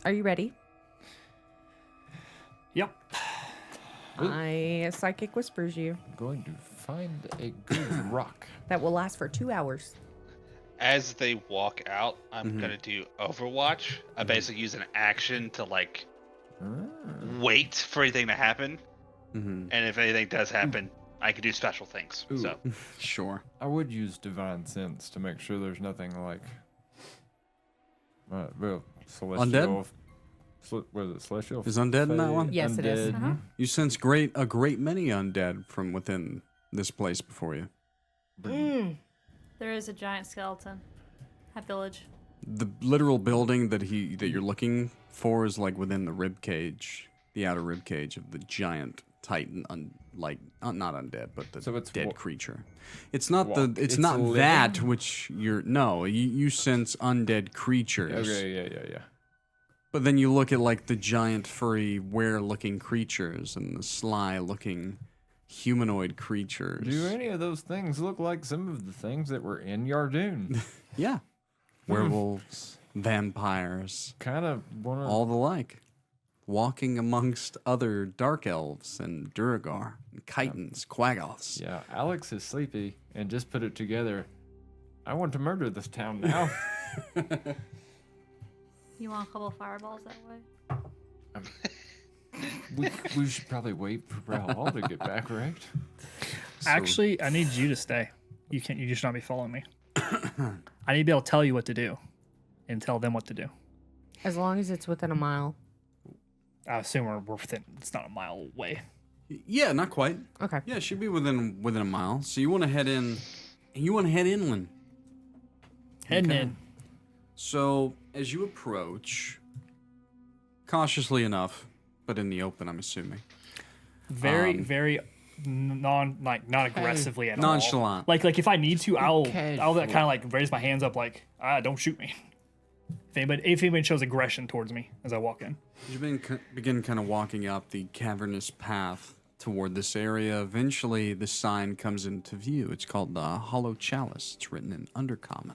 Are you ready? Yep. I psychic whispers you. I'm going to find a good rock. That will last for 2 hours. As they walk out, I'm gonna do Overwatch. I basically use an action to like wait for anything to happen, and if anything does happen, I can do special things. Ooh. So Sure. I would use divine sense to make sure there's nothing like well, celestial. Was it celestial? Is undead in that Fey, one? Yes, it is. undead. You sense a great many undead from within this place before you. There is a giant skeleton at village. The literal building that you're looking for is like within the rib cage, the outer rib cage of the giant titan, not undead, but the So it's dead wa- creature. It's not Walk. it's It's not living? that which you sense undead creatures. Okay, yeah. But then you look at like the giant furry were-looking creatures and the sly-looking humanoid creatures. Do any of those things look like some of the things that were in Yardoon? Yeah. Werewolves, vampires, Kind of want to. all the like. Walking amongst other dark elves and Duragar, and Chitons, Quaggoths. Yeah, Alex is sleepy and just put it together. I want to murder this town now. You want a couple fireballs that way? We should probably wait for Rylal to get back, right? Actually, I need you to stay. You can't. You just not be following me. I need to be able to tell you what to do, and tell them what to do. As long as it's within a mile. I assume we're within. It's not a mile away. Yeah, not quite. Okay. Yeah, it should be within a mile. So you want to head in, and you want to head inland. Heading Okay. in. So as you approach, cautiously enough, but in the open, I'm assuming. Very not aggressively at all. Nonchalant. Like if I need to, I'll kind casual. of like raise my hands up like don't shoot me. If anybody shows aggression towards me as I walk in. As you begin kind of walking up the cavernous path toward this area, eventually the sign comes into view. It's called the Hollow Chalice. It's written in Undercommon.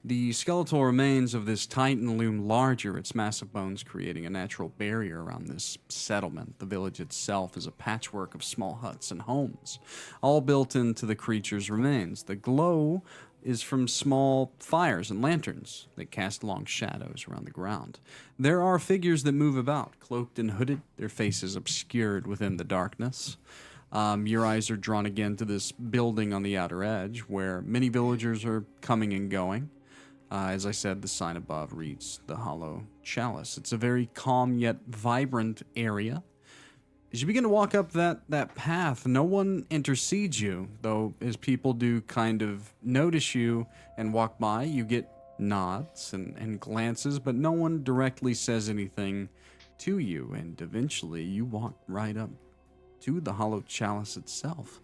The skeletal remains of this titan loom larger, its massive bones creating a natural barrier around this settlement. The village itself is a patchwork of small huts and homes, all built into the creature's remains. The glow is from small fires and lanterns that cast long shadows around the ground. There are figures that move about, cloaked and hooded, their faces obscured within the darkness. Your eyes are drawn again to this building on the outer edge, where many villagers are coming and going. As I said, the sign above reads the Hollow Chalice. It's a very calm yet vibrant area. As you begin to walk up that path, no one intercedes you, though as people do kind of notice you and walk by, you get nods and glances, but no one directly says anything to you, and eventually you walk right up to the Hollow Chalice itself.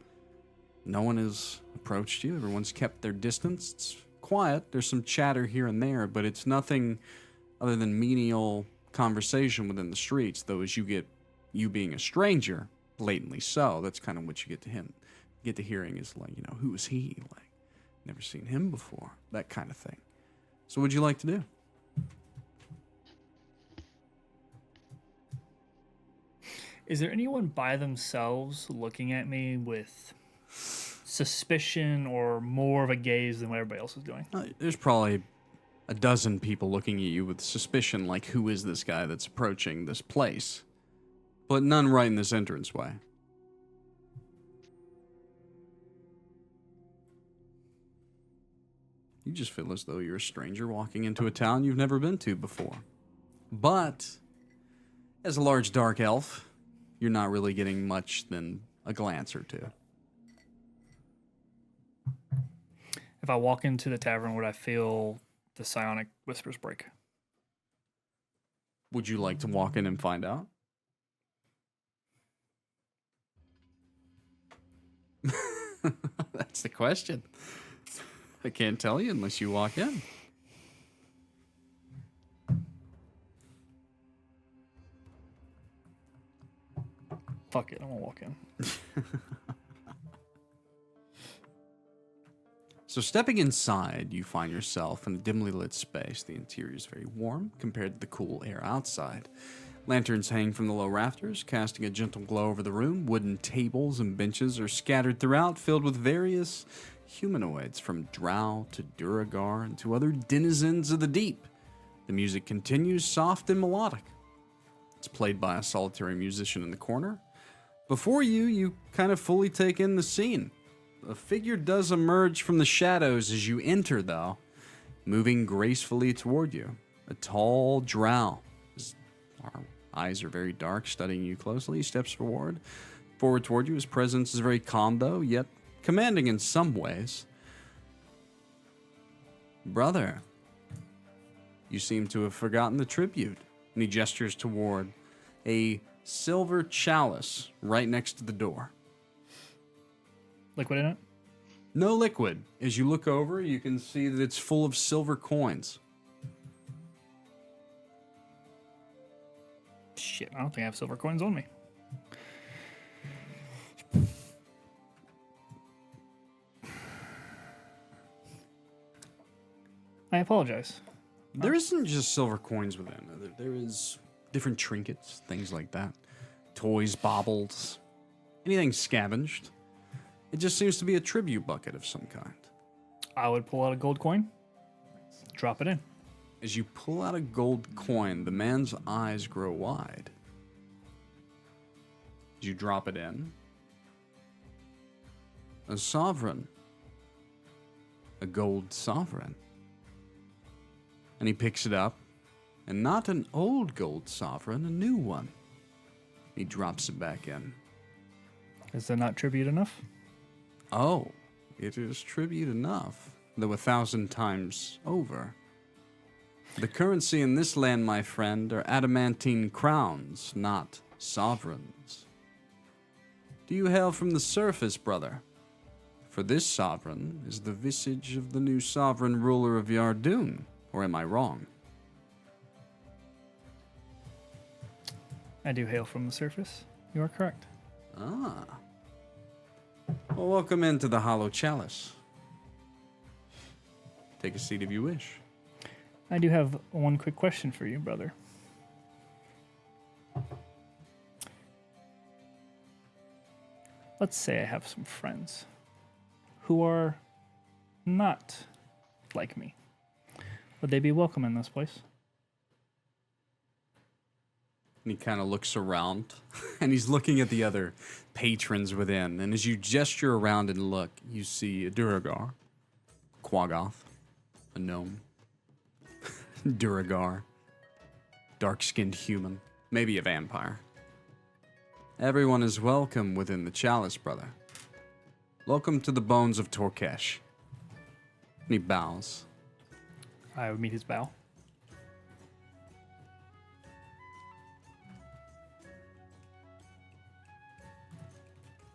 No one has approached you. Everyone's kept their distance. It's quiet. There's some chatter here and there, but it's nothing other than menial conversation within the streets, though as you being a stranger, blatantly so, that's kind of what you get to hearing is like, who is he? Like, never seen him before, that kind of thing. So what'd you like to do? Is there anyone by themselves looking at me with suspicion or more of a gaze than what everybody else is doing? There's probably a dozen people looking at you with suspicion, like, who is this guy that's approaching this place? But none right in this entranceway. You just feel as though you're a stranger walking into a town you've never been to before. But, as a large dark elf, you're not really getting much than a glance or two. If I walk into the tavern, would I feel the psionic whispers break? Would you like to walk in and find out? That's the question. I can't tell you unless you walk in. Fuck it, I'm gonna walk in. So stepping inside, you find yourself in a dimly lit space. The interior is very warm compared to the cool air outside. Lanterns hang from the low rafters, casting a gentle glow over the room. Wooden tables and benches are scattered throughout, filled with various humanoids, from drow to Duragar and to other denizens of the deep. The music continues, soft and melodic. It's played by a solitary musician in the corner. Before you, you kind of fully take in the scene. A figure does emerge from the shadows as you enter, though, moving gracefully toward you. A tall drow. His eyes are very dark, studying you closely. He steps forward toward you. His presence is very calm, though, yet commanding in some ways. Brother, you seem to have forgotten the tribute. And he gestures toward a silver chalice right next to the door. Liquid in it? No liquid. As you look over, you can see that it's full of silver coins. Shit, I don't think I have silver coins on me. I apologize. There isn't just silver coins within. There is different trinkets, things like that. Toys, baubles, anything scavenged. It just seems to be a tribute bucket of some kind. I would pull out a gold coin, drop it in. As you pull out a gold coin, the man's eyes grow wide. You drop it in. A sovereign. A gold sovereign. And he picks it up, and not an old gold sovereign, a new one. He drops it back in. Is that not tribute enough? Oh, it is tribute enough, though 1,000 times over. The currency in this land, my friend, are adamantine crowns, not sovereigns. Do you hail from the surface, brother? For this sovereign is the visage of the new sovereign ruler of Yardoon, or am I wrong? I do hail from the surface. You are correct. Ah. Well, welcome into the Hollow Chalice. Take a seat if you wish. I do have one quick question for you, brother. Let's say I have some friends who are not like me. Would they be welcome in this place? And he kind of looks around, and he's looking at the other patrons within. And as you gesture around and look, you see a Duragar, Quaggoth, a gnome, Duragar, dark-skinned human, maybe a vampire. Everyone is welcome within the chalice, brother. Welcome to the bones of Torkesh. And he bows. I would meet his bow.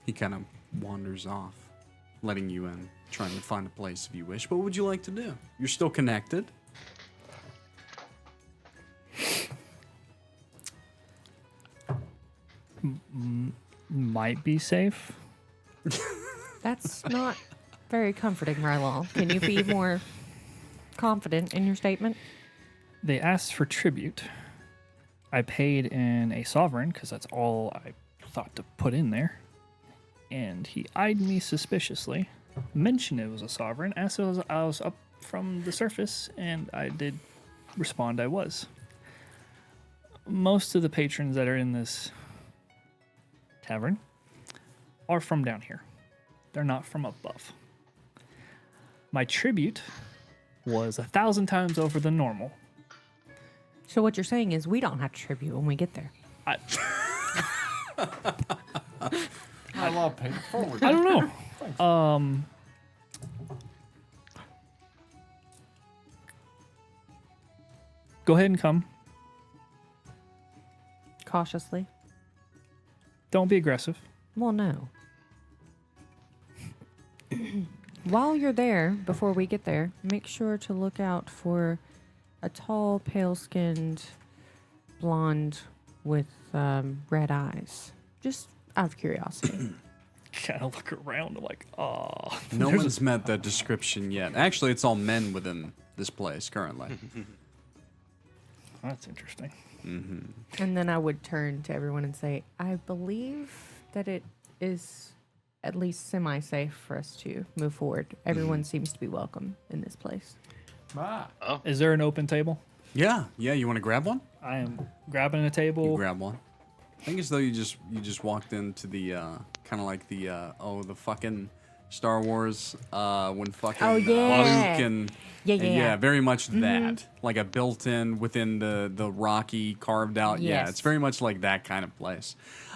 He kind of wanders off, letting you in, trying to find a place if you wish. What would you like to do? You're still connected. Might be safe. That's not very comforting, Rylal. Can you be more confident in your statement? They asked for tribute. I paid in a sovereign because that's all I thought to put in there. And he eyed me suspiciously, mentioned it was a sovereign, asked if I was up from the surface, and I did respond I was. Most of the patrons that are in this tavern are from down here. They're not from above. My tribute was 1,000 times over the normal. So what you're saying is we don't have to tribute when we get there. I love paying it forward. I don't know. Go ahead and come. Cautiously. Don't be aggressive. Well, no. While you're there, before we get there, make sure to look out for a tall, pale-skinned blonde with red eyes. Just out of curiosity. Kind of look around like, oh. No one's met that description yet. Actually, it's all men within this place currently. That's interesting. And then I would turn to everyone and say, I believe that it is at least semi-safe for us to move forward. Everyone seems to be welcome in this place. Is there an open table? Yeah, you want to grab one? I am grabbing a table. You grab one. I think as though you just walked into the kind of like the the fucking Star Wars when fucking Oh, yeah. Luke and Yeah. very much that, like a built-in within the rocky carved out. Yeah, Yes. it's very much like that kind of place.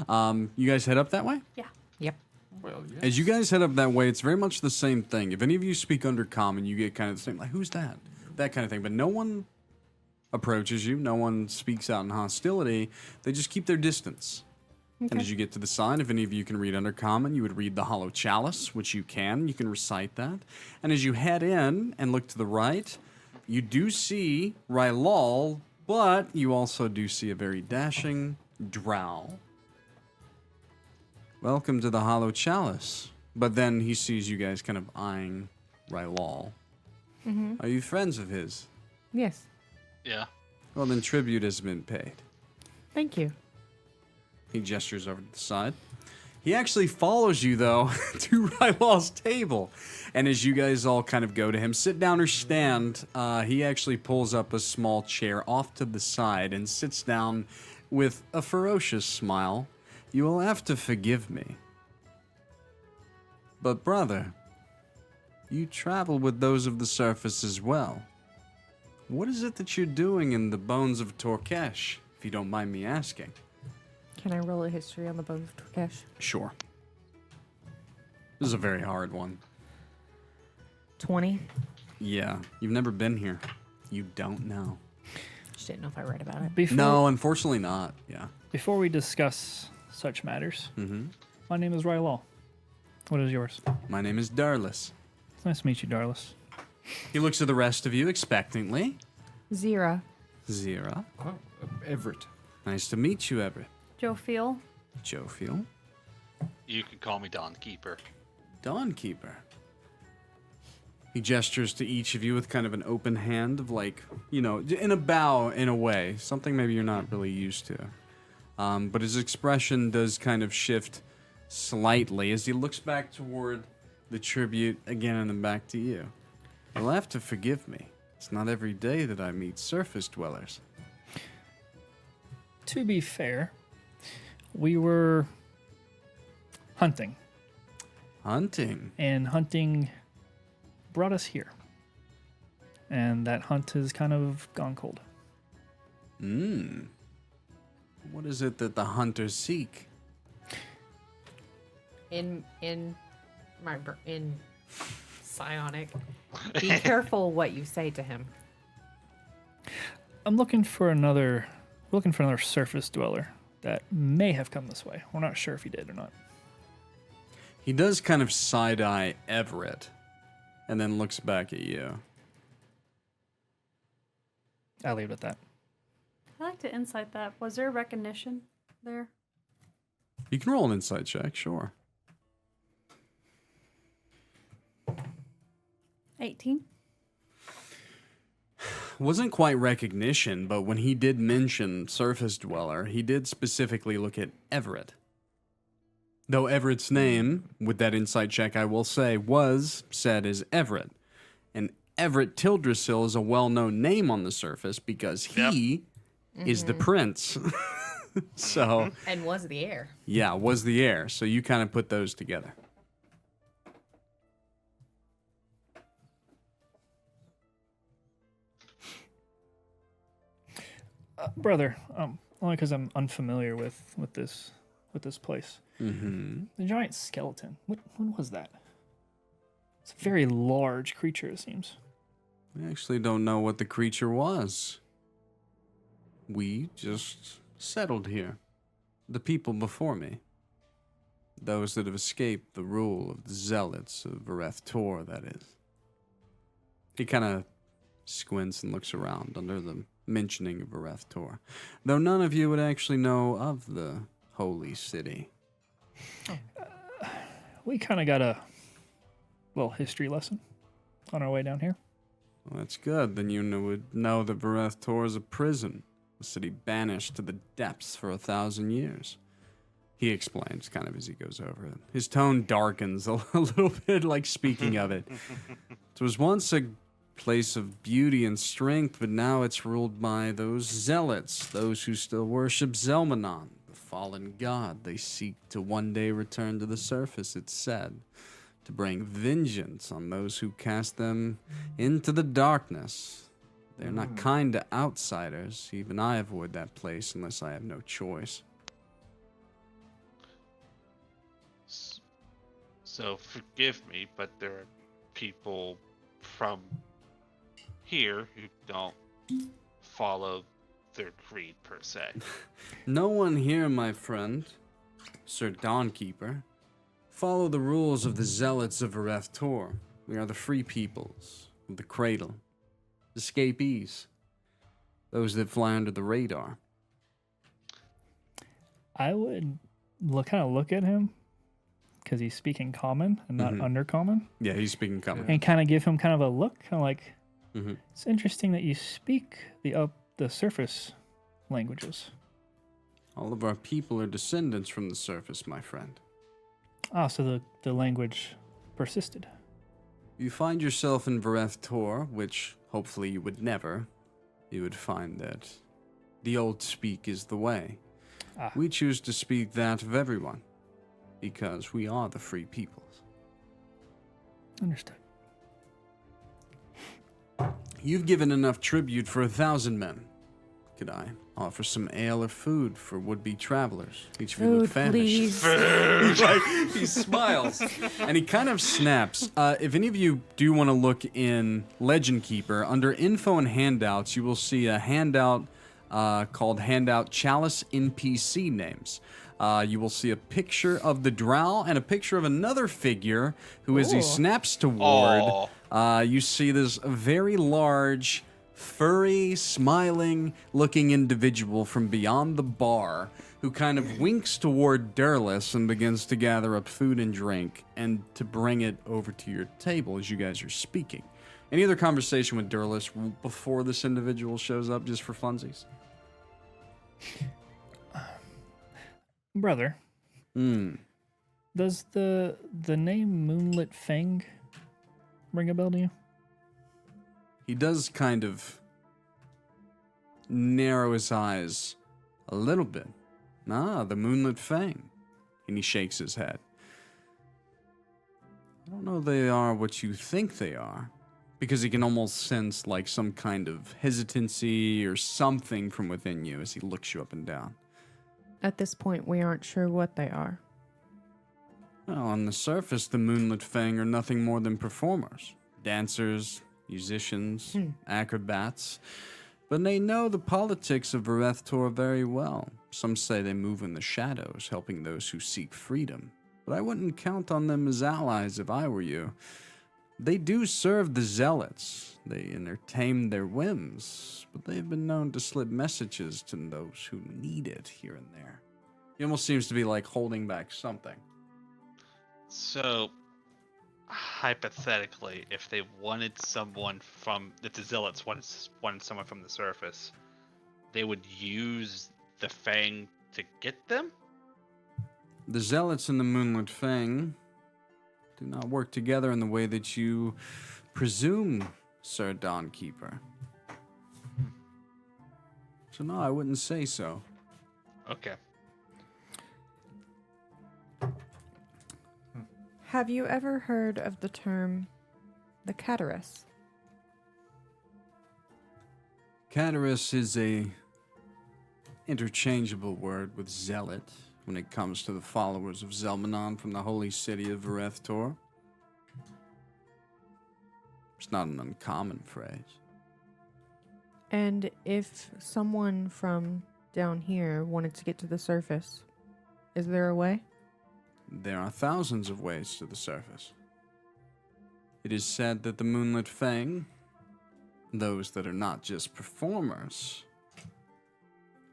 You guys head up that way? Yeah. Yep. Well, yeah. As you guys head up that way, it's very much the same thing. If any of you speak Undercommon, you get kind of the same, like, who's that? That kind of thing. But no one approaches you. No one speaks out in hostility. They just keep their distance. And as you get to the sign, if any of you can read Undercommon, you would read the Hollow Chalice, which you can. You can recite that. And as you head in and look to the right, you do see Rylal, but you also do see a very dashing drow. Welcome to the Hollow Chalice. But then he sees you guys kind of eyeing Rylal. Are you friends of his? Yes. Yeah. Well, then tribute has been paid. Thank you. He gestures over to the side. He actually follows you, though, to Rylal's table. And as you guys all kind of go to him, sit down or stand, he actually pulls up a small chair off to the side and sits down with a ferocious smile You will have to forgive me. But brother, you travel with those of the surface as well. What is it that you're doing in the bones of Torkesh, if you don't mind me asking? Can I roll a history on the bones of Torkesh? Sure. This is a very hard one. 20. Yeah, you've never been here. You don't know. Just didn't know if I read about it. No, unfortunately not. Yeah. Before we discuss such matters, my name is Rylal. What is yours? My name is Darlis. It's nice to meet you, Darlis. He looks at the rest of you expectantly. Xyrra. Xyrra. Oh, Everett. Nice to meet you, Everett. Jophiel. Jophiel. You can call me Dawnkeeper. Dawnkeeper. He gestures to each of you with kind of an open hand of like, you know, in a bow in a way. Something maybe you're not really used to. But his expression does kind of shift slightly as he looks back toward the tribute again and then back to you. You'll have to forgive me. It's not every day that I meet surface dwellers. To be fair, we were hunting, Hunting. and hunting brought us here. And that hunt has kind of gone cold. What is it that the hunters seek? In psionic. Be careful what you say to him. I'm looking for another surface dweller that may have come this way. We're not sure if he did or not. He does kind of side-eye Everett and then looks back at you. I'll leave it at that. I like to insight that. Was there recognition there? You can roll an insight check, sure. 18. Wasn't quite recognition, but when he did mention surface dweller, he did specifically look at Everett. Though Everett's name, with that insight check I will say, was said as Everett. And Everett Tildrasil is a well-known name on the surface because he is the prince. So, And was the heir. yeah, was the heir. So you kind of put those together. Brother, only because I'm unfamiliar with this place. Mm-hmm. The giant skeleton. What was that? It's a very large creature, it seems. We actually don't know what the creature was. We just settled here. The people before me. Those that have escaped the rule of the zealots of Vareth Tor, that is. He kind of squints and looks around under the mentioning of Vareth Tor. Though none of you would actually know of the holy city. We kind of got a little history lesson on our way down here. Well, that's good. Then you would know that Vareth Tor is a prison. A city banished to the depths for 1,000 years. He explains kind of as he goes over it. His tone darkens a little bit like speaking of it. It was once a place of beauty and strength, but now it's ruled by those zealots, those who still worship Zelmanon, the fallen god. They seek to one day return to the surface, it's said, to bring vengeance on those who cast them into the darkness. They're not kind to outsiders. Even I avoid that place unless I have no choice. So forgive me, but there are people from here who don't follow their creed per se. No one here, my friend, Sir Dawnkeeper, follow the rules of the zealots of Vareth Tor. We are the free peoples of the Cradle, escapees, those that fly under the radar. I would look at him because he's speaking common and not undercommon, Yeah, he's speaking common. and kind of give him kind of a look, kind of like, Mhm. it's interesting that you speak the surface languages. All of our people are descendants from the surface, my friend. Ah, so the language persisted. You find yourself in Vareth Tor, which hopefully you would never. You would find that the old speak is the way. We choose to speak that of everyone, because we are the free peoples. Understood. You've given enough tribute for 1,000 men. Could I offer some ale or food for would-be travelers? Each of you look Food, famished. please. He smiles, and he kind of snaps. If any of you do want to look in Legend Keeper, under info and handouts, you will see a handout called Handout Chalice NPC Names. You will see a picture of the Drow and a picture of another figure who, as he snaps toward, you see this very large, furry, smiling-looking individual from beyond the bar who kind of winks toward Durlus and begins to gather up food and drink and to bring it over to your table as you guys are speaking. Any other conversation with Durlus before this individual shows up, just for funsies? Brother, does the name Moonlit Fang ring a bell to you? He does kind of narrow his eyes a little bit. The Moonlit Fang. And he shakes his head. I don't know they are what you think they are. Because he can almost sense like some kind of hesitancy or something from within you as he looks you up and down. At this point, we aren't sure what they are. Well, on the surface, the Moonlit Fang are nothing more than performers. Dancers, musicians, acrobats. But they know the politics of Verethtor very well. Some say they move in the shadows, helping those who seek freedom. But I wouldn't count on them as allies if I were you. They do serve the zealots. They entertain their whims, but they've been known to slip messages to those who need it here and there. He almost seems to be like holding back something. So, hypothetically, if they wanted someone if the zealots wanted someone from the surface, they would use the Fang to get them? The zealots and the Moonlit Fang do not work together in the way that you presume, Sir Dawnkeeper. So no, I wouldn't say so. Okay. Have you ever heard of the term the Catarus? Catarus is a interchangeable word with zealot when it comes to the followers of Zelmanon from the holy city of Verethtor. It's not an uncommon phrase. And if someone from down here wanted to get to the surface, is there a way? There are thousands of ways to the surface. It is said that the Moonlit Fang, those that are not just performers,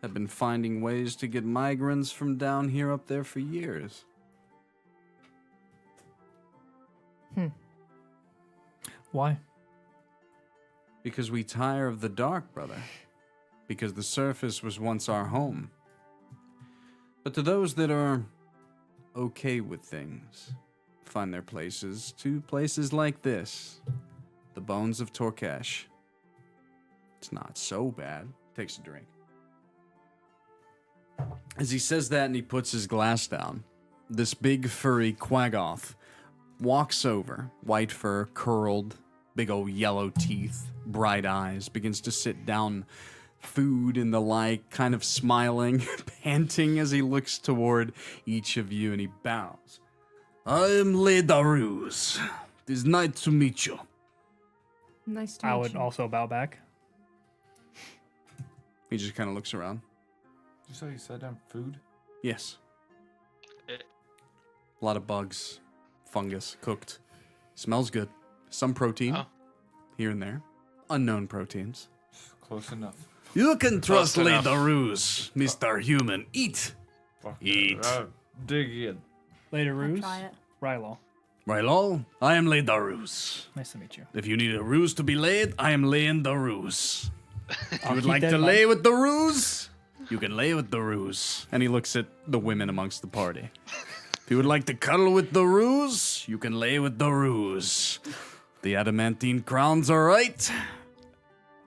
have been finding ways to get migrants from down here up there for years. Why? Because we tire of the dark, brother. Because the surface was once our home. But to those that are okay with things, find their places to places like this. The bones of Torkesh. It's not so bad. Takes a drink. As he says that and he puts his glass down, this big furry quaggoth walks over, white fur, curled, big old yellow teeth, bright eyes, begins to sit down, food and the like, kind of smiling, panting as he looks toward each of you, and he bows. I am Ledaruz. It is nice to meet you. Nice to I meet would you. also bow back. He just kind of looks around. You say you set down food? Yes. Eh. A lot of bugs, fungus, cooked. Smells good. Some protein, Oh. here and there. Unknown proteins. Close enough. You can trust Close enough. Ledaruz, Mr. Human. Eat. Fuck Eat. dig in. Later, I'll Ruse. try it. Rylal. Rylal, I am Ledaruz. Nice to meet you. If you need a ruse to be laid, I am laying the ruse. If you would keep like that to in lay with the ruse, you can lay with the ruse. And he looks at the women amongst the party. If you would like to cuddle with the ruse, you can lay with the ruse. The adamantine crowns are right.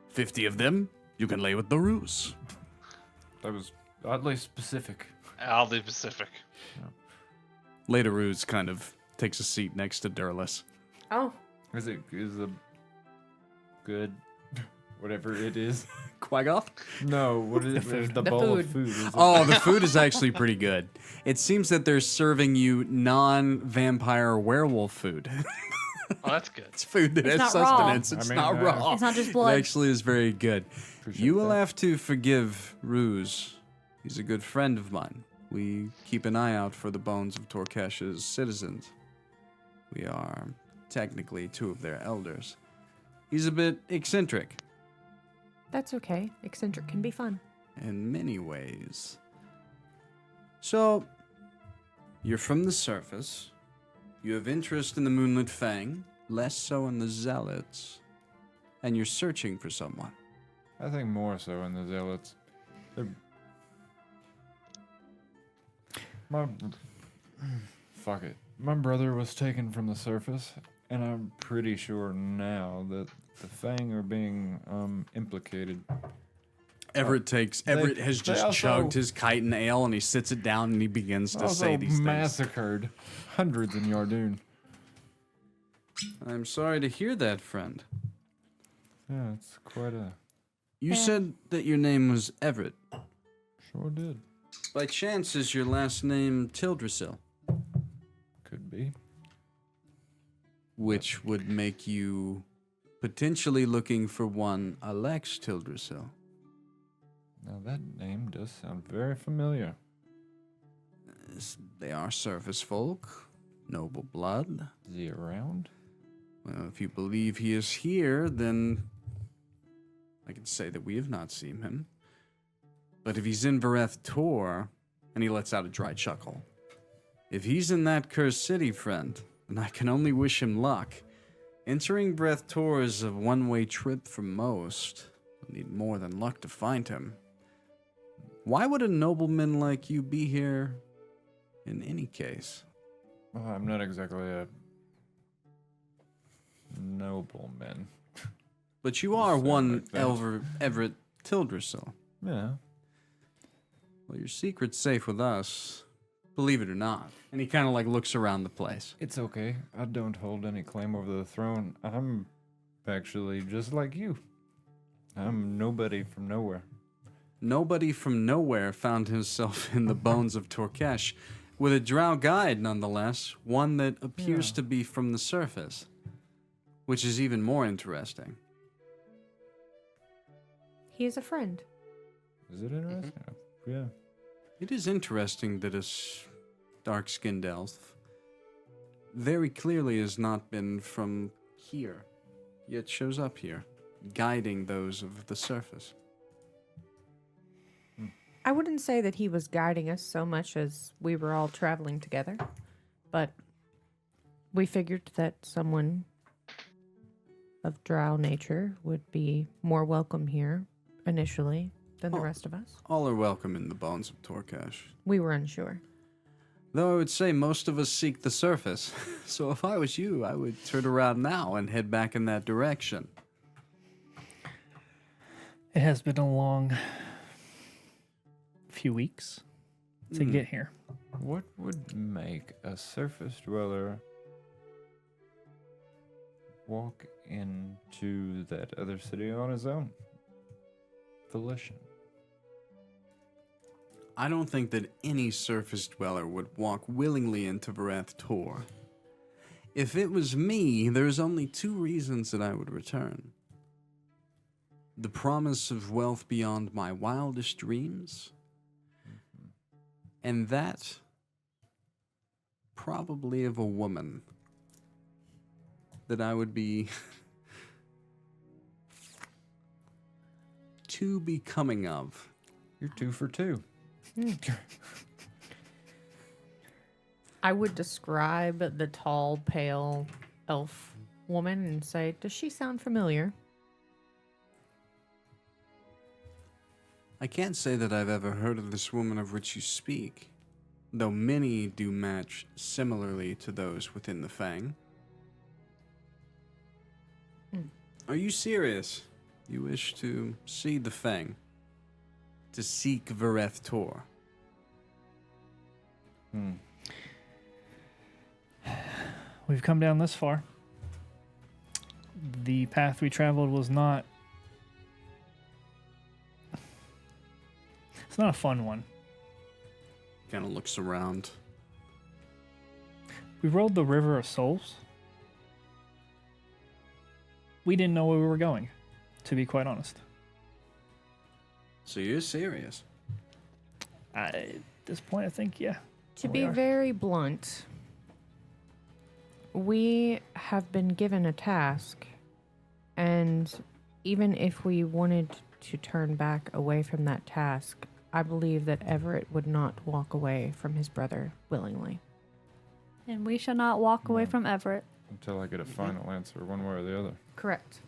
50 of them, you can lay with the ruse. That was Oddly specific. Oddly Pacific. Later, Ruse kind of takes a seat next to Durlus. Oh, Is a good whatever it is? Quaggoth? No, what is it? The The bowl of food. food. Is it? Oh, the food is actually pretty good. It seems that they're serving you non-vampire werewolf food. Oh, that's good. It's food that It's has not raw. sustenance. It's I mean, not raw. It's not just It blood. actually is very good. Appreciate You will that. have to forgive Ruse. He's a good friend of mine. We keep an eye out for the bones of Torkesh's citizens. We are technically two of their elders. He's a bit eccentric that's okay. Eccentric can be fun. in many ways. So, you're from the surface. You have interest in the Moonlit Fang, less so in the Zealots, and you're searching for someone. I think more so in the Zealots. My fuck it. My brother was taken from the surface, and I'm pretty sure now that the Fang are being implicated. Everett has they just also- chugged his chitin ale and he sits it down and he begins to say Also these things. massacred hundreds in Yardoon. I'm sorry to hear that, friend. Yeah, it's quite a. You said that your name was Everett. Sure did. By chance, is your last name Tildrasil? Could be. Which would make you potentially looking for one Alex Tildrasil. Now that name does sound very familiar. They are surface folk, noble blood. Is he around? Well, if you believe he is here, then I can say that we have not seen him. But if he's in Vareth Tor, and he lets out a dry chuckle, if he's in that cursed city, friend, then I can only wish him luck. Entering Vareth Tor is a one-way trip for most. You'll need more than luck to find him. Why would a nobleman like you be here in any case? Well, I'm not exactly a nobleman. But you are Sound one like that. Everett Tildrasil. Yeah. Well, your secret's safe with us, believe it or not. And he kind of like looks around the place. It's okay. I don't hold any claim over the throne. I'm actually just like you. I'm nobody from nowhere. Nobody from nowhere found himself in the bones of Torkesh, with a drow guide nonetheless, one that appears Yeah. to be from the surface, which is even more interesting. He is a friend. Is it interesting? Yeah. It is interesting that a dark-skinned elf very clearly has not been from here, yet shows up here, guiding those of the surface. I wouldn't say that he was guiding us so much as we were all traveling together, but we figured that someone of drow nature would be more welcome here initially than the Oh. rest of us. All are welcome in the bones of Torkesh. We were unsure. Though I would say most of us seek the surface. So if I was you, I would turn around now and head back in that direction. It has been a long few weeks to get here. What would make a surface dweller walk into that other city on his own volition? I don't think that any surface dweller would walk willingly into Vareth Tor. If it was me, there's only two reasons that I would return. The promise of wealth beyond my wildest dreams, and that probably of a woman that I would be too becoming of. You're 2 for 2. I would describe the tall, pale elf woman and say, does she sound familiar? I can't say that I've ever heard of this woman of which you speak, though many do match similarly to those within the Fang. Are you serious? You wish to see the Fang? to seek Vareth Tor. We've come down this far. The path we traveled was not... It's not a fun one. Kind of looks around. We rode the River of Souls. We didn't know where we were going, to be quite honest. So you're serious? At this point, I think, yeah. To we be are. very blunt, we have been given a task, and even if we wanted to turn back away from that task, I believe that Everett would not walk away from his brother willingly. And we shall not walk away from Everett. Until I get a final answer, one way or the other. Correct.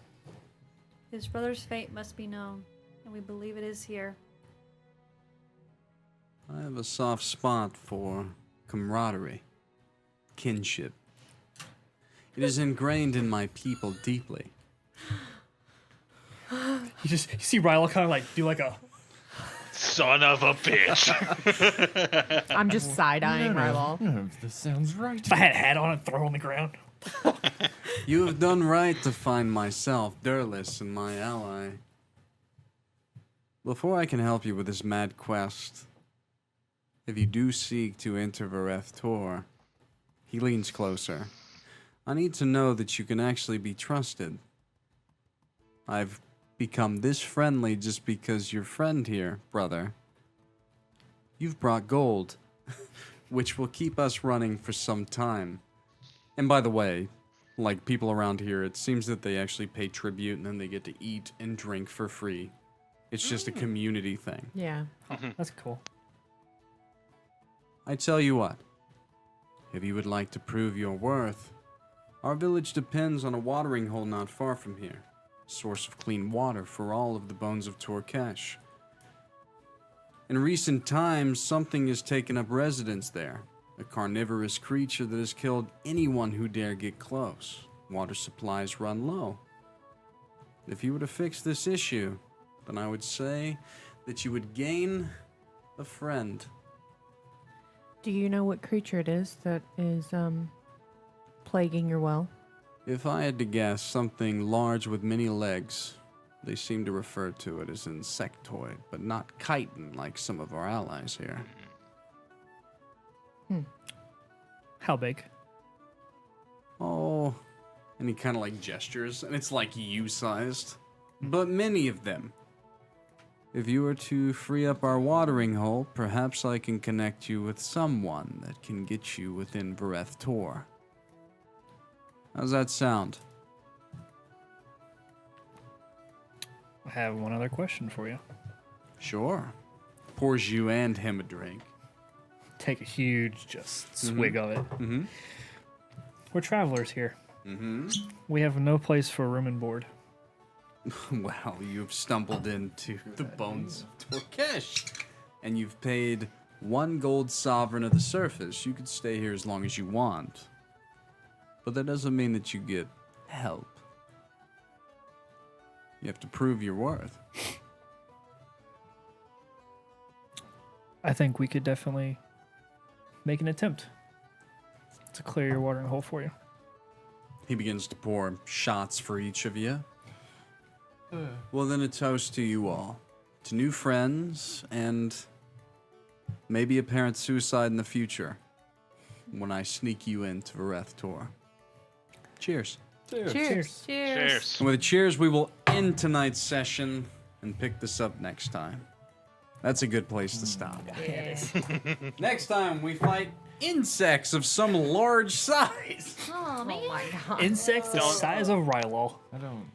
His brother's fate must be known, and we believe it is here. I have a soft spot for camaraderie, kinship. It is ingrained in my people deeply. You see Rylal kind of like do like a... Son of a bitch. I'm just side-eyeing Rylal. None of this sounds right. If I had a hat on and throw on the ground. You have done right to find myself, Durless, and my ally. Before I can help you with this mad quest, if you do seek to enter Vareth Tor, he leans closer. I need to know that you can actually be trusted. I've become this friendly just because your friend here, brother. You've brought gold, which will keep us running for some time. And by the way, like people around here, it seems that they actually pay tribute and then they get to eat and drink for free. It's just a community thing. Yeah. That's cool. I tell you what, if you would like to prove your worth, our village depends on a watering hole not far from here, a source of clean water for all of the bones of Torkesh. In recent times, something has taken up residence there, a carnivorous creature that has killed anyone who dare get close. Water supplies run low. If you were to fix this issue, then I would say that you would gain a friend. Do you know what creature it is that is plaguing your well? If I had to guess, something large with many legs. They seem to refer to it as insectoid, but not chitin like some of our allies here. How big? Oh, and he kind of like gestures, and it's like you-sized. But many of them. If you were to free up our watering hole, perhaps I can connect you with someone that can get you within Vareth Tor. How's that sound? I have one other question for you. Sure. Pours you and him a drink. Take a huge just swig of it. Mm-hmm. We're travelers here. Mm-hmm. We have no place for room and board. Well, you've stumbled into the bones of Torkesh, and you've paid 1 gold sovereign of the surface. You could stay here as long as you want. But that doesn't mean that you get help. You have to prove your worth. I think we could definitely make an attempt to clear your watering hole for you. He begins to pour shots for each of you. Well, then a toast to you all. To new friends and maybe apparent suicide in the future when I sneak you into Vareth Tor. Cheers. Cheers. Cheers. And with a cheers, we will end tonight's session and pick this up next time. That's a good place to stop. Yeah. Next time, we fight insects of some large size. Oh my god. Insects the size of Rylal. I don't